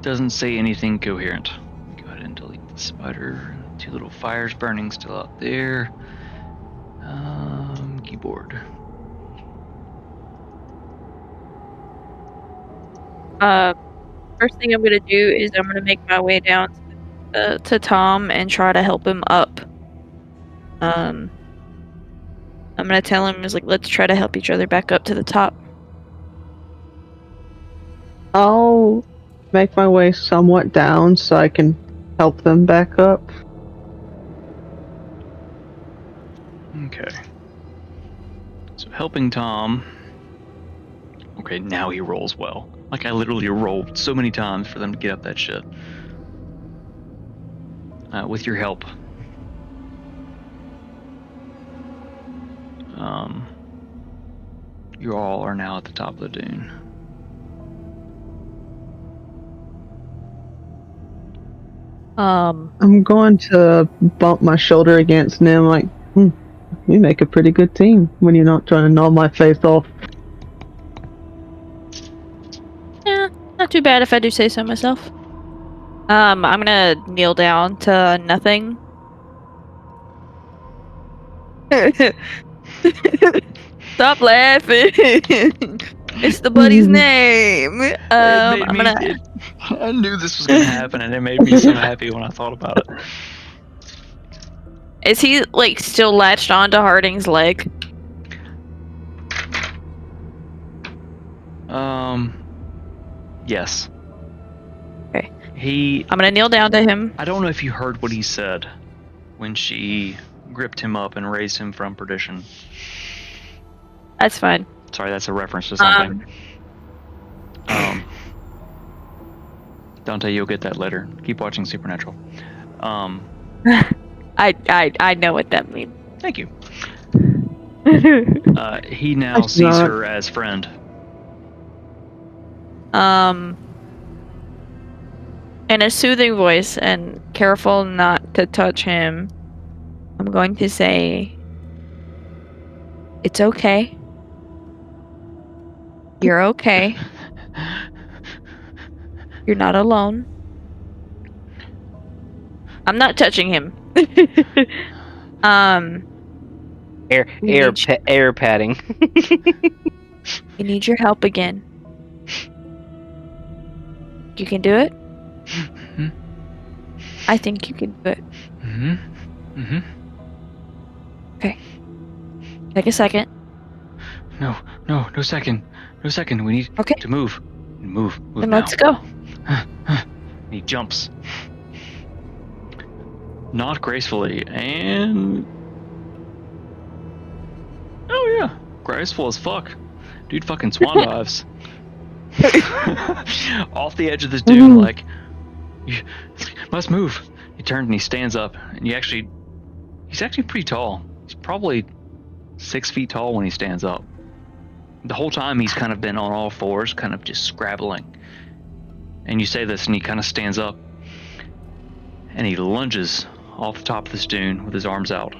doesn't say anything coherent. Go ahead and delete the spider. 2 little fires burning still out there. Keyboard. First thing I'm gonna do is I'm gonna make my way down to Tom and try to help him up. I'm gonna tell him, let's try to help each other back up to the top. I'll make my way somewhat down so I can help them back up. Okay. So helping Tom. Okay, now he rolls well. Like, I literally rolled so many times for them to get up that shit. With your help. You all are now at the top of the dune. I'm going to bump my shoulder against Nim like, we make a pretty good team when you're not trying to gnaw my face off. Yeah, not too bad if I do say so myself. I'm gonna kneel down to nothing. Stop laughing. It's the buddy's name. I knew this was gonna happen, and it made me so happy when I thought about it. Is he, like, still latched onto Harding's leg? Yes. Okay. I'm gonna kneel down to him. I don't know if you heard what he said when she gripped him up and raised him from perdition. That's fine. Sorry, that's a reference to something. Dante, you'll get that later. Keep watching Supernatural. I know what that means. Thank you. He now sees her as friend. In a soothing voice and careful not to touch him, I'm going to say, it's okay. You're okay. You're not alone. I'm not touching him. Air padding. We need your help again. You can do it? Mm-hmm. I think you can do it. Mm-hmm. Mm-hmm. Okay. Take a second. No second. No second. We need to move. Move Then now. let's go. He jumps. Not gracefully, and... Oh yeah, graceful as fuck. Dude fucking swan dives. Off the edge of this dune, like, you must move. He turns and he stands up, and he's actually pretty tall. He's probably 6 feet tall when he stands up. The whole time he's kind of been on all fours, kind of just scrabbling. And you say this, and he kind of stands up, and he lunges off the top of this dune with his arms out.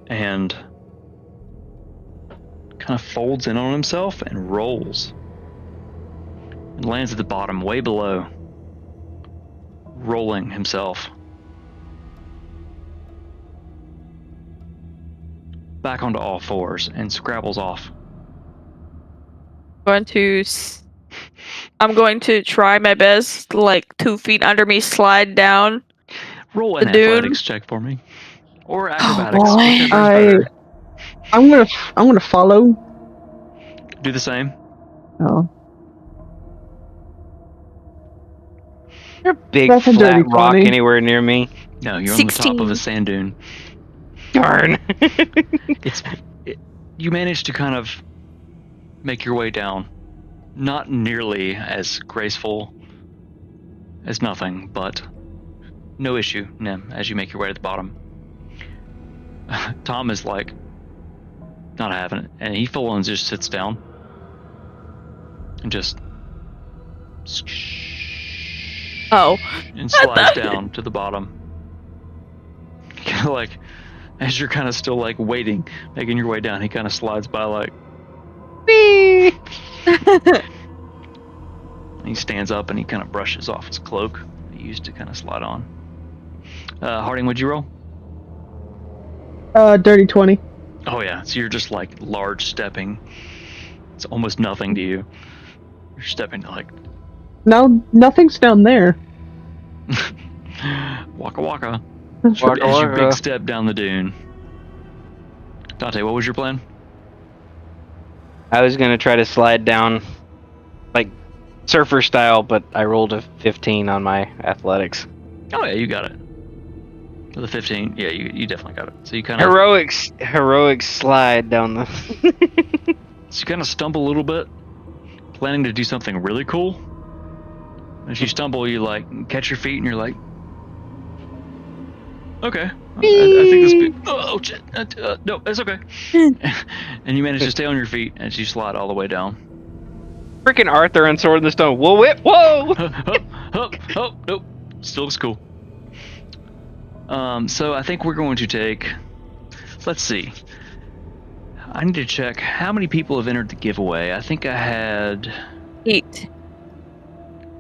And kind of folds in on himself and rolls. And lands at the bottom, way below. Rolling himself. back onto all fours and scrabbles off. I'm going to try my best, like 2 feet under me, slide down. Roll an The dune? athletics check for me, or acrobatics, boy. whichever is better. I'm gonna follow. Do the same. Oh, There a big That's a flat dirty rock 20. anywhere near me? No, you're on the top of a 16. sand dune. Darn. You manage to kind of make your way down. Not nearly as graceful as nothing, but no issue, Nim, as you make your way to the bottom. Tom is like not having it, and he full on just sits down and just Oh. and slides down to the bottom. Kind of like, as you're kind of still like waiting, making your way down, he kind of slides by like, Beep. he stands up and he kind of brushes off his cloak he used to kind of slide on. Harding, what'd you roll? Dirty 20. Oh yeah, so you're just like large stepping. It's almost nothing to you. You're stepping like No, nothing's down there. waka waka. Waka As you waka. big step down the dune. Dante, what was your plan? I was gonna try to slide down, like surfer style, but I rolled a 15 on my athletics. Oh yeah, you got it. With a 15, yeah, you definitely got it. So you kind of Heroic slide down the. So you kind of stumble a little bit, planning to do something really cool. As you stumble, you like catch your feet and you're like, okay, I think this. Oh shit! No, it's okay. And you manage to stay on your feet as you slide all the way down. Freaking Arthur and Sword in the Stone. Whoa, whip, whoa! Nope. Still looks cool. So I think we're going to take. Let's see. I need to check how many people have entered the giveaway. I think I had 8.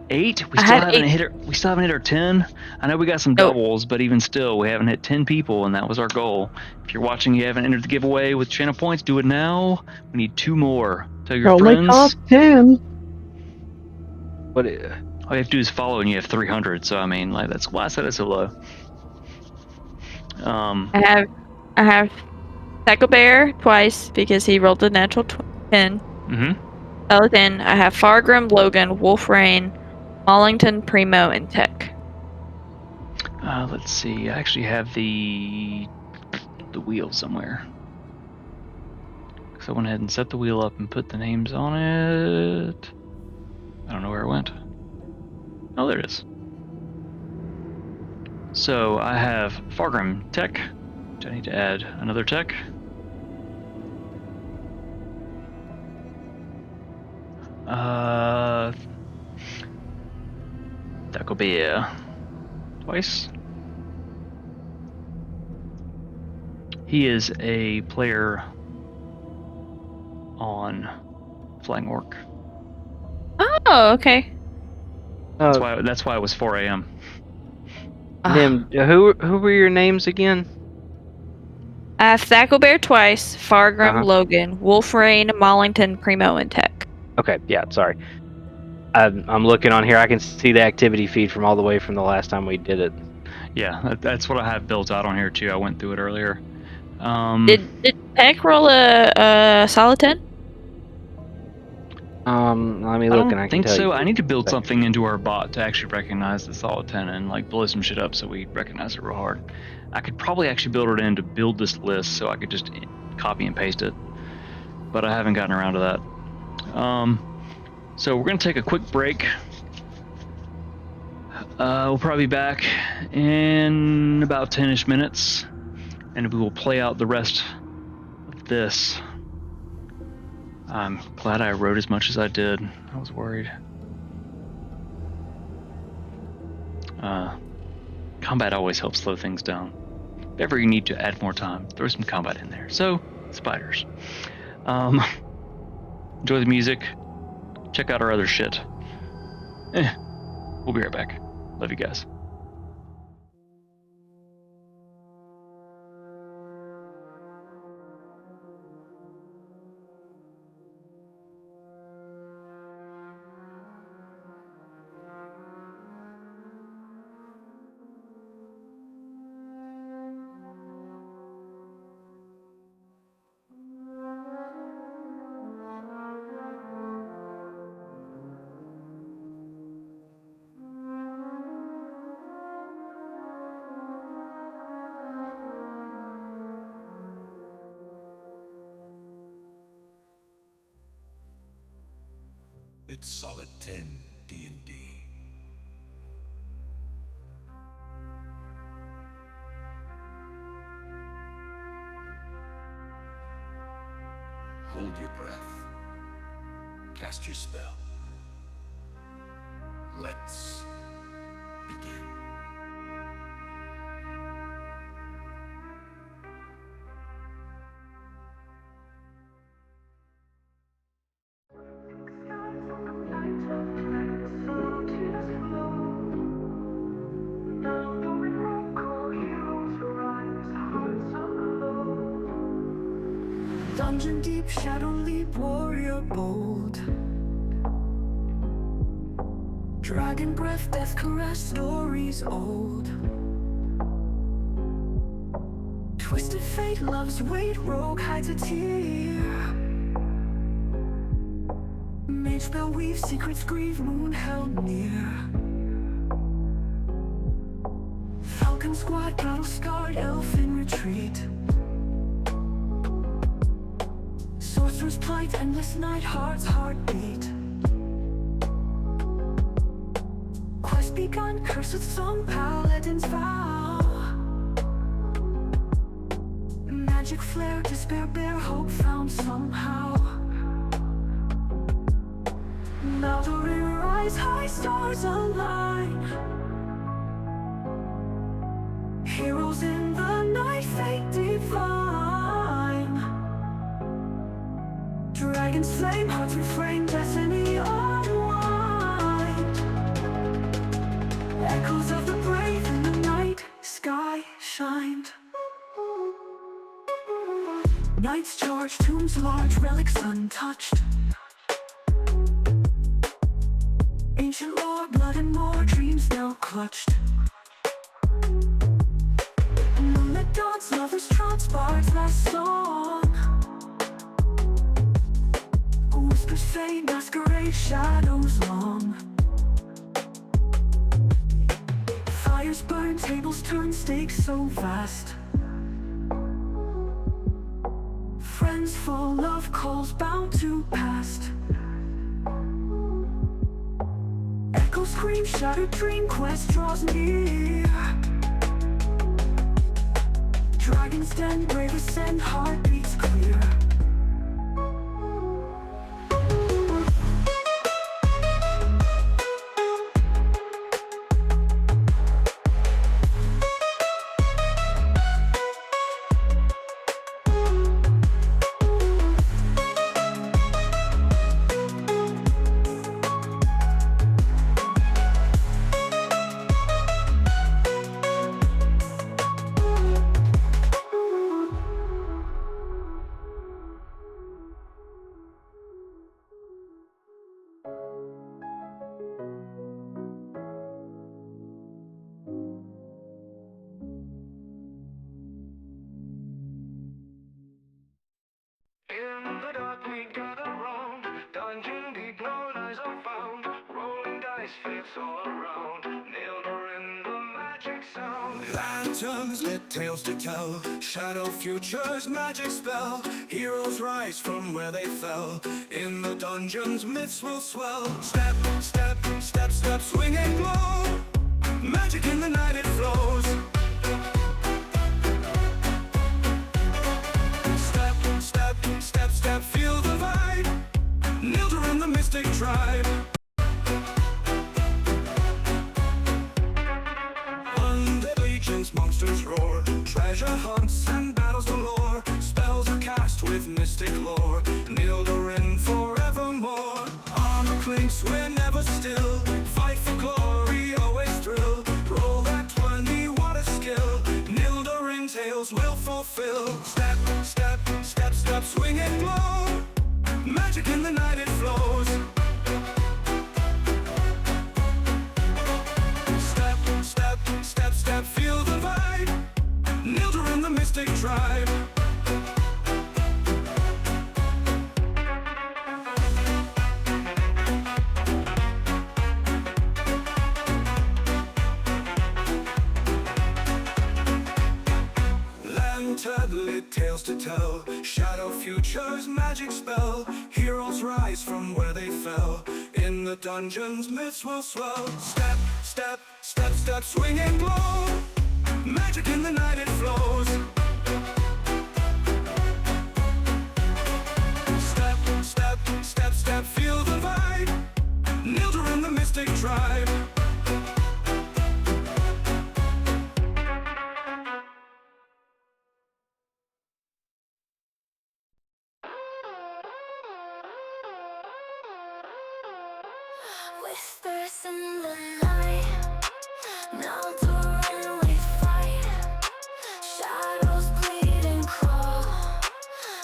8. We I still had haven't 8. hit. We still haven't hit our 10. I know we got some Nope. doubles, but even still, we haven't hit 10 people, and that was our goal. If you're watching, you haven't entered the giveaway with channel points. Do it now. We need 2 more. Tell your Only friends. cost 10. What? All you have to do is follow, and you have 300. So I mean, like that's why I said it's so low. I have Taco Bear twice because he rolled a natural 10. Skeleton. I have Fargrim, Logan, Wolfrain, Mollington, Primo, and Tech. Let's see. I actually have the wheel somewhere. So I went ahead and set the wheel up and put the names on it. I don't know where it went. Oh, there it is. So I have Fargrim Tech, which I need to add another Tech. Taco Bear twice. He is a player on Flying Orc. Oh, okay. That's why it was 4 a.m. Nim, who were your names again? I have Taco Bear twice, Fargrim, Uh-huh. Logan, Wolfrain, Mollington, Primo, and Tech. Okay, yeah, sorry. I'm looking on here. I can see the activity feed from all the way from the last time we did it. Yeah, that's what I have built out on here too. I went through it earlier. Did Tech roll a solid 10? Let me I look don't and I can think tell so. you. I need to build something into our bot to actually recognize the solid 10 and like blow some shit up so we recognize it real hard. I could probably actually build it in to build this list so I could just copy and paste it, but I haven't gotten around to that. So we're gonna take a quick break. We'll probably be back in about 10-ish minutes, and we will play out the rest of this. I'm glad I wrote as much as I did. I was worried. Combat always helps slow things down. If ever you need to add more time, throw some combat in there. So, spiders. Enjoy the music. Check out our other shit. We'll be right back. Love you guys. It's solid 10 D&D. Hold your breath. Cast your spell. Let's begin. Dungeon deep, shadow leap, warrior bold. Dragon breath, death caress, stories old. Twisted fate, love's weight, rogue hides a tear. Mage spell weave, secrets grieve, moon held near. Falcon squad, battle scarred, elf in retreat. Sorcerer's plight, endless night, heart's heartbeat. Quest begun, cursed song, paladin's vow. Magic flare, despair bear, hope found somehow. Nildorin rise, high stars align. Heroes in the night, fate divine. Dragon's flame, hearts refrain, destiny unwind. Echoes of the brave in the night, sky shined. Knights charge, tombs large, relics untouched. Ancient lore, blood and more, dreams now clutched. Moonlit dawns, lovers trance, bards last song. Whispers fade, masquerade, shadows long. Fires burn, tables turn, stakes so vast. Friends full of calls bound to past. Echo scream, shattered dream, quest draws near. Dragon's den, brave ascend, heartbeats clear. In the dark we gather round, dungeon deep, no lies are found. Rolling dice, fates all around. Nildorin, the magic sound. Lanterns lit, tales to tell. Shadow futures, magic spell. Heroes rise from where they fell. In the dungeons, myths will swell. Step, step, step, step, swing and blow. Magic in the night it flows. Step, step, step, step, feel the vibe. Nildorin, the mystic tribe. Undead legions, monsters roar. Treasure hunts and battles galore. Spells are cast with mystic lore. Nildorin forevermore. Armor clinks, we're never still. Fight for glory, always thrill. Roll that 20, what a skill. Nildorin tales will fulfill. Step, step, step, step, swing and blow. Magic in the night it flows. Step, step, step, step, feel the vibe. Nildorin, the mystic tribe. Lantern lit, tales to tell. Shadow futures, magic spell. Heroes rise from where they fell. In the dungeons, myths will swell. Step, step, step, step, swing and glow. Magic in the night, it flows. Step, step, step, step, feel the vibe. Nildorin, the mystic tribe. Whispers in the night, Nildorin we fight. Shadows bleed and crawl,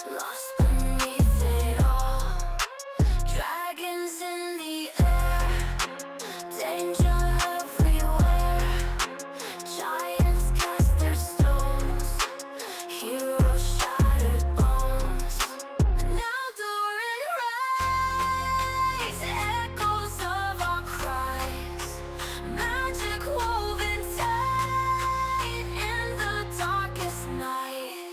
lost beneath it all. Dragons in the air, danger everywhere. Giants cast their stones, heroes shattered bones. Nildorin rise, echoes of our cries. Magic woven tight in the darkest night.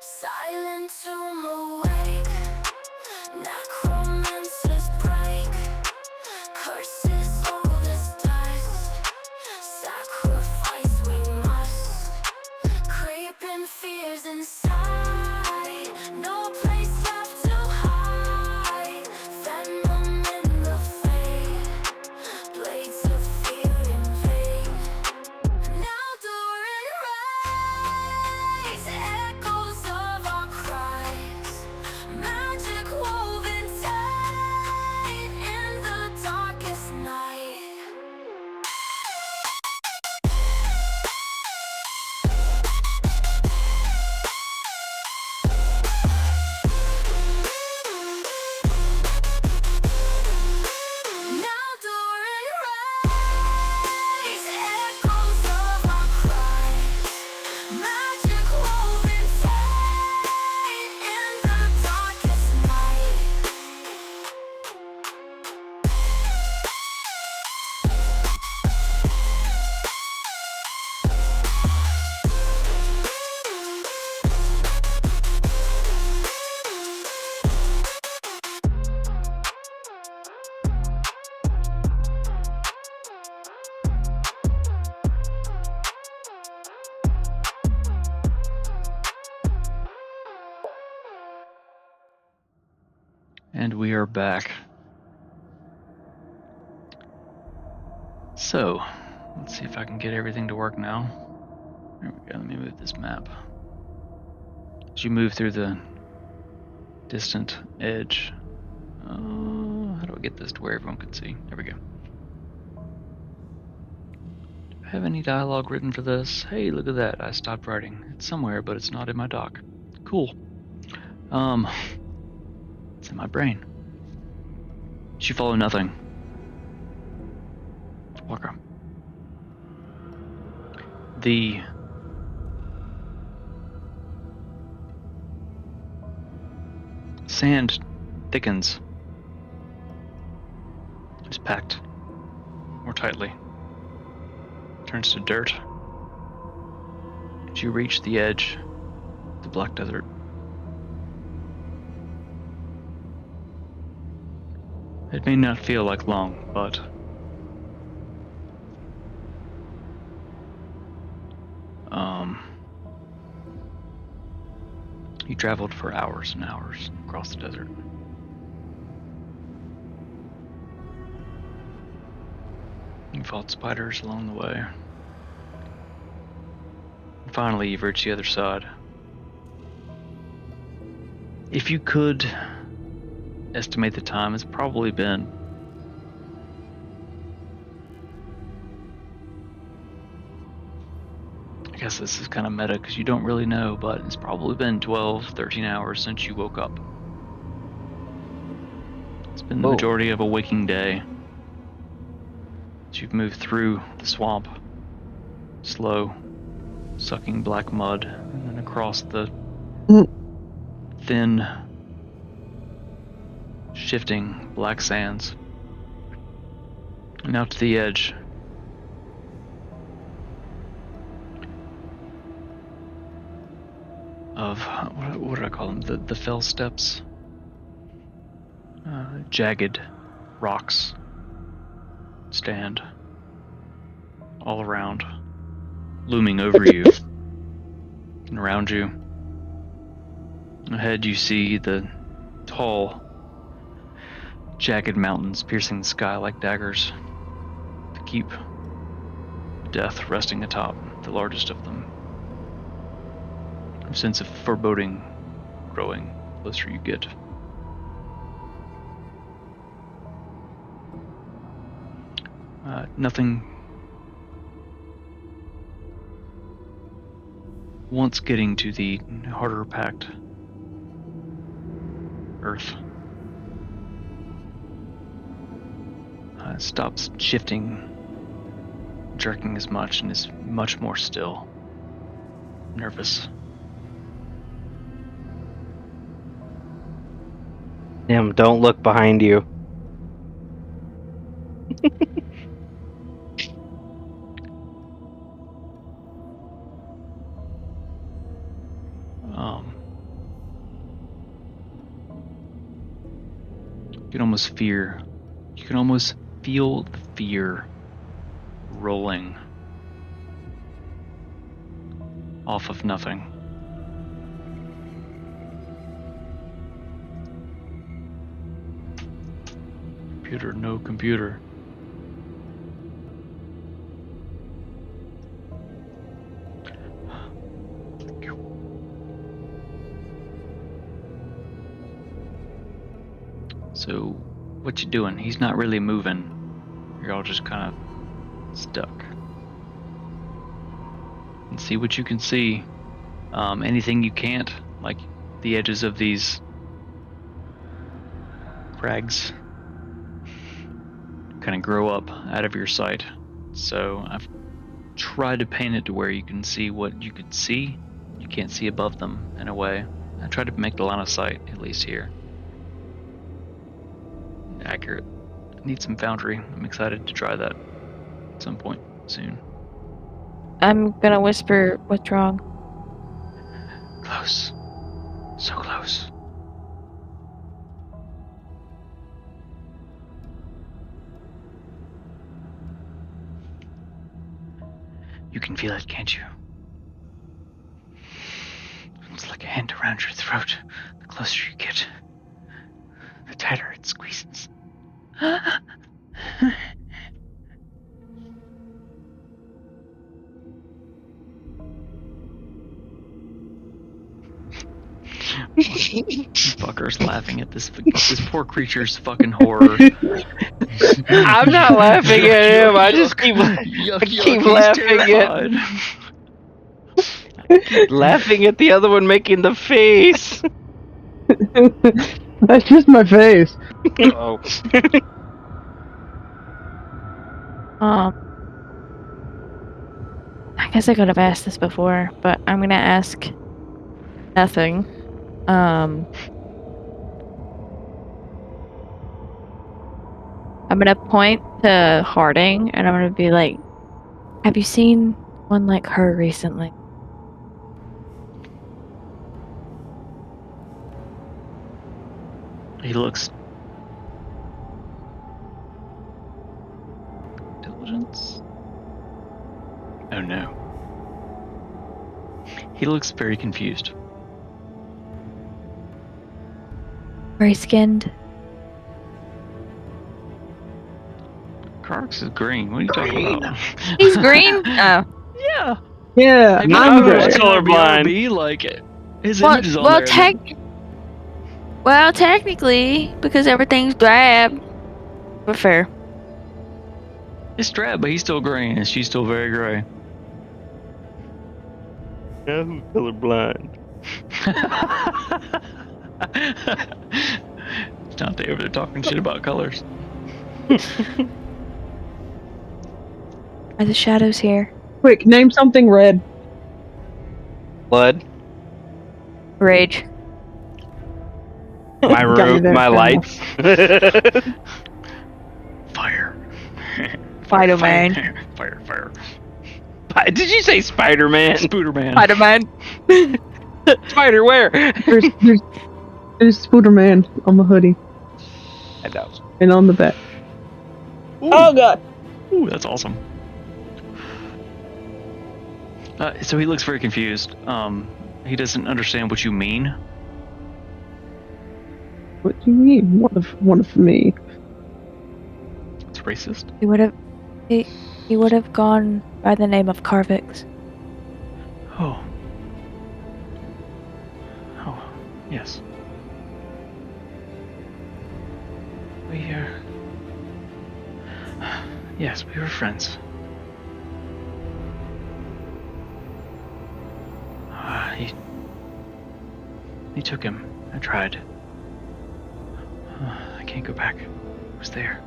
Silent tomb awake, necromancers break. Curses old as dust, sacrifice we must. Creeping fears inside, no place left to hide. Venom in the fade, blades of fear invade. Nildorin rise, echoes of our cries. Magic woven tight in the darkest night. Nildorin rise, echoes of our cries. Magic woven tight in the darkest night. And we are back. So, let's see if I can get everything to work now. There we go, let me move this map. As you move through the distant edge, how do I get this to where everyone can see? There we go. Do I have any dialogue written for this? Hey, look at that, I stopped writing. It's somewhere, but it's not in my doc. Cool. It's in my brain. You follow nothing. Walker. The sand thickens. It's packed more tightly. Turns to dirt. As you reach the edge of the Black Desert. It may not feel like long, but you traveled for hours and hours across the desert. You fought spiders along the way. And finally, you've reached the other side. If you could estimate the time, it's probably been I guess this is kind of meta because you don't really know, but it's probably been 12, 13 hours since you woke up. It's been the majority of a waking day. As you've moved through the swamp, slow, sucking black mud, and then across the thin, shifting black sands, and out to the edge. of what did I call them? The fell steps, jagged rocks stand all around, looming over you and around you. Ahead, you see the tall, jagged mountains piercing the sky like daggers to keep death resting atop the largest of them. A sense of foreboding growing the closer you get. Nothing. Once getting to the harder packed earth, it stops shifting, jerking as much, and is much more still, nervous. Damn, don't look behind you. You can almost fear. You can almost feel the fear rolling off of nothing. Computer, no computer. So, what you doing? He's not really moving. You're all just kind of stuck. And see what you can see. Anything you can't, like the edges of these crags, kind of grow up out of your sight. So I've tried to paint it to where you can see what you could see. You can't see above them in a way. I tried to make the line of sight, at least here, accurate. I need some foundry. I'm excited to try that at some point soon. I'm gonna whisper, what's wrong? Close. So close. You can feel it, can't you? It's like a hand around your throat. The closer you get, the tighter it squeezes. Fucker's laughing at this poor creature's fucking horror. I'm not laughing at him. I just keep He's laughing terrified. laughing at the other one making the face. That's just my face. Oh. I guess I could have asked this before, but I'm gonna ask nothing. I'm gonna point to Harding and I'm gonna be like, have you seen one like her recently? He looks. Diligence? Oh no. He looks very confused. Gray skinned? Karks is green. What are you talking about? He's green? Oh. Yeah. Yeah, Have you I'm ever gray. watched colorblind. BRB? Like, his image is on there. Well, technically, because everything's drab. But fair. It's drab, but he's still green, and she's still very gray. Now who's colorblind? It's not they over there talking shit about colors. Are the shadows here? Quick, name something red. Blood. Rage. My Got you room. there, My Colonel. lights. Fire. Spider-Man. Fire. Did you say Spider-Man? Spooderman. Spider-Man. Spider, where? There's Spooderman on the hoodie I know. and on the back. Ooh, Oh god. ooh, that's awesome. So he looks very confused. He doesn't understand what you mean. What do you mean? One of me. It's racist. He would have. He would have gone by the name of Carvix. Oh. Oh, yes. We Yes, we were friends. He took him. I tried. I can't go back. I was there.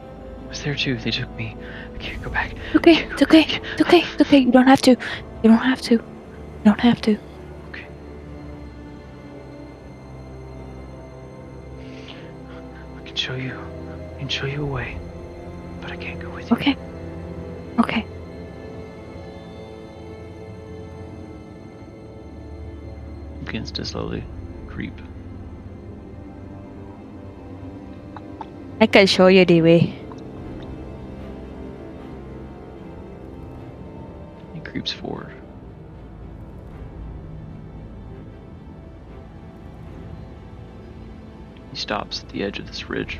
I was there too. They took me. I can't go back. Okay, it's okay. It's okay. It's okay. You don't have to. You don't have to. You don't have to. Okay. I can show you. I can show you a way, but I can't go with you. Okay. Okay. Begins to slowly creep. I can show you the way. He creeps forward. He stops at the edge of this ridge.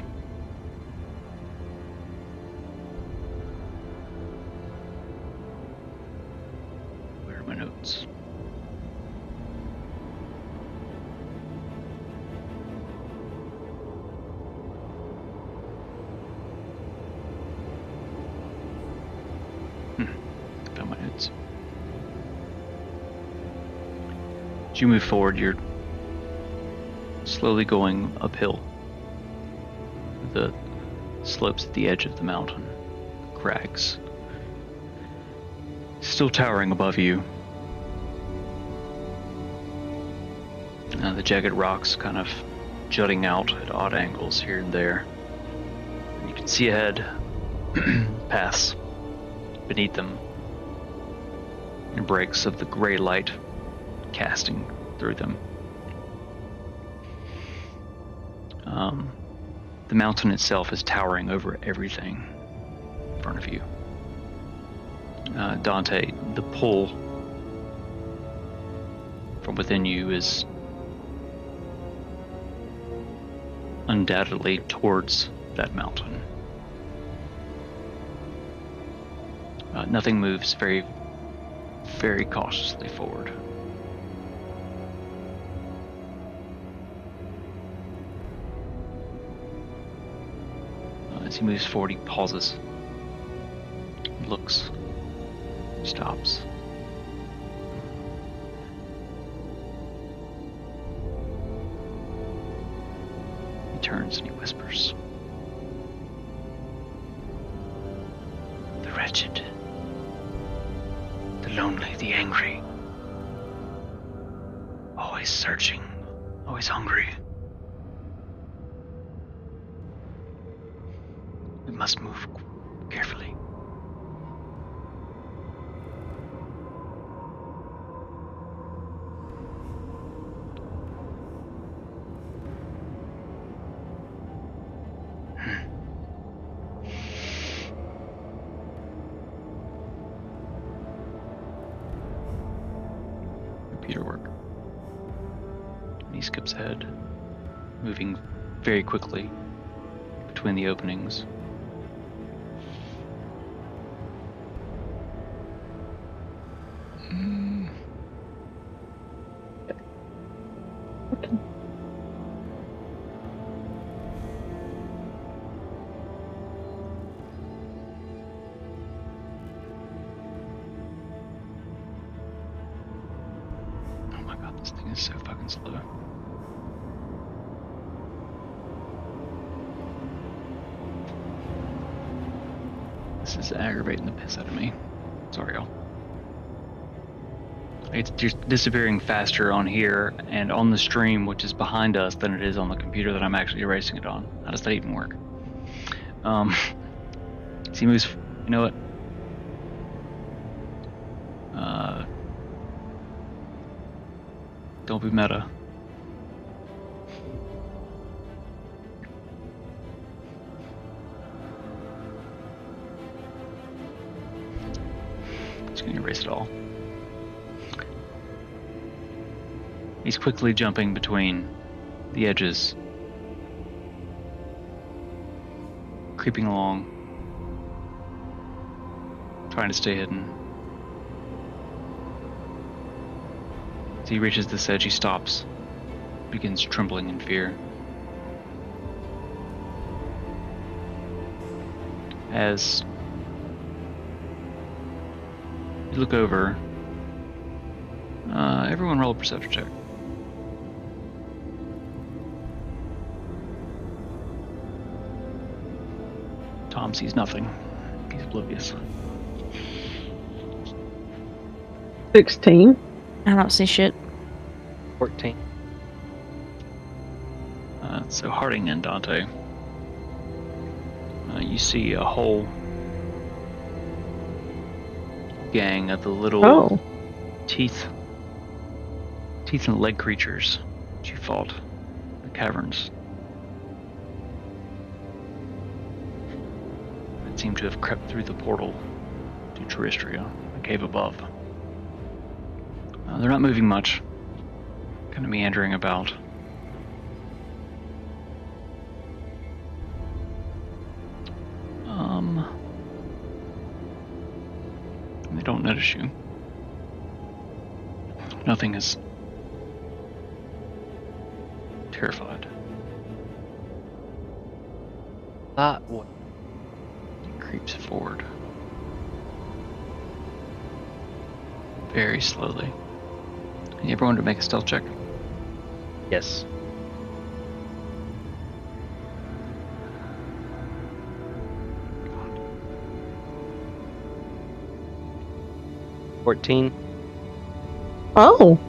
Where are my notes? Found my notes. As you move forward, you're slowly going uphill. The slopes at the edge of the mountain, crags, still towering above you. The jagged rocks kind of jutting out at odd angles here and there. And you can see ahead, paths beneath them, and breaks of the gray light casting through them. The mountain itself is towering over everything in front of you. Dante, the pull from within you is undoubtedly towards that mountain. Nothing moves very, very cautiously forward. As he moves forward, he pauses, looks, stops. He turns and he whispers, "The wretched, the lonely, the angry, always searching, always hungry. We must move carefully." Computer work. And he skips ahead, moving very quickly between the openings. Oh my god, this thing is so fucking slow. This is aggravating the piss out of me. Sorry, y'all. It's just disappearing faster on here and on the stream, which is behind us, than it is on the computer that I'm actually erasing it on. How does that even work? So he moves. You know what? Don't be meta. Just gonna erase it all. He's quickly jumping between the edges, creeping along, trying to stay hidden. As he reaches this edge, he stops, begins trembling in fear. As you look over, everyone roll a perception check. Tom sees nothing. He's oblivious. 16. I don't see shit. 14. So Harding and Dante, you see a whole gang of the little Oh. teeth and leg creatures that you fought in the caverns. That seem to have crept through the portal to Terrestria, the cave above. They're not moving much, kind of meandering about. They don't notice you. Nothing is terrified. What? He creeps forward. Very slowly. I need everyone to make a stealth check. Yes. God. 14. Oh.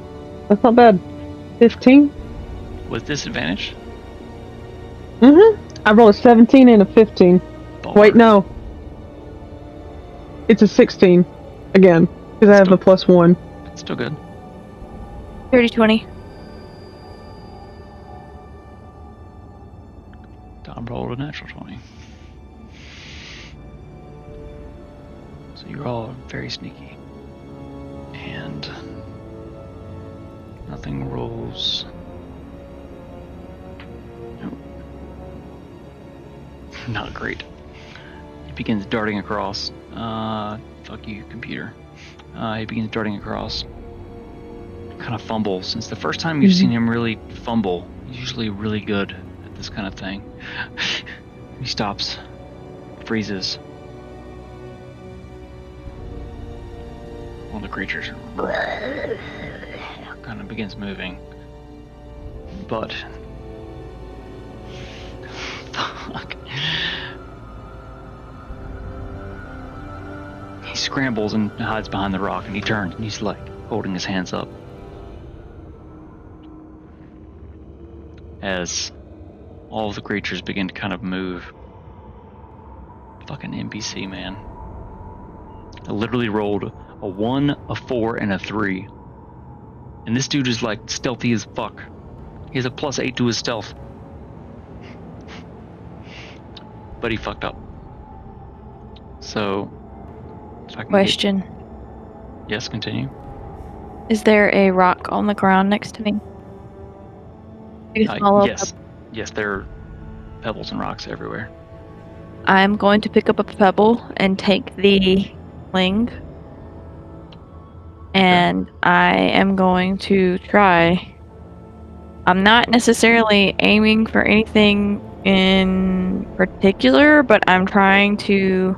That's not bad. 15. With disadvantage? I rolled a 17 and a 15. Baller. Wait, no. It's a 16. Again. Because I have a +1. Still good. 30-20. Tom rolled a natural 20. So you're all very sneaky. And nothing rolls. Nope. Not great. He begins darting across. Fuck you, computer. He begins darting across. Kind of fumbles. Since the first time you've seen him really fumble, he's usually really good at this kind of thing. He stops, freezes. One of the creatures kind of begins moving, but fuck. He scrambles and hides behind the rock, and he turns, and he's like holding his hands up as all of the creatures begin to kind of move. Fucking NPC, man. I literally rolled a 1, a 4, and a 3. And this dude is like stealthy as fuck. He has a +8 to his stealth. But he fucked up. So, if I can Question. Yes, continue. Is there a rock on the ground next to me? I can follow Yes. Yes, there are pebbles and rocks everywhere. I'm going to pick up a pebble and take the sling. And I am going to try. I'm not necessarily aiming for anything in particular, but I'm trying to.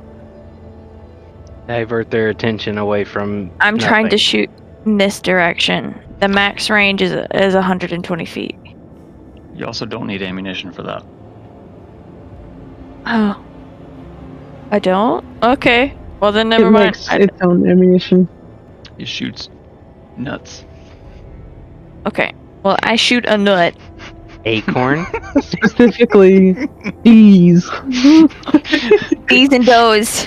Divert their attention away from. I'm trying to nothing. shoot in this direction. The max range is 120 feet. You also don't need ammunition for that. Oh. I don't? Okay. Well, then never It mind. makes its own ammunition. He shoots nuts. Okay. Well, I shoot a nut. Acorn. Specifically, these. These and those.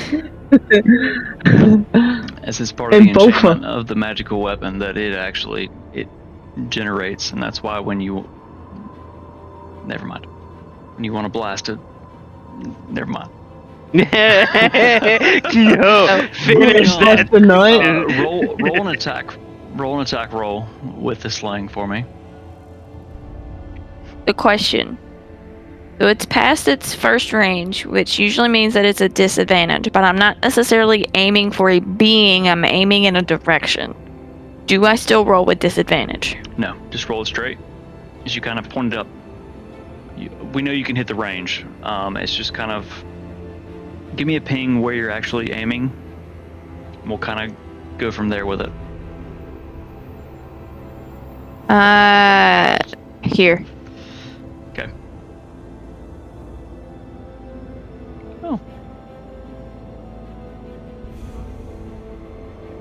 As is part of And the bofa. enchantment of the magical weapon, that it generates, and that's why when you... Never mind. When you want to blast it... Never mind. No, finish Moving that. The night. Roll an attack. Roll an attack roll with the sling for me. The question. So it's past its first range, which usually means that it's a disadvantage, but I'm not necessarily aiming for a being, I'm aiming in a direction. Do I still roll with disadvantage? No, just roll it straight. As you kind of pointed up, we know you can hit the range. It's just kind of... Give me a ping where you're actually aiming. We'll kind of go from there with it. Here. Okay. Oh.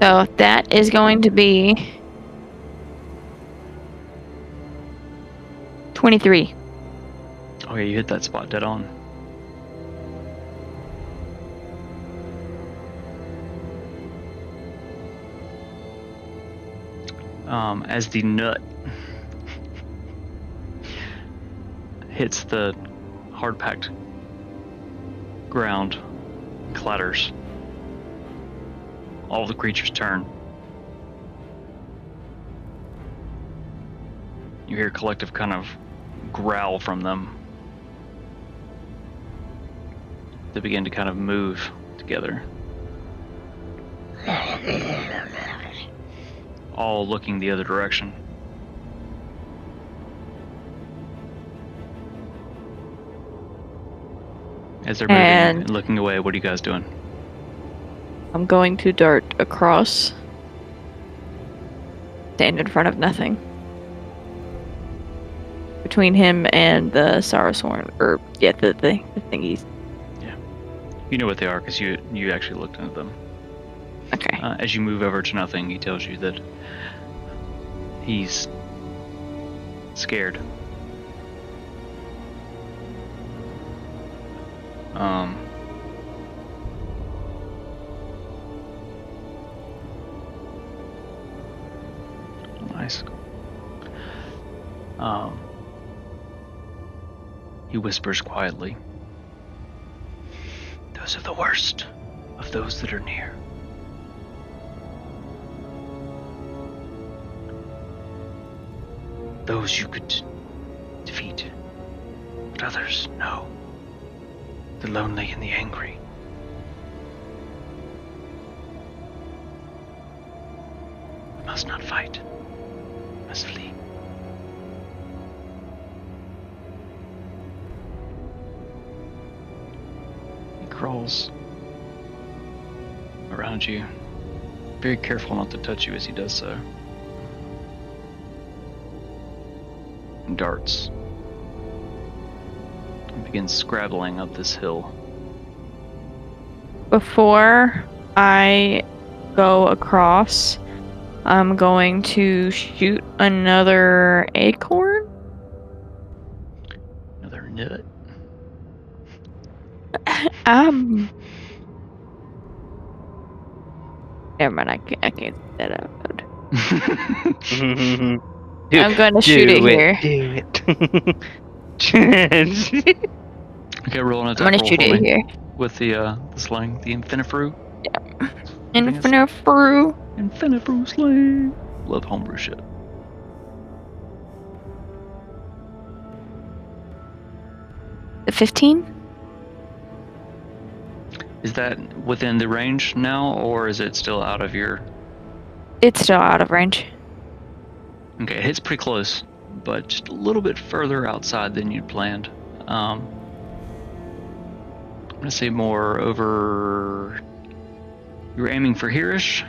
So that is going to be 23. Oh yeah, you hit that spot dead on. As the nut hits the hard-packed ground, clatters, all the creatures turn. You hear a collective kind of growl from them. They begin to kind of move together. All looking the other direction. As they're moving and looking away, what are you guys doing? I'm going to dart across. Stand in front of nothing. Between him and the Sarasworn, or yeah, the thingies. Yeah, you know what they are because you actually looked into them. Okay. As you move over to nothing, he tells you that he's scared. Nice. He whispers quietly, "Those are the worst of those that are near. Those you could defeat, but others, no. The lonely and the angry. We must not fight. We must flee." He crawls around you, very careful not to touch you as he does so. And darts and begins scrabbling up this hill. Before I go across, I'm going to shoot another acorn. Another nut. Never mind, I can't say that out loud. Do- I'm gonna shoot it here. Do it. Okay, roll an I'm attack gonna roll shoot for it me here. with the sling, the Infinifru. Infinifru. Infinifru sling. Love homebrew shit. The 15? Is that within the range now, or is it still out of your... It's still out of range. Okay, it hits pretty close, but just a little bit further outside than you'd planned. I'm gonna say more over... You were aiming for here-ish?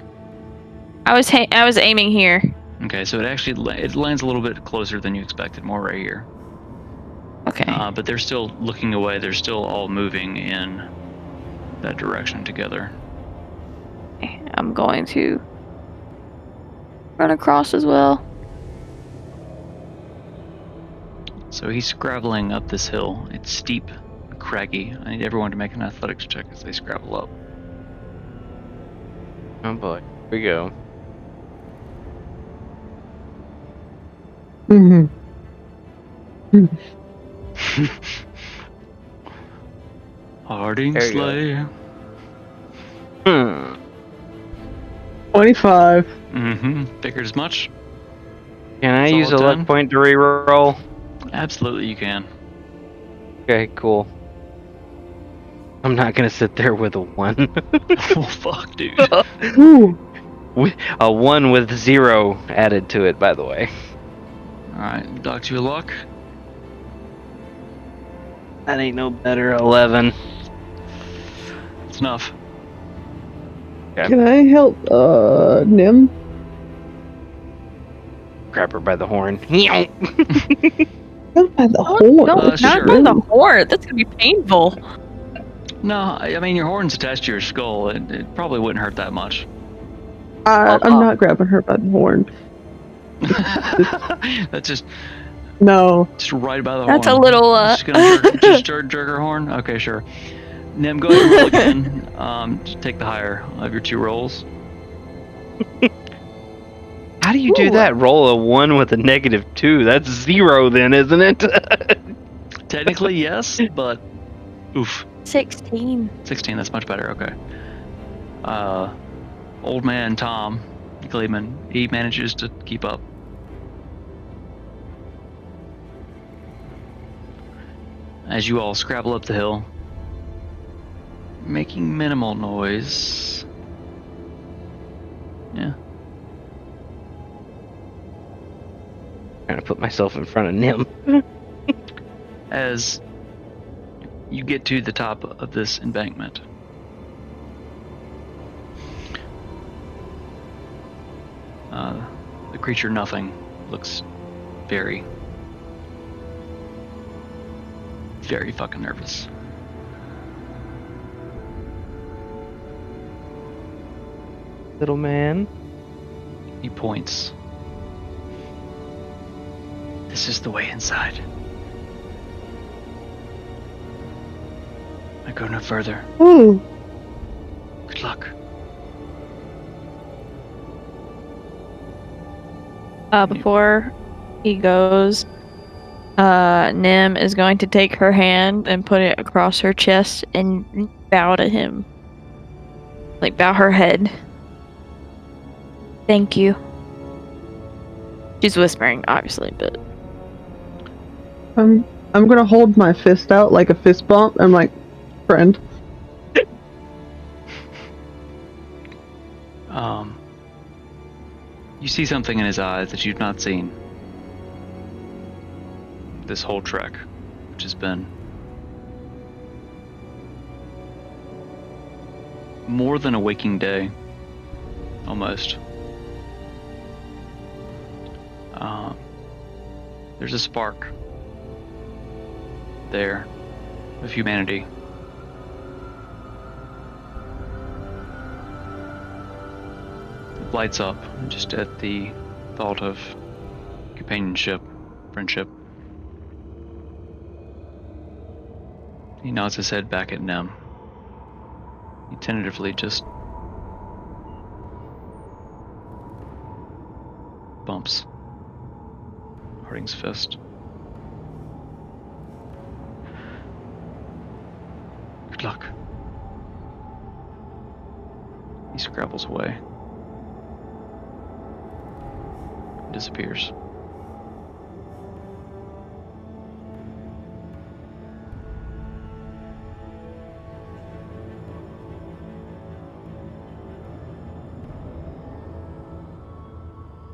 I was aiming here. Okay, so it actually it lands a little bit closer than you expected, more right here. Okay. But they're still looking away. They're still all moving in that direction together. I'm going to run across as well. So he's scrabbling up this hill. It's steep, craggy. I need everyone to make an athletics check as they scrabble up. Oh boy, here we go. Mm-hmm. Harding There you go. Slay. Hmm. 25. Mm-hmm. Figured as much. Can I use a Solid luck 10. point to reroll? Absolutely, you can. Okay, cool. I'm not gonna sit there with a 1. Oh fuck, dude. Ooh. A 1 with 0 added to it, by the way. All right, docked you a luck. That ain't no better. 11. It's enough. Can I help Nim? Grab her by the horn. Not by the Oh, horn. no, Uh, not sure. by the horn. That's gonna be painful. No, I mean your horn's attached to your skull. It probably wouldn't hurt that much. I'm not grabbing her by the horn. That's just No. right by the That's horn. a little. Just gonna jerk her horn. Okay, sure. Nim, go ahead and roll again. Just take the higher of your 2 rolls. How do you do Ooh. that? Roll a 1 with a -2. That's 0 then, isn't it? Technically, yes, but oof. 16. 16, that's much better. Okay. Old man Tom Gleeman, he manages to keep up. As you all scrabble up the hill, making minimal noise. Yeah. Trying to put myself in front of Nim. As you get to the top of this embankment, the creature Nothing looks very, very fucking nervous. Little man. He points. This is the way inside. I go no further. Ooh. Good luck. Before he goes, Nim is going to take her hand and put it across her chest and bow to him. Like, bow her head. Thank you. She's whispering, obviously, but. I'm gonna hold my fist out like a fist bump. I'm like, friend. You see something in his eyes that you've not seen this whole trek, which has been more than a waking day, almost. There's a spark there of humanity. It lights up just at the thought of companionship, friendship. He nods his head back at Nim. He tentatively just bumps Harding's fist. Good luck. He scrabbles away. Disappears.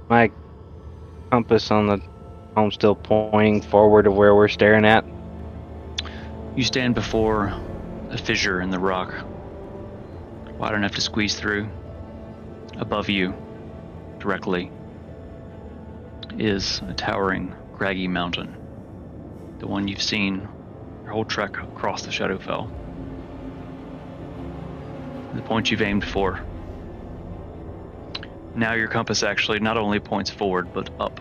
My compass on the home still pointing forward of where we're staring at. You stand before a fissure in the rock, wide enough to squeeze through. Above you, directly, is a towering, craggy mountain. The one you've seen your whole trek across the Shadowfell. The point you've aimed for. Now your compass actually not only points forward, but up.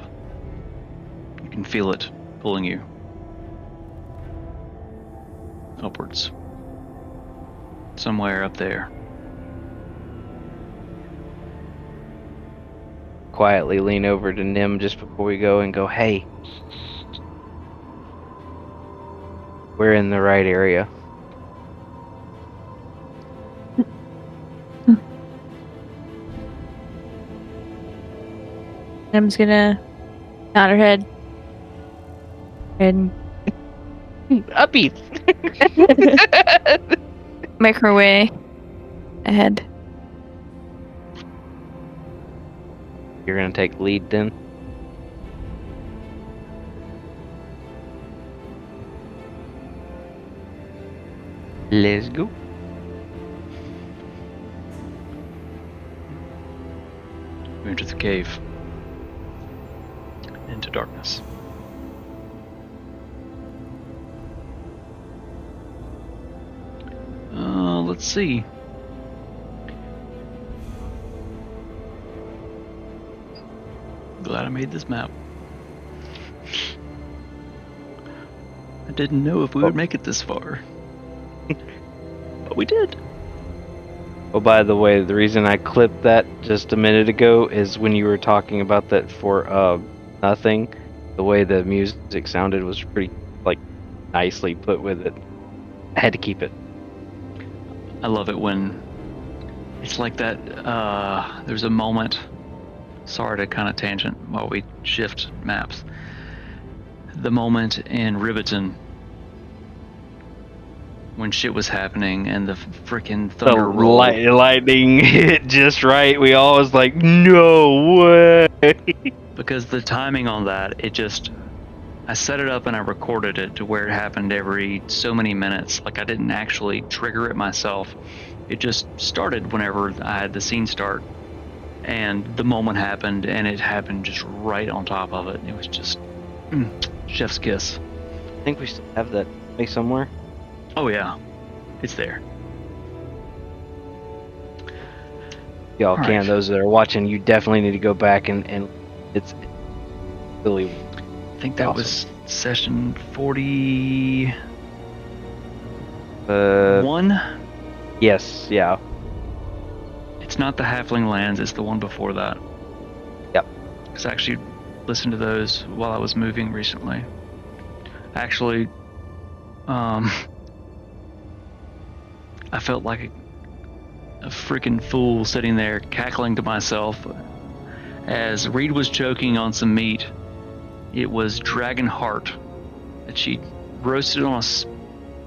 You can feel it pulling you upwards. Somewhere up there. quietly lean over to Nim just before we go and go, "Hey, we're in the right area." Em's gonna nod her head and Upbeat. make her way ahead. You're gonna take lead then. Let's go. We enter the cave. Into darkness. Let's see. Glad I made this map. I didn't know if we would make it this far. But we did. Oh, by the way, the reason I clipped that just a minute ago is when you were talking about that for nothing. The way the music sounded was pretty nicely put with it. I had to keep it. I love it when it's like that. There's a moment. Sorry to kind of tangent while we shift maps. The moment in Riverton when shit was happening and the freaking The thunder rolled. lightning hit just right. We all was like, "No way!" Because the timing on that, I set it up and I recorded it to where it happened every so many minutes. Like I didn't actually trigger it myself. It just started whenever I had the scene start. And the moment happened and it happened just right on top of it. It was just chef's kiss. I think we still have that somewhere. Oh yeah, it's there. Y'all All can. right. Those that are watching, you definitely need to go back and it's really. I think that was session 41. Yes, yeah. It's not the Halfling Lands, it's the one before that. Yep. Because I actually listened to those while I was moving recently. Actually, I felt like a freaking fool sitting there cackling to myself as Reed was choking on some meat. It was dragon heart that she roasted on a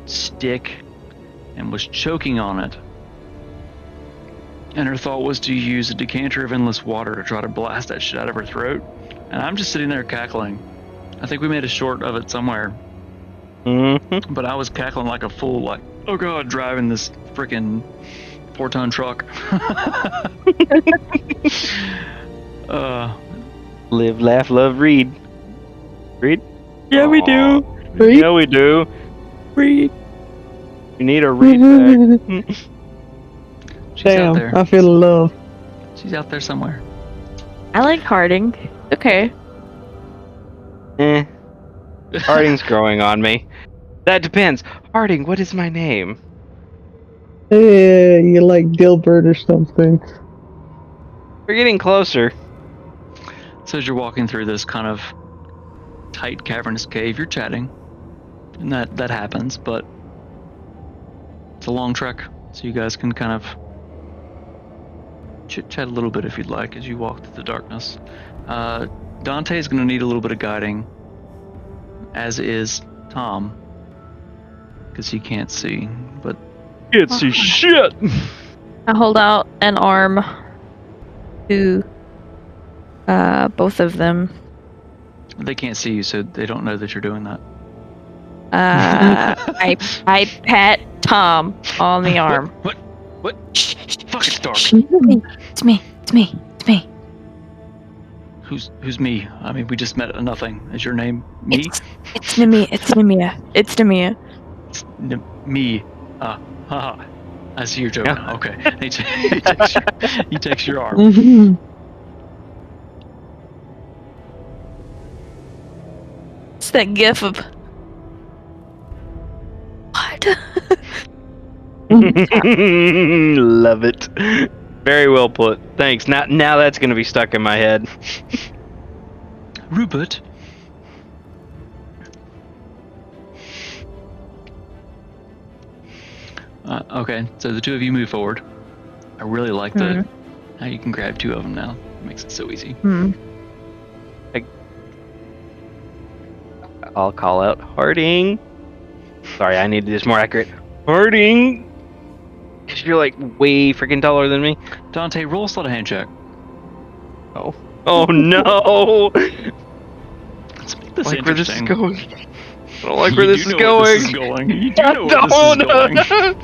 stick and was choking on it. And her thought was to use a decanter of endless water to try to blast that shit out of her throat. And I'm just sitting there cackling. I think we made a short of it somewhere. Mm-hmm. But I was cackling like a fool, like, oh god, driving this freaking 4-ton truck. Live, laugh, love, read. Read? Yeah, we do. Read? Yeah, we do. Read. You need a read back. She's out Damn, there. I feel love. She's out there somewhere. I like Harding. Okay. Harding's growing on me. That depends. Harding, what is my name? Yeah, you like Dilbert or something. We're getting closer. So as you're walking through this kind of tight cavernous cave, you're chatting. And that happens, but it's a long trek, so you guys can kind of chit-chat a little bit if you'd like as you walk through the darkness. Dante's going to need a little bit of guiding, as is Tom, because he can't see, but Can't see shit. I hold out an arm to both of them. they can't see you, so they don't know that you're doing that. I pat Tom on the arm. What? Fuck, it's dark. It's me. Who's me? I mean, we just met a nothing. Is your name me? It's Nemia. It's Nemia. It's me. Haha. I see your joke. Yeah. Okay. He takes your arm. Mm-hmm. It's that gif of what? Love it. Very well put. Thanks. Now that's gonna be stuck in my head. Rupert. Okay, so the two of you move forward. I really like the how you can grab two of them now. It makes it so easy. I'll call out Harding. Sorry, I needed this more accurate. Harding! Because you're like way freaking taller than me. Dante, roll a sleight of hand check. Oh. Oh no! Let's make this I like where this is interesting. going. I don't like You where this do is know where this going. is going. You do know where this is going.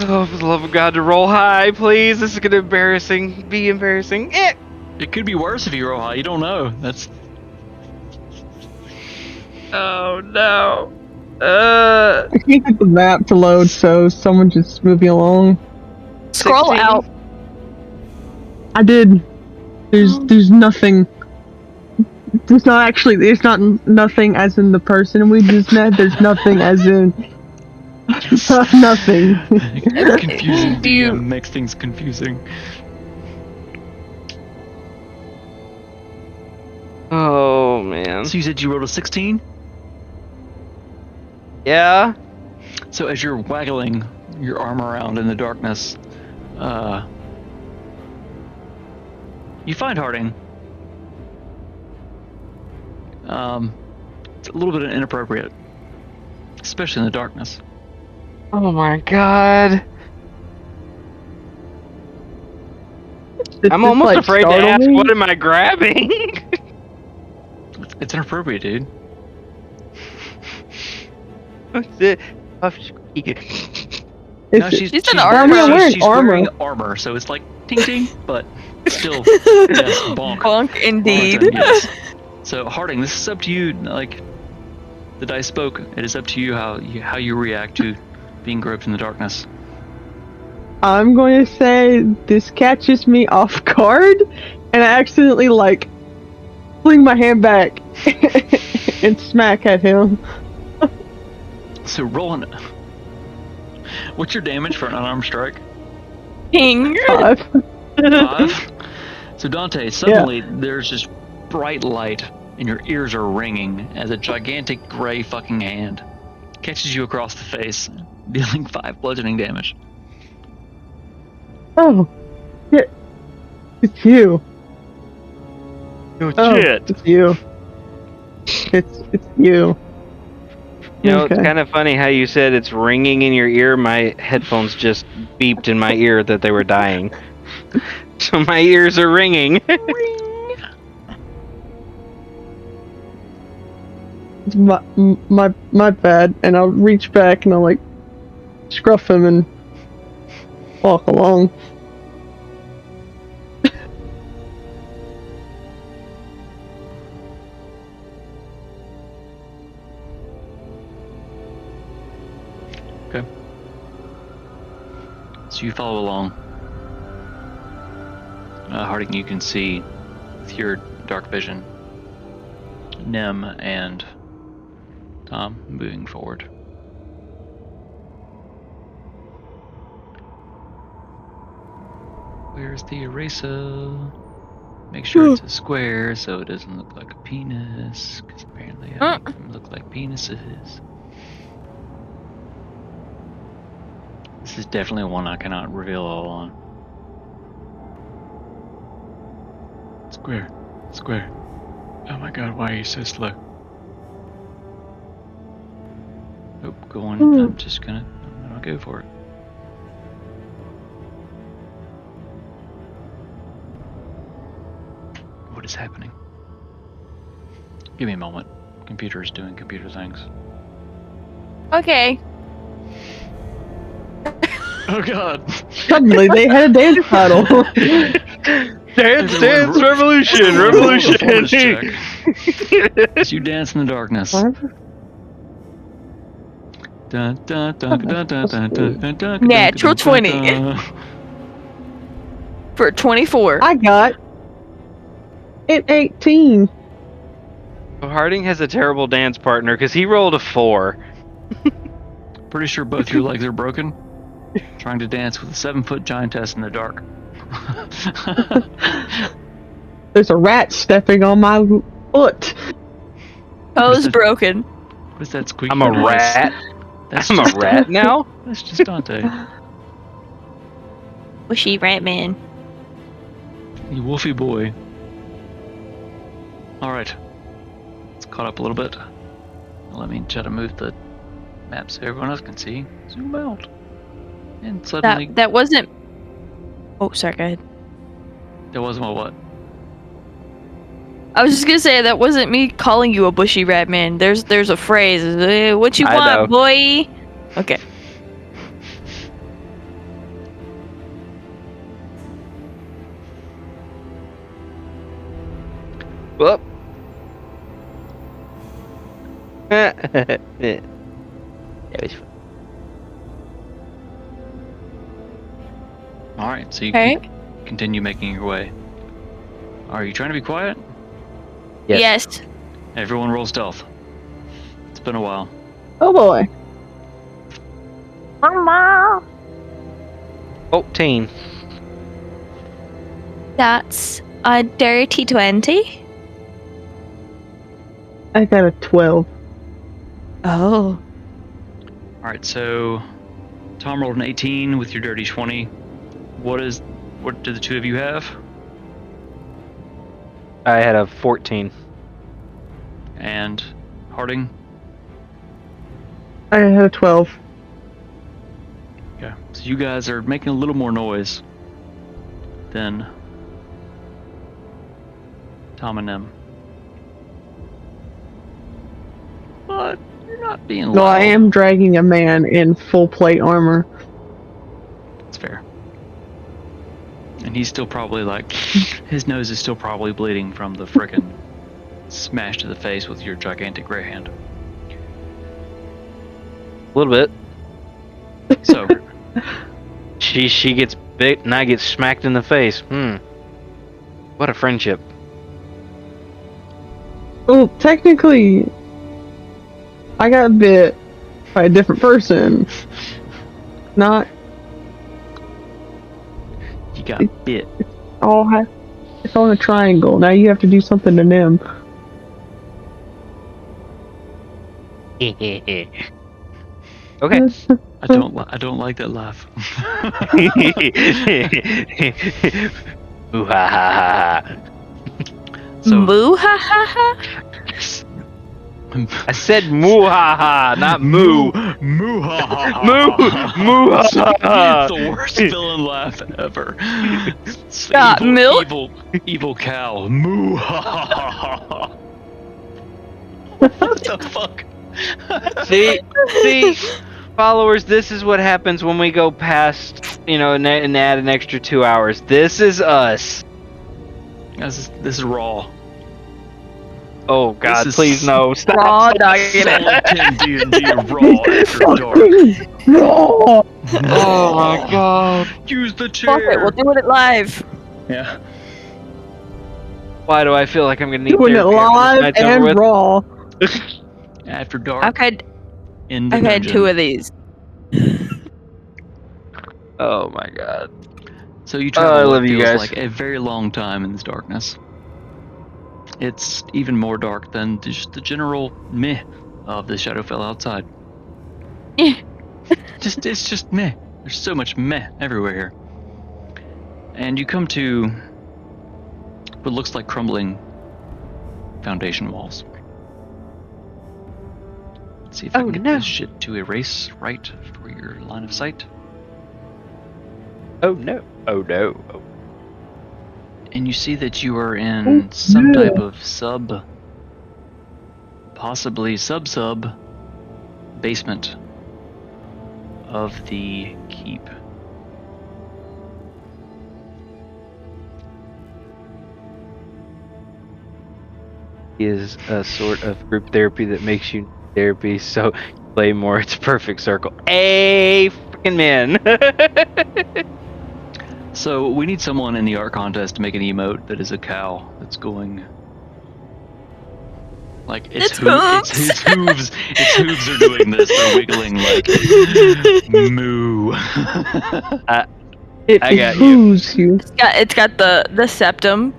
Oh, for the love of God, to roll high, please. This is gonna be embarrassing. It could be worse if you roll high. You don't know. That's Oh no. I can't get the map to load, so someone just move me along. Scroll 16. out. I did. There's nothing. There's not nothing as in the person we just met. There's nothing as in nothing. confusing. Do you- DM makes things confusing. Oh man. So you said you rolled a 16? Yeah. So as you're waggling your arm around in the darkness, you find Harding. It's a little bit inappropriate, especially in the darkness. Oh my God. I'm almost afraid to ask. What am I grabbing? It's inappropriate, dude. What's it? Oh, No, she's in armor. I'm wearing she's armor. wearing armor, so it's like ting ting, but still, yes, bonk. Bonk indeed. Bonk, yes. So Harding, this is up to you. Like the dice spoke, it is up to you how you react to being groped in the darkness. I'm going to say this catches me off guard, and I accidentally fling my hand back and smack at him. So rolling. What's your damage for an unarmed strike? King. 5. 5. So Dante, suddenly there's this bright light, and your ears are ringing as a gigantic gray fucking hand catches you across the face, dealing 5 bludgeoning damage. Oh, shit. It's you. Oh, Oh, shit. it's you. It's you. You know, it's Okay. kind of funny how you said it's ringing in your ear. My headphones just beeped in my ear that they were dying. So my ears are ringing. It's my bad. And I'll reach back and I'll scruff him and walk along. So you follow along. Harding, you can see with your dark vision Nim and Tom moving forward. Where's the eraser? Make sure it's a square so it doesn't look like a penis, because apparently I make them look like penises. This is definitely one I cannot reveal all on. Square. Square. Oh my god, why are you so slow? Nope, go on. I'm gonna go for it. What is happening? Give me a moment. Computer is doing computer things. Okay. Oh god. Suddenly, they had a dance battle. Dance, Everyone, dance, revolution, revolution. Performance check. As you dance in the darkness. Dun, dun, dun, dun, dun, dun, dun, dun, dun, Natural dun, dun, 20. dun. For 24. I got an 18. Harding has a terrible dance partner because he rolled a 4. Pretty sure both your legs are broken. Trying to dance with a 7-foot giantess in the dark. There's a rat stepping on my foot. Toe's broken. What's that squeaky I'm a noise? rat. That's I'm a just rat now. That's just Dante. Wishy rat man. You wolfy boy. Alright. It's caught up a little bit. Let me try to move the map so everyone else can see. Zoom out. And suddenly... That wasn't. Oh, sorry. Go ahead. There wasn't a what? I was just gonna say that wasn't me calling you a bushy rat man. There's a phrase. What you I know. want, boy? Okay. Whoop. That was fun. Alright, so you Okay. can continue making your way. Are you trying to be quiet? Yes. Everyone roll stealth. It's been a while. Oh boy. 14. That's a dirty 20. I got a 12. Oh. Alright, so Tom rolled an 18 with your dirty 20. What do the two of you have? I had a 14. And Harding? I had a 12. Okay. So you guys are making a little more noise than Tom and them. But you're not being loud. No, I am dragging a man in full plate armor. That's fair. And he's still probably like, his nose is still probably bleeding from the frickin' smash to the face with your gigantic gray hand. A little bit. So, She gets bit and I get smacked in the face. What a friendship. Well, technically, I got bit by a different person. Not you got bit. all. It's on a triangle. Now you have to do something to them. Okay. I don't like that laugh. Ooh, ha, ha, ha, ha. So, Moo ha ha ha. I said moo ha ha, not moo. Moo ha ha Moo, moo ha ha ha. It's the worst villain laugh ever. It's Got milk? Evil cow. Moo ha ha ha ha. What the fuck? See, followers, this is what happens when we go past, and add an extra 2 hours. This is us. This is raw. Oh God, This is please no, stop. Raw dog. Solid 10 D&D raw after dark. No! Oh my God. Use the Fuck chair. it. We'll do it live. Yeah. Why do I feel like I'm gonna need Doing it therapy after this live night's over and with? raw. After dark. I've had In the I've had dungeon. 2 of these. Oh my God. So you travel I what love you feels guys. like a very long time in this darkness. It's even more dark than just the general meh of the Shadowfell outside. Yeah. It's just meh. There's so much meh everywhere here. And you come to what looks like crumbling foundation walls. Let's see if I Oh, can get no. this shit to erase right for your line of sight. Oh no. Oh no. Oh. And you see that you are in some type of possibly sub basement of the keep. Is a sort of group therapy that makes you therapy, so you play more. It's a perfect circle. Hey, freaking man. So we need someone in the art contest to make an emote that is a cow that's going like its hooves. its hooves are doing this. They're wiggling like moo. It I got you. behooves you. It's got the septum,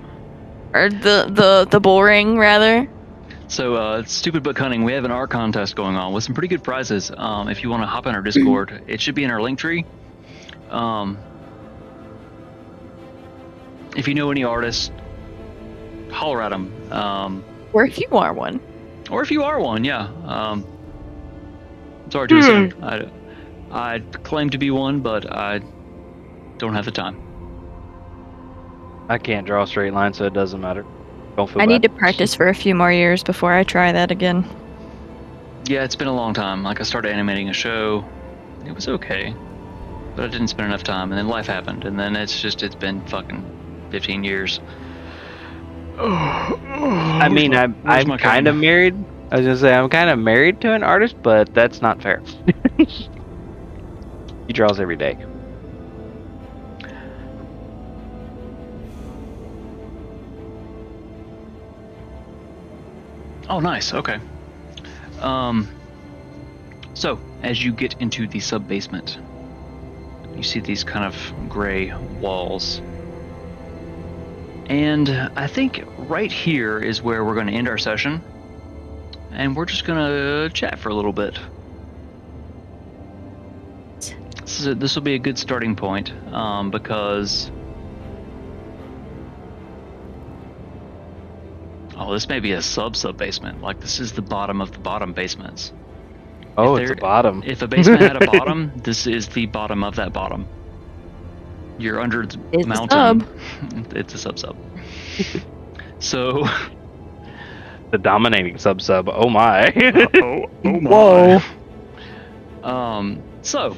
or the bull ring rather. So, stupid but cunning. We have an art contest going on with some pretty good prizes. If you want to hop in our Discord, it should be in our link tree. If you know any artists, holler at them. Or if you are one. Or if you are one, yeah. It's hard to assume. I claim to be one, but I don't have the time. I can't draw a straight line, so it doesn't matter. Don't feel I bad. need to practice for a few more years before I try that again. Yeah, it's been a long time. Like, I started animating a show. It was okay. But I didn't spend enough time, and then life happened, and then it's been fucking 15 years. I mean, I'm Where's my kind of gun? married. I was gonna say I'm kind of married to an artist, but that's not fair. He draws every day. Oh, nice. Okay. So as you get into the sub basement, you see these kind of gray walls, and I think right here is where we're going to end our session, and we're just gonna chat for a little bit. This will be a good starting point, because this may be a sub basement. Like, this is the bottom of the bottom basements. Oh, If it's a there- bottom. If a basement had a bottom, this is the bottom of that bottom. You're under the It's a mountain. sub. It's a sub. So, The dominating sub. Oh my. oh my. Whoa. So,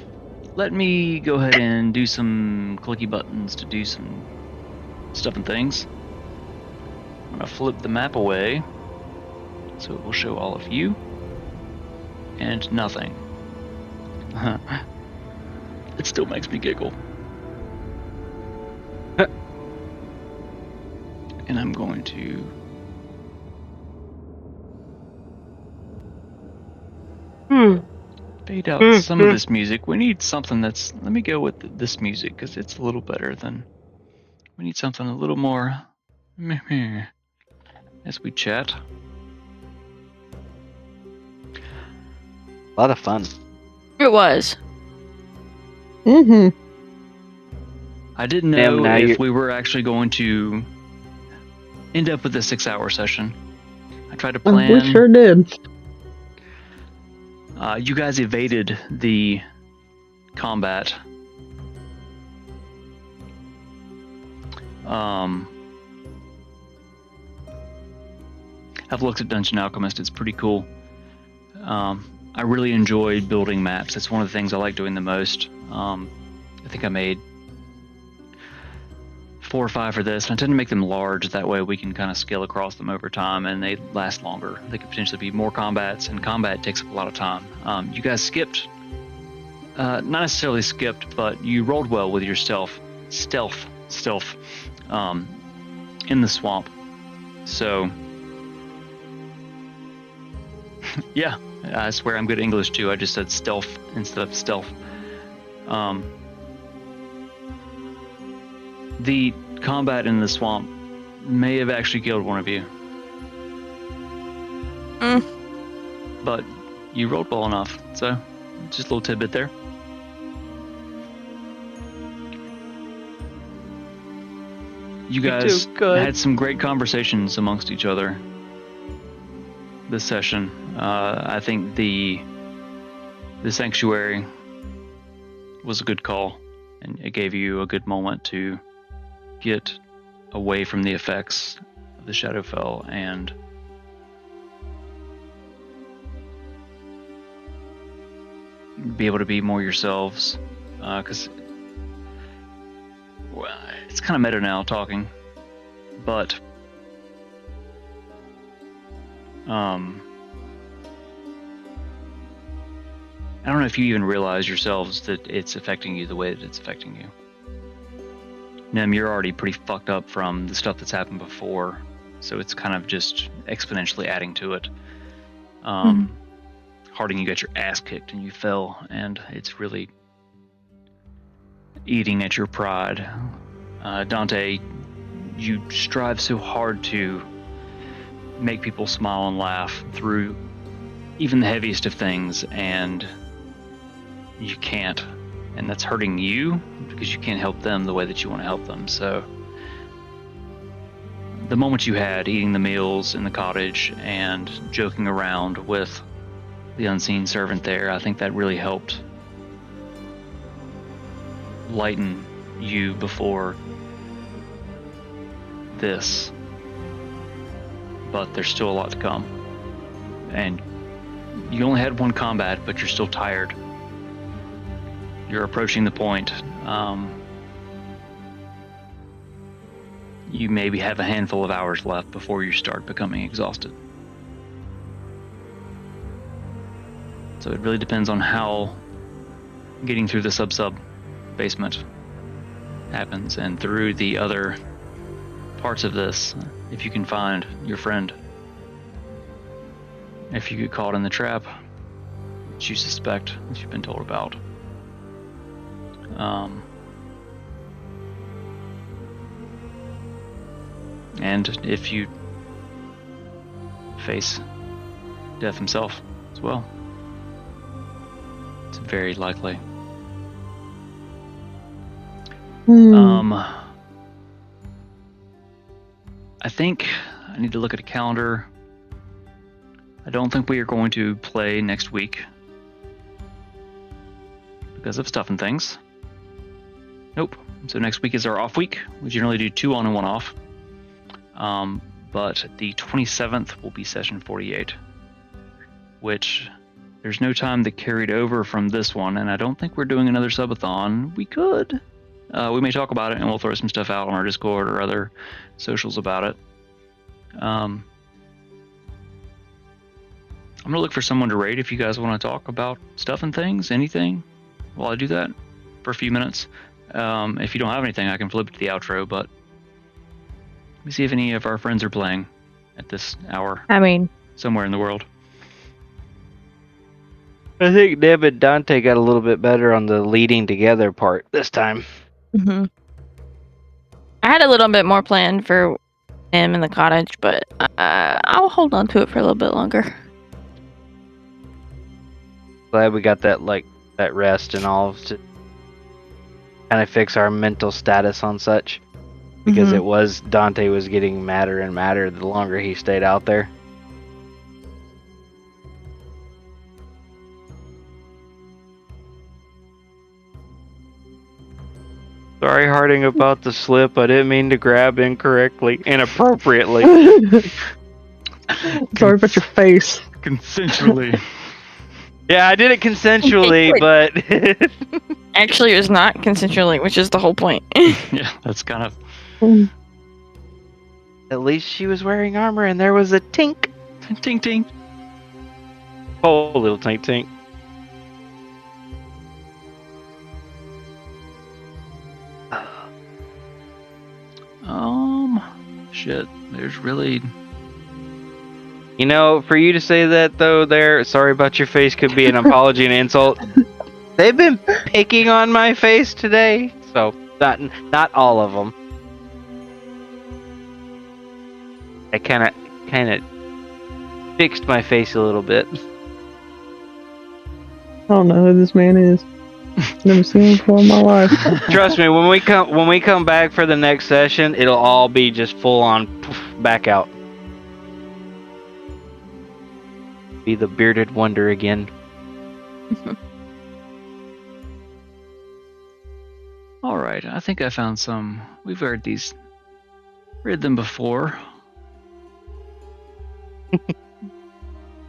let me go ahead and do some clicky buttons to do some stuff and things. I'm gonna flip the map away, so it will show all of you, and nothing. It still makes me giggle. And I'm going to fade out some of this music. We need something that's... Let me go with this music, because it's a little better than... We need something a little more... as we chat. A lot of fun. It was. Mm-hmm. I didn't Damn, know now if you- we were actually going to end up with a 6-hour session. I tried to plan. We sure did. You guys evaded the combat. I've looked at Dungeon Alchemist. It's pretty cool. I really enjoy building maps. It's one of the things I like doing the most. I think I made 4 or 5 for this. I tend to make them large. That way we can kind of scale across them over time, and they last longer. They could potentially be more combats, and combat takes up a lot of time. You guys skipped, not necessarily skipped, but you rolled well with your stealth, in the swamp. So, yeah, I swear I'm good at English too. I just said stealth instead of stealth. The combat in the swamp may have actually killed one of you. But you rolled well enough, so just a little tidbit there. You guys do good. had some great conversations amongst each other this session. I think the sanctuary was a good call, and it gave you a good moment to get away from the effects of the Shadowfell and be able to be more yourselves, because it's kind of meta now talking, but I don't know if you even realize yourselves that it's affecting you the way that it's affecting you. Nem, you're already pretty fucked up from the stuff that's happened before, so it's kind of just exponentially adding to it. Harding, you got your ass kicked and you fell, and it's really... eating at your pride. Dante, you strive so hard to make people smile and laugh through even the heaviest of things, and you can't. And that's hurting you because you can't help them the way that you want to help them. So the moment you had eating the meals in the cottage and joking around with the unseen servant there, I think that really helped lighten you before this. But there's still a lot to come. And you only had one combat, but you're still tired. You're approaching the point. You maybe have a handful of hours left before you start becoming exhausted. So it really depends on how getting through the sub basement happens, and through the other parts of this, if you can find your friend. If you get caught in the trap that you suspect, that you've been told about. And if you face death himself as well. It's very likely. I think I need to look at a calendar. I don't think we are going to play next week because of stuff and things. Nope. So next week is our off week. We generally do 2 on and 1 off. But the 27th will be session 48, which there's no time that carried over from this one, and I don't think we're doing another subathon. We could. We may talk about it, and we'll throw some stuff out on our Discord or other socials about it. I'm gonna look for someone to raid if you guys want to talk about stuff and things, anything, while I do that for a few minutes. If you don't have anything, I can flip it to the outro, but let me see if any of our friends are playing at this hour. I mean, somewhere in the world. I think Deb and Dante got a little bit better on the leading together part this time. I had a little bit more planned for him in the cottage, but I'll hold on to it for a little bit longer. Glad we got that rest and all to kind of fix our mental status on such, because it was Dante was getting madder and madder the longer he stayed out there. Sorry, Harding, about the slip. I didn't mean to grab inappropriately. Sorry about your face. Consensually. Yeah, I did it consensually, but Actually, it was not consensually, which is the whole point. Yeah, that's kind of... At least she was wearing armor and there was a tink. Tink tink. Oh, little tink tink. Shit, there's really... You know, for you to say that though there, sorry about your face, could be an apology and insult. They've been picking on my face today, so not all of them. I kind of fixed my face a little bit. I don't know who this man is. Never seen him before in my life. Trust me, when we come back for the next session, it'll all be just full on back out. Be the bearded wonder again. All right, I think I found some. We've read them before.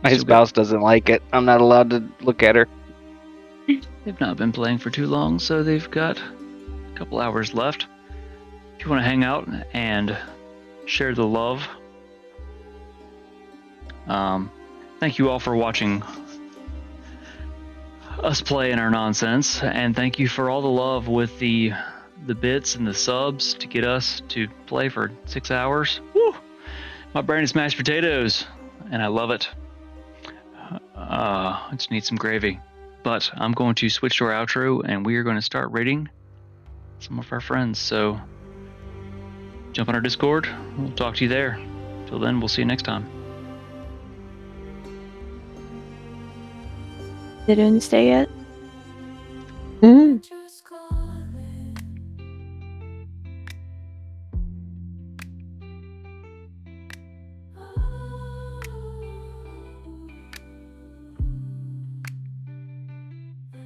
My spouse doesn't like it. I'm not allowed to look at her. They've not been playing for too long, so they've got a couple hours left. If you want to hang out and share the love, thank you all for watching us play in our nonsense, and thank you for all the love with the bits and the subs to get us to play for 6 hours. Woo! My brain is mashed potatoes, and I love it. I just need some gravy. But I'm going to switch to our outro, and we are going to start rating some of our friends. So jump on our Discord. We'll talk to you there. Till then, we'll see you next time. Did it stay yet? Mm. Adventure's calling.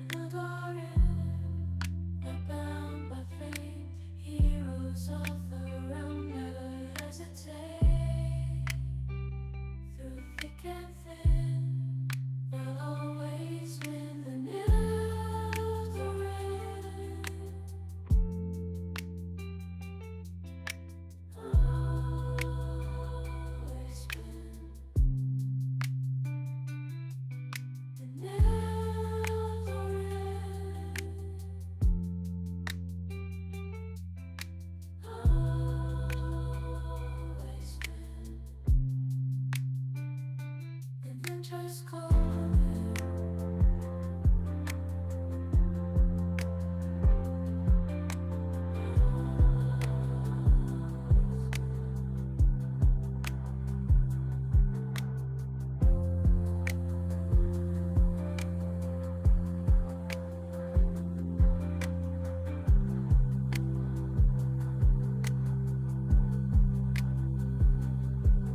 Nildorin, bound by fate, heroes all around, never hesitate. Through thick and thin, they'll always win the Nildorin. Always win the Nildorin. Always win. Adventure's calling.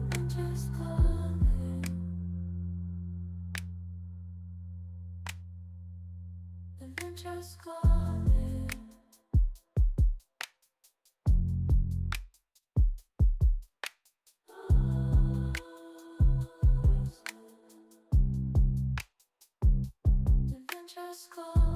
Adventure's calling. Adventure's calling. Adventure's calling.